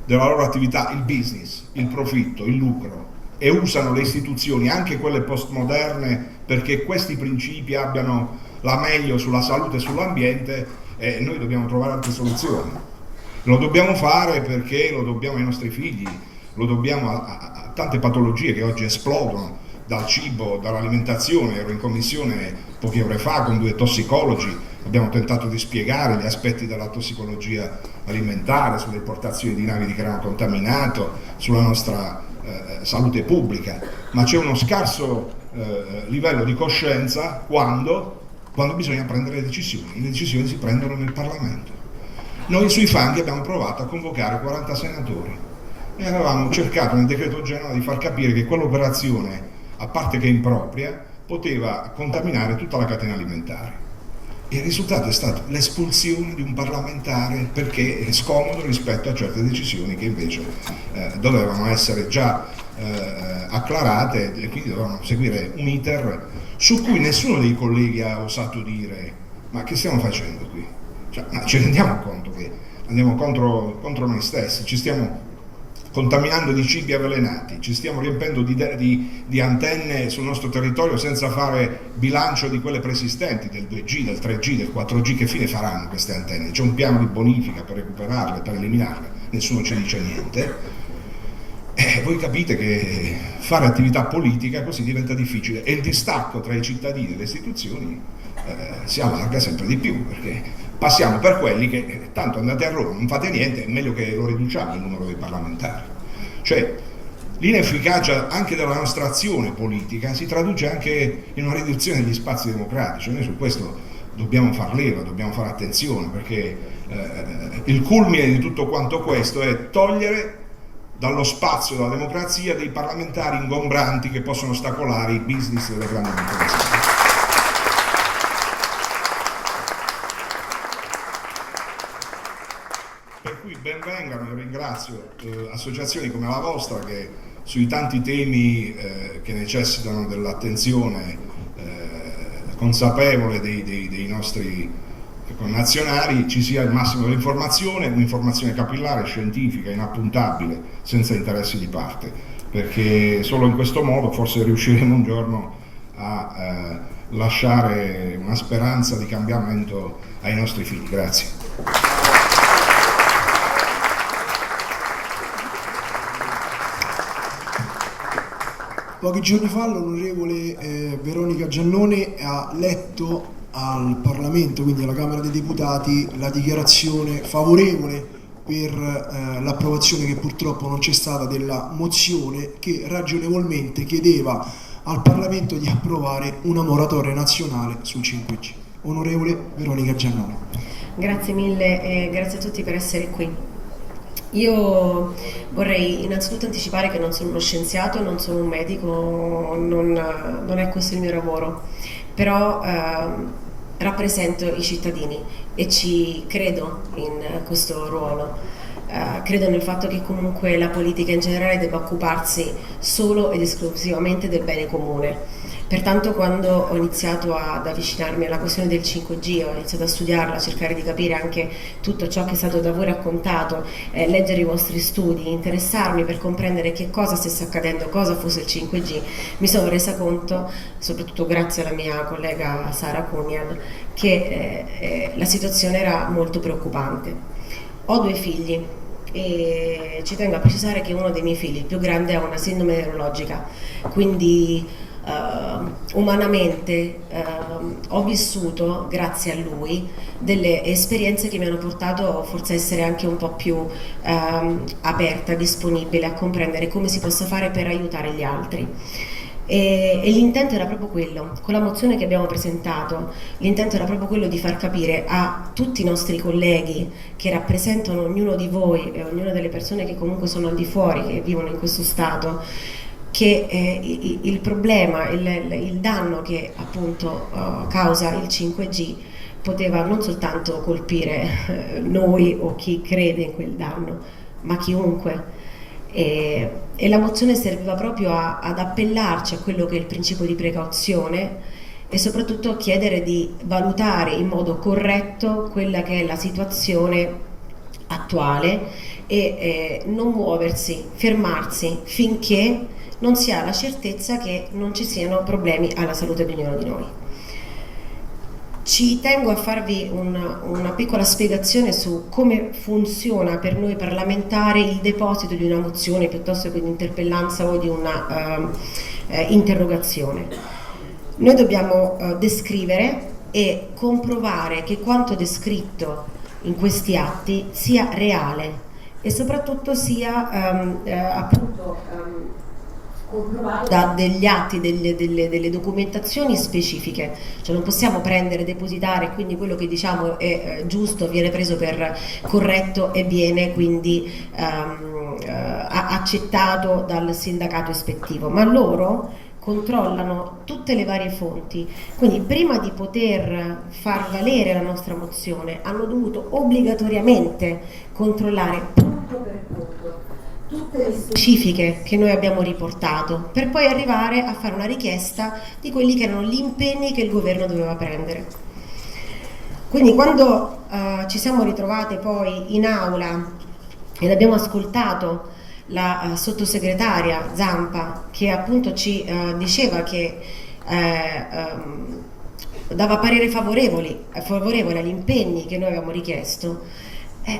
della loro attività il business, il profitto, il lucro, e usano le istituzioni, anche quelle postmoderne, perché questi principi abbiano la meglio sulla salute e sull'ambiente, noi dobbiamo trovare altre soluzioni. Lo dobbiamo fare perché lo dobbiamo ai nostri figli, lo dobbiamo a tante patologie che oggi esplodono dal cibo, dall'alimentazione. Ero in commissione poche ore fa con 2 tossicologi, abbiamo tentato di spiegare gli aspetti della tossicologia alimentare, sulle importazioni di navi di grano contaminato, sulla nostra salute pubblica, ma c'è uno scarso livello di coscienza quando bisogna prendere le decisioni si prendono nel Parlamento. Noi sui fanghi abbiamo provato a convocare 40 senatori e avevamo cercato nel decreto Genova di far capire che quell'operazione, a parte che impropria, poteva contaminare tutta la catena alimentare. Il risultato è stato l'espulsione di un parlamentare perché è scomodo rispetto a certe decisioni che invece dovevano essere già acclarate e quindi dovevano seguire un iter su cui nessuno dei colleghi ha osato dire ma che stiamo facendo qui? Cioè, ma ci rendiamo conto che andiamo contro noi stessi, ci stiamo contaminando di cibi avvelenati, ci stiamo riempendo di antenne sul nostro territorio senza fare bilancio di quelle preesistenti, del 2G, del 3G, del 4G, che fine faranno queste antenne? C'è un piano di bonifica per recuperarle, per eliminarle, nessuno ci dice niente. Voi capite che fare attività politica così diventa difficile e il distacco tra i cittadini e le istituzioni si allarga sempre di più, perché passiamo per quelli che tanto andate a Roma, non fate niente, è meglio che lo riduciamo il numero dei parlamentari. Cioè l'inefficacia anche della nostra azione politica si traduce anche in una riduzione degli spazi democratici. Noi su questo dobbiamo far leva, dobbiamo fare attenzione, perché il culmine di tutto quanto questo è togliere dallo spazio della democrazia dei parlamentari ingombranti che possono ostacolare i business delle grandi multinazionali. Per cui ben vengano, io ringrazio associazioni come la vostra che sui tanti temi che necessitano dell'attenzione consapevole dei nostri connazionali ci sia il massimo dell'informazione, un'informazione capillare, scientifica, inappuntabile, senza interessi di parte, perché solo in questo modo forse riusciremo un giorno a lasciare una speranza di cambiamento ai nostri figli. Grazie. Pochi giorni fa l'onorevole Veronica Giannone ha letto al Parlamento, quindi alla Camera dei Deputati, la dichiarazione favorevole per l'approvazione, che purtroppo non c'è stata, della mozione che ragionevolmente chiedeva al Parlamento di approvare una moratoria nazionale sul 5G. Onorevole Veronica Giannone. Grazie mille e grazie a tutti per essere qui. Io vorrei innanzitutto anticipare che non sono uno scienziato, non sono un medico, non è questo il mio lavoro, però rappresento i cittadini e ci credo in questo ruolo. Credo nel fatto che comunque la politica in generale debba occuparsi solo ed esclusivamente del bene comune. Pertanto quando ho iniziato ad avvicinarmi alla questione del 5G, ho iniziato a studiarla, a cercare di capire anche tutto ciò che è stato da voi raccontato, leggere i vostri studi, interessarmi per comprendere che cosa stesse accadendo, cosa fosse il 5G, mi sono resa conto, soprattutto grazie alla mia collega Sara Cunial, che la situazione era molto preoccupante. Ho 2 figli e ci tengo a precisare che uno dei miei figli, il più grande, ha una sindrome neurologica, quindi umanamente ho vissuto, grazie a lui, delle esperienze che mi hanno portato forse a essere anche un po' più aperta, disponibile a comprendere come si possa fare per aiutare gli altri. E l'intento era proprio quello, con la mozione che abbiamo presentato, l'intento era proprio quello di far capire a tutti i nostri colleghi che rappresentano ognuno di voi e ognuna delle persone che comunque sono al di fuori, che vivono in questo stato, che il problema, il danno che appunto causa il 5G poteva non soltanto colpire noi o chi crede in quel danno, ma chiunque. E la mozione serviva proprio ad appellarci a quello che è il principio di precauzione e soprattutto a chiedere di valutare in modo corretto quella che è la situazione attuale e non muoversi, fermarsi finché non si ha la certezza che non ci siano problemi alla salute di ognuno di noi. Ci tengo a farvi una piccola spiegazione su come funziona per noi parlamentari il deposito di una mozione piuttosto che di un'interpellanza o di una interrogazione. Noi dobbiamo descrivere e comprovare che quanto descritto in questi atti sia reale e soprattutto sia da degli atti, delle documentazioni specifiche, cioè non possiamo prendere, depositare, quindi quello che diciamo è giusto viene preso per corretto e viene quindi accettato dal sindacato ispettivo, ma loro controllano tutte le varie fonti, quindi prima di poter far valere la nostra mozione hanno dovuto obbligatoriamente controllare punto per punto tutte le specifiche che noi abbiamo riportato, per poi arrivare a fare una richiesta di quelli che erano gli impegni che il governo doveva prendere. Quindi quando ci siamo ritrovate poi in aula ed abbiamo ascoltato la sottosegretaria Zampa, che appunto ci diceva che dava parere favorevole agli impegni che noi avevamo richiesto,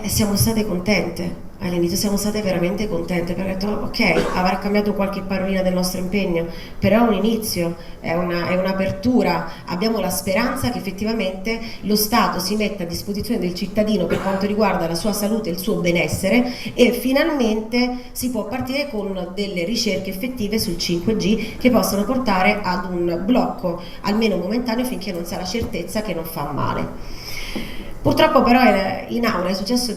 siamo state contente. All'inizio siamo state veramente contente, perché ho detto ok, avrà cambiato qualche parolina del nostro impegno, però è un inizio, è un'apertura, abbiamo la speranza che effettivamente lo Stato si metta a disposizione del cittadino per quanto riguarda la sua salute e il suo benessere, e finalmente si può partire con delle ricerche effettive sul 5G che possono portare ad un blocco almeno momentaneo finché non si ha la certezza che non fa male. Purtroppo però in aula è successo,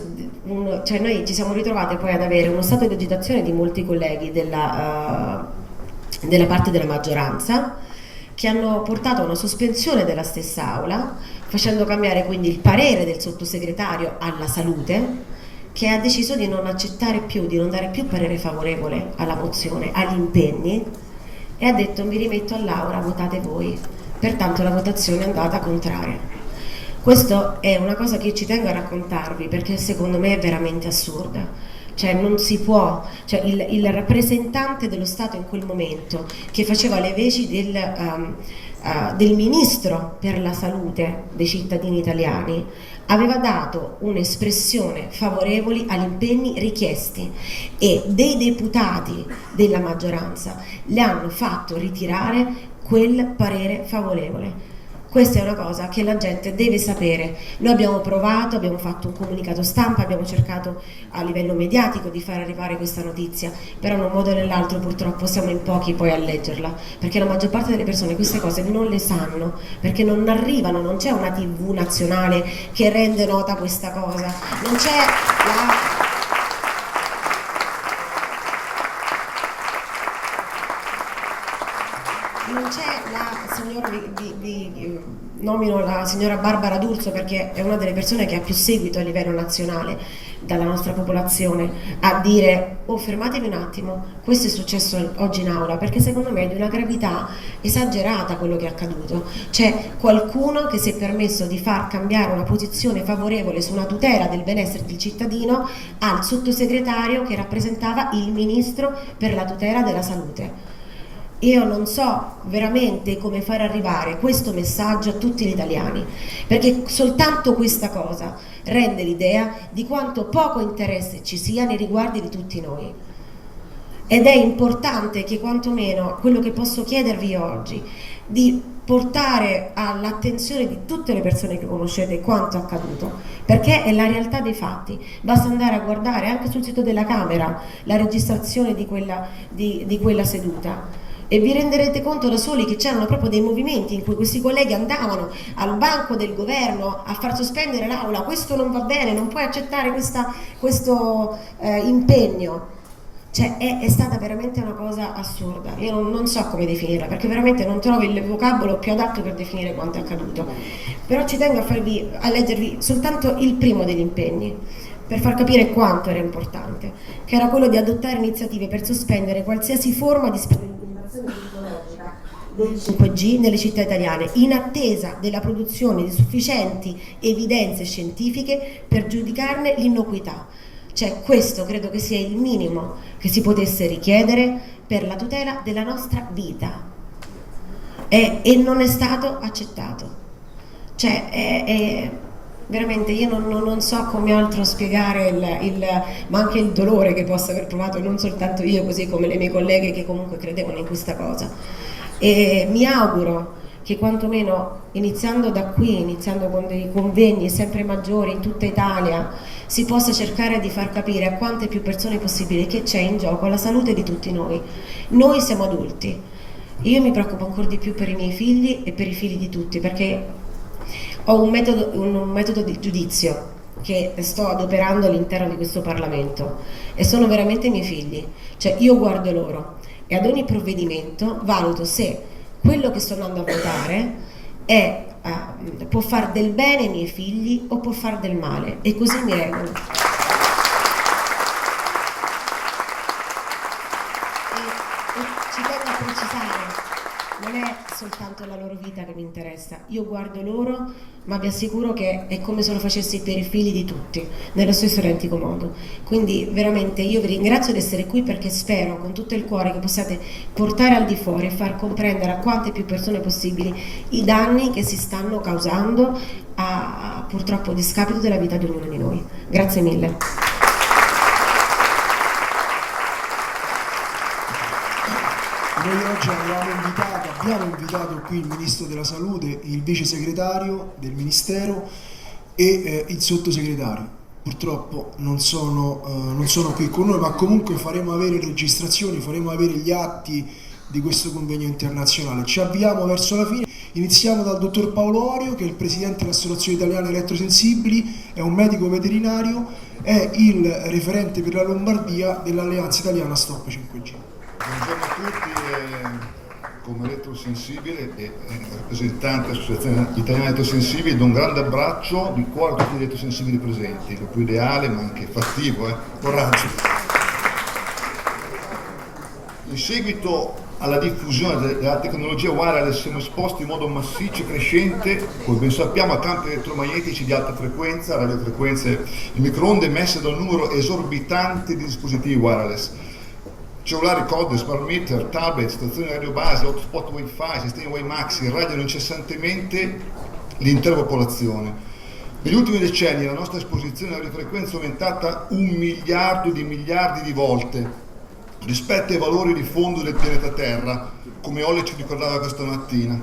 cioè noi ci siamo ritrovati poi ad avere uno stato di agitazione di molti colleghi della parte della maggioranza, che hanno portato a una sospensione della stessa aula, facendo cambiare quindi il parere del sottosegretario alla salute, che ha deciso di non accettare più, di non dare più parere favorevole alla mozione, agli impegni, e ha detto mi rimetto all'aula, votate voi. Pertanto la votazione è andata contraria. Questo è una cosa che ci tengo a raccontarvi, perché secondo me è veramente assurda. Cioè non si può, cioè il rappresentante dello Stato in quel momento, che faceva le veci del ministro per la salute dei cittadini italiani, aveva dato un'espressione favorevole agli impegni richiesti, e dei deputati della maggioranza le hanno fatto ritirare quel parere favorevole. Questa è una cosa che la gente deve sapere. Noi abbiamo provato, abbiamo fatto un comunicato stampa, abbiamo cercato a livello mediatico di far arrivare questa notizia, però in un modo o nell'altro purtroppo siamo in pochi poi a leggerla, perché la maggior parte delle persone queste cose non le sanno, perché non arrivano, non c'è una TV nazionale che rende nota questa cosa, non c'è la signora nomino la signora Barbara D'Urso perché è una delle persone che ha più seguito a livello nazionale dalla nostra popolazione, a dire oh fermatevi un attimo, questo è successo oggi in aula, perché secondo me è di una gravità esagerata quello che è accaduto. C'è qualcuno che si è permesso di far cambiare una posizione favorevole su una tutela del benessere del cittadino al sottosegretario che rappresentava il ministro per la tutela della salute. Io non so veramente come far arrivare questo messaggio a tutti gli italiani, perché soltanto questa cosa rende l'idea di quanto poco interesse ci sia nei riguardi di tutti noi. Ed è importante che quantomeno quello che posso chiedervi oggi, di portare all'attenzione di tutte le persone che conoscete quanto accaduto, perché è la realtà dei fatti. Basta andare a guardare anche sul sito della Camera la registrazione di quella seduta, e vi renderete conto da soli che c'erano proprio dei movimenti in cui questi colleghi andavano al banco del governo a far sospendere l'aula. Questo non va bene, non puoi accettare questo impegno. Cioè è stata veramente una cosa assurda. Io non so come definirla, perché veramente non trovo il vocabolo più adatto per definire quanto è accaduto, però ci tengo a leggervi soltanto il primo degli impegni, per far capire quanto era importante, che era quello di adottare iniziative per sospendere qualsiasi forma di sperimentazione tecnologica del 5G nelle città italiane, in attesa della produzione di sufficienti evidenze scientifiche per giudicarne l'innocuità. Cioè questo credo che sia il minimo che si potesse richiedere per la tutela della nostra vita, e non è stato accettato. Cioè veramente io non so come altro spiegare ma anche il dolore che possa aver provato non soltanto io, così come le mie colleghe che comunque credevano in questa cosa. E mi auguro che quantomeno iniziando da qui, iniziando con dei convegni sempre maggiori in tutta Italia, si possa cercare di far capire a quante più persone possibile che c'è in gioco la salute di tutti noi. Noi siamo adulti, io mi preoccupo ancora di più per i miei figli e per i figli di tutti, perché ho un metodo di giudizio che sto adoperando all'interno di questo Parlamento, e sono veramente i miei figli. Cioè io guardo loro e ad ogni provvedimento valuto se quello che sto andando a votare può far del bene ai miei figli o può far del male, e così mi regolo. Ci tengo a precisare, non è soltanto la loro vita che mi interessa, io guardo loro, ma vi assicuro che è come se lo facessi per i figli di tutti, nello stesso identico modo. Quindi veramente io vi ringrazio di essere qui, perché spero con tutto il cuore che possiate portare al di fuori e far comprendere a quante più persone possibili i danni che si stanno causando a purtroppo discapito della vita di ognuno di noi. Grazie mille. Noi oggi abbiamo invitato qui il Ministro della Salute, il Vice Segretario del Ministero e il Sottosegretario. Purtroppo non sono qui con noi, ma comunque faremo avere registrazioni, faremo avere gli atti di questo convegno internazionale. Ci avviamo verso la fine. Iniziamo dal dottor Paolo Orio, che è il Presidente dell'Associazione Italiana Elettrosensibili, è un medico veterinario, è il referente per la Lombardia dell'Alleanza Italiana Stop 5G. Buongiorno a tutti, come elettrosensibile e rappresentante dell'Associazione Italiana Elettrosensibili, do un grande abbraccio di cuore a tutti gli elettrosensibili presenti, lo più ideale ma anche fattivo, coraggio. In seguito alla diffusione della tecnologia wireless siamo esposti in modo massiccio e crescente, come ben sappiamo, a campi elettromagnetici di alta frequenza, radiofrequenze e microonde emesse da un numero esorbitante di dispositivi wireless. Cellulari, code, smart meter, tablet, stazioni radio base, hotspot wifi, sistemi WiMAX irradiano incessantemente l'intera popolazione. Negli ultimi decenni la nostra esposizione alle frequenze è aumentata 1 miliardo di miliardi di volte rispetto ai valori di fondo del pianeta Terra, come Olle ci ricordava questa mattina.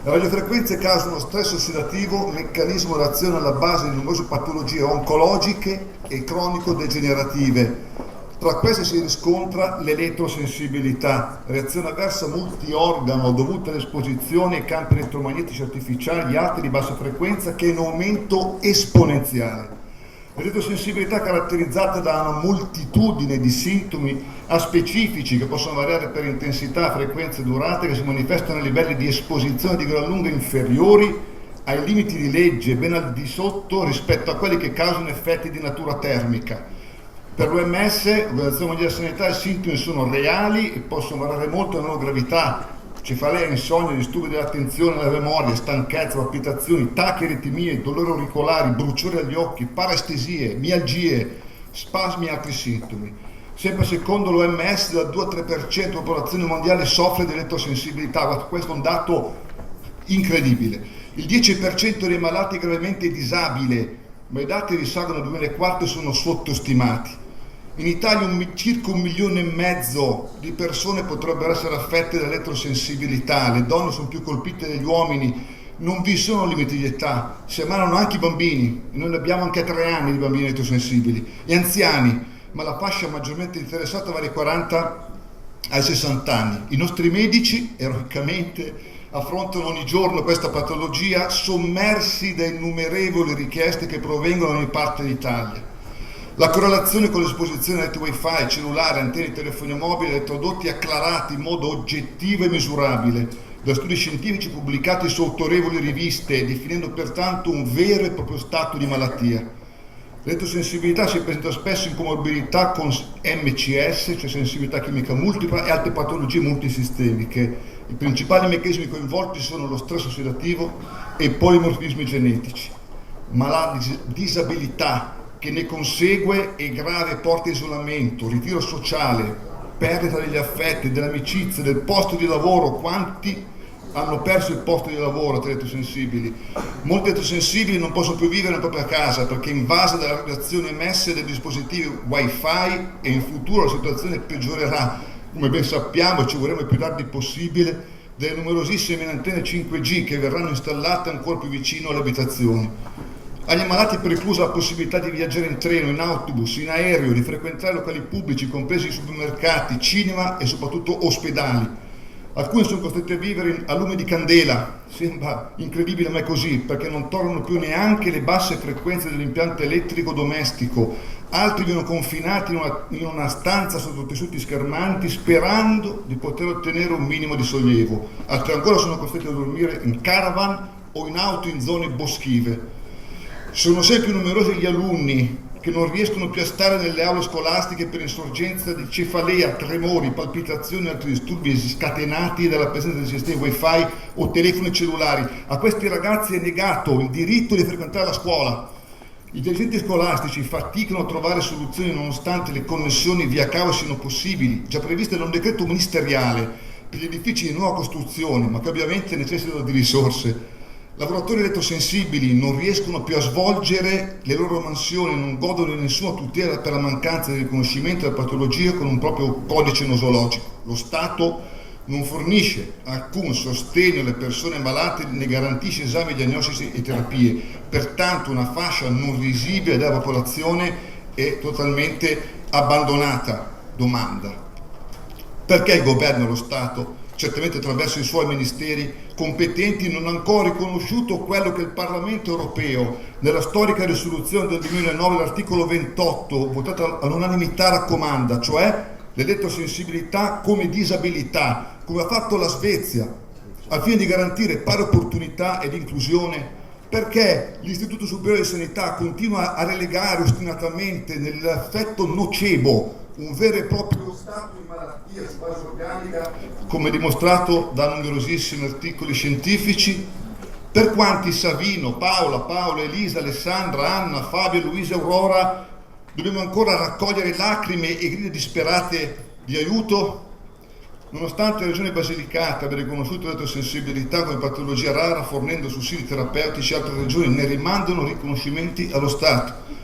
Le radiofrequenze causano stress ossidativo, meccanismo d'azione alla base di numerose patologie oncologiche e cronico-degenerative. Tra queste si riscontra l'elettrosensibilità, reazione avversa multiorgano dovuta all'esposizione ai campi elettromagnetici artificiali alti di bassa frequenza, che è in aumento esponenziale. L'elettrosensibilità è caratterizzata da una moltitudine di sintomi aspecifici che possono variare per intensità, frequenza e durata, che si manifestano a livelli di esposizione di gran lunga inferiori ai limiti di legge, ben al di sotto rispetto a quelli che causano effetti di natura termica. Per l'OMS, Organizzazione Mondiale della Sanità, i sintomi sono reali e possono variare molto nella loro gravità: cefalea, insonnia, disturbi dell'attenzione e della memoria, stanchezza, palpitazioni, tachiaritmie, dolori auricolari, bruciori agli occhi, parestesie, mialgie, spasmi e altri sintomi. Sempre secondo l'OMS, dal 2-3% della popolazione mondiale soffre di elettrosensibilità. Questo è un dato incredibile. Il 10% dei malati è gravemente disabile, ma i dati risalgono al 2004 e sono sottostimati. In Italia circa 1,5 milioni di persone potrebbero essere affette da elettrosensibilità. Le donne sono più colpite degli uomini, non vi sono limiti di età, si ammalano anche i bambini, noi ne abbiamo anche a 3 anni di bambini elettrosensibili, e anziani, ma la fascia maggiormente interessata va dai 40 ai 60 anni. I nostri medici, eroicamente, affrontano ogni giorno questa patologia, sommersi da innumerevoli richieste che provengono da ogni parte d'Italia. La correlazione con l'esposizione a reti wifi, cellulare, antenne di telefonia mobile, elettrodotti acclarati in modo oggettivo e misurabile da studi scientifici pubblicati su autorevoli riviste, definendo pertanto un vero e proprio stato di malattia. L'elettrosensibilità si presenta spesso in comorbidità con MCS, cioè sensibilità chimica multipla, e altre patologie multisistemiche. I principali meccanismi coinvolti sono lo stress ossidativo e i polimorfismi genetici, ma la disabilità che ne consegue è grave e porta isolamento, ritiro sociale, perdita degli affetti, dell'amicizia, del posto di lavoro. Quanti hanno perso il posto di lavoro tra elettrosensibili? Molti elettrosensibili non possono più vivere nella propria casa perché invasa dalle radiazioni emesse dai dispositivi wifi, e in futuro la situazione peggiorerà, come ben sappiamo, e ci vorremmo il più tardi possibile, delle numerosissime antenne 5G che verranno installate ancora più vicino alle abitazioni. Agli ammalati è preclusa la possibilità di viaggiare in treno, in autobus, in aereo, di frequentare locali pubblici, compresi supermercati, cinema e soprattutto ospedali. Alcuni sono costretti a vivere a lume di candela, sembra incredibile ma è così, perché non tollerano più neanche le basse frequenze dell'impianto elettrico domestico, altri vivono confinati in una stanza sotto tessuti schermanti sperando di poter ottenere un minimo di sollievo, altri ancora sono costretti a dormire in caravan o in auto in zone boschive. Sono sempre più numerosi gli alunni che non riescono più a stare nelle aule scolastiche per insorgenza di cefalea, tremori, palpitazioni e altri disturbi scatenati dalla presenza di sistemi wifi o telefoni cellulari. A questi ragazzi è negato il diritto di frequentare la scuola. I dirigenti scolastici faticano a trovare soluzioni nonostante le connessioni via cavo siano possibili, già previste da un decreto ministeriale per gli edifici di nuova costruzione, ma che ovviamente necessitano di risorse. Lavoratori elettrosensibili non riescono più a svolgere le loro mansioni, non godono di nessuna tutela per la mancanza di riconoscimento della patologia con un proprio codice nosologico. Lo Stato non fornisce alcun sostegno alle persone malate né garantisce esami, diagnostici e terapie. Pertanto una fascia non risibile della popolazione è totalmente abbandonata. Domanda: perché il governo e lo Stato, certamente attraverso i suoi ministeri competenti, non ha ancora riconosciuto quello che il Parlamento europeo nella storica risoluzione del 2009, l'articolo 28, votato all'unanimità, raccomanda, cioè l'elettrosensibilità come disabilità, come ha fatto la Svezia, al fine di garantire pari opportunità ed inclusione? Perché l'Istituto Superiore di Sanità continua a relegare ostinatamente nell'effetto nocebo un vero e proprio stato di malattia su base organica, come dimostrato da numerosissimi articoli scientifici? Per quanti Savino, Paola, Elisa, Alessandra, Anna, Fabio, Luisa, Aurora dobbiamo ancora raccogliere lacrime e grida disperate di aiuto? Nonostante la Regione Basilicata abbia riconosciuto l'elettrosensibilità come patologia rara, fornendo sussidi terapeutici, altre regioni ne rimandano riconoscimenti allo Stato.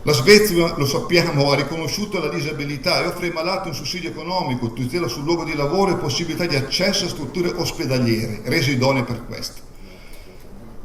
La Svezia, lo sappiamo, ha riconosciuto la disabilità e offre ai malati un sussidio economico, tutela sul luogo di lavoro e possibilità di accesso a strutture ospedaliere, rese idonee per questo.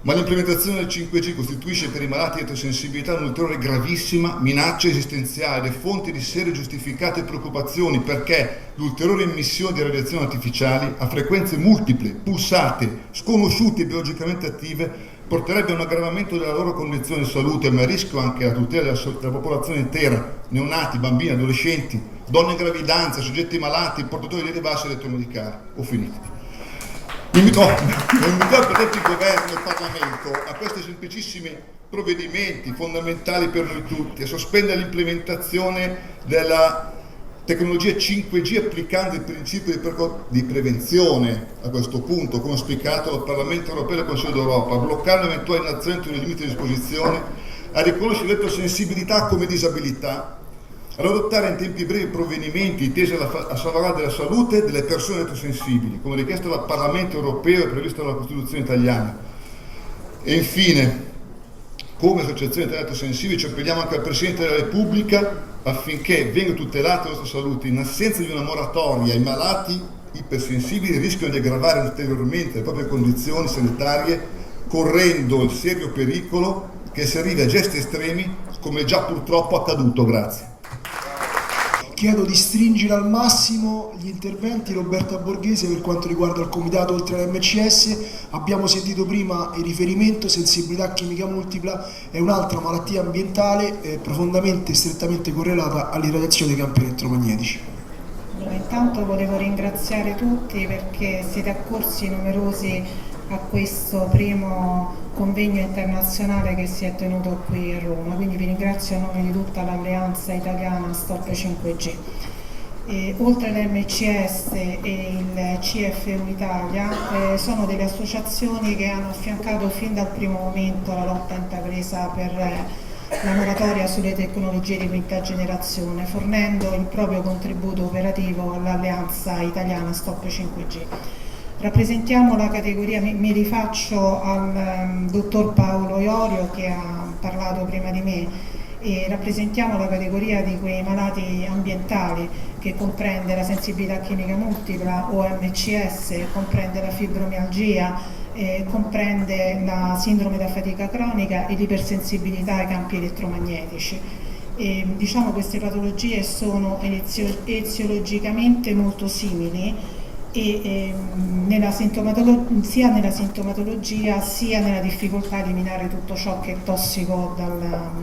Ma l'implementazione del 5G costituisce per i malati di elettrosensibilità un'ulteriore gravissima minaccia esistenziale e fonte di serie giustificate preoccupazioni, perché l'ulteriore emissione di radiazioni artificiali a frequenze multiple, pulsate, sconosciute e biologicamente attive porterebbe a un aggravamento della loro condizione di salute, ma a rischio anche la tutela della popolazione intera, neonati, bambini, adolescenti, donne in gravidanza, soggetti malati, portatori di ribasso elettromedicali. Ho finito. Invito per tutti il governo e il Parlamento a questi semplicissimi provvedimenti fondamentali per noi tutti, a sospendere l'implementazione della tecnologia 5G applicando il principio di prevenzione a questo punto, come spiegato dal Parlamento europeo e dal Consiglio d'Europa, a bloccare eventuali innalzamenti nei limiti di disposizione, a riconoscere l'elettrosensibilità come disabilità, ad adottare in tempi brevi provvedimenti tesi a salvaguardare la salute delle persone elettrosensibili, come richiesto dal Parlamento europeo e previsto dalla Costituzione italiana. E infine, come associazione di elettrosensibili ci appelliamo anche al Presidente della Repubblica affinché venga tutelata la nostra salute. In assenza di una moratoria, i malati ipersensibili rischiano di aggravare ulteriormente le proprie condizioni sanitarie, correndo il serio pericolo che si arrivi a gesti estremi, come già purtroppo accaduto. Grazie. Chiedo di stringere al massimo gli interventi. Roberta Borghese, per quanto riguarda il comitato oltre all'MCS, abbiamo sentito prima il riferimento: sensibilità chimica multipla è un'altra malattia ambientale profondamente e strettamente correlata all'irradiazione dei campi elettromagnetici. Allora, intanto volevo ringraziare tutti perché siete accorsi numerosi a questo primo convegno internazionale che si è tenuto qui a Roma, quindi vi ringrazio a nome di tutta l'Alleanza Italiana Stop 5G. Oltre all'MCS e il CFU Italia sono delle associazioni che hanno affiancato fin dal primo momento la lotta intrapresa per la moratoria sulle tecnologie di quinta generazione, fornendo il proprio contributo operativo all'Alleanza Italiana Stop 5G. Rappresentiamo la categoria, mi rifaccio al dottor Paolo Iorio che ha parlato prima di me, e rappresentiamo la categoria di quei malati ambientali che comprende la sensibilità chimica multipla o MCS, comprende la fibromialgia, comprende la sindrome da fatica cronica e l'ipersensibilità ai campi elettromagnetici. Diciamo queste patologie sono eziologicamente molto simili, e sia nella sintomatologia sia nella difficoltà a eliminare tutto ciò che è tossico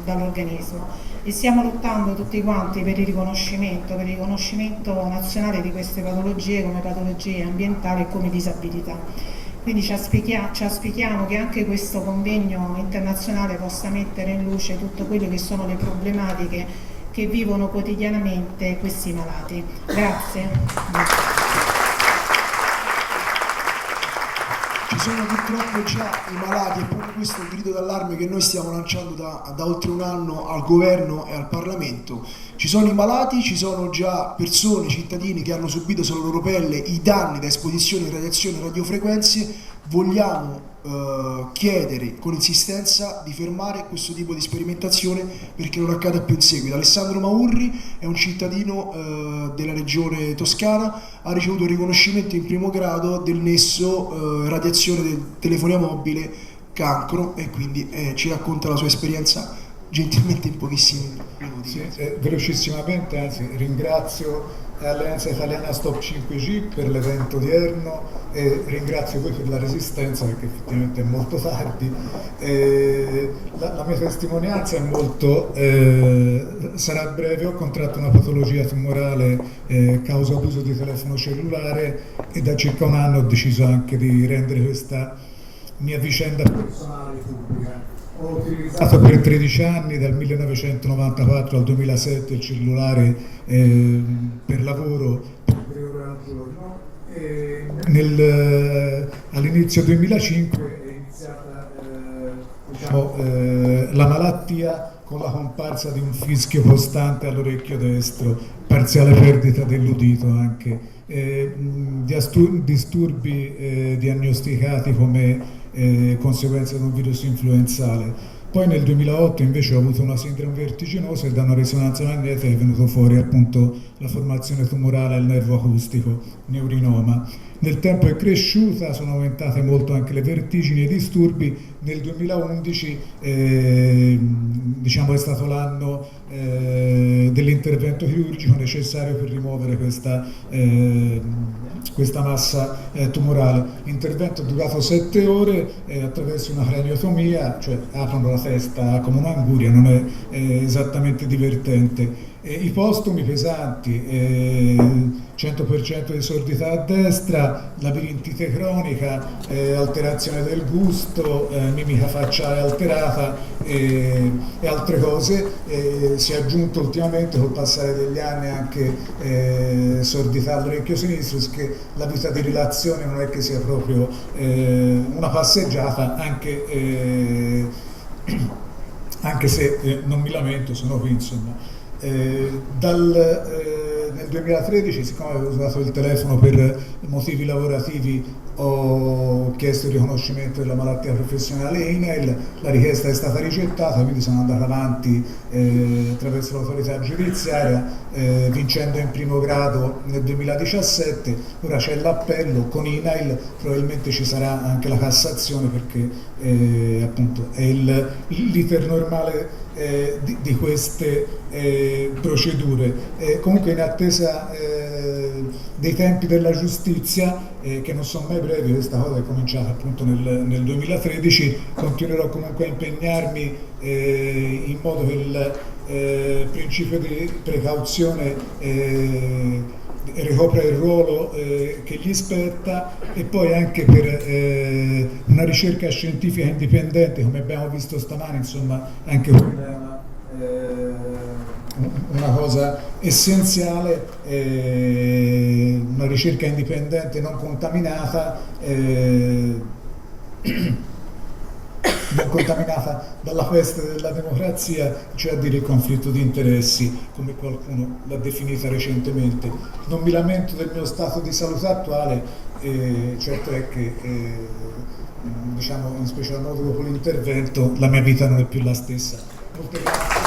dall'organismo, e stiamo lottando tutti quanti per il riconoscimento nazionale di queste patologie come patologie ambientali e come disabilità. Quindi ci auspichiamo che anche questo convegno internazionale possa mettere in luce tutto quello che sono le problematiche che vivono quotidianamente questi malati. Grazie. Ci sono purtroppo già i malati, e proprio questo è il grido d'allarme che noi stiamo lanciando da oltre un anno al governo e al Parlamento. Ci sono i malati, ci sono già persone, cittadini che hanno subito sulla loro pelle i danni da esposizioni a radiazioni e radiofrequenze. Vogliamo chiedere con insistenza di fermare questo tipo di sperimentazione perché non accada più in seguito. Alessandro Maurri è un cittadino della regione Toscana, ha ricevuto il riconoscimento in primo grado del nesso radiazione del telefonia mobile cancro, e quindi ci racconta la sua esperienza gentilmente in pochissimi minuti. Sì, velocissimamente, anzi ringrazio Alleanza Italiana Stop 5G per l'evento odierno e ringrazio voi per la resistenza, perché effettivamente è molto tardi. La mia testimonianza è molto sarà breve. Ho contratto una patologia tumorale causa abuso di telefono cellulare e da circa un anno ho deciso anche di rendere questa mia vicenda personale pubblica. Ho utilizzato per 13 anni, dal 1994 al 2007, il cellulare per lavoro per 3 ore al giorno. All'inizio 2005 è iniziata la malattia con la comparsa di un fischio costante all'orecchio destro, parziale perdita dell'udito anche, disturbi diagnosticati come conseguenza di un virus influenzale. Poi nel 2008 invece ho avuto una sindrome vertiginosa e da una risonanza magnetica è venuto fuori appunto la formazione tumorale al nervo acustico, neurinoma. Nel tempo è cresciuta, sono aumentate molto anche le vertigini e i disturbi. Nel 2011 diciamo è stato l'anno dell'intervento chirurgico necessario per rimuovere questa massa tumorale. L'intervento è durato 7 ore attraverso una craniotomia, cioè aprono la testa come un'anguria, non è esattamente divertente. I postumi pesanti, 100% di sordità a destra, labirintite cronica, alterazione del gusto, mimica facciale alterata e altre cose. Si è aggiunto ultimamente col passare degli anni anche sordità all'orecchio sinistro, che la vita di relazione non è che sia proprio una passeggiata, anche se non mi lamento, sono qui insomma. Nel 2013, siccome avevo usato il telefono per motivi lavorativi, ho chiesto il riconoscimento della malattia professionale INAIL, la richiesta è stata rigettata, quindi sono andato avanti attraverso l'autorità giudiziaria, vincendo in primo grado nel 2017. Ora c'è l'appello con INAIL, probabilmente ci sarà anche la Cassazione, perché appunto è l'iter normale di queste procedure. Comunque in attesa dei tempi della giustizia, che non sono mai brevi, questa cosa è cominciata appunto nel 2013, continuerò comunque a impegnarmi in modo che il principio di precauzione ricopra il ruolo che gli spetta, e poi anche per una ricerca scientifica indipendente, come abbiamo visto stamani, insomma anche quella è una cosa essenziale, una ricerca indipendente non contaminata, non contaminata dalla peste della democrazia, cioè a dire il conflitto di interessi, come qualcuno l'ha definita recentemente. Non mi lamento del mio stato di salute attuale, certo è che diciamo in special modo dopo l'intervento la mia vita non è più la stessa. Molte grazie.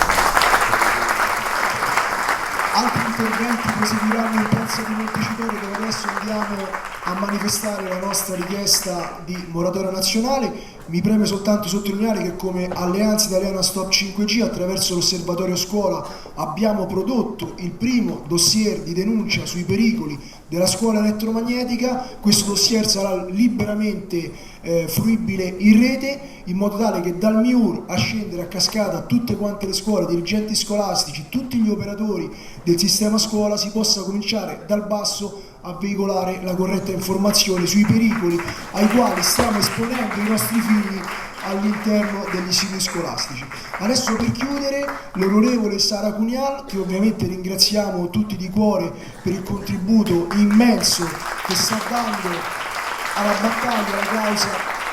Altri interventi proseguiranno in Piazza di Montecitorio, dove adesso andiamo a manifestare la nostra richiesta di moratoria nazionale. Mi preme soltanto sottolineare che come Alleanza Italiana Stop 5G, attraverso l'Osservatorio Scuola, abbiamo prodotto il primo dossier di denuncia sui pericoli della scuola elettromagnetica. Questo dossier sarà liberamente fruibile in rete, in modo tale che dal MIUR a scendere a cascata a tutte quante le scuole, dirigenti scolastici, tutti gli operatori del sistema scuola, si possa cominciare dal basso a veicolare la corretta informazione sui pericoli ai quali stiamo esponendo i nostri figli all'interno degli istituti scolastici. Adesso, per chiudere, l'onorevole Sara Cunial, che ovviamente ringraziamo tutti di cuore per il contributo immenso che sta dando alla battaglia, alla causa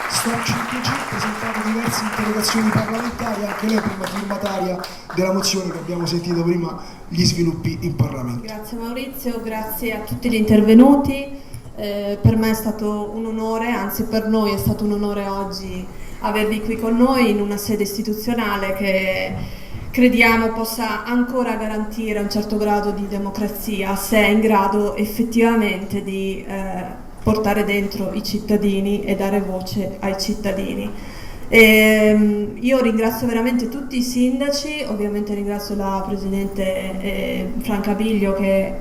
Stop 5G, presentato diverse interrogazioni parlamentari, anche lei prima firmataria della mozione che abbiamo sentito prima gli sviluppi in Parlamento. Grazie Maurizio, grazie a tutti gli intervenuti. Per me è stato un onore, anzi per noi è stato un onore oggi avervi qui con noi in una sede istituzionale che crediamo possa ancora garantire un certo grado di democrazia, se è in grado effettivamente di portare dentro i cittadini e dare voce ai cittadini. Io ringrazio veramente tutti i sindaci, ovviamente ringrazio la Presidente Franca Biglio che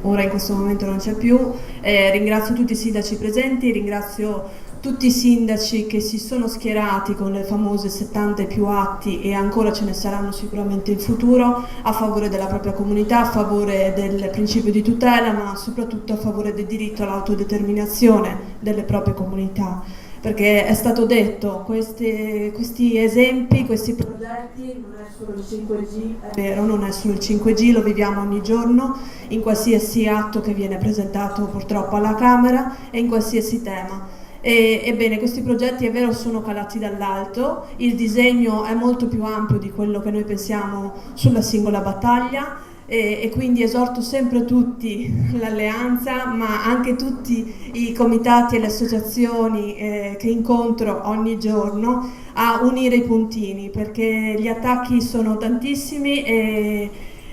ora in questo momento non c'è più, ringrazio tutti i sindaci presenti, ringrazio tutti i sindaci che si sono schierati con le famose 70 e più atti, e ancora ce ne saranno sicuramente in futuro, a favore della propria comunità, a favore del principio di tutela, ma soprattutto a favore del diritto all'autodeterminazione delle proprie comunità. Perché è stato detto, questi esempi, questi progetti, non è solo il 5G, è vero, non è solo il 5G, lo viviamo ogni giorno, in qualsiasi atto che viene presentato purtroppo alla Camera e in qualsiasi tema. Ebbene, questi progetti è vero sono calati dall'alto, il disegno è molto più ampio di quello che noi pensiamo sulla singola battaglia, e quindi esorto sempre tutti, l'alleanza, ma anche tutti i comitati e le associazioni che incontro ogni giorno, a unire i puntini, perché gli attacchi sono tantissimi e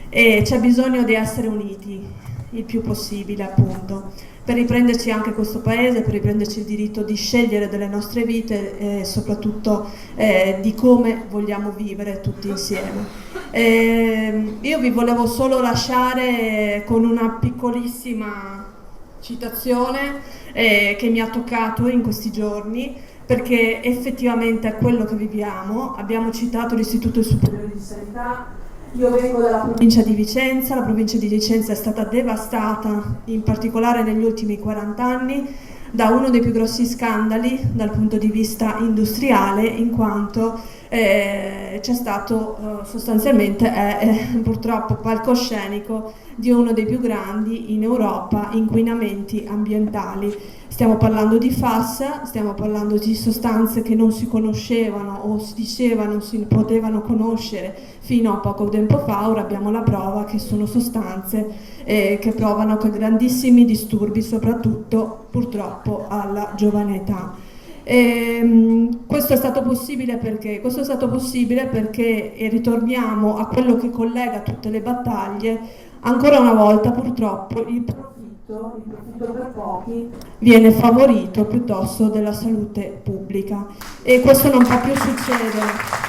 c'è bisogno di essere uniti il più possibile, appunto, per riprenderci anche questo paese, per riprenderci il diritto di scegliere delle nostre vite e soprattutto di come vogliamo vivere tutti insieme. Io vi volevo solo lasciare con una piccolissima citazione che mi ha toccato in questi giorni, perché effettivamente è quello che viviamo. Abbiamo citato l'Istituto Superiore di Sanità. Io vengo dalla provincia di Vicenza, la provincia di Vicenza è stata devastata, in particolare negli ultimi 40 anni, da uno dei più grossi scandali dal punto di vista industriale, in quanto c'è stato sostanzialmente, purtroppo palcoscenico di uno dei più grandi in Europa inquinamenti ambientali. Stiamo parlando di FAS, stiamo parlando di sostanze che non si conoscevano o si diceva non si potevano conoscere fino a poco tempo fa. Ora abbiamo la prova che sono sostanze che provano grandissimi disturbi, soprattutto purtroppo alla giovane età. Questo è stato possibile perché? Questo è stato possibile perché, e ritorniamo a quello che collega tutte le battaglie, ancora una volta purtroppo il profitto per pochi viene favorito piuttosto della salute pubblica, e questo non può più succedere.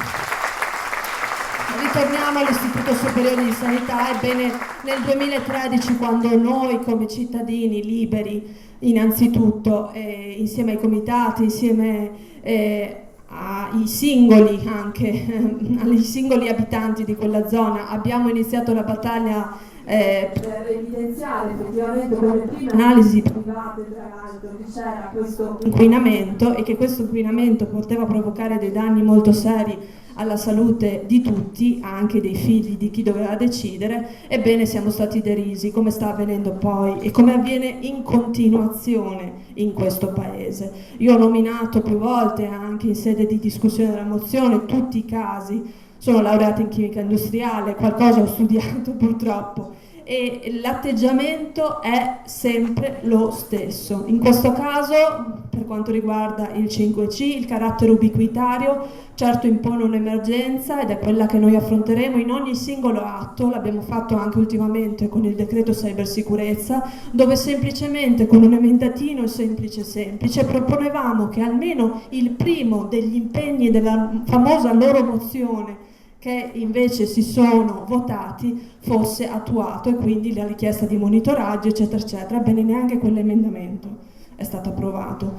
Ritorniamo all'Istituto Superiore di Sanità. Ebbene, nel 2013, quando noi come cittadini liberi, innanzitutto insieme ai comitati, insieme ai singoli anche, agli singoli abitanti di quella zona, abbiamo iniziato la battaglia per evidenziare effettivamente con le prime analisi private tra l'altro che c'era questo inquinamento e che questo inquinamento poteva provocare dei danni molto seri alla salute di tutti, anche dei figli di chi doveva decidere. Ebbene, siamo stati derisi, come sta avvenendo poi e come avviene in continuazione in questo paese. Io ho nominato più volte, anche in sede di discussione della mozione, tutti i casi. Sono laureata in chimica industriale, qualcosa ho studiato purtroppo, e l'atteggiamento è sempre lo stesso. In questo caso, per quanto riguarda il 5C, il carattere ubiquitario certo impone un'emergenza, ed è quella che noi affronteremo in ogni singolo atto. L'abbiamo fatto anche ultimamente con il decreto cybersicurezza, dove semplicemente con un emendatino semplice proponevamo che almeno il primo degli impegni della famosa loro mozione, che invece si sono votati fosse attuato, e quindi la richiesta di monitoraggio eccetera eccetera. Bene, neanche quell'emendamento è stato approvato.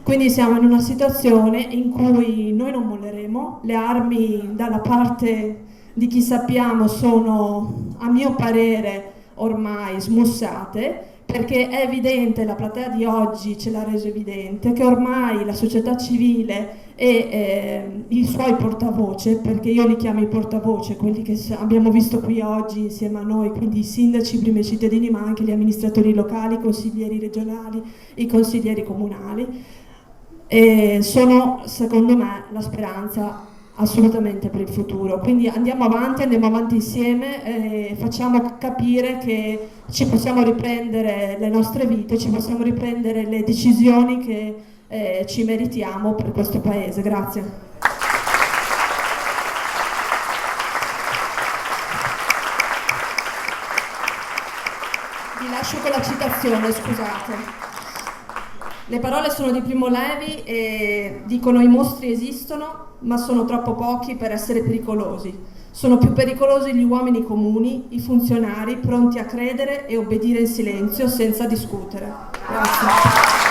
Quindi siamo in una situazione in cui noi non molleremo, le armi dalla parte di chi sappiamo sono, a mio parere, ormai smussate, perché è evidente, la platea di oggi ce l'ha reso evidente, che ormai la società civile e i suoi portavoce, perché io li chiamo i portavoce, quelli che abbiamo visto qui oggi insieme a noi, quindi i sindaci, i primi cittadini, ma anche gli amministratori locali, i consiglieri regionali, i consiglieri comunali, sono secondo me la speranza assolutamente per il futuro. Quindi andiamo avanti insieme e facciamo capire che ci possiamo riprendere le nostre vite, ci possiamo riprendere le decisioni che ci meritiamo per questo Paese. Grazie. Vi lascio con la citazione, scusate. Le parole sono di Primo Levi e dicono: i mostri esistono, ma sono troppo pochi per essere pericolosi. Sono più pericolosi gli uomini comuni, i funzionari pronti a credere e obbedire in silenzio senza discutere. Grazie.